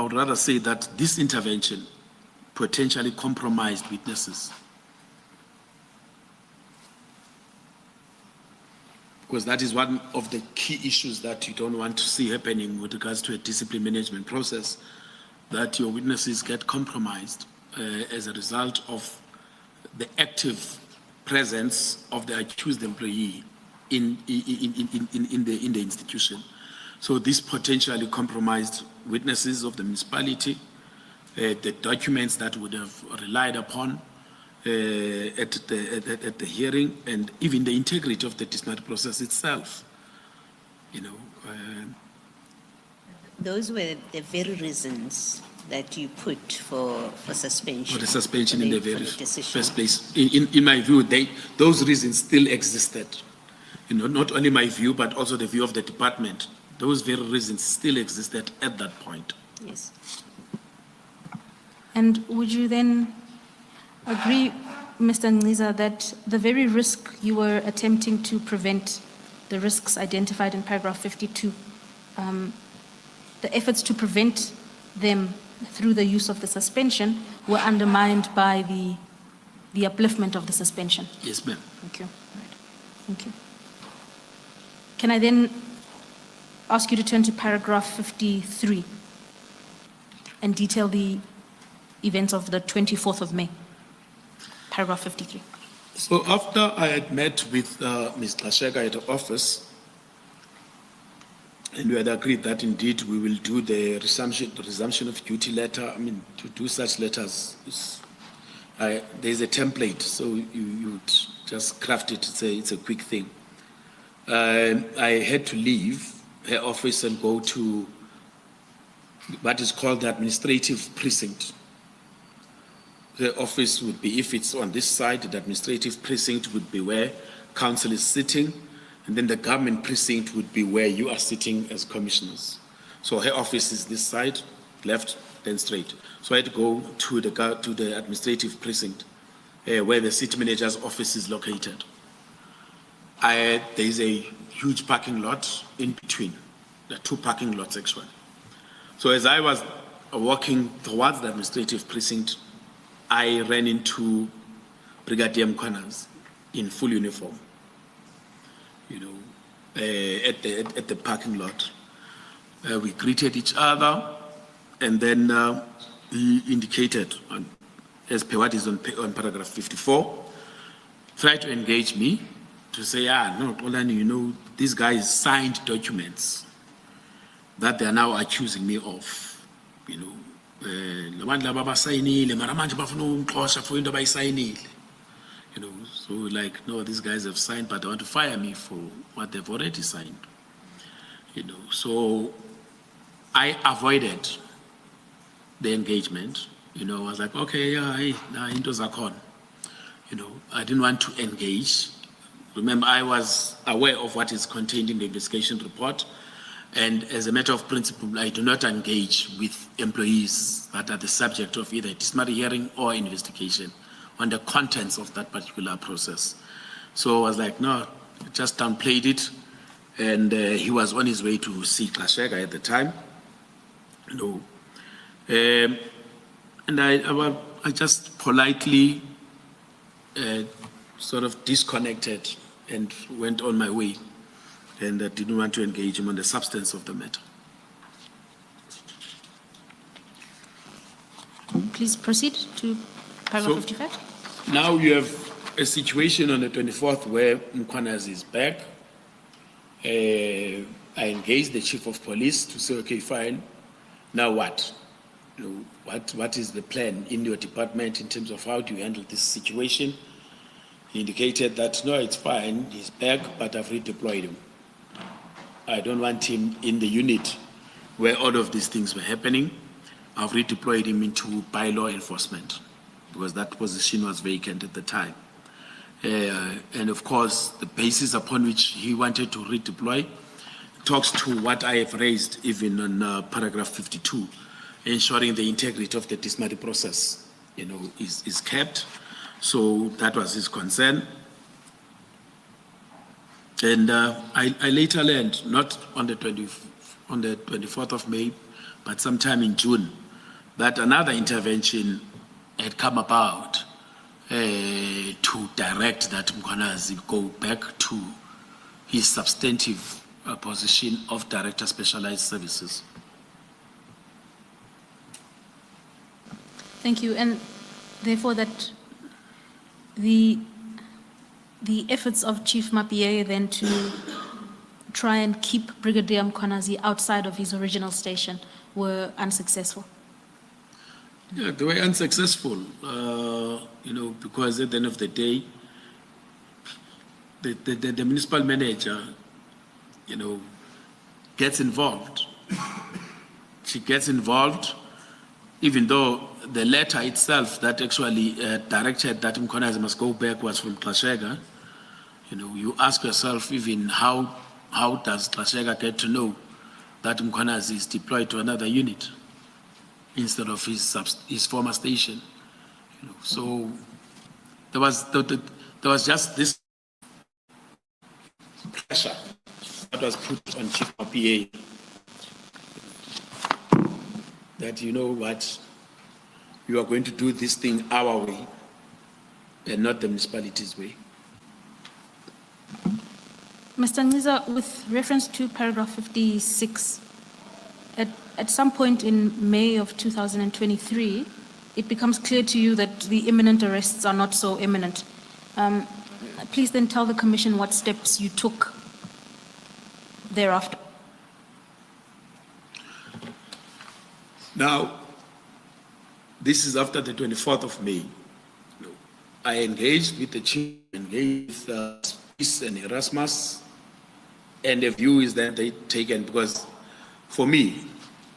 would rather say that this intervention potentially compromised witnesses. Because that is one of the key issues that you don't want to see happening with regards to a discipline management process, that your witnesses get compromised as a result of the active presence of the accused employee in the institution. So this potentially compromised witnesses of the municipality, the documents that would have relied upon at the hearing, and even the integrity of the disciplinary process itself. Those were the very reasons that you put for suspension. For the suspension in the very decision. first place. In my view, those reasons still existed. Not only my view, but also the view of the department. Those very reasons still existed at that point. Yes. And would you then agree, Mr. Nciza, that the very risk you were attempting to prevent, the risks identified in paragraph 52, the efforts to prevent them through the use of the suspension were undermined by the upliftment of the suspension? Yes, ma'am. Thank you. Right. Thank you. Can I then ask you to turn to paragraph 53 and detail the events of the 24th of May? Paragraph 53. So after I had met with Ms. Tlasheka at the office, and we had agreed that indeed we will do the resumption of duty letter. I mean, to do such letters, there's a template, so you would just craft it. It's a quick thing. I had to leave her office and go to what is called the administrative precinct. The office would be, if it's on this side, the administrative precinct would be where council is sitting, and then the government precinct would be where you are sitting as commissioners. So her office is this side, left, then straight. So I had to go to the administrative precinct, where the city manager's office is located. There is a huge parking lot in between. There are two parking lots actually. So as I was walking towards the administrative precinct, I ran into Brigadier Mkhwanazi in full uniform, at the parking lot. We greeted each other, and then he indicated, as per what is on paragraph 54, tried to engage me to say, no, Xolani, these guys signed documents that they are now accusing me of, so like, no, these guys have signed, but they want to fire me for what they've already signed. So I avoided the engagement. I was like, okay, yeah, hey, into Zakon. I didn't want to engage. Remember, I was aware of what is contained in the investigation report. And as a matter of principle, I do not engage with employees that are the subject of either a disciplinary hearing or investigation on the contents of that particular process. So I was like, no, just downplayed it. And he was on his way to see Tlasheka at the time. And I just politely sort of disconnected and went on my way. And I didn't want to engage him on the substance of the matter. Please proceed to paragraph 55. Now you have a situation on the 24th where Mkhwanazi is back. I engaged the chief of police to say, okay, fine, now what? you know, what is the plan in your department in terms of how do you handle this situation? He indicated that, no, it's fine, he's back, but I've redeployed him. I don't want him in the unit where all of these things were happening. I've redeployed him into bylaw enforcement because that position was vacant at the time. And of course, the basis upon which he wanted to redeploy talks to what I have raised even on paragraph 52, ensuring the integrity of the disciplinary process, you know, is kept. So that was his concern. And I later learned, not on the 24th of May, but sometime in June, that another intervention had come about to direct that Mkhwanazi go back to his substantive position of Director Specialized Services. Thank you. And therefore that the efforts of Chief Mapie then to try and keep Brigadier Mkhwanazi outside of his original station were unsuccessful. Yeah, they were unsuccessful, you know, because at the end of the day, the municipal manager, you know, gets involved. She gets involved, even though the letter itself that actually directed that Mkhwanazi must go back was from Xolani. You know, you ask yourself even how does Xolani get to know that Mkhwanazi is deployed to another unit instead of his former station? You know, so there was just this pressure that was put on Chief Mapie that, you know what, you are going to do this thing our way and not the municipality's way. Mr. Nciza, with reference to paragraph 56, at some point in May of 2023, it becomes clear to you that the imminent arrests are not so imminent. Please then tell the Commission what steps you took thereafter. Now, this is after the 24th of May. I engaged with the chief, engaged with Peace and Erasmus, and the view is that they taken, because for me,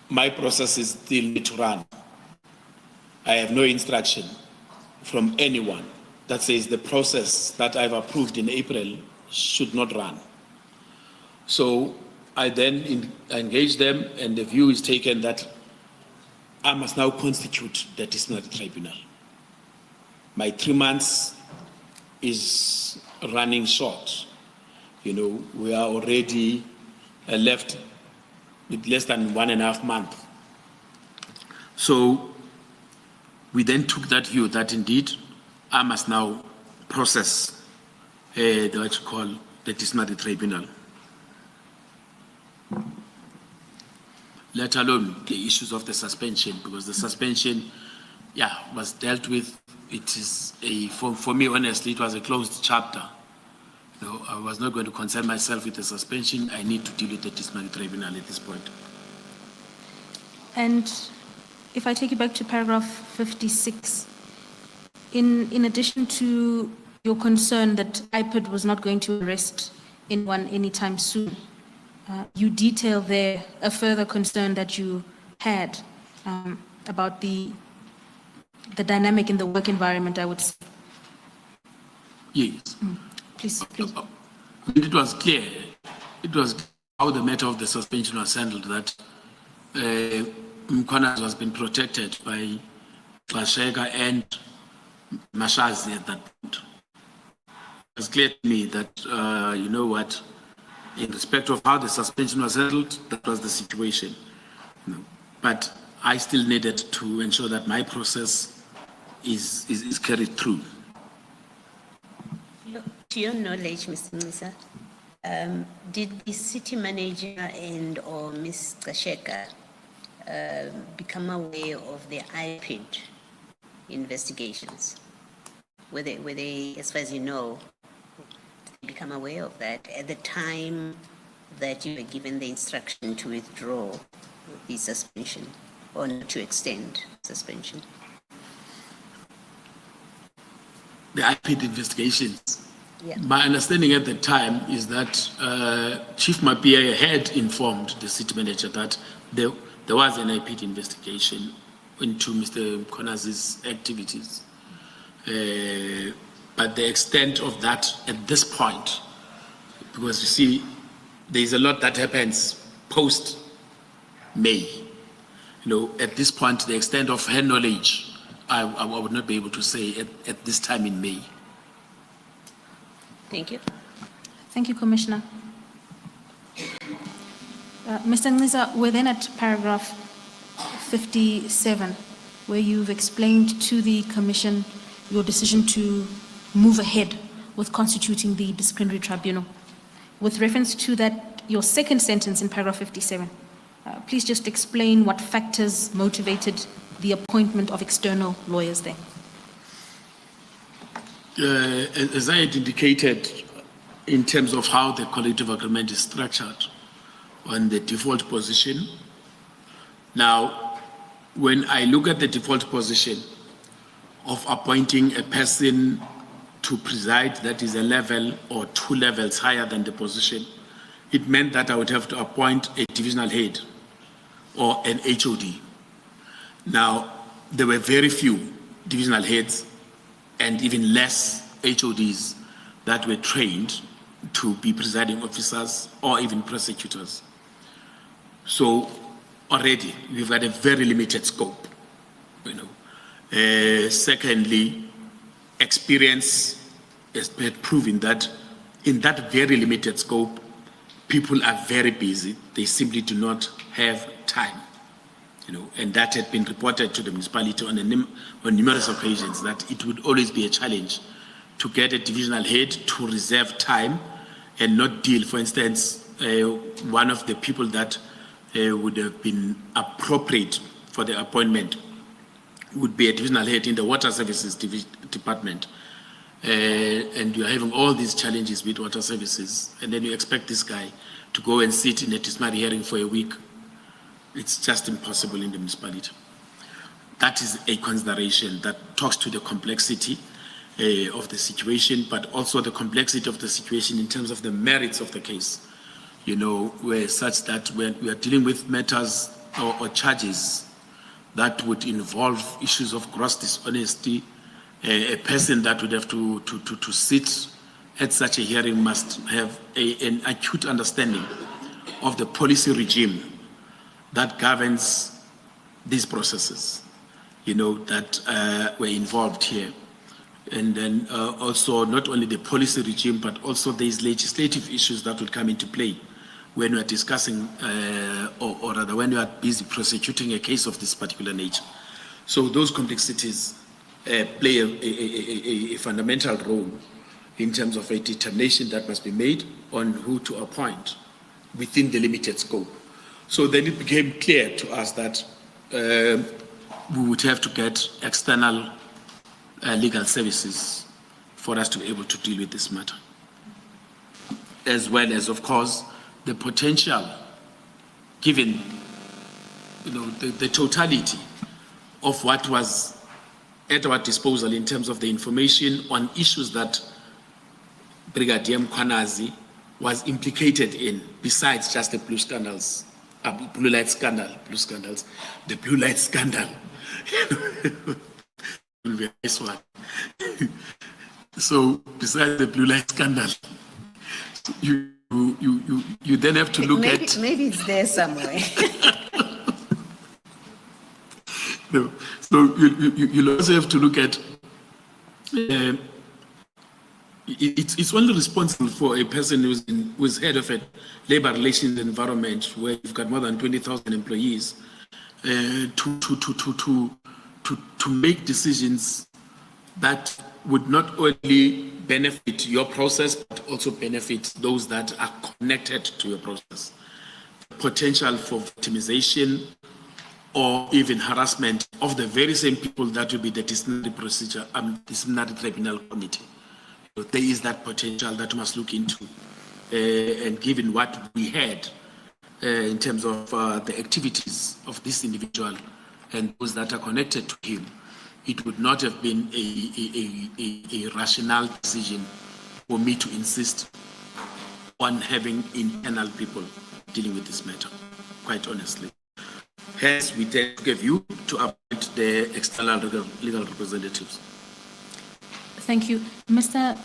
my process is still need to run. I have no instruction from anyone that says the process that I've approved in April should not run. So I then engage them, and the view is taken that I must now constitute the disciplinary tribunal. My 3 months is running short. You know, we are already left with less than 1.5 months. So we then took that view that indeed I must now process what you call the disciplinary tribunal, let alone the issues of the suspension, because the suspension, yeah, was dealt with. It is for me, honestly, it was a closed chapter. You know, I was not going to concern myself with the suspension. I need to deal with the disciplinary tribunal at this point. And if I take you back to paragraph 56, in addition to your concern that IPID was not going to arrest anyone anytime soon, you detail there a further concern that you had about the dynamic in the work environment, I would say. Yes. Please. It was clear. It was how the matter of the suspension was handled, that Mkhwanazi has been protected by Xolani and Mashazi at that point. It was clear to me that, you know what, in respect of how the suspension was handled, that was the situation. You know, but I still needed to ensure that my process is carried through. To your knowledge, Mr. Nciza, did the city manager and or Ms. Xolani become aware of the IPID investigations? Were they, as far as you know, become aware of that at the time that you were given the instruction to withdraw the suspension? or not to extend suspension? The IPD investigations. Yeah. My understanding at the time is that Chief Mapia had informed the city manager that there was an IPD investigation into Mr. Mkhonazi's activities. But the extent of that at this point, because you see, there's a lot that happens post-May. At this point, the extent of her knowledge, I would not be able to say at this time in May. Thank you. Thank you, Commissioner. Mr. Nciza, we're then at paragraph 57, where you've explained to the Commission your decision to move ahead with constituting the disciplinary tribunal. With reference to that, your second sentence in paragraph 57, please just explain what factors motivated the appointment of external lawyers there. As I had indicated, in terms of how the collective agreement is structured on the default position, now, when I look at the default position of appointing a person to preside that is a level or 2 levels higher than the position, it meant that I would have to appoint a divisional head or an HOD. Now, there were very few divisional heads and even less HODs that were trained to be presiding officers or even prosecutors. So already we've got a very limited scope. Secondly, experience has proven that in that very limited scope, people are very busy. They simply do not have time. And that had been reported to the municipality on numerous occasions, that it would always be a challenge to get a divisional head to reserve time and not deal. For instance, one of the people that would have been appropriate for the appointment would be a divisional head in the water services department. And you're having all these challenges with water services, and then you expect this guy to go and sit in a disciplinary hearing for a week. It's just impossible in the municipality. That is a consideration that talks to the complexity of the situation, but also the complexity of the situation in terms of the merits of the case. Where such that when we are dealing with matters or charges that would involve issues of gross dishonesty, a person that would have to sit at such a hearing must have an acute understanding of the policy regime that governs these processes, that were involved here. And then also not only the policy regime, but also these legislative issues that will come into play when we are discussing, or rather when we are busy prosecuting a case of this particular nature. So those complexities play a fundamental role in terms of a determination that must be made on who to appoint within the limited scope. So then it became clear to us that we would have to get external legal services for us to be able to deal with this matter. As well as, of course, the potential, given the totality of what was at our disposal in terms of the information on issues that Brigadier Mkhonazi was implicated in, besides just the blue light scandal. Will be a nice one. So besides the blue light scandal, you then have to look at. Maybe it's there somewhere. No. So you'll also have to look at. It's only responsible for a person who's head of a labor relations environment where you've got more than 20,000 employees to make decisions that would not only benefit your process, but also benefit those that are connected to your process. The potential for victimization or even harassment of the very same people that will be the disciplinary tribunal committee. So there is that potential that we must look into. And given what we had in terms of the activities of this individual and those that are connected to him, it would not have been a rational decision for me to insist on having internal people dealing with this matter, quite honestly. Hence, we take a view to appoint the external legal representatives. Thank you. Mr.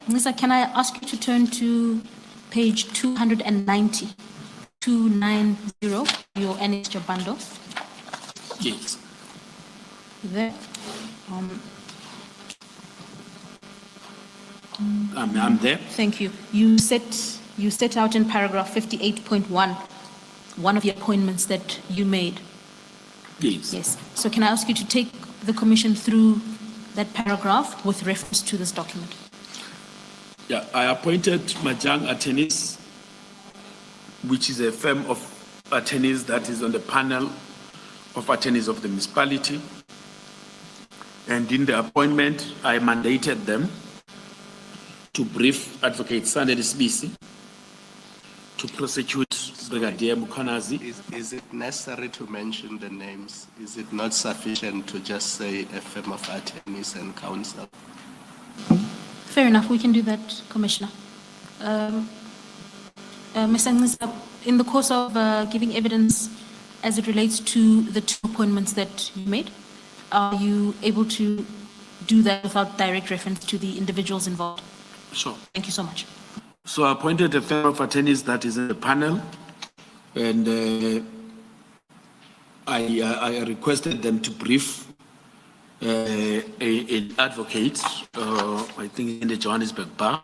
Nciza, can I ask you to turn to page 290, 290, your annexure bundle? Yes. There. I'm there. Thank you. You set out in paragraph 58.1, one of the appointments that you made. Yes. Yes. So can I ask you to take the commission through that paragraph with reference to this document? Yeah, I appointed Madlanga Attorneys, which is a firm of attorneys that is on the panel of attorneys of the municipality. And in the appointment, I mandated them to brief Advocate Ofentse to prosecute Brigadier Mkhwanazi. Is it necessary to mention the names? Is it not sufficient to just say a firm of attorneys and counsel? Fair enough, we can do that, Commissioner. Mr. Nciza, in the course of giving evidence as it relates to the two appointments that you made, are you able to do that without direct reference to the individuals involved? Sure. Thank you so much. So I appointed a firm of attorneys that is in the panel, and I requested them to brief an advocate, I think in the Johannesburg bar,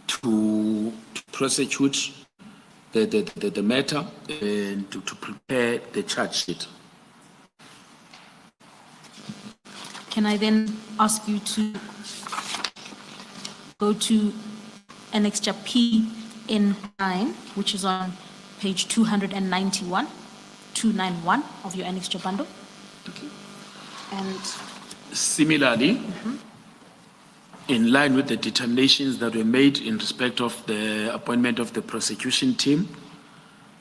to prosecute the matter and to prepare the charge sheet. Can I then ask you to go to annexure P in 9, which is on page 291 of your annexure bundle? Okay. And Similarly, in line with the determinations that were made in respect of the appointment of the prosecution team,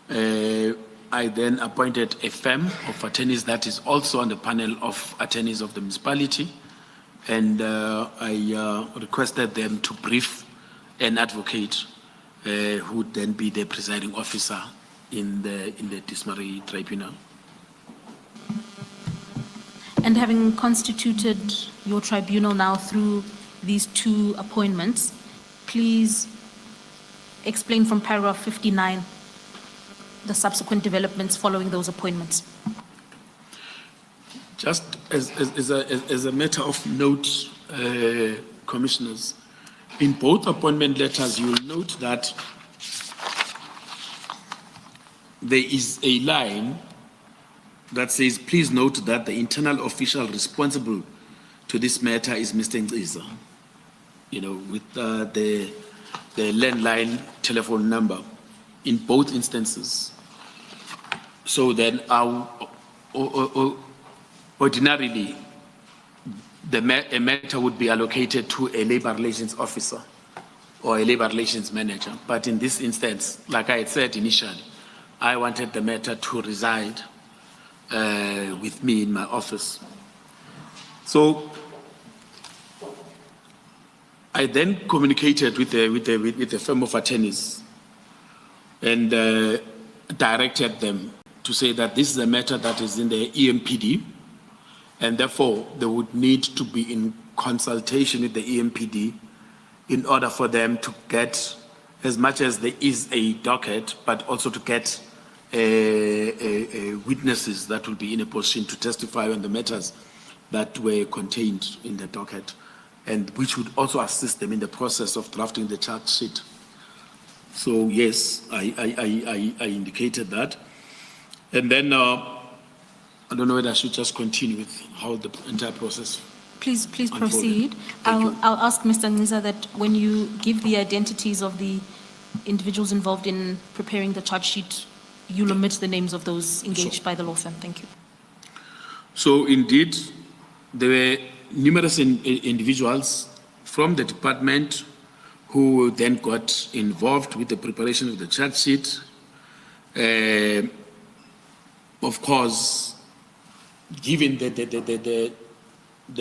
I then appointed a firm of attorneys that is also on the panel of attorneys of the municipality, and I requested them to brief an advocate who would then be the presiding officer in the Disciplinary Tribunal. And having constituted your tribunal now through these two appointments, please explain from paragraph 59 the subsequent developments following those appointments. Just as a matter of note, commissioners, in both appointment letters, you will note that there is a line that says, please note that the internal official responsible to this matter is Mr. Nciza, with the landline telephone number in both instances. So then ordinarily, a matter would be allocated to a labor relations officer or a labor relations manager. But in this instance, like I had said initially, I wanted the matter to reside with me in my office. So I then communicated with the firm of attorneys and directed them to say that this is a matter that is in the EMPD, and therefore they would need to be in consultation with the EMPD in order for them to get, as much as there is a docket, but also to get witnesses that will be in a position to testify on the matters that were contained in the docket, and which would also assist them in the process of drafting the charge sheet. So yes, I indicated that. And then I don't know whether I should just continue with how the entire process. Please unfolded. proceed. Thank you. I'll ask Mr. Nciza that when you give the identities of the individuals involved in preparing the charge sheet, you'll omit the names of those engaged by the law firm. Thank you. So indeed, there were numerous individuals from the department who then got involved with the preparation of the charge sheet. Of course, given the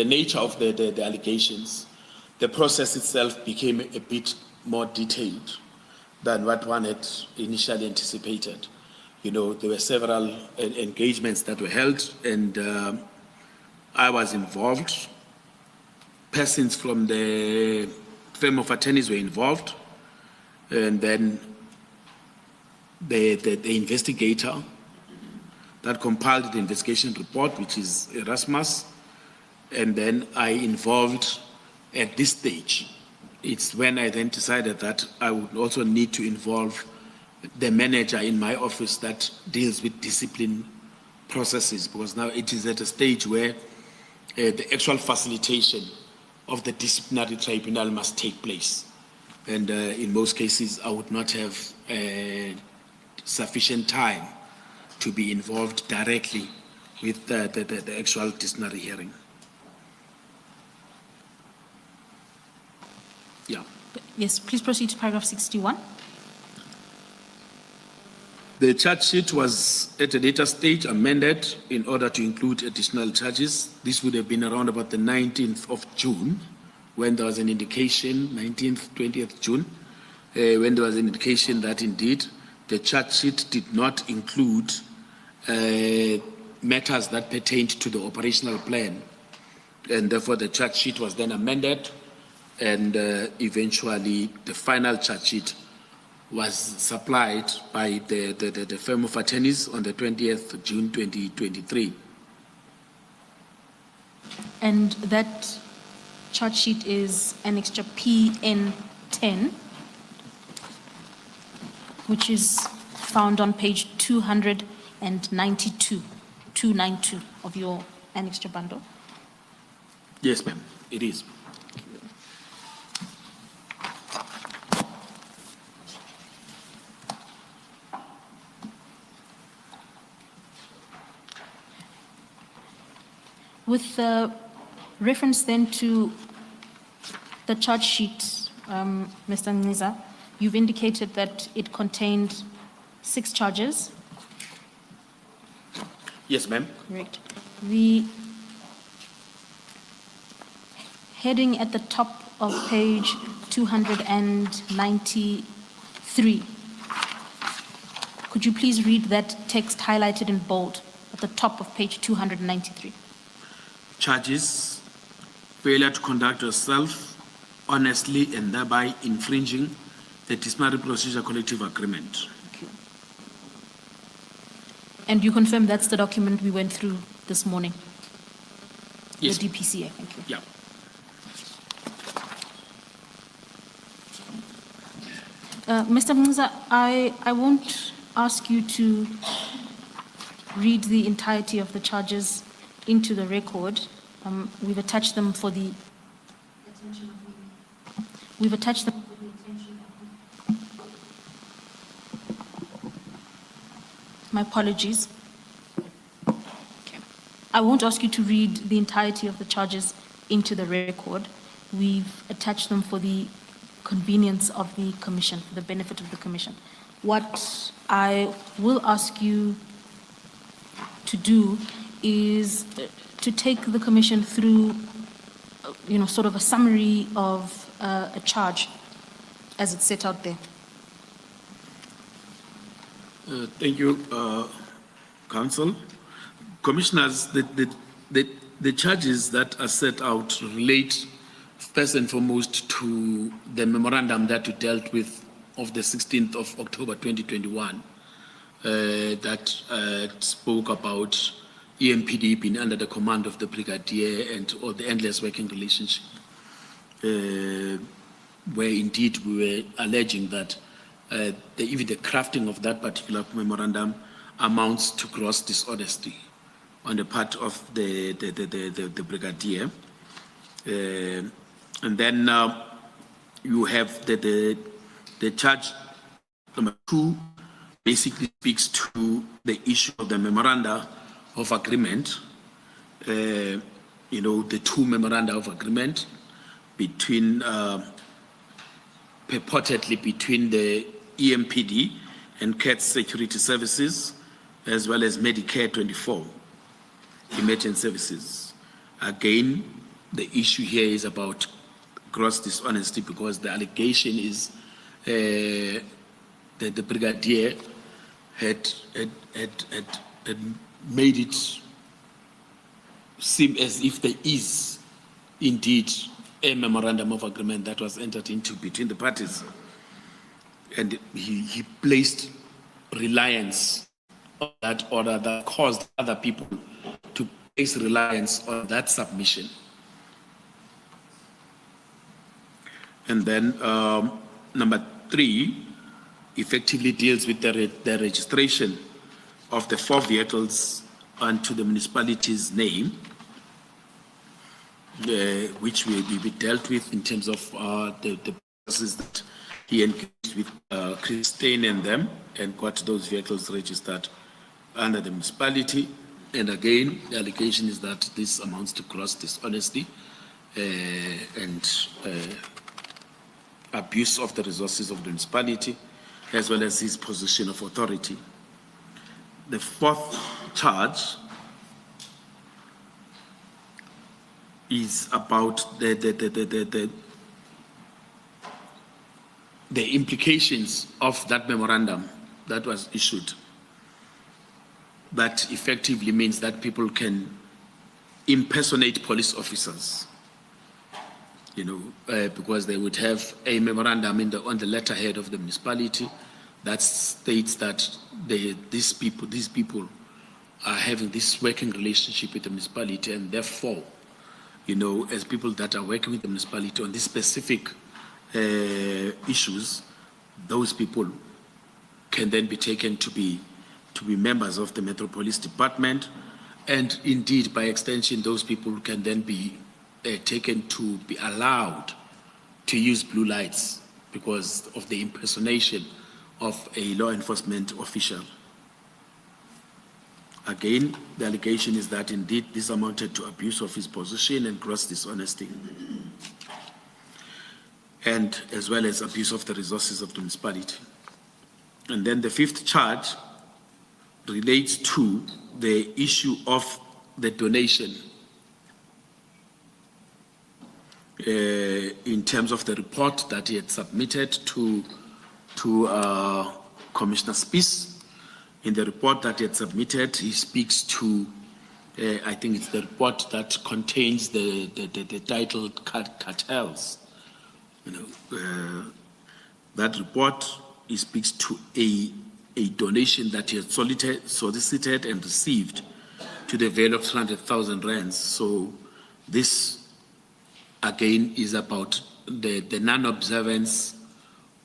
nature of the allegations, the process itself became a bit more detailed than what one had initially anticipated. There were several engagements that were held, and I was involved. Persons from the firm of attorneys were involved, and then the investigator that compiled the investigation report, which is Erasmus, and then I involved at this stage. It's when I then decided that I would also need to involve the manager in my office that deals with discipline processes, because now it is at a stage where the actual facilitation of the disciplinary tribunal must take place. And in most cases, I would not have sufficient time to be involved directly with the actual disciplinary hearing. Yeah. Yes, please proceed to paragraph 61. The charge sheet was at a later stage amended in order to include additional charges. This would have been around about the 19th of June, when there was an indication, 19th, 20th June, when there was an indication that indeed the charge sheet did not include matters that pertained to the operational plan. And therefore the charge sheet was then amended, and eventually the final charge sheet was supplied by the firm of attorneys on the 20th June 2023. And that charge sheet is annexure PN10, which is found on page 292 of your annexure bundle. Yes, ma'am, it is. With reference then to the charge sheet, Mr. Nciza, you've indicated that it contained 6 charges. Yes, ma'am. Correct. The heading at the top of page 293. Could you please read that text highlighted in bold at the top of page 293? Charges: failure to conduct yourself honestly and thereby infringing the disciplinary procedure collective agreement. Thank you. And you confirm that's the document we went through this morning? Yes. The DPCA, thank you. Yeah. Mr. Nciza, I won't ask you to read the entirety of the charges into the record. We've attached them for the attention of the... We've attached them for the attention of the... My apologies. Okay. I won't ask you to read the entirety of the charges into the record. We've attached them for the convenience of the commission, for the benefit of the commission. What I will ask you to do is to take the commission through, sort of a summary of a charge as it's set out there. Thank you, Council. Commissioners, the charges that are set out relate first and foremost to the memorandum that we dealt with of the 16th of October 2021 that spoke about EMPD being under the command of the brigadier and all the endless working relationship, where indeed we were alleging that even the crafting of that particular memorandum amounts to gross dishonesty on the part of the brigadier. And then you have the charge number 2 basically speaks to the issue of the memoranda of agreement, the 2 memoranda of agreement between, purportedly between the EMPD and CATS Security Services, as well as Medicare 24. emergency services. Again, the issue here is about gross dishonesty because the allegation is that the brigadier had made it seem as if there is indeed a memorandum of agreement that was entered into between the parties. And he placed reliance on that order that caused other people to place reliance on that submission. And then number 3 effectively deals with the registration of the 4 vehicles onto the municipality's name, which will be dealt with in terms of the process that he engaged with Christine and them and got those vehicles registered under the municipality. And again, the allegation is that this amounts to gross dishonesty and abuse of the resources of the municipality, as well as his position of authority. The 4th charge is about the implications of that memorandum that was issued. That effectively means that people can impersonate police officers, because they would have a memorandum on the letterhead of the municipality that states that these people are having this working relationship with the municipality, and therefore, as people that are working with the municipality on these specific issues, those people can then be taken to be members of the Metropolis Department, and indeed, by extension, those people can then be taken to be allowed to use blue lights because of the impersonation of a law enforcement official. Again, the allegation is that indeed this amounted to abuse of his position and gross dishonesty, and as well as abuse of the resources of the municipality. And then the 5th charge relates to the issue of the donation in terms of the report that he had submitted to Commissioner Spies. In the report that he had submitted, he speaks to, I think it's the report that contains the titled cartels. That report, he speaks to a donation that he had solicited and received to the value of 300,000 rands. So this, again, is about the non-observance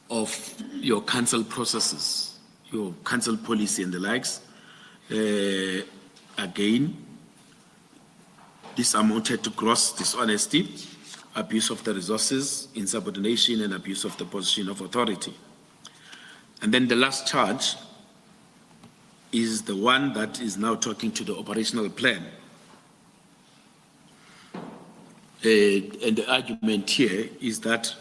of your council processes, your council policy and the likes. Again, this amounted to gross dishonesty, abuse of the resources, insubordination, and abuse of the position of authority. And then the last charge is the one that is now talking to the operational plan. And the argument here is that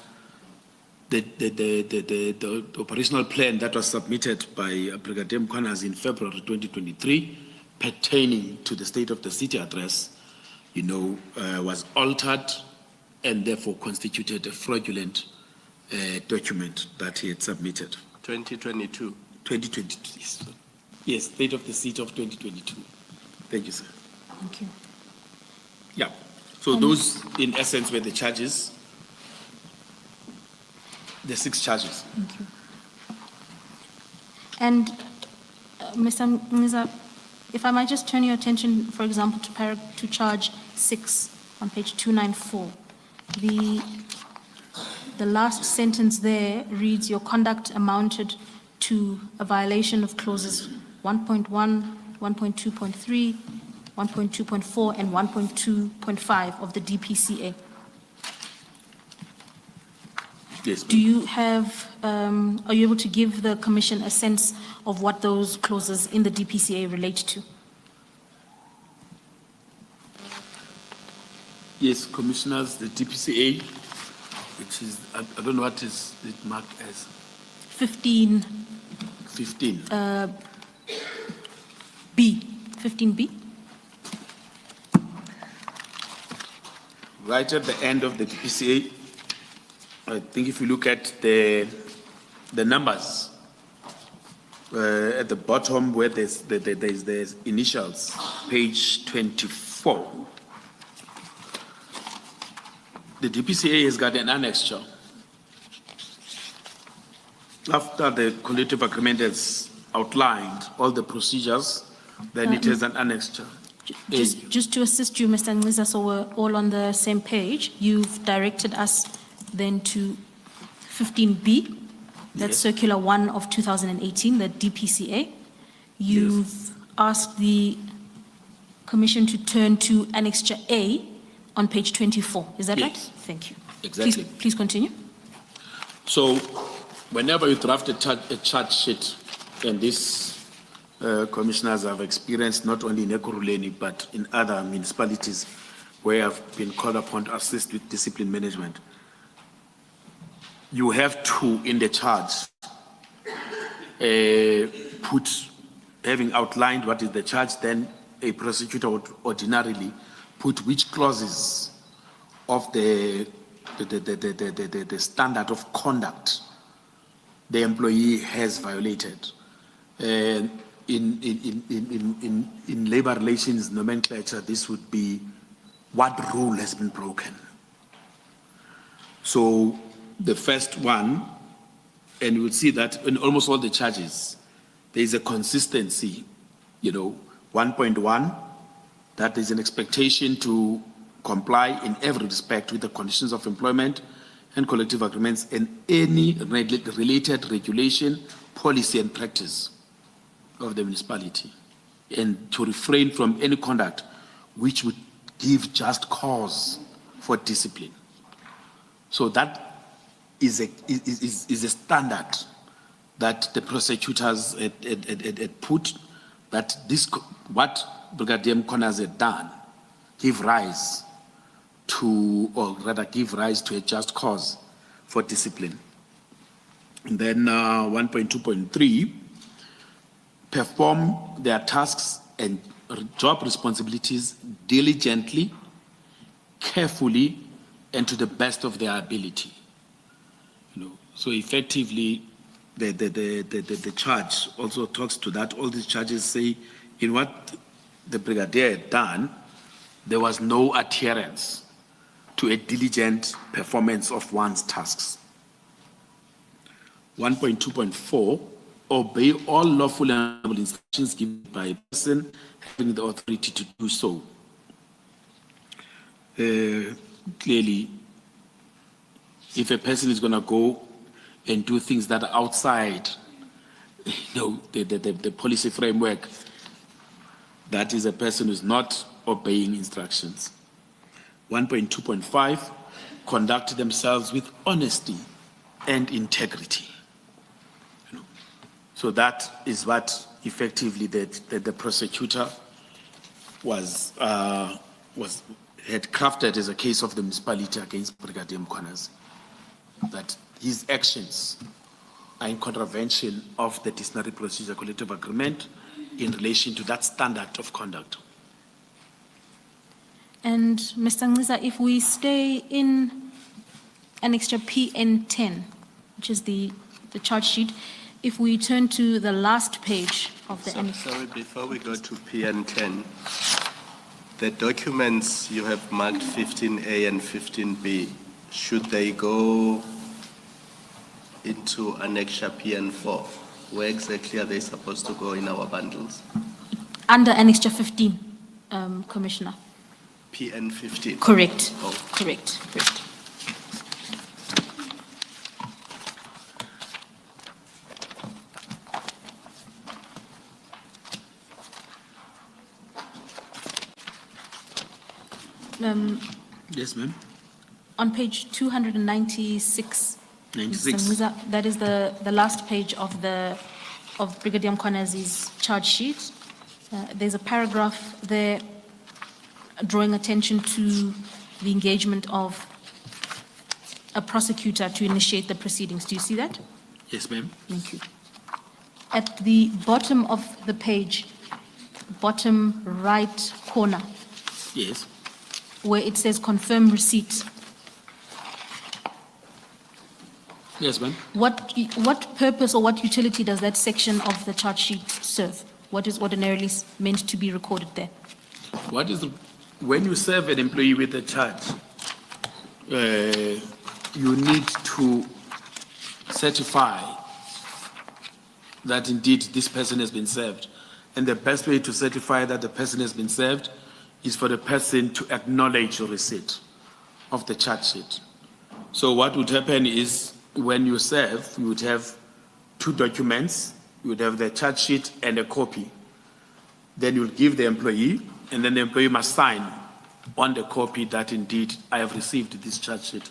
the operational plan that was submitted by Brigadier Mkhwanazi in February 2023 pertaining to the state of the city address, was altered and therefore constituted a fraudulent document that he had submitted. 2022. 2022, yes, state of the city of 2022. Thank you, sir. Thank you. Yeah, so those in essence were the charges, the 6 charges. Thank you. And Mr. Nciza, if I might just turn your attention, for example, to charge 6 on page 294. The last sentence there reads, your conduct amounted to a violation of clauses 1.1, 1.2.3, 1.2.4, and 1.2.5 of the DPCA. Yes. Do you have, are you able to give the Commission a sense of what those clauses in the DPCA relate to? Yes, Commissioners, the DPCA, which is, I don't know what is it marked as. 15. 15. B, 15B? right at the end of the DPCA, I think if you look at the numbers, at the bottom where there's the initials, page 24. The DPCA has got an annexure. After the collective agreement has outlined all the procedures, then it has an annexure. Just to assist you, Mr. Nciza, so we're all on the same page, you've directed us then to 15B, that's Yes. Circular 1 of 2018, the DPCA. You've asked the Commission to turn to Annexure A on page 24, is that right? Yes. Thank you. Exactly. Please continue. So whenever you draft a charge sheet, and this commissioners have experienced not only in Ekurhuleni but in other municipalities where I've been called upon to assist with discipline management, you have to, in the charge, put, having outlined what is the charge, then a prosecutor would ordinarily put which clauses of the standard of conduct the employee has violated. And in labor relations nomenclature, this would be what rule has been broken. So the first one, and you would see that in almost all the charges, there is a consistency, 1.1, that is an expectation to comply in every respect with the conditions of employment and collective agreements and any related regulation, policy and practice of the municipality, and to refrain from any conduct which would give just cause for discipline. So that is a standard that the prosecutors had put, that this, what Brigadier Mkhwanazi had done, give rise to, or rather give rise to a just cause for discipline. And then 1.2.3, perform their tasks and job responsibilities diligently, carefully, and to the best of their ability. So effectively, the charge also talks to that. All these charges say, in what the brigadier had done, there was no adherence to a diligent performance of one's tasks. 1.2.4, obey all lawful and honorable instructions given by a person having the authority to do so. Clearly, if a person is going to go and do things that are outside, the policy framework, that is a person who is not obeying instructions. 1.2.5, conduct themselves with honesty and integrity. So that is what effectively the prosecutor had crafted as a case of the municipality against Brigadier Mkhwanazi, that his actions are in contravention of the disciplinary procedure collective agreement in relation to that standard of conduct. And Mr. Nciza, if we stay in Annexure PN10, which is the charge sheet, if we turn to the last page of the annexure. Sorry, before we go to PN10, the documents you have marked 15A and 15B, should they go into Annexure PN4? Where exactly are they supposed to go in our bundles? Under Annexure 15, Commissioner. PN15? Correct. Oh. Correct. Yes, ma'am. On page 296, 96. Mr. Nciza, that is the last page of Brigadier Mkhwanazi's charge sheet. There's a paragraph there drawing attention to the engagement of a prosecutor to initiate the proceedings. Do you see that? Yes, ma'am. Thank you. At the bottom of the page, bottom right corner, Yes. where it says confirm receipt. Yes, ma'am. What purpose or what utility does that section of the charge sheet serve? What is ordinarily meant to be recorded there? When you serve an employee with a charge, you need to certify that indeed this person has been served. And the best way to certify that the person has been served is for the person to acknowledge your receipt of the charge sheet. So what would happen is when you serve, you would have two documents. You would have the charge sheet and a copy. Then you'll give the employee, and then the employee must sign on the copy that indeed I have received this charge sheet.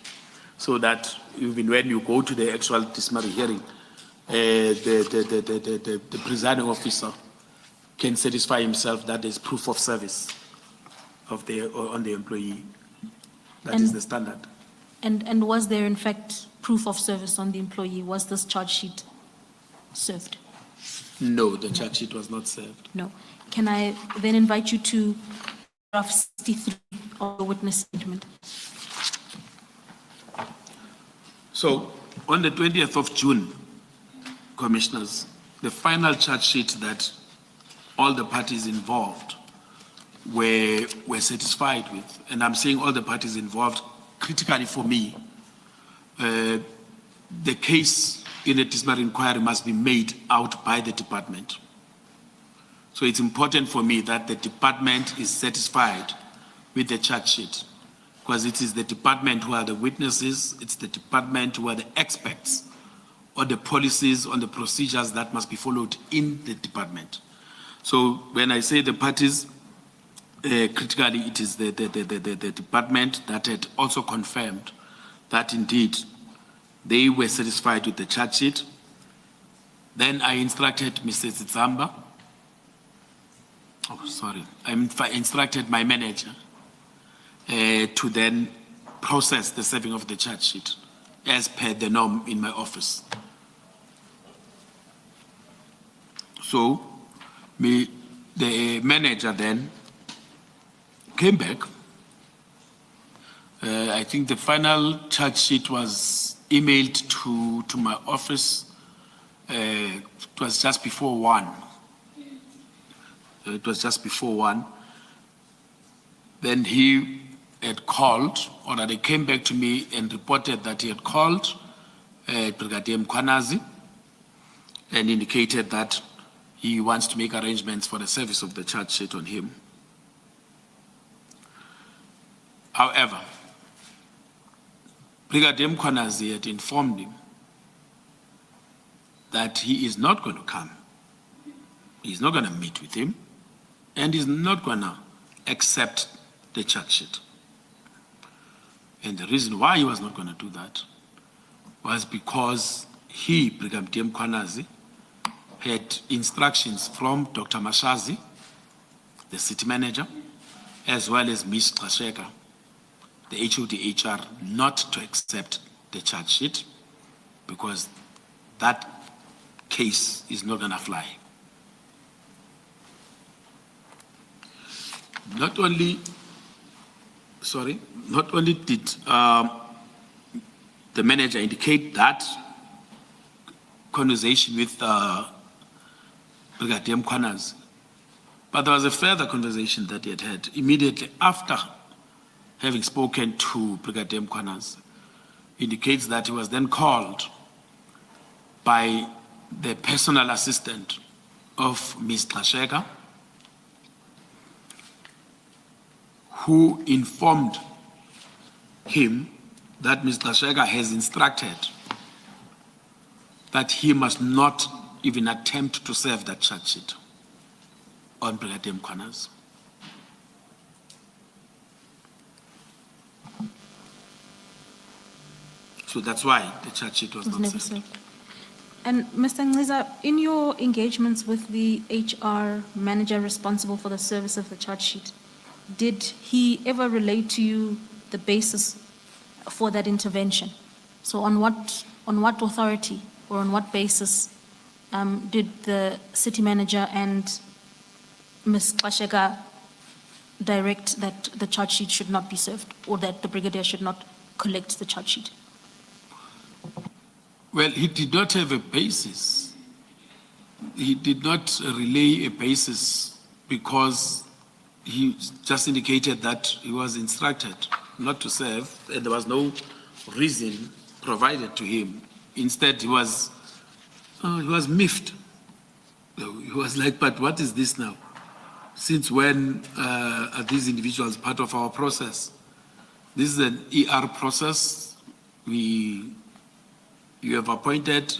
So that even when you go to the actual disciplinary hearing, the presiding officer can satisfy himself that there's proof of service on the employee. That is the standard. And was there in fact proof of service on the employee? Was this charge sheet served? No, the charge sheet was not served. No. Can I then invite you to paragraph 63 of the witness statement? So on the 20th of June, Commissioners, the final charge sheet that all the parties involved were satisfied with, and I'm saying all the parties involved, critically for me, the case in a disciplinary inquiry must be made out by the department. So it's important for me that the department is satisfied with the charge sheet, because it is the department who are the witnesses, it's the department who are the experts on the policies, on the procedures that must be followed in the department. So when I say the parties, critically it is the department that had also confirmed that indeed they were satisfied with the charge sheet. Then I instructed Mr. Zitsamba, I instructed my manager to then process the serving of the charge sheet as per the norm in my office. So the manager then came back. I think the final charge sheet was emailed to my office. It was just before 1. It was just before 1. Then he had called, or that he came back to me and reported that he had called Brigadier Mkhwanazi and indicated that he wants to make arrangements for the service of the charge sheet on him. However, Brigadier Mkhwanazi had informed him that he is not going to come. He's not going to meet with him, and he's not going to accept the charge sheet. And the reason why he was not going to do that was because he, Brigadier Mkhwanazi, had instructions from Dr. Mashazi, the city manager, as well as Ms. Xasheka, the HOD HR, not to accept the charge sheet because that case is not going to fly. Not only did the manager indicate that conversation with Brigadier Mkhwanazi, but there was a further conversation that he had had immediately after having spoken to Brigadier Mkhwanazi. Indicates that he was then called by the personal assistant of Ms. Xasheka, who informed him that Ms. Xasheka has instructed that he must not even attempt to serve that charge sheet on Brigadier Mkhwanazi. So that's why the charge sheet was not never served. served. And Mr. Nciza, in your engagements with the HR manager responsible for the service of the charge sheet, did he ever relate to you the basis for that intervention? So on what authority or on what basis did the city manager and Ms. Xasheka direct that the charge sheet should not be served, or that the brigadier should not collect the charge sheet? Well, he did not have a basis. He did not relay a basis because he just indicated that he was instructed not to serve, and there was no reason provided to him. Instead, he was miffed. He was like, but what is this now? Since when are these individuals part of our process? This is an ER process. You have appointed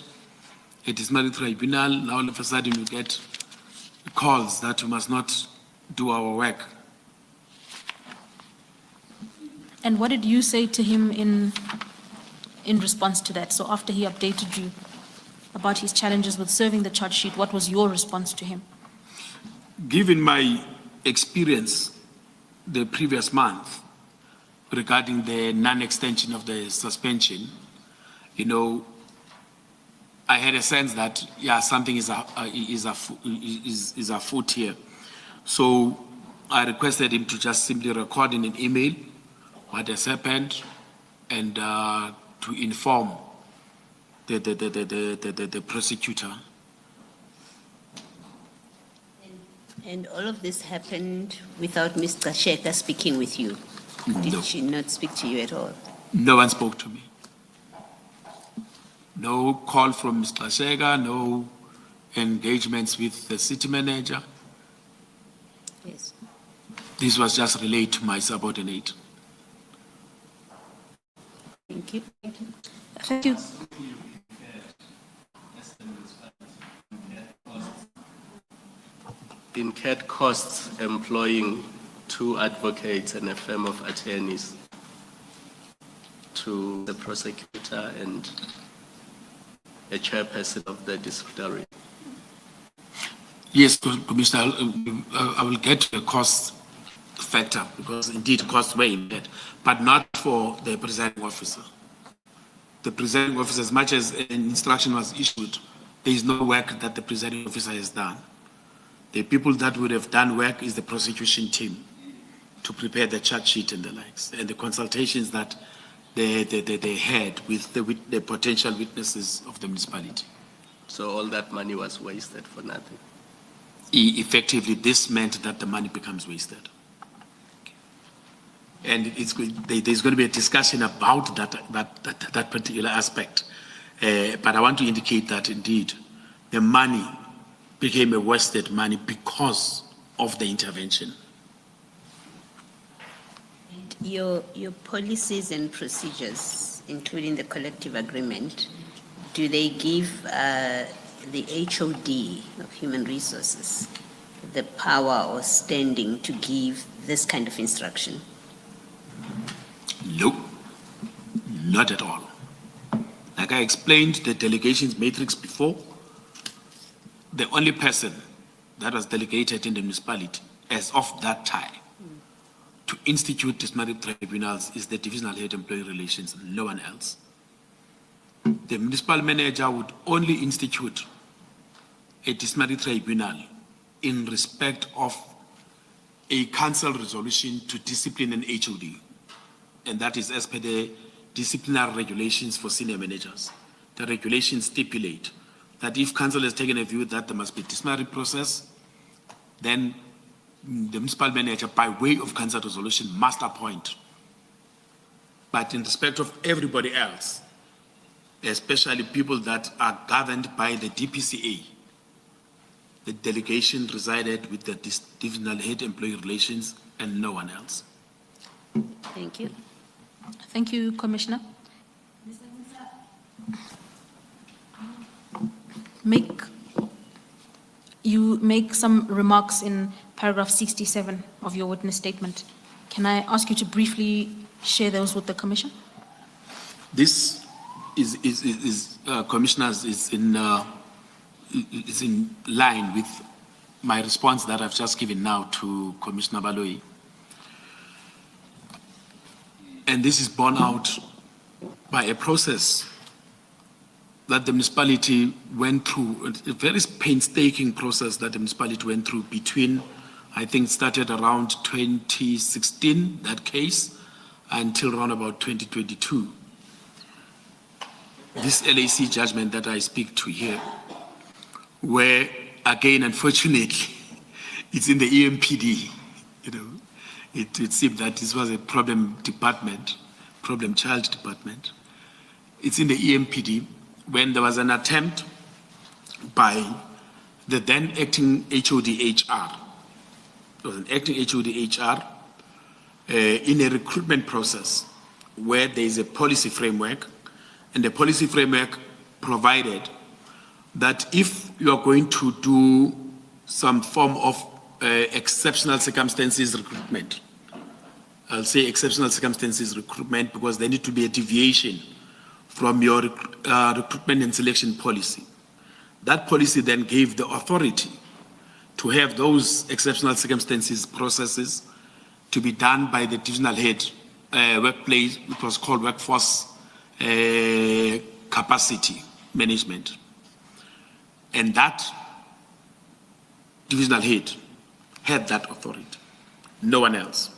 a disciplinary tribunal. Now all of a sudden you get calls that we must not do our work. And what did you say to him in response to that? So after he updated you about his challenges with serving the charge sheet, what was your response to him? Given my experience the previous month regarding the non-extension of the suspension, I had a sense that, yeah, something is afoot here. So I requested him to just simply record in an email what has happened and to inform the prosecutor. And all of this happened without Mr. Sheka speaking with you? No. Did she not speak to you at all? No one spoke to me. No call from Mr. Shega, no engagements with the city manager. Yes. This was just relayed to my subordinate. Thank you. Thank you. Incurred costs employing 2 advocates and a firm of attorneys to the prosecutor and a chairperson of the disciplinary. Yes, Commissioner, I will get to the cost factor because indeed costs were incurred, but not for the presiding officer. The presiding officer, as much as an instruction was issued, there is no work that the presiding officer has done. The people that would have done work is the prosecution team to prepare the charge sheet and the likes, and the consultations that they had with the potential witnesses of the municipality. So all that money was wasted for nothing. Effectively, this meant that the money becomes wasted. And there's going to be a discussion about that particular aspect. But I want to indicate that indeed the money became a wasted money because of the intervention. Your policies and procedures, including the collective agreement, do they give the HOD of Human Resources the power or standing to give this kind of instruction? No, not at all. Like I explained the delegations matrix before, the only person that was delegated in the municipality as of that time to institute disciplinary tribunals is the Divisional Head Employee Relations, no one else. The municipal manager would only institute a disciplinary tribunal in respect of a council resolution to discipline an HOD. And that is as per the disciplinary regulations for senior managers. The regulations stipulate that if council has taken a view that there must be disciplinary process, then the municipal manager, by way of council resolution, must appoint. But in respect of everybody else, especially people that are governed by the DPCA, the delegation resided with the Divisional Head Employee Relations and no one else. Thank you. Thank you, Commissioner. You make some remarks in paragraph 67 of your witness statement. Can I ask you to briefly share those with the Commission? This Commissioners, is in line with my response that I've just given now to Commissioner Baloyi. And this is borne out by a process that the municipality went through, a very painstaking process that the municipality went through between I think it started around 2016, that case, until around about 2022. This LAC judgment that I speak to here, where again, unfortunately, it's in the EMPD, it seemed that this was a problem department, problem child department. It's in the EMPD when there was an attempt by the then acting HOD HR. There was an acting HOD HR in a recruitment process where there is a policy framework, and the policy framework provided that if you are going to do some form of exceptional circumstances recruitment, I'll say exceptional circumstances recruitment because there need to be a deviation from your recruitment and selection policy. That policy then gave the authority to have those exceptional circumstances processes to be done by the divisional head workplace, which was called workforce capacity management. And that divisional head had that authority, no one else.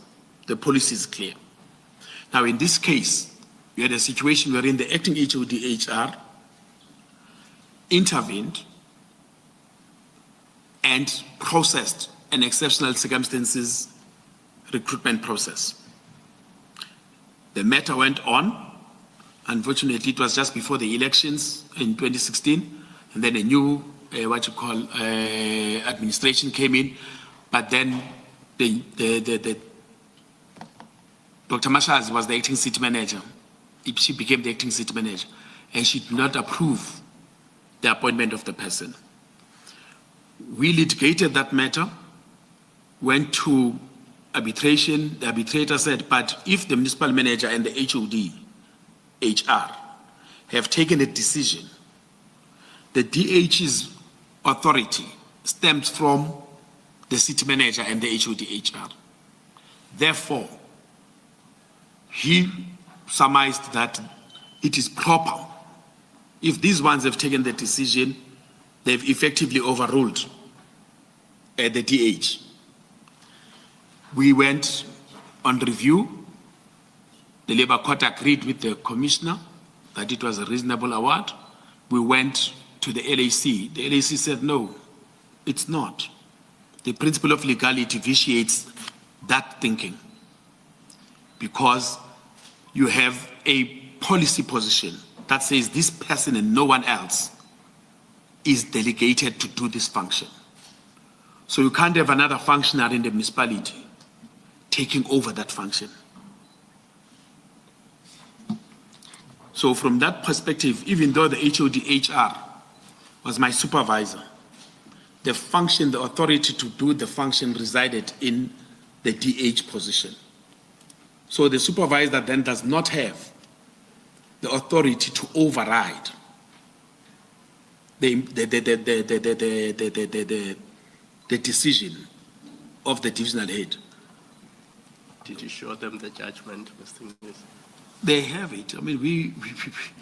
The policy is clear. Now, in this case, we had a situation wherein the acting HOD HR intervened and processed an exceptional circumstances recruitment process. The matter went on. Unfortunately, it was just before the elections in 2016, and then a new, administration came in, but then Dr. Mashaz was the acting city manager. She became the acting city manager, and she did not approve the appointment of the person. We litigated that matter, went to arbitration. The arbitrator said, but if the municipal manager and the HOD, HR, have taken a decision, the DH's authority stems from the city manager and the HOD, HR. Therefore, he surmised that it is proper. If these ones have taken the decision, they've effectively overruled the DH. We went on review. The Labour Court agreed with the commissioner that it was a reasonable award. We went to the LAC. The LAC said, no, it's not. The principle of legality vitiates that thinking because you have a policy position that says this person and no one else is delegated to do this function. So you can't have another functionary in the municipality taking over that function. So from that perspective, even though the HOD HR was my supervisor, the function, the authority to do the function resided in the DH position. So the supervisor then does not have the authority to override the decision of the divisional head. Did you show them the judgment, Mr. Nciza? They have it. I mean,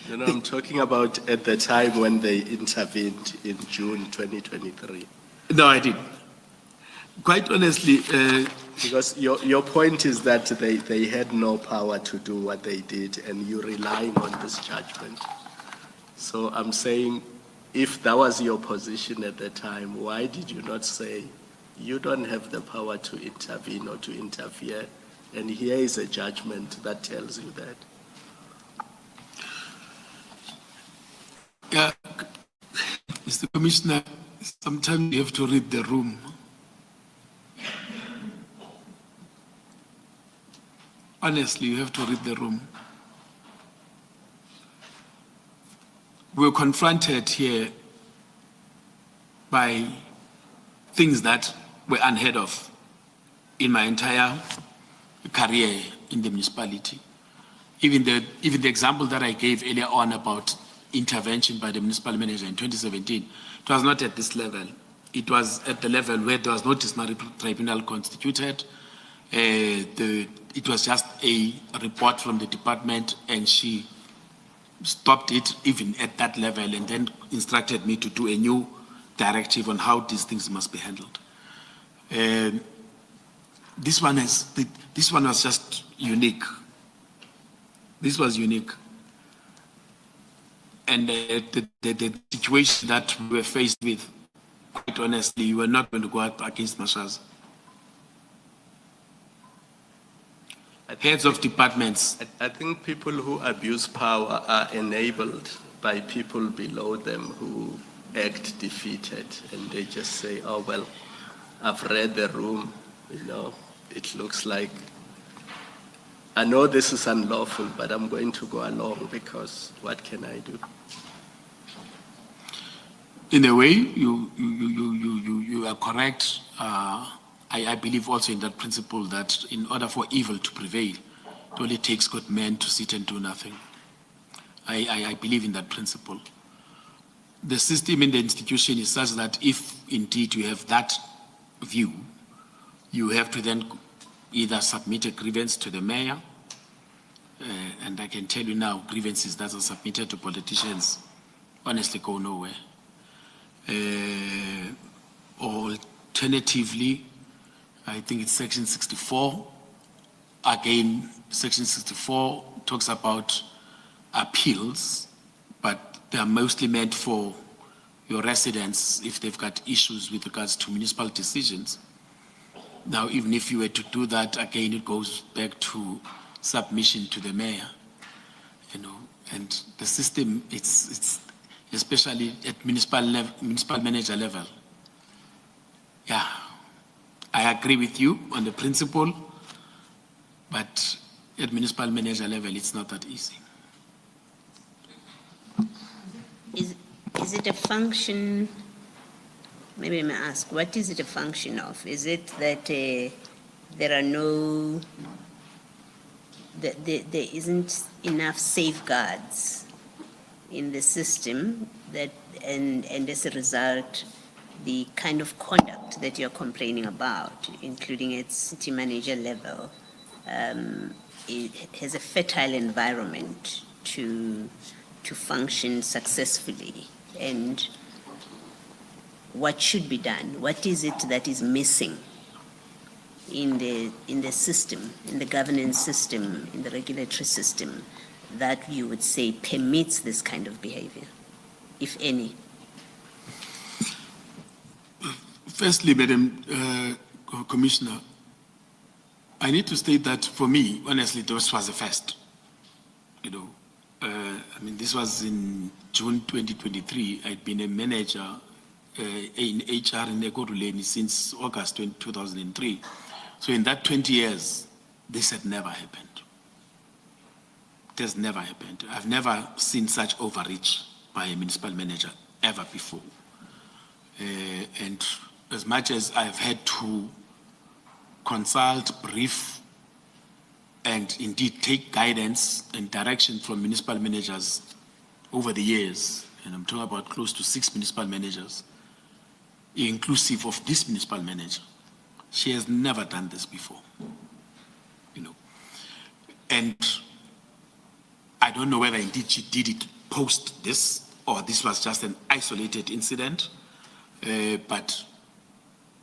No, I'm talking about at the time when they intervened in June 2023. No, I didn't. Quite honestly, Because your point is that they had no power to do what they did and you're relying on this judgment. So I'm saying, if that was your position at the time, why did you not say you don't have the power to intervene or to interfere? And here is a judgment that tells you that. yeah, Mr. Commissioner, sometimes you have to read the room. Honestly, you have to read the room. We're confronted here by things that were unheard of in my entire career in the municipality. Even the example that I gave earlier on about intervention by the municipal manager in 2017, it was not at this level. It was at the level where there was no disciplinary tribunal constituted. It was just a report from the department, and she stopped it even at that level and then instructed me to do a new directive on how these things must be handled. this one was just unique. This was unique. And the situation that we were faced with, quite honestly, we were not going to go out against Mashaza. Heads of departments. I think people who abuse power are enabled by people below them who act defeated, and they just say, oh, well, I've read the room, it looks like, I know this is unlawful, but I'm going to go along because what can I do? In a way, you are correct. I believe also in that principle that in order for evil to prevail, it only takes good men to sit and do nothing. I believe in that principle. The system in the institution is such that if indeed you have that view, you have to then either submit a grievance to the mayor, and I can tell you now, grievances that are submitted to politicians honestly go nowhere. Alternatively, I think it's section 64. Again, section 64 talks about appeals, but they are mostly meant for your residents if they've got issues with regards to municipal decisions. Now, even if you were to do that, again, it goes back to submission to the mayor, and the system, it's especially at municipal manager level. Yeah, I agree with you on the principle, but at municipal manager level, it's not that easy. Is it a function, maybe I may ask, what is it a function of? Is it that there are no, that there isn't enough safeguards in the system that, and as a result, the kind of conduct that you're complaining about, including at city manager level, it has a fertile environment to function successfully? And what should be done? What is it that is missing in the system, in the governance system, in the regulatory system, that you would say permits this kind of behavior, if any? Firstly, Madam Commissioner, I need to state that for me, honestly, this was the first. This was in June 2023. I'd been a manager in HR in Ekurhuleni since August 2003. So in that 20 years, this had never happened. It has never happened. I've never seen such overreach by a municipal manager ever before. And as much as I've had to consult, brief, and indeed take guidance and direction from municipal managers over the years, and I'm talking about close to 6 municipal managers, inclusive of this municipal manager. She has never done this before, And I don't know whether indeed she did it post this, or this was just an isolated incident, but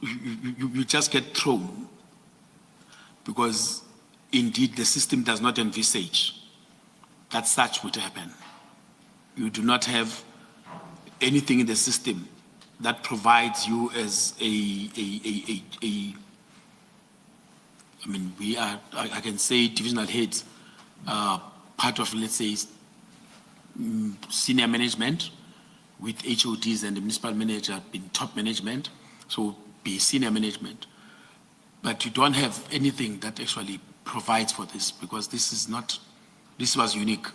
you just get thrown, because indeed the system does not envisage that such would happen. You do not have anything in the system that provides you as I can say divisional heads, part of, let's say, senior management with HODs and the municipal manager being top management, so be senior management. But you don't have anything that actually provides for this, because this was unique.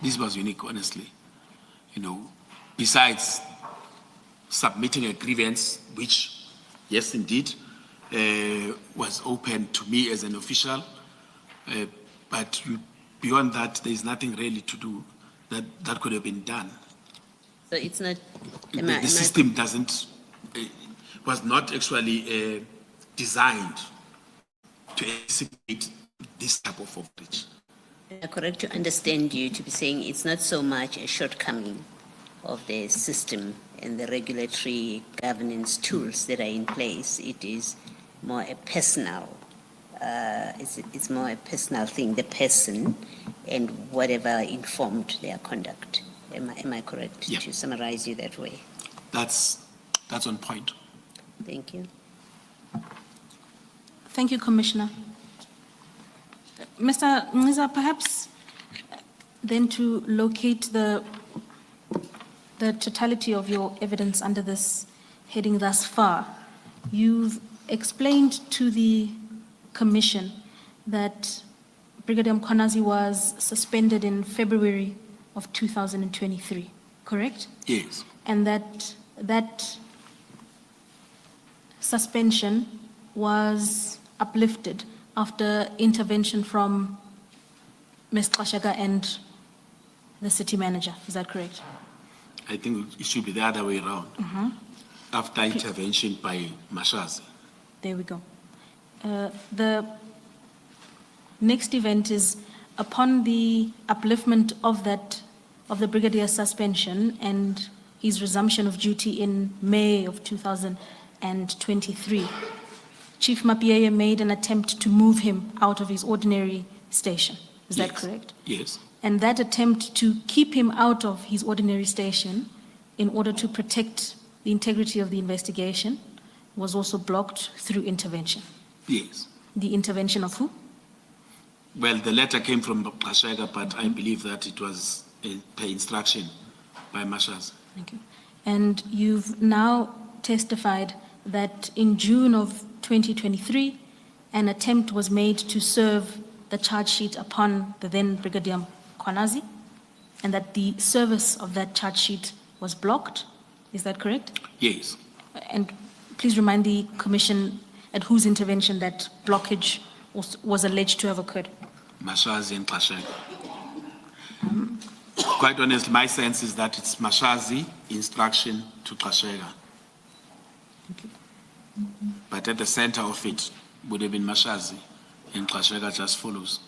This was unique, honestly. Besides submitting a grievance, which, yes, indeed, was open to me as an official, but beyond that, there is nothing really to do that could have been done. So it's not... The system was not actually designed to anticipate this type of overreach. Am I correct to understand you to be saying it's not so much a shortcoming of the system and the regulatory governance tools that are in place, it is more a personal, it's more a personal thing, the person and whatever informed their conduct. Am I correct Yeah. to summarize you that way? That's on point. Thank you. Thank you, Commissioner. Mr. Nciza, perhaps then to locate the totality of your evidence under this heading thus far, you've explained to the Commission that Brigadier Mkhwanazi was suspended in February of 2023, correct? Yes. And that suspension was uplifted after intervention from Ms. Xolani and the city manager. Is that correct? I think it should be the other way around. After intervention by Mashazi. There we go. The next event is upon the upliftment of the brigadier's suspension and his resumption of duty in May of 2023. Chief Mapieye made an attempt to move him out of his ordinary station. Is that Yes. correct? Yes. And that attempt to keep him out of his ordinary station in order to protect the integrity of the investigation was also blocked through intervention. Yes. The intervention of who? Well, the letter came from Xolani, but I believe that it was per instruction by Mashazi. Thank you. And you've now testified that in June of 2023, an attempt was made to serve the charge sheet upon the then Brigadier Mkhwanazi, and that the service of that charge sheet was blocked. Is that correct? Yes. And please remind the Commission at whose intervention that blockage was alleged to have occurred. Mashazi and Xolani. Quite honestly, my sense is that it's Mashazi instruction to Xolani. But at the center of it would have been Mashazi, and Xolani just follows,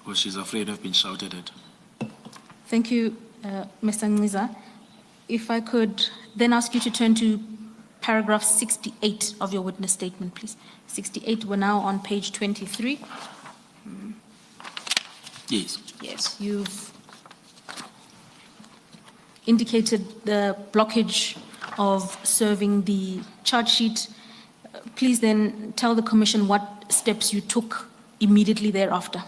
because she's afraid of being shouted at. Thank you, Mr. Nciza. If I could then ask you to turn to paragraph 68 of your witness statement, please. 68, we're now on page 23. Yes. Yes, you've indicated the blockage of serving the charge sheet. Please then tell the Commission what steps you took immediately thereafter.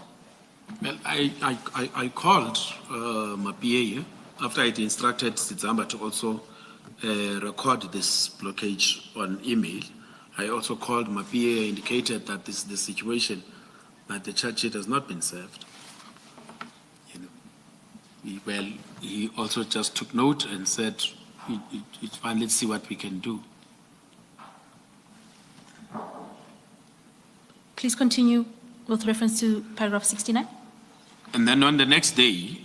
Well, I called Mapieye after I'd instructed Sitsamba to also record this blockage on email. I also called Mapieye, indicated that this is the situation, that the charge sheet has not been served. Well, he also just took note and said, it's fine, let's see what we can do. Please continue with reference to paragraph 69. And then on the next day,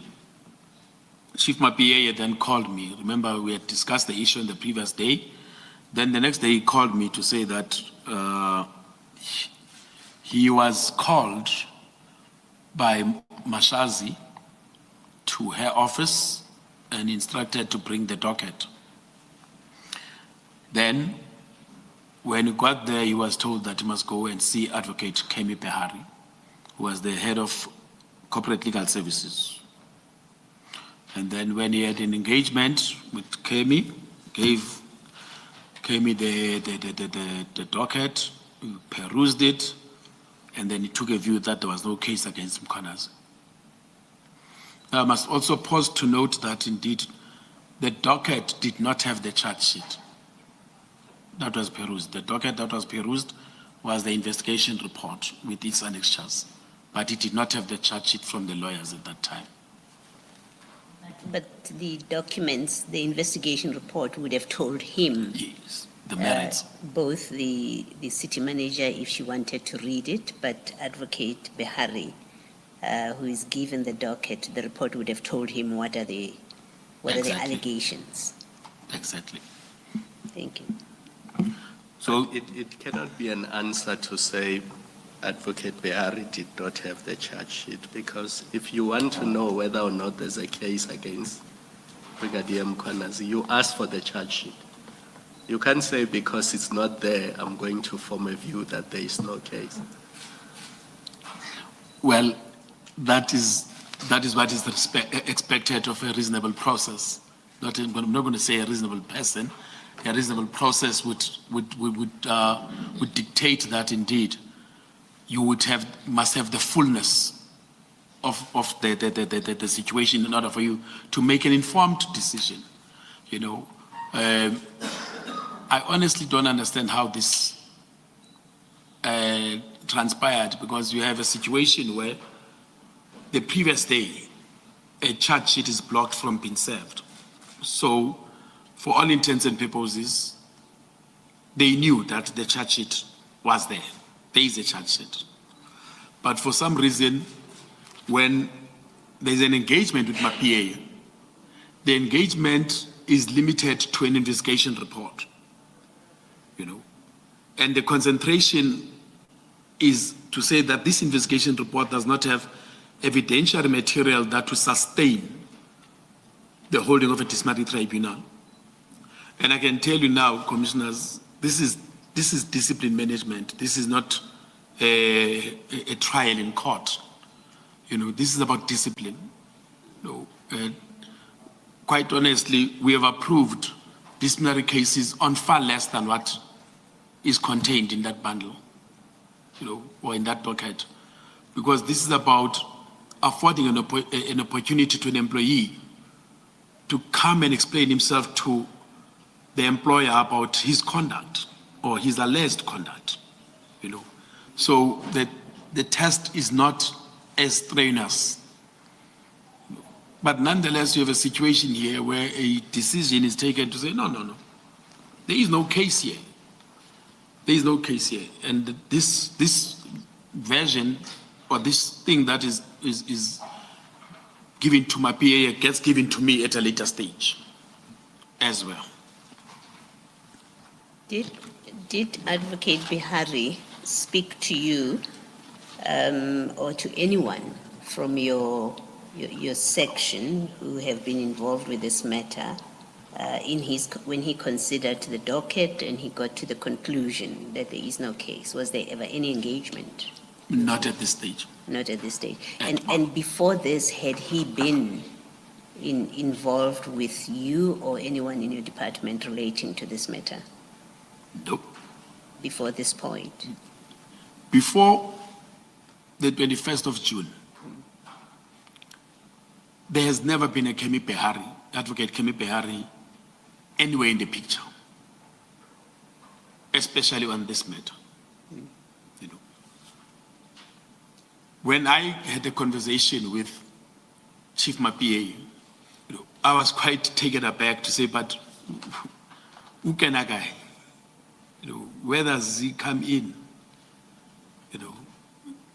Chief Mapieye then called me. Remember, we had discussed the issue on the previous day. Then the next day he called me to say that he was called by Mashazi to her office and instructed to bring the docket. Then, when he got there, he was told that he must go and see Advocate Kemi Behari, who was the head of corporate legal services. And then when he had an engagement with Kemi, gave Kemi the docket, perused it, and then he took a view that there was no case against Mkhwanazi. I must also pause to note that indeed the docket did not have the charge sheet that was perused. The docket that was perused was the investigation report with its annexures, but it did not have the charge sheet from the lawyers at that time. But the documents, the investigation report would have told him. Yes, the merits. Both the city manager, if she wanted to read it, but Advocate Behari, who is given the docket, the report would have told him what are the Exactly. allegations. Exactly. Thank you. So It cannot be an answer to say Advocate Behari did not have the charge sheet, because if you want to know whether or not there's a case against Brigadier Mkhwanazi, you ask for the charge sheet. You can't say because it's not there, I'm going to form a view that there is no case. Well, that is what is expected of a reasonable process. I'm not going to say a reasonable person. A reasonable process would dictate that indeed you must have the fullness of the situation in order for you to make an informed decision. You know, I honestly don't understand how this transpired, because you have a situation where the previous day a charge sheet is blocked from being served. So, for all intents and purposes, they knew that the charge sheet was there. There is a charge sheet. But for some reason, when there's an engagement with my PA, the engagement is limited to an investigation report, you know, and the concentration is to say that this investigation report does not have evidentiary material that will sustain the holding of a disciplinary tribunal. And I can tell you now, commissioners, this is discipline management. This is not a trial in court. You know, this is about discipline. You know, quite honestly, we have approved disciplinary cases on far less than what is contained in that bundle, you know, or in that docket, because this is about affording an opportunity to an employee to come and explain himself to the employer about his conduct or his alleged conduct, you know. So the test is not as strenuous. But nonetheless, you have a situation here where a decision is taken to say, no, there is no case here. There is no case here. And this version or this thing that is given to my PA gets given to me at a later stage as well. Did Advocate Bihari speak to you or to anyone from your section who have been involved with this matter when he considered the docket and he got to the conclusion that there is no case? Was there ever any engagement? Not at this stage. Not at this stage. And before this, had he been involved with you or anyone in your department relating to this matter? Nope. Before this point? Before the 21st of June, there has never been a Kemi Behari, Advocate Kemi Behari, anywhere in the picture, especially on this matter. You know, when I had a conversation with Chief Mapie, you know, I was quite taken aback to say, but who can I guy? You know, where does he come in? You know,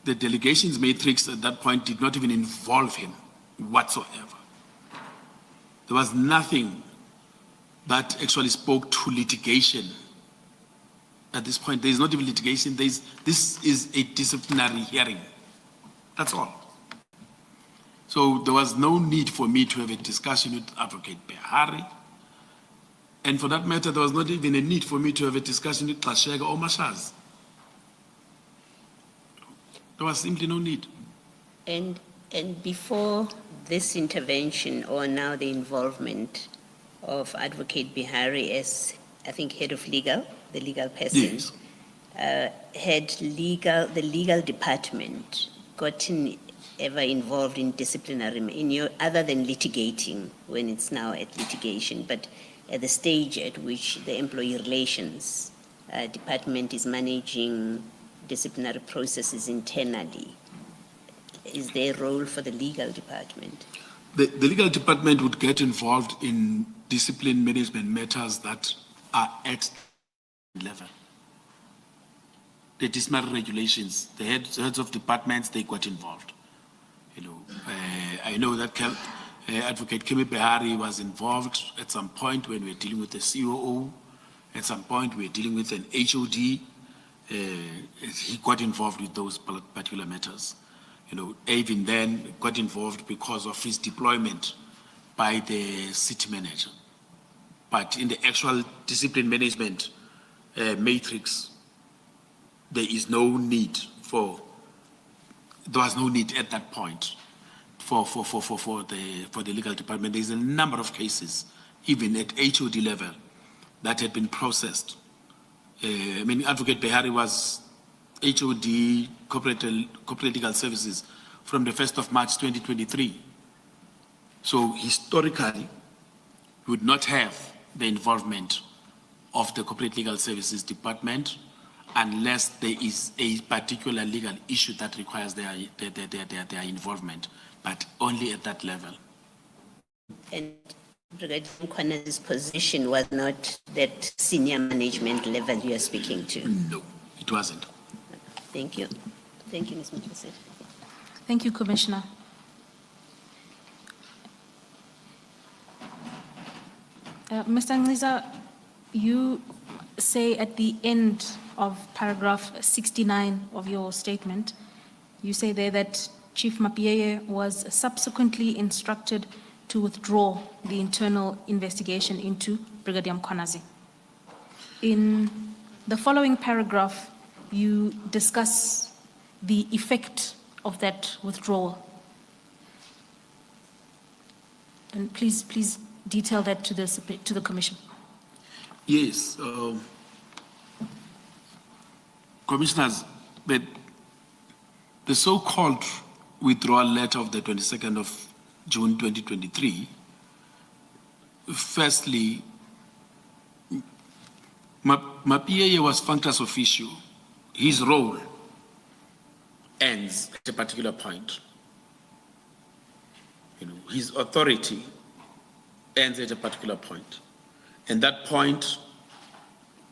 the delegations matrix at that point did not even involve him whatsoever. There was nothing that actually spoke to litigation. At this point, there is not even litigation. This is a disciplinary hearing. That's all. So there was no need for me to have a discussion with Advocate Behari. And for that matter, there was not even a need for me to have a discussion with Tlashega or Mashaz. There was simply no need. And before this intervention, or now the involvement of Advocate Bihari as, I think, head of legal, the legal person, Yes. had the legal department gotten ever involved in disciplinary, other than litigating, when it's now at litigation, but at the stage at which the employee relations department is managing disciplinary processes internally? Is there a role for the legal department? The legal department would get involved in discipline management matters that are at level. The disciplinary regulations, the heads of departments, they got involved. You know, I know that Advocate Kemi Behari was involved at some point when we were dealing with the COO. At some point we were dealing with an HOD. He got involved with those particular matters. You know, even then got involved because of his deployment by the city manager. But in the actual discipline management matrix, there was no need at that point for the legal department. There's a number of cases, even at HOD level, that had been processed. I mean, Advocate Behari was HOD corporate legal services from the 1st of March 2023. So historically, we would not have the involvement of the corporate legal services department unless there is a particular legal issue that requires their involvement, but only at that level. And Brigadier Mkhwanazi's position was not that senior management level you are speaking to? No, it wasn't. Thank you. Thank you, Ms. Motlhasedi. Thank you, Commissioner. Mr. Nciza, you say at the end of paragraph 69 of your statement, you say there that Chief Mapieye was subsequently instructed to withdraw the internal investigation into Brigadier Mkhwanazi. In the following paragraph, you discuss the effect of that withdrawal. And please detail that to the Commission. Yes, Commissioners, but the so-called withdrawal letter of the 22nd of June 2023, firstly, Mapieye was functus officio. His role ends at a particular point. His authority ends at a particular point. And that point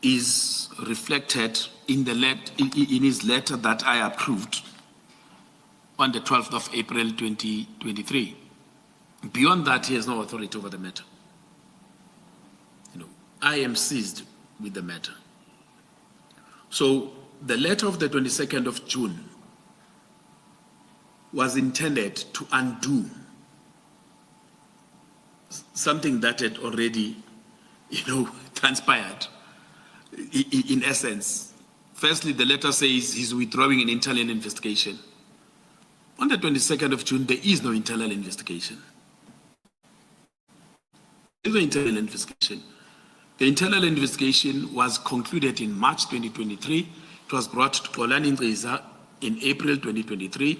is reflected in his letter that I approved on the 12th of April 2023. Beyond that, he has no authority over the matter. I am seized with the matter. So the letter of the 22nd of June was intended to undo something that had already, transpired. In essence, firstly, the letter says he's withdrawing an internal investigation. On the 22nd of June, there is no internal investigation. There is no internal investigation. The internal investigation was concluded in March 2023. It was brought to Xolani Nciza in April 2023.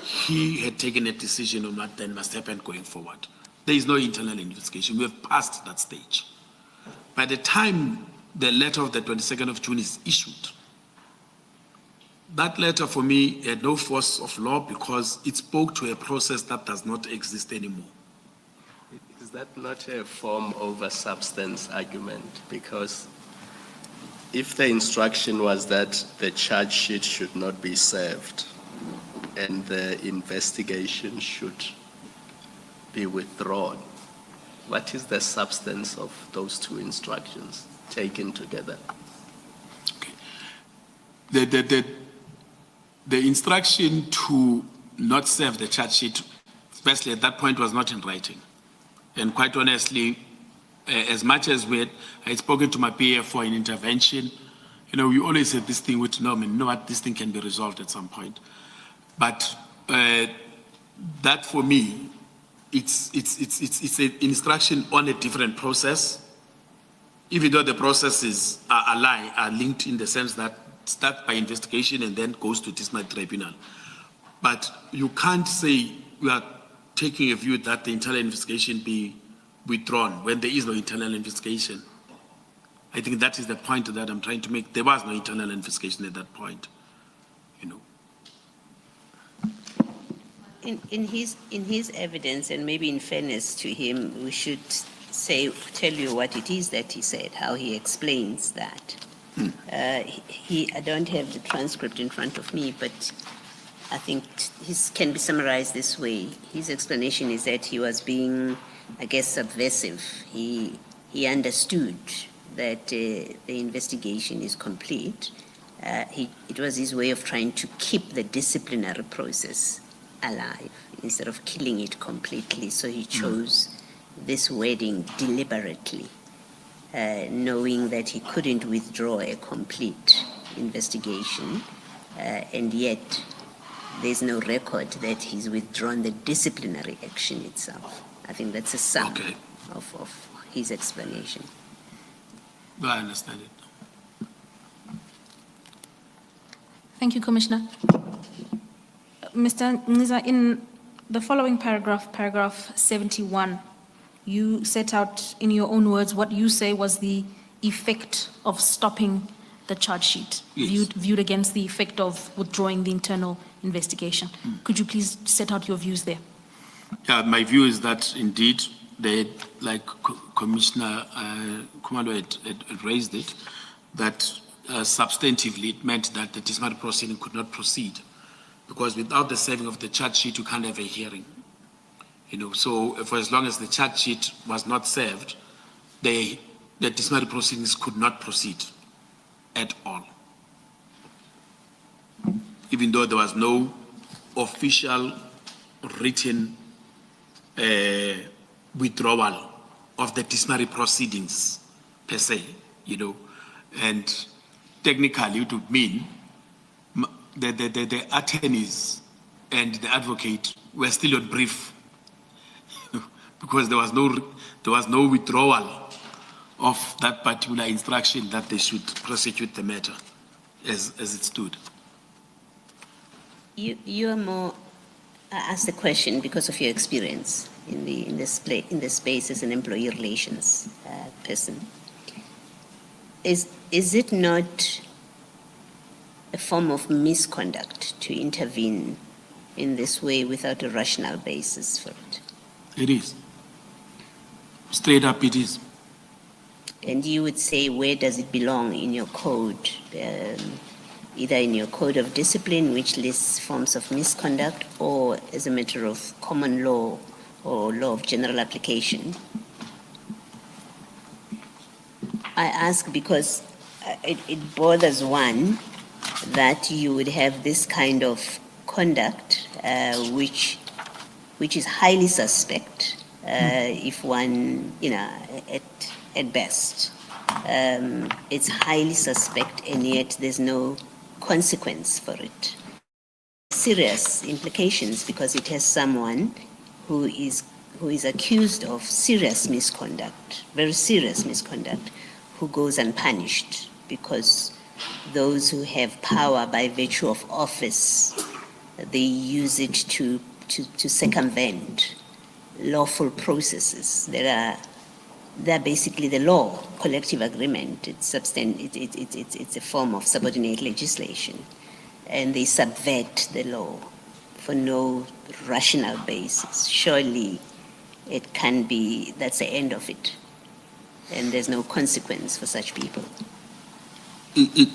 He had taken a decision on what then must happen going forward. There is no internal investigation. We have passed that stage. By the time the letter of the 22nd of June is issued, that letter for me had no force of law because it spoke to a process that does not exist anymore. Is that not a form over substance argument? Because if the instruction was that the charge sheet should not be served and the investigation should be withdrawn, what is the substance of those two instructions taken together? Okay. The instruction to not serve the charge sheet, especially at that point, was not in writing. And quite honestly, as much as I had spoken to my PA for an intervention, we always said this thing with Norman, this thing can be resolved at some point. But that for me, it's an instruction on a different process, even though the processes are linked in the sense that starts by investigation and then goes to disciplinary tribunal. But you can't say we are taking a view that the internal investigation be withdrawn when there is no internal investigation. I think that is the point that I'm trying to make. There was no internal investigation at that point, In his evidence, and maybe in fairness to him, we should tell you what it is that he said, how he explains that. I don't have the transcript in front of me, but I think this can be summarized this way. His explanation is that he was being, subversive. He understood that the investigation is complete. It was his way of trying to keep the disciplinary process alive instead of killing it completely. So he chose this wording deliberately. knowing that he couldn't withdraw a complete investigation, and yet there's no record that he's withdrawn the disciplinary action itself. I think that's a sum Okay. of his explanation. I understand it. Thank you, Commissioner. Mr. Nciza, in the following paragraph, paragraph 71, you set out in your own words what you say was the effect of stopping the charge sheet, Yes. viewed against the effect of withdrawing the internal investigation. Could you please set out your views there? Yeah, my view is that indeed, like Commissioner Khumalo had raised it, that substantively it meant that the disciplinary proceeding could not proceed, because without the serving of the charge sheet, you can't have a hearing. So for as long as the charge sheet was not served, the disciplinary proceedings could not proceed at all, even though there was no official written withdrawal of the disciplinary proceedings per se, and technically it would mean the attorneys and the advocate were still on brief because there was no withdrawal of that particular instruction that they should prosecute the matter as it stood. You are more. I asked the question because of your experience in the space as an employee relations person. Is it not a form of misconduct to intervene in this way without a rational basis for it? It is. Straight up it is. And you would say, where does it belong in your code? Either in your code of discipline, which lists forms of misconduct, or as a matter of common law or law of general application? I ask because it bothers one that you would have this kind of conduct, which is highly suspect, if one, at best. It's highly suspect, and yet there's no consequence for it. Serious implications because it has someone who is accused of serious misconduct, very serious misconduct, who goes unpunished because those who have power by virtue of office, they use it to circumvent lawful processes. They're basically the law, collective agreement. It's a form of subordinate legislation, and they subvert the law for no rational basis. Surely it can be, that's the end of it, and there's no consequence for such people. You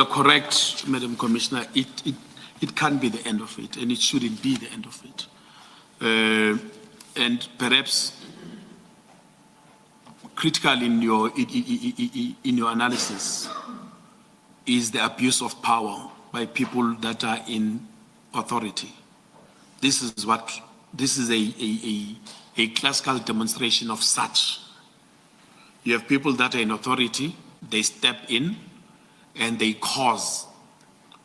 are correct, Madam Commissioner. It can be the end of it, and it shouldn't be the end of it. And perhaps critical in your analysis is the abuse of power by people that are in authority. This is a classical demonstration of such. You have people that are in authority, they step in and they cause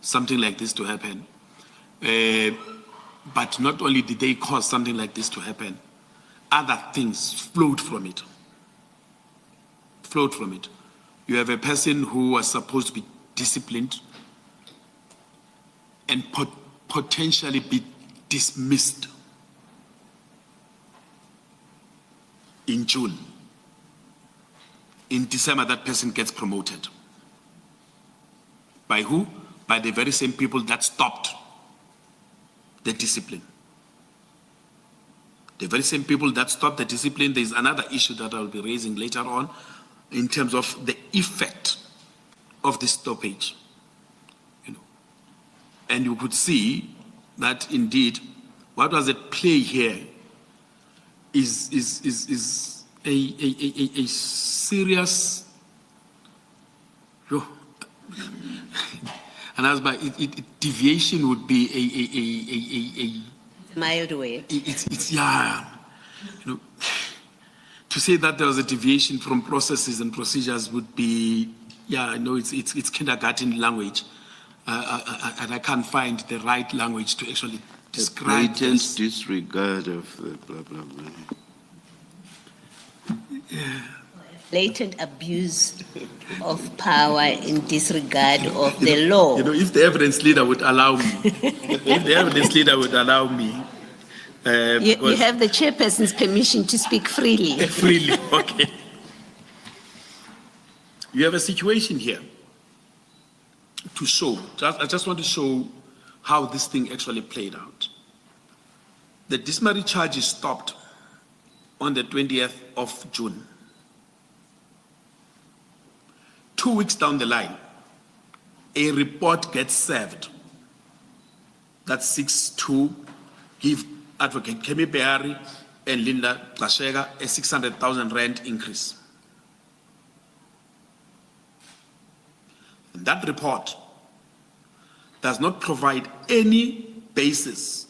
something like this to happen. But not only did they cause something like this to happen, other things flowed from it. You have a person who was supposed to be disciplined and potentially be dismissed in June. In December, that person gets promoted. By who? By the very same people that stopped the discipline. The very same people that stopped the discipline. There's another issue that I'll be raising later on in terms of the effect of the stoppage. And you could see that indeed what was at play here is a serious, and as by deviation would be Mild way. it's yeah, To say that there was a deviation from processes and procedures would be, yeah, I know it's kindergarten language. And I can't find the right language to actually describe Blatant this. disregard of the blah, blah, blah. Blatant abuse of power in disregard of the law. You know, if the evidence leader would allow me, if the evidence leader would allow me. You because- have the chairperson's permission to speak freely. Freely, okay. You have a situation here to show, I just want to show how this thing actually played out. The disciplinary charge is stopped on the 20th of June. 2 weeks down the line, a report gets served that seeks to give Advocate Kemi Behari and Linda Gashega a 600,000 rand increase. And that report does not provide any basis.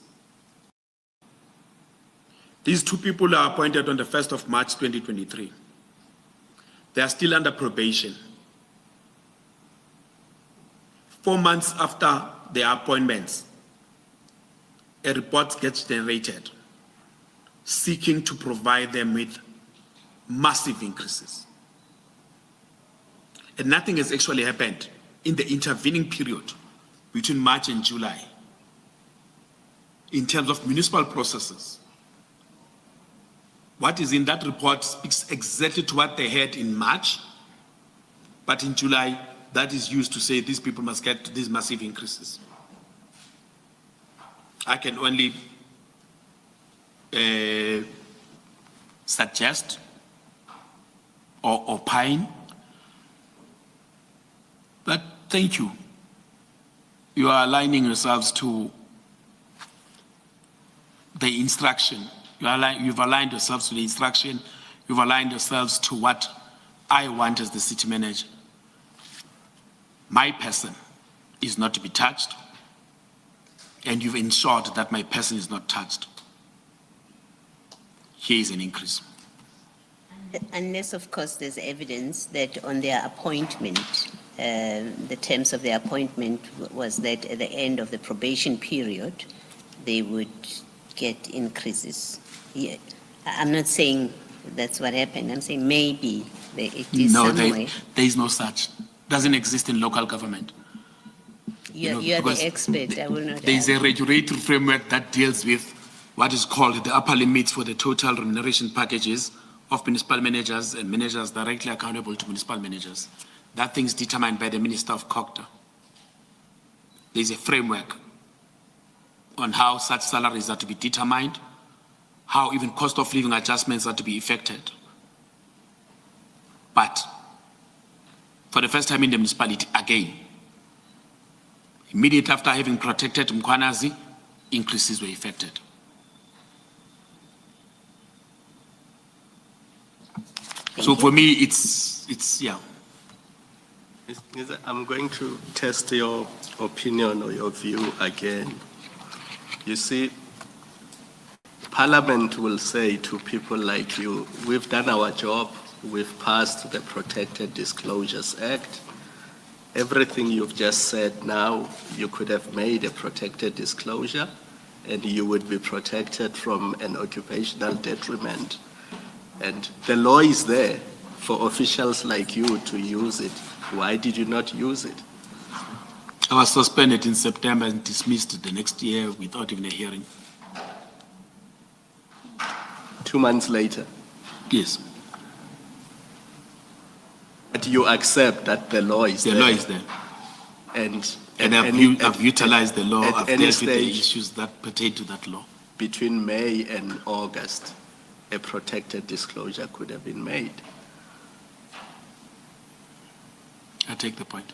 These two people are appointed on the 1st of March 2023. They are still under probation. 4 months after their appointments, a report gets generated seeking to provide them with massive increases. And nothing has actually happened in the intervening period between March and July in terms of municipal processes. What is in that report speaks exactly to what they had in March, but in July, that is used to say these people must get these massive increases. I can only suggest or opine, but thank you. You are aligning yourselves to the instruction. You've aligned yourselves to the instruction. You've aligned yourselves to what I want as the city manager. My person is not to be touched, and you've ensured that my person is not touched. Here is an increase. Unless, of course, there's evidence that on their appointment, the terms of their appointment was that at the end of the probation period, they would get increases. Yeah. I'm not saying that's what happened. I'm saying maybe it is No, somewhere. there is no such. Doesn't exist in local government. You're because the expert. I will not. There is a regulatory framework that deals with what is called the upper limits for the total remuneration packages of municipal managers and managers directly accountable to municipal managers. That thing is determined by the Minister of COGTA. There is a framework on how such salaries are to be determined, how even cost of living adjustments are to be effected. But for the first time in the municipality, again, immediately after having protected Mkhwanazi, increases were effected. So for me, it's yeah. I'm going to test your opinion or your view again. You see, Parliament will say to people like you, we've done our job, we've passed the Protected Disclosures Act. Everything you've just said now, you could have made a protected disclosure and you would be protected from an occupational detriment. And the law is there for officials like you to use it. Why did you not use it? I was suspended in September and dismissed the next year without even a hearing. 2 months later. Yes, But you accept that the law is the there. law is there. And I've utilized the law, at I've any dealt with the stage issues that pertain to that law. between May and August, a protected disclosure could have been made. I take the point.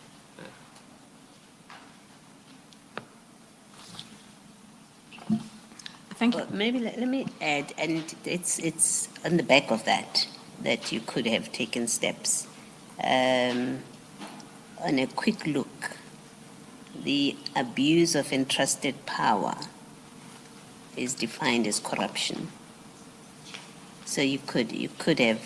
Thank you. Well, maybe let me add, and it's on the back of that you could have taken steps. On a quick look, the abuse of entrusted power is defined as corruption. So you could have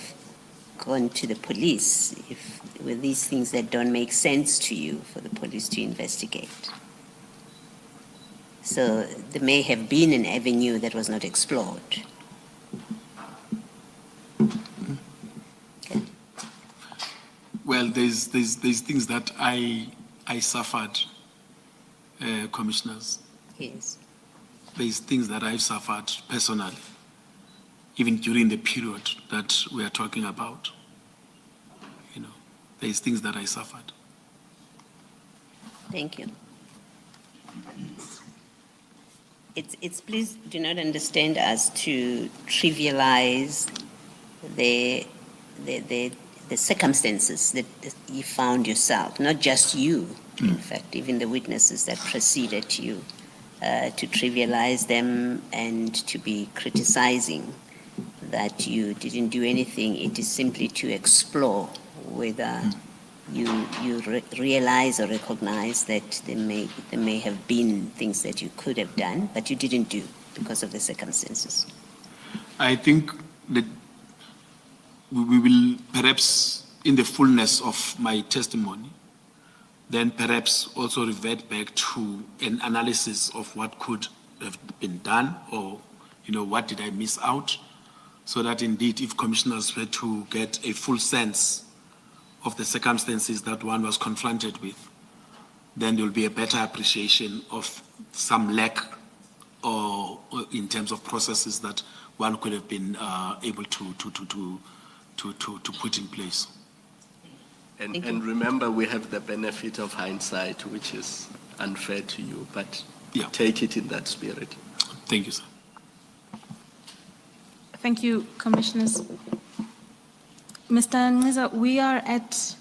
gone to the police if with these things that don't make sense to you for the police to investigate. So there may have been an avenue that was not explored. Okay. Well, there's things that I suffered, commissioners. Yes. There's things that I've suffered personally, even during the period that we are talking about. You know, there's things that I suffered. Thank you. It's please do not understand us to trivialize the circumstances that you found yourself, not just you, in fact, even the witnesses that preceded you, to trivialize them and to be criticizing that you didn't do anything. It is simply to explore whether you realize or recognize that there may have been things that you could have done, but you didn't do because of the circumstances. I think that we will perhaps, in the fullness of my testimony, then perhaps also revert back to an analysis of what could have been done, or, you know, what did I miss out, so that indeed if commissioners were to get a full sense of the circumstances that one was confronted with, then there will be a better appreciation of some lack or in terms of processes that one could have been able to put in place. And remember, we have the benefit of hindsight, which is unfair to you, but Yeah. take it in that spirit. Thank you, sir. Thank you, Commissioners. Mr. Nciza, we are at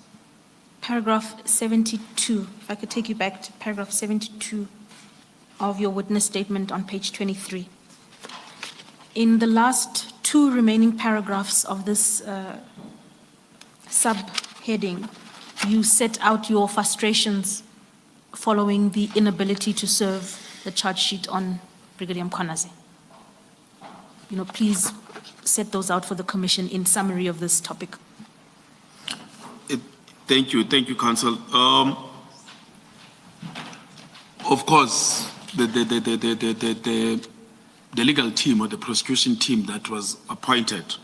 paragraph 72. If I could take you back to paragraph 72 of your witness statement on page 23. In the last two remaining paragraphs of this subheading, you set out your frustrations following the inability to serve the charge sheet on Brigadier Mkhwanazi. You know, please set those out for the Commission in summary of this topic. Thank you, Council. Of course, the legal team or the prosecution team that was appointed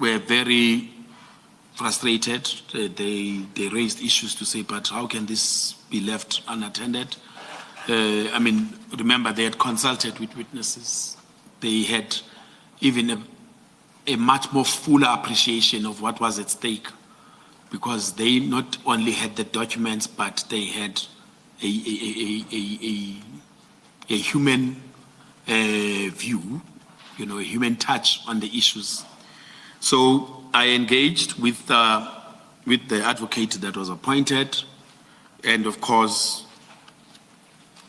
were very frustrated. They raised issues to say, but how can this be left unattended? I mean, remember, they had consulted with witnesses. They had even a much more fuller appreciation of what was at stake, because they not only had the documents, but they had a human view, you know, a human touch on the issues. So I engaged with the advocate that was appointed, and of course,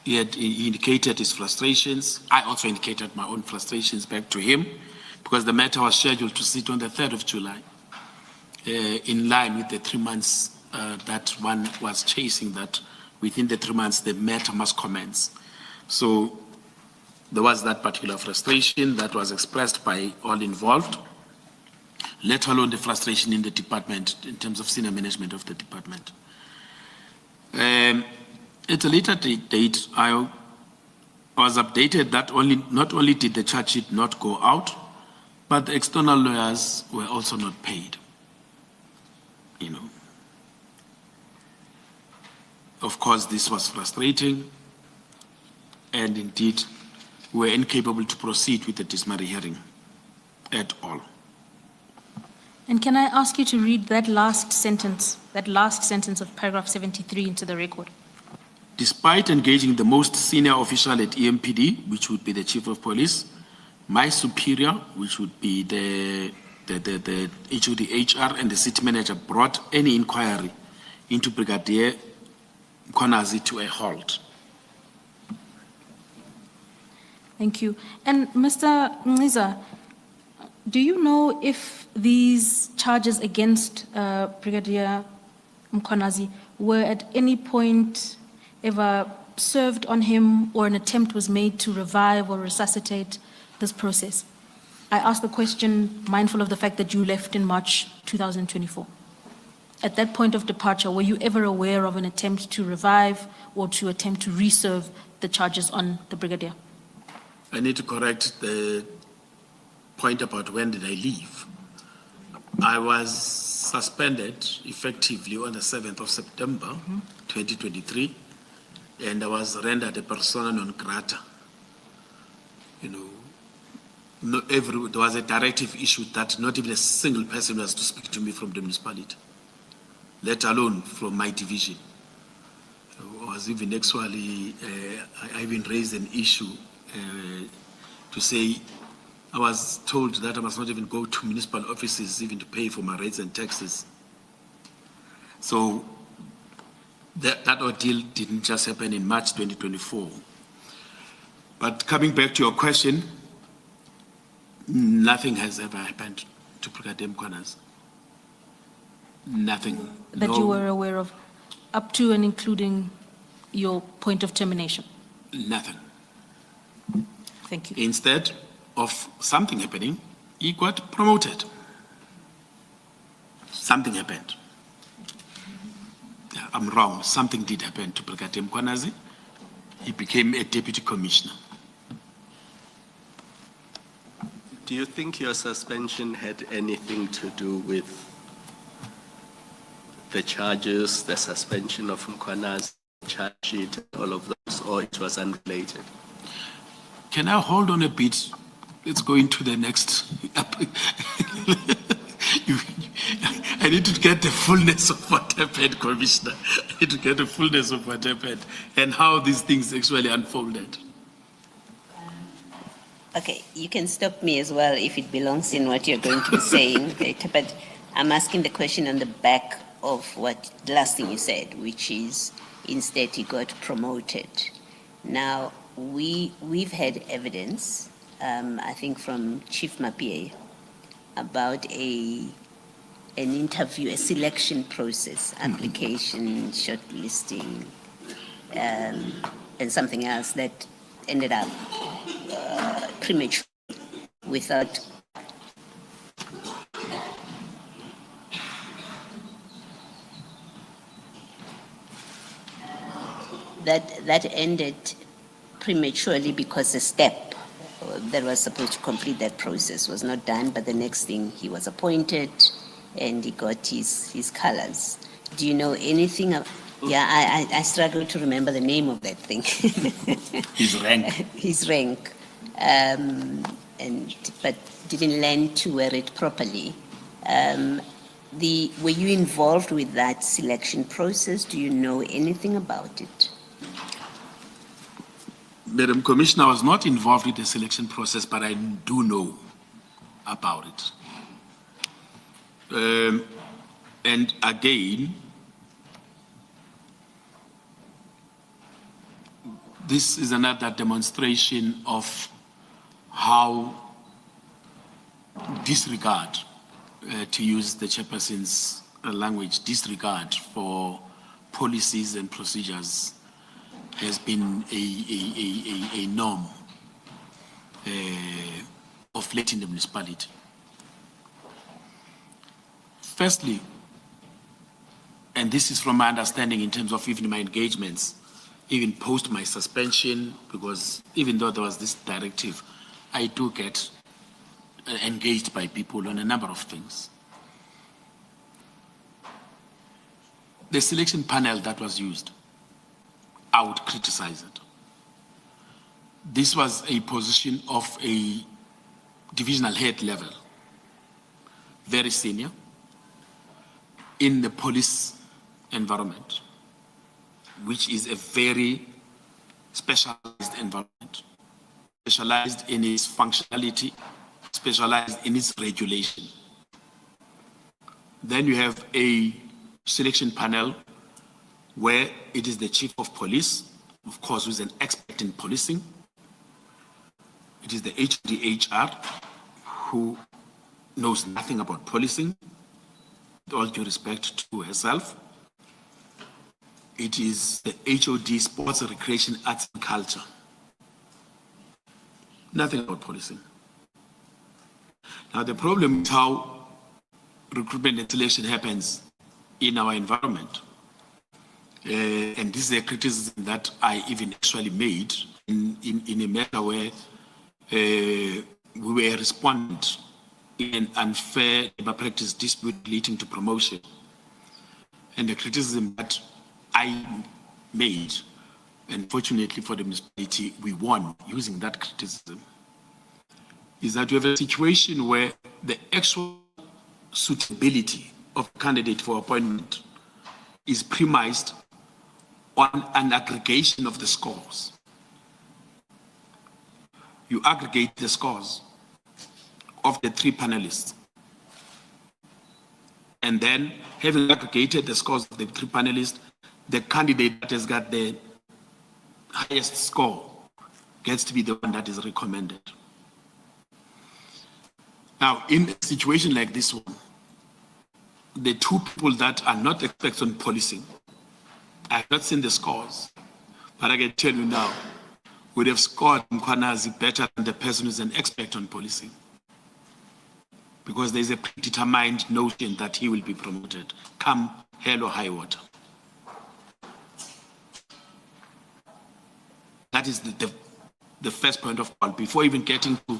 he indicated his frustrations. I also indicated my own frustrations back to him, because the matter was scheduled to sit on the 3rd of July, in line with the 3 months that one was chasing, that within the 3 months the matter must commence. So there was that particular frustration that was expressed by all involved, let alone the frustration in the department in terms of senior management of the department. At a later date, I was updated that not only did the charge sheet not go out, but the external lawyers were also not paid. You know, of course, this was frustrating, and indeed, we were incapable to proceed with the disciplinary hearing at all. And can I ask you to read that last sentence of paragraph 73 into the record? Despite engaging the most senior official at EMPD, which would be the Chief of Police, my superior, which would be the HOD HR, and the City Manager, brought any inquiry into Brigadier Mkhwanazi to a halt. Thank you. And Mr. Nciza, do you know if these charges against Brigadier Mkhwanazi were at any point ever served on him, or an attempt was made to revive or resuscitate this process? I asked the question mindful of the fact that you left in March 2024. At that point of departure, were you ever aware of an attempt to revive or to attempt to reserve the charges on the brigadier? I need to correct the point about when did I leave. I was suspended effectively on the 7th of September, 2023, and I was rendered a persona non grata. You know, there was a directive issued that not even a single person was to speak to me from the municipality, let alone from my division. I was even actually, I even raised an issue to say, I was told that I must not even go to municipal offices even to pay for my rates and taxes. So that ordeal didn't just happen in March 2024. But coming back to your question, nothing has ever happened to Brigadier Mkhwanazi. Nothing. That No, you were aware of, up to and including your point of termination? Nothing. Thank you. Instead of something happening, he got promoted. Something happened. Yeah, I'm wrong. Something did happen to Brigadier Mkhwanazi. He became a deputy commissioner. Do you think your suspension had anything to do with the charges, the suspension of Mkhwanazi, charge sheet, all of those, or it was unrelated? Can I hold on a bit? Let's go into the next. I need to get the fullness of what happened, Commissioner. I need to get the fullness of what happened and how these things actually unfolded. Okay, you can stop me as well if it belongs in what you're going to be saying later, but I'm asking the question on the back of what the last thing you said, which is instead he got promoted. Now, we've had evidence, I think from Chief Mapie, about an interview, a selection process, application, shortlisting, and something else that ended up premature without that ended prematurely because a step that was supposed to complete that process was not done, but the next thing he was appointed and he got his colors. Do you know anything of, yeah, I struggle to remember the name of that thing. His rank. His rank. But didn't learn to wear it properly. Were you involved with that selection process? Do you know anything about it? Madam Commissioner, I was not involved with the selection process, but I do know about it. And again, this is another demonstration of how disregard, to use the chairperson's language, disregard for policies and procedures has been a norm of late in the municipality. Firstly, and this is from my understanding in terms of even my engagements, even post my suspension, because even though there was this directive, I do get engaged by people on a number of things. The selection panel that was used, I would criticize it. This was a position of a divisional head level, very senior, in the police environment, which is a very specialized environment, specialized in its functionality, specialized in its regulation. Then you have a selection panel where it is the chief of police, of course, who's an expert in policing. It is the HR, who knows nothing about policing, with all due respect to herself. It is the HOD, Sports, Recreation, Arts and Culture. Nothing about policing. Now, the problem is how recruitment and selection happens in our environment. And this is a criticism that I even actually made in a matter where we were responding in an unfair labor practice dispute leading to promotion. And the criticism that I made, and fortunately for the municipality, we won using that criticism, is that you have a situation where the actual suitability of a candidate for appointment is premised on an aggregation of the scores. You aggregate the scores of the three panelists. And then, having aggregated the scores of the three panelists, the candidate that has got the highest score gets to be the one that is recommended. Now, in a situation like this one, the two people that are not experts on policing, I have not seen the scores, but I can tell you now, would have scored Mkhwanazi better than the person who's an expert on policing. Because there's a predetermined notion that he will be promoted, come hell or high water. That is the first point of call, before even getting to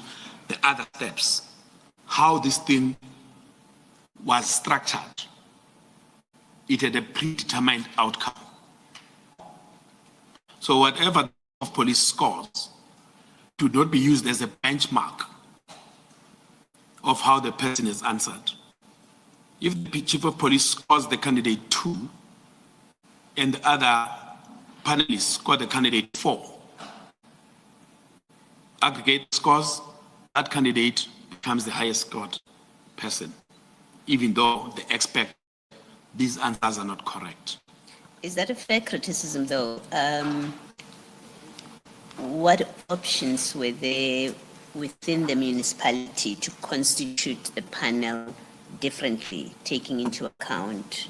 the other steps, how this thing was structured. It had a predetermined outcome. So whatever of police scores should not be used as a benchmark of how the person is answered. If the chief of police scores the candidate 2 and the other panelists score the candidate 4, aggregate scores, that candidate becomes the highest scored person, even though the expect these answers are not correct. Is that a fair criticism, though? What options were there within the municipality to constitute the panel differently, taking into account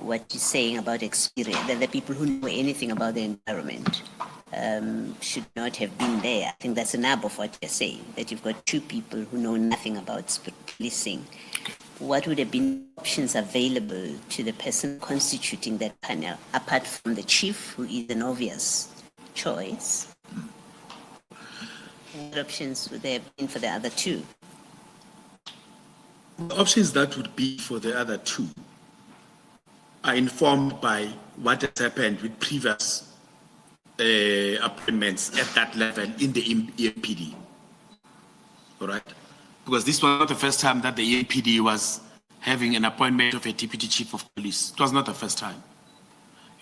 what you're saying about experience, that the people who know anything about the environment should not have been there? I think that's a nub of what you're saying, that you've got two people who know nothing about policing. What would have been options available to the person constituting that panel, apart from the chief, who is an obvious choice? What options would there have been for the other two? The options that would be for the other two are informed by what has happened with previous appointments at that level in the EMPD. All right? Because this was not the first time that the EMPD was having an appointment of a deputy chief of police. It was not the first time.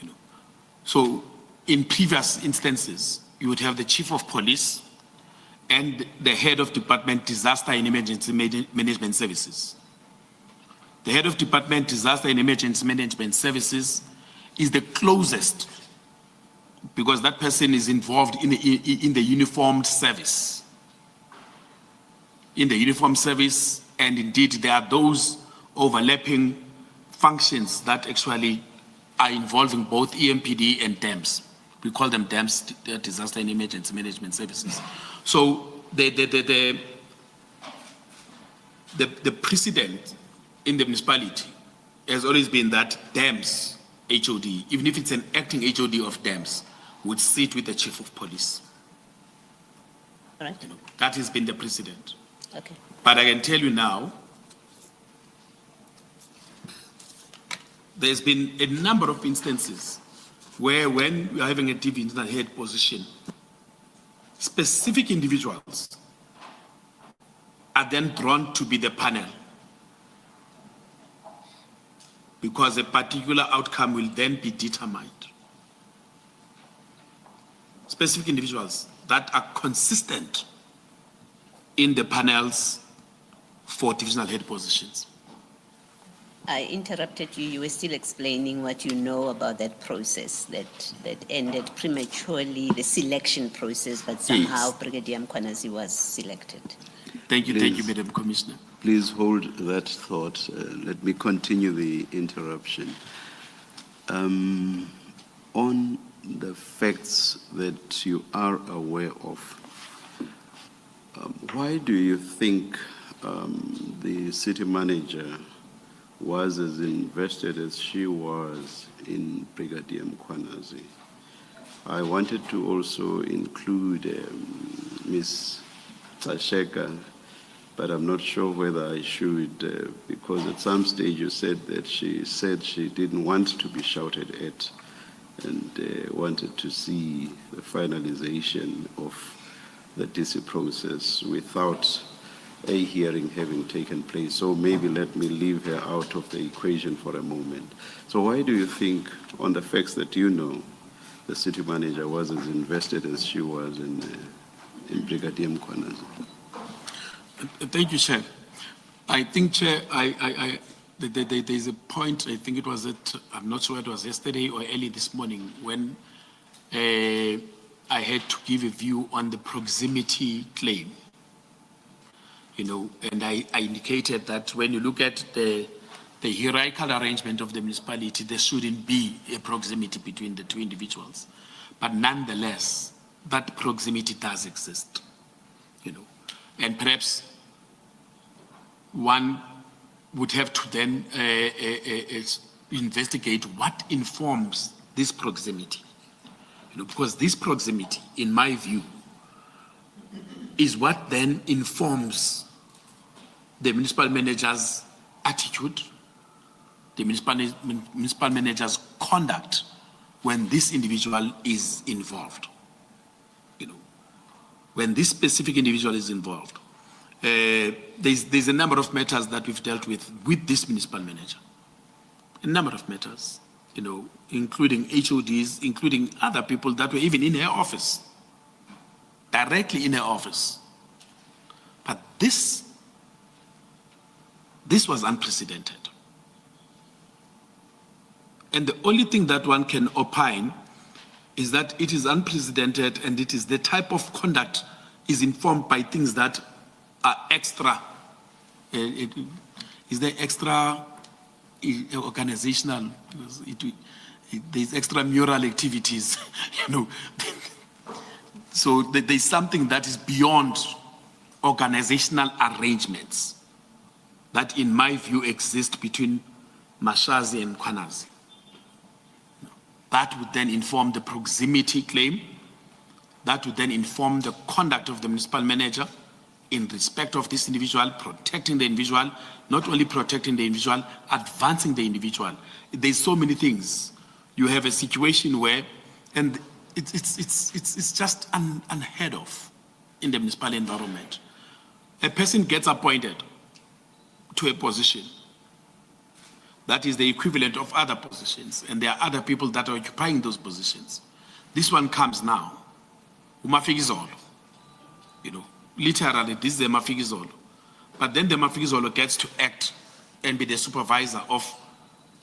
You know. So in previous instances, you would have the chief of police and the head of department disaster and emergency management services. The head of department disaster and emergency management services is the closest, because that person is involved in the uniformed service. In the uniformed service, and indeed there are those overlapping functions that actually are involving both EMPD and DEMS. We call them DEMS, Disaster and Emergency Management Services. So the precedent in the municipality has always been that DEMS HOD, even if it's an acting HOD of DEMS, would sit with the chief of police. All right. You know, that has been the precedent. Okay. But I can tell you now, there's been a number of instances where, when we are having a divisional head position, specific individuals are then drawn to be the panel, because a particular outcome will then be determined. Specific individuals that are consistent in the panels for divisional head positions. I interrupted you. You were still explaining what you know about that process that ended prematurely, the selection process, but somehow Brigadier Mkhwanazi was selected. Thank you, Madam Commissioner. Please hold that thought. Let me continue the interruption. On the facts that you are aware of, why do you think the city manager was as invested as she was in Brigadier Mkhwanazi. I wanted to also include Ms. Tasheka, but I'm not sure whether I should, because at some stage you said that she didn't want to be shouted at and wanted to see the finalization of the DC process without a hearing having taken place. So maybe let me leave her out of the equation for a moment. So why do you think, on the facts that you know, the city manager was as invested as she was in Brigadier Mkhwanazi? Thank you, Chair. I think, Chair, there's a point, I think it was I'm not sure it was yesterday or early this morning, when I had to give a view on the proximity claim. And I indicated that when you look at the hierarchical arrangement of the municipality, there shouldn't be a proximity between the two individuals. But nonetheless, that proximity does exist, And perhaps one would have to then investigate what informs this proximity. Because this proximity, in my view, is what then informs the municipal manager's attitude, the municipal manager's conduct when this individual is involved. When this specific individual is involved. There's a number of matters that we've dealt with this municipal manager. A number of matters, including HODs, including other people that were even in her office, directly in her office. But this was unprecedented. And the only thing that one can opine is that it is unprecedented, and it is the type of conduct is informed by things that are extra. Is there extra organizational? There's extramural activities, So there's something that is beyond organizational arrangements that, in my view, exist between Mashazi and Mkhwanazi. That would then inform the proximity claim. That would then inform the conduct of the municipal manager in respect of this individual, protecting the individual, not only protecting the individual, advancing the individual. There's so many things. You have a situation where, and it's just unheard of in the municipal environment. A person gets appointed to a position that is the equivalent of other positions, and there are other people that are occupying those positions. This one comes now, umafigizolo, literally this is the mafigizolo. But then the mafigizolo gets to act and be the supervisor of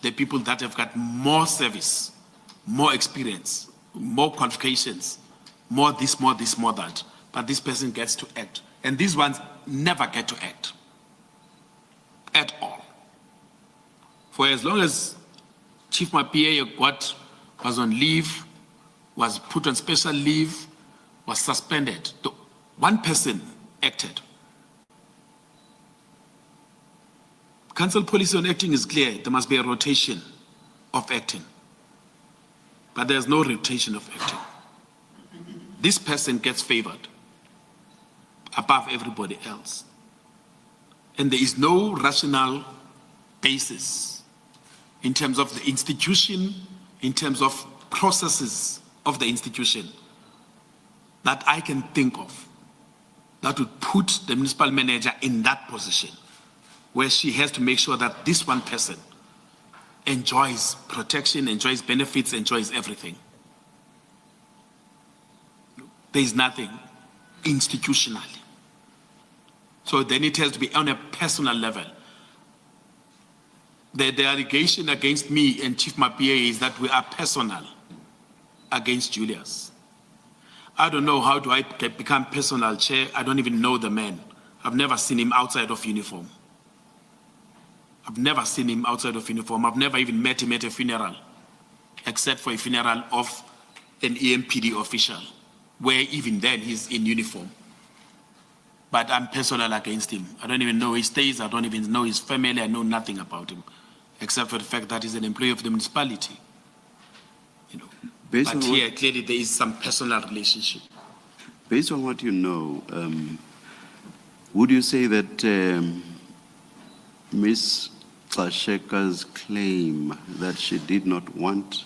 the people that have got more service, more experience, more qualifications, more this, more that. But this person gets to act. And these ones never get to act at all. For as long as Chief Mapia was on leave, was put on special leave, was suspended, one person acted. Council policy on acting is clear. There must be a rotation of acting. But there's no rotation of acting. This person gets favored above everybody else. And there is no rational basis in terms of the institution, in terms of processes of the institution that I can think of that would put the municipal manager in that position where she has to make sure that this one person enjoys protection, enjoys benefits, enjoys everything. There is nothing institutionally. So then it has to be on a personal level. The allegation against me and Chief Mapia is that we are personal against Julius. I don't know how do I become personal chair. I don't even know the man. I've never seen him outside of uniform. I've never seen him outside of uniform. I've never even met him at a funeral, except for a funeral of an EMPD official, where even then he's in uniform. but I'm personal against him. I don't even know where he stays. I don't even know his family. I know nothing about him, except for the fact that he's an employee of the municipality. You know, Based but on what- here clearly there is some personal relationship. Based on what you know, would you say that Ms. Xasheka's claim that she did not want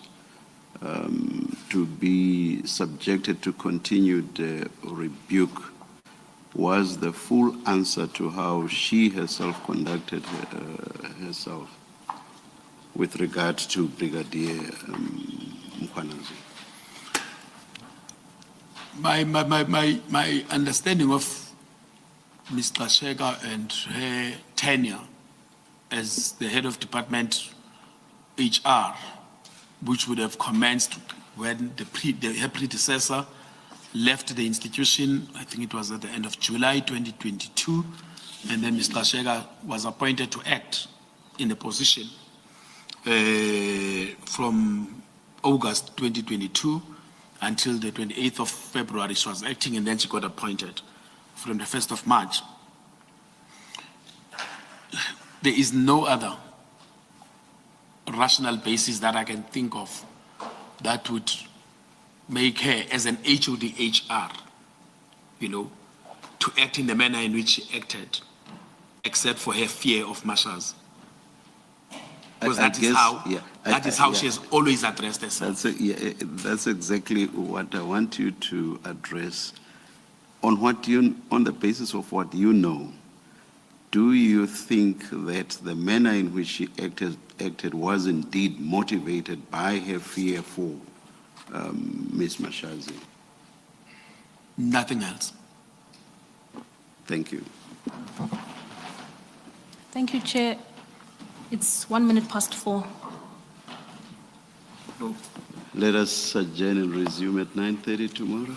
to be subjected to continued rebuke was the full answer to how she herself conducted herself with regard to Brigadier Mkhwanazi? My understanding of Ms. Xasheka and her tenure as the head of department HR, which would have commenced when her predecessor left the institution, I think it was at the end of July 2022, and then Ms. Xasheka was appointed to act in the position from August 2022 until the 28th of February. She was acting, and then she got appointed from the 1st of March. There is no other rational basis that I can think of that would make her, as an HOD HR, you know, to act in the manner in which she acted, except for her fear of marshals. Because that is how she has always addressed herself. That's exactly what I want you to address. On the basis of what you know, do you think that the manner in which she acted was indeed motivated by her fear for Ms. Mashazi? Nothing else. Thank you. Thank you, Chair. It's 4:01. No. Let us adjourn and resume at 9:30 tomorrow.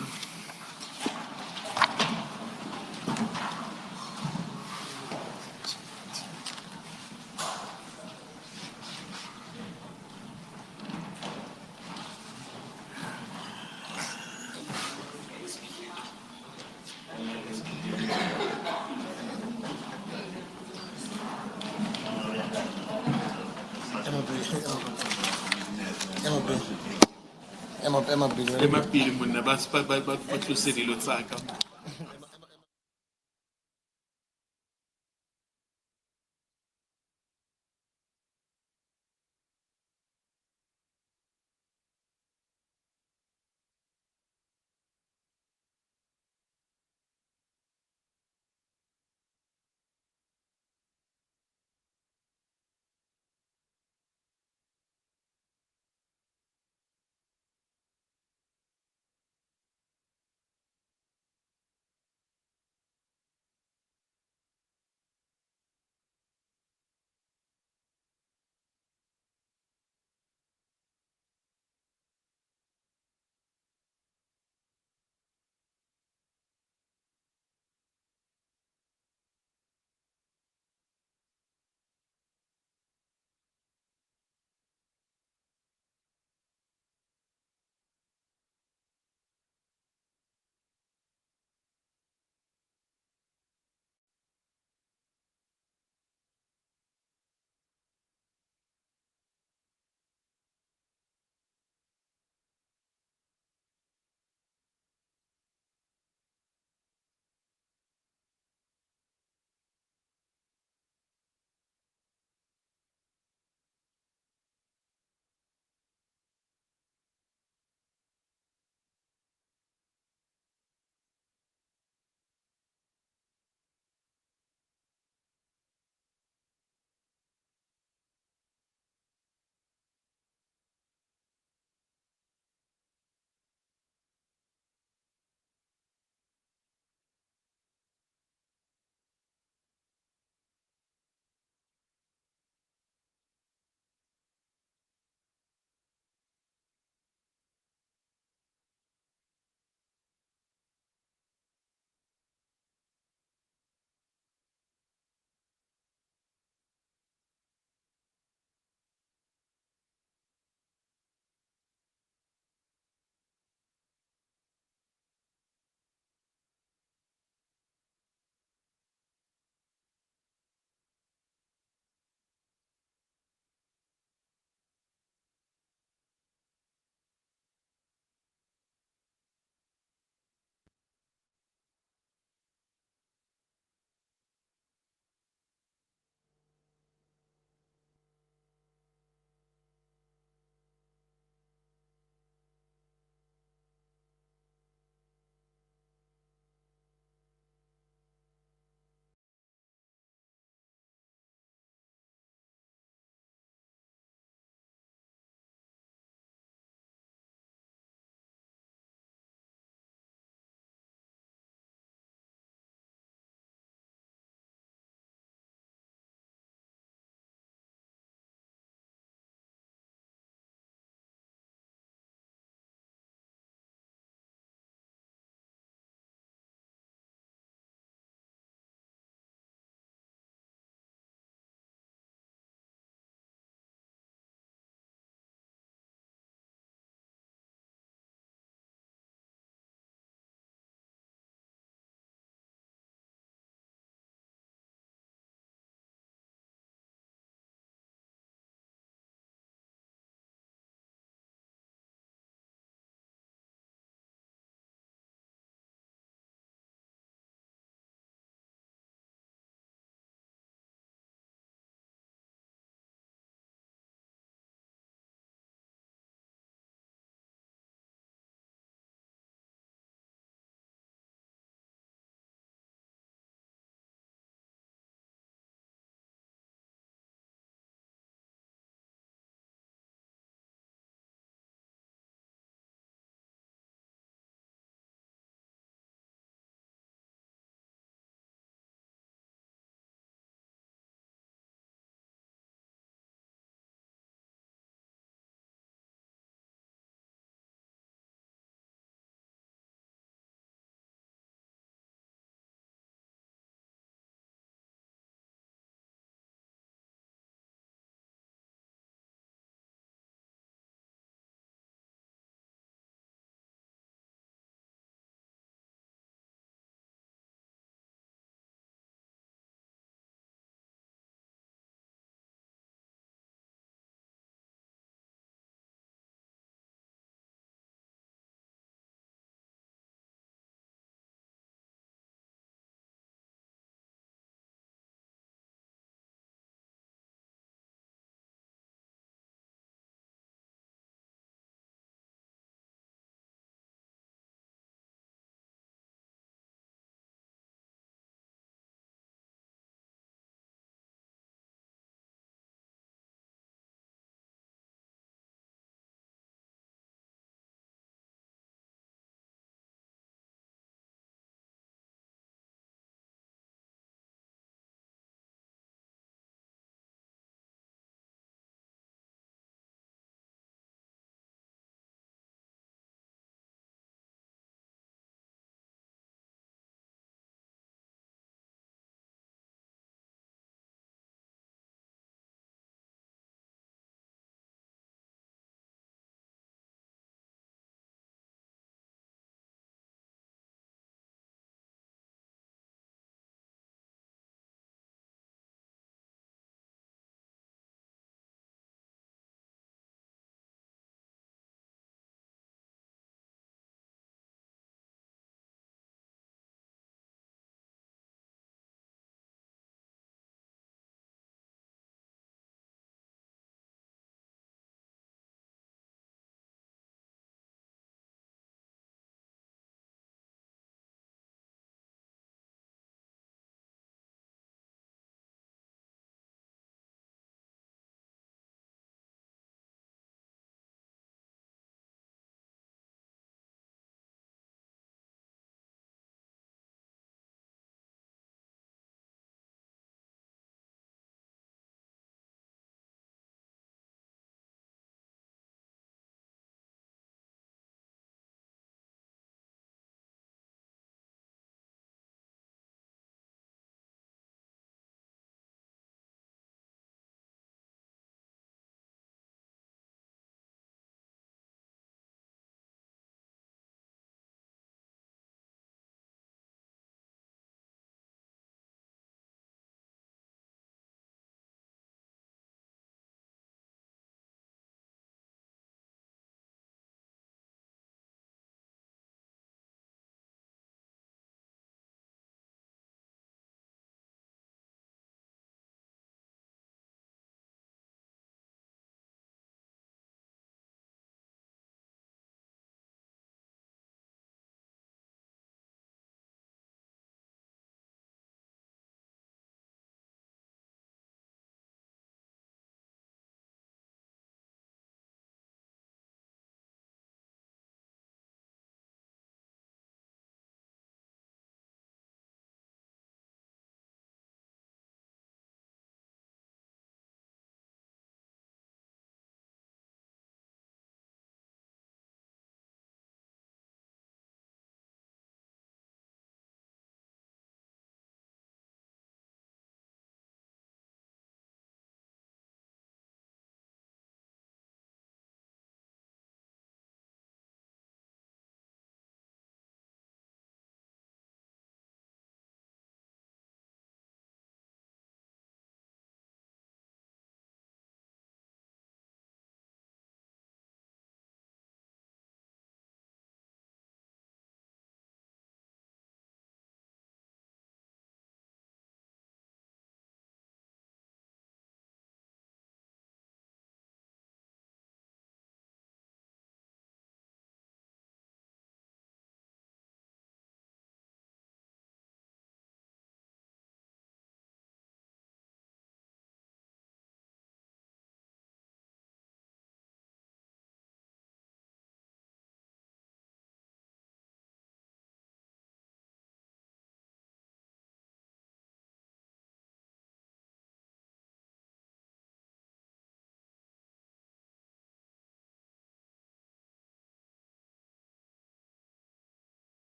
Emapili monna ba tlose dilo tsaka.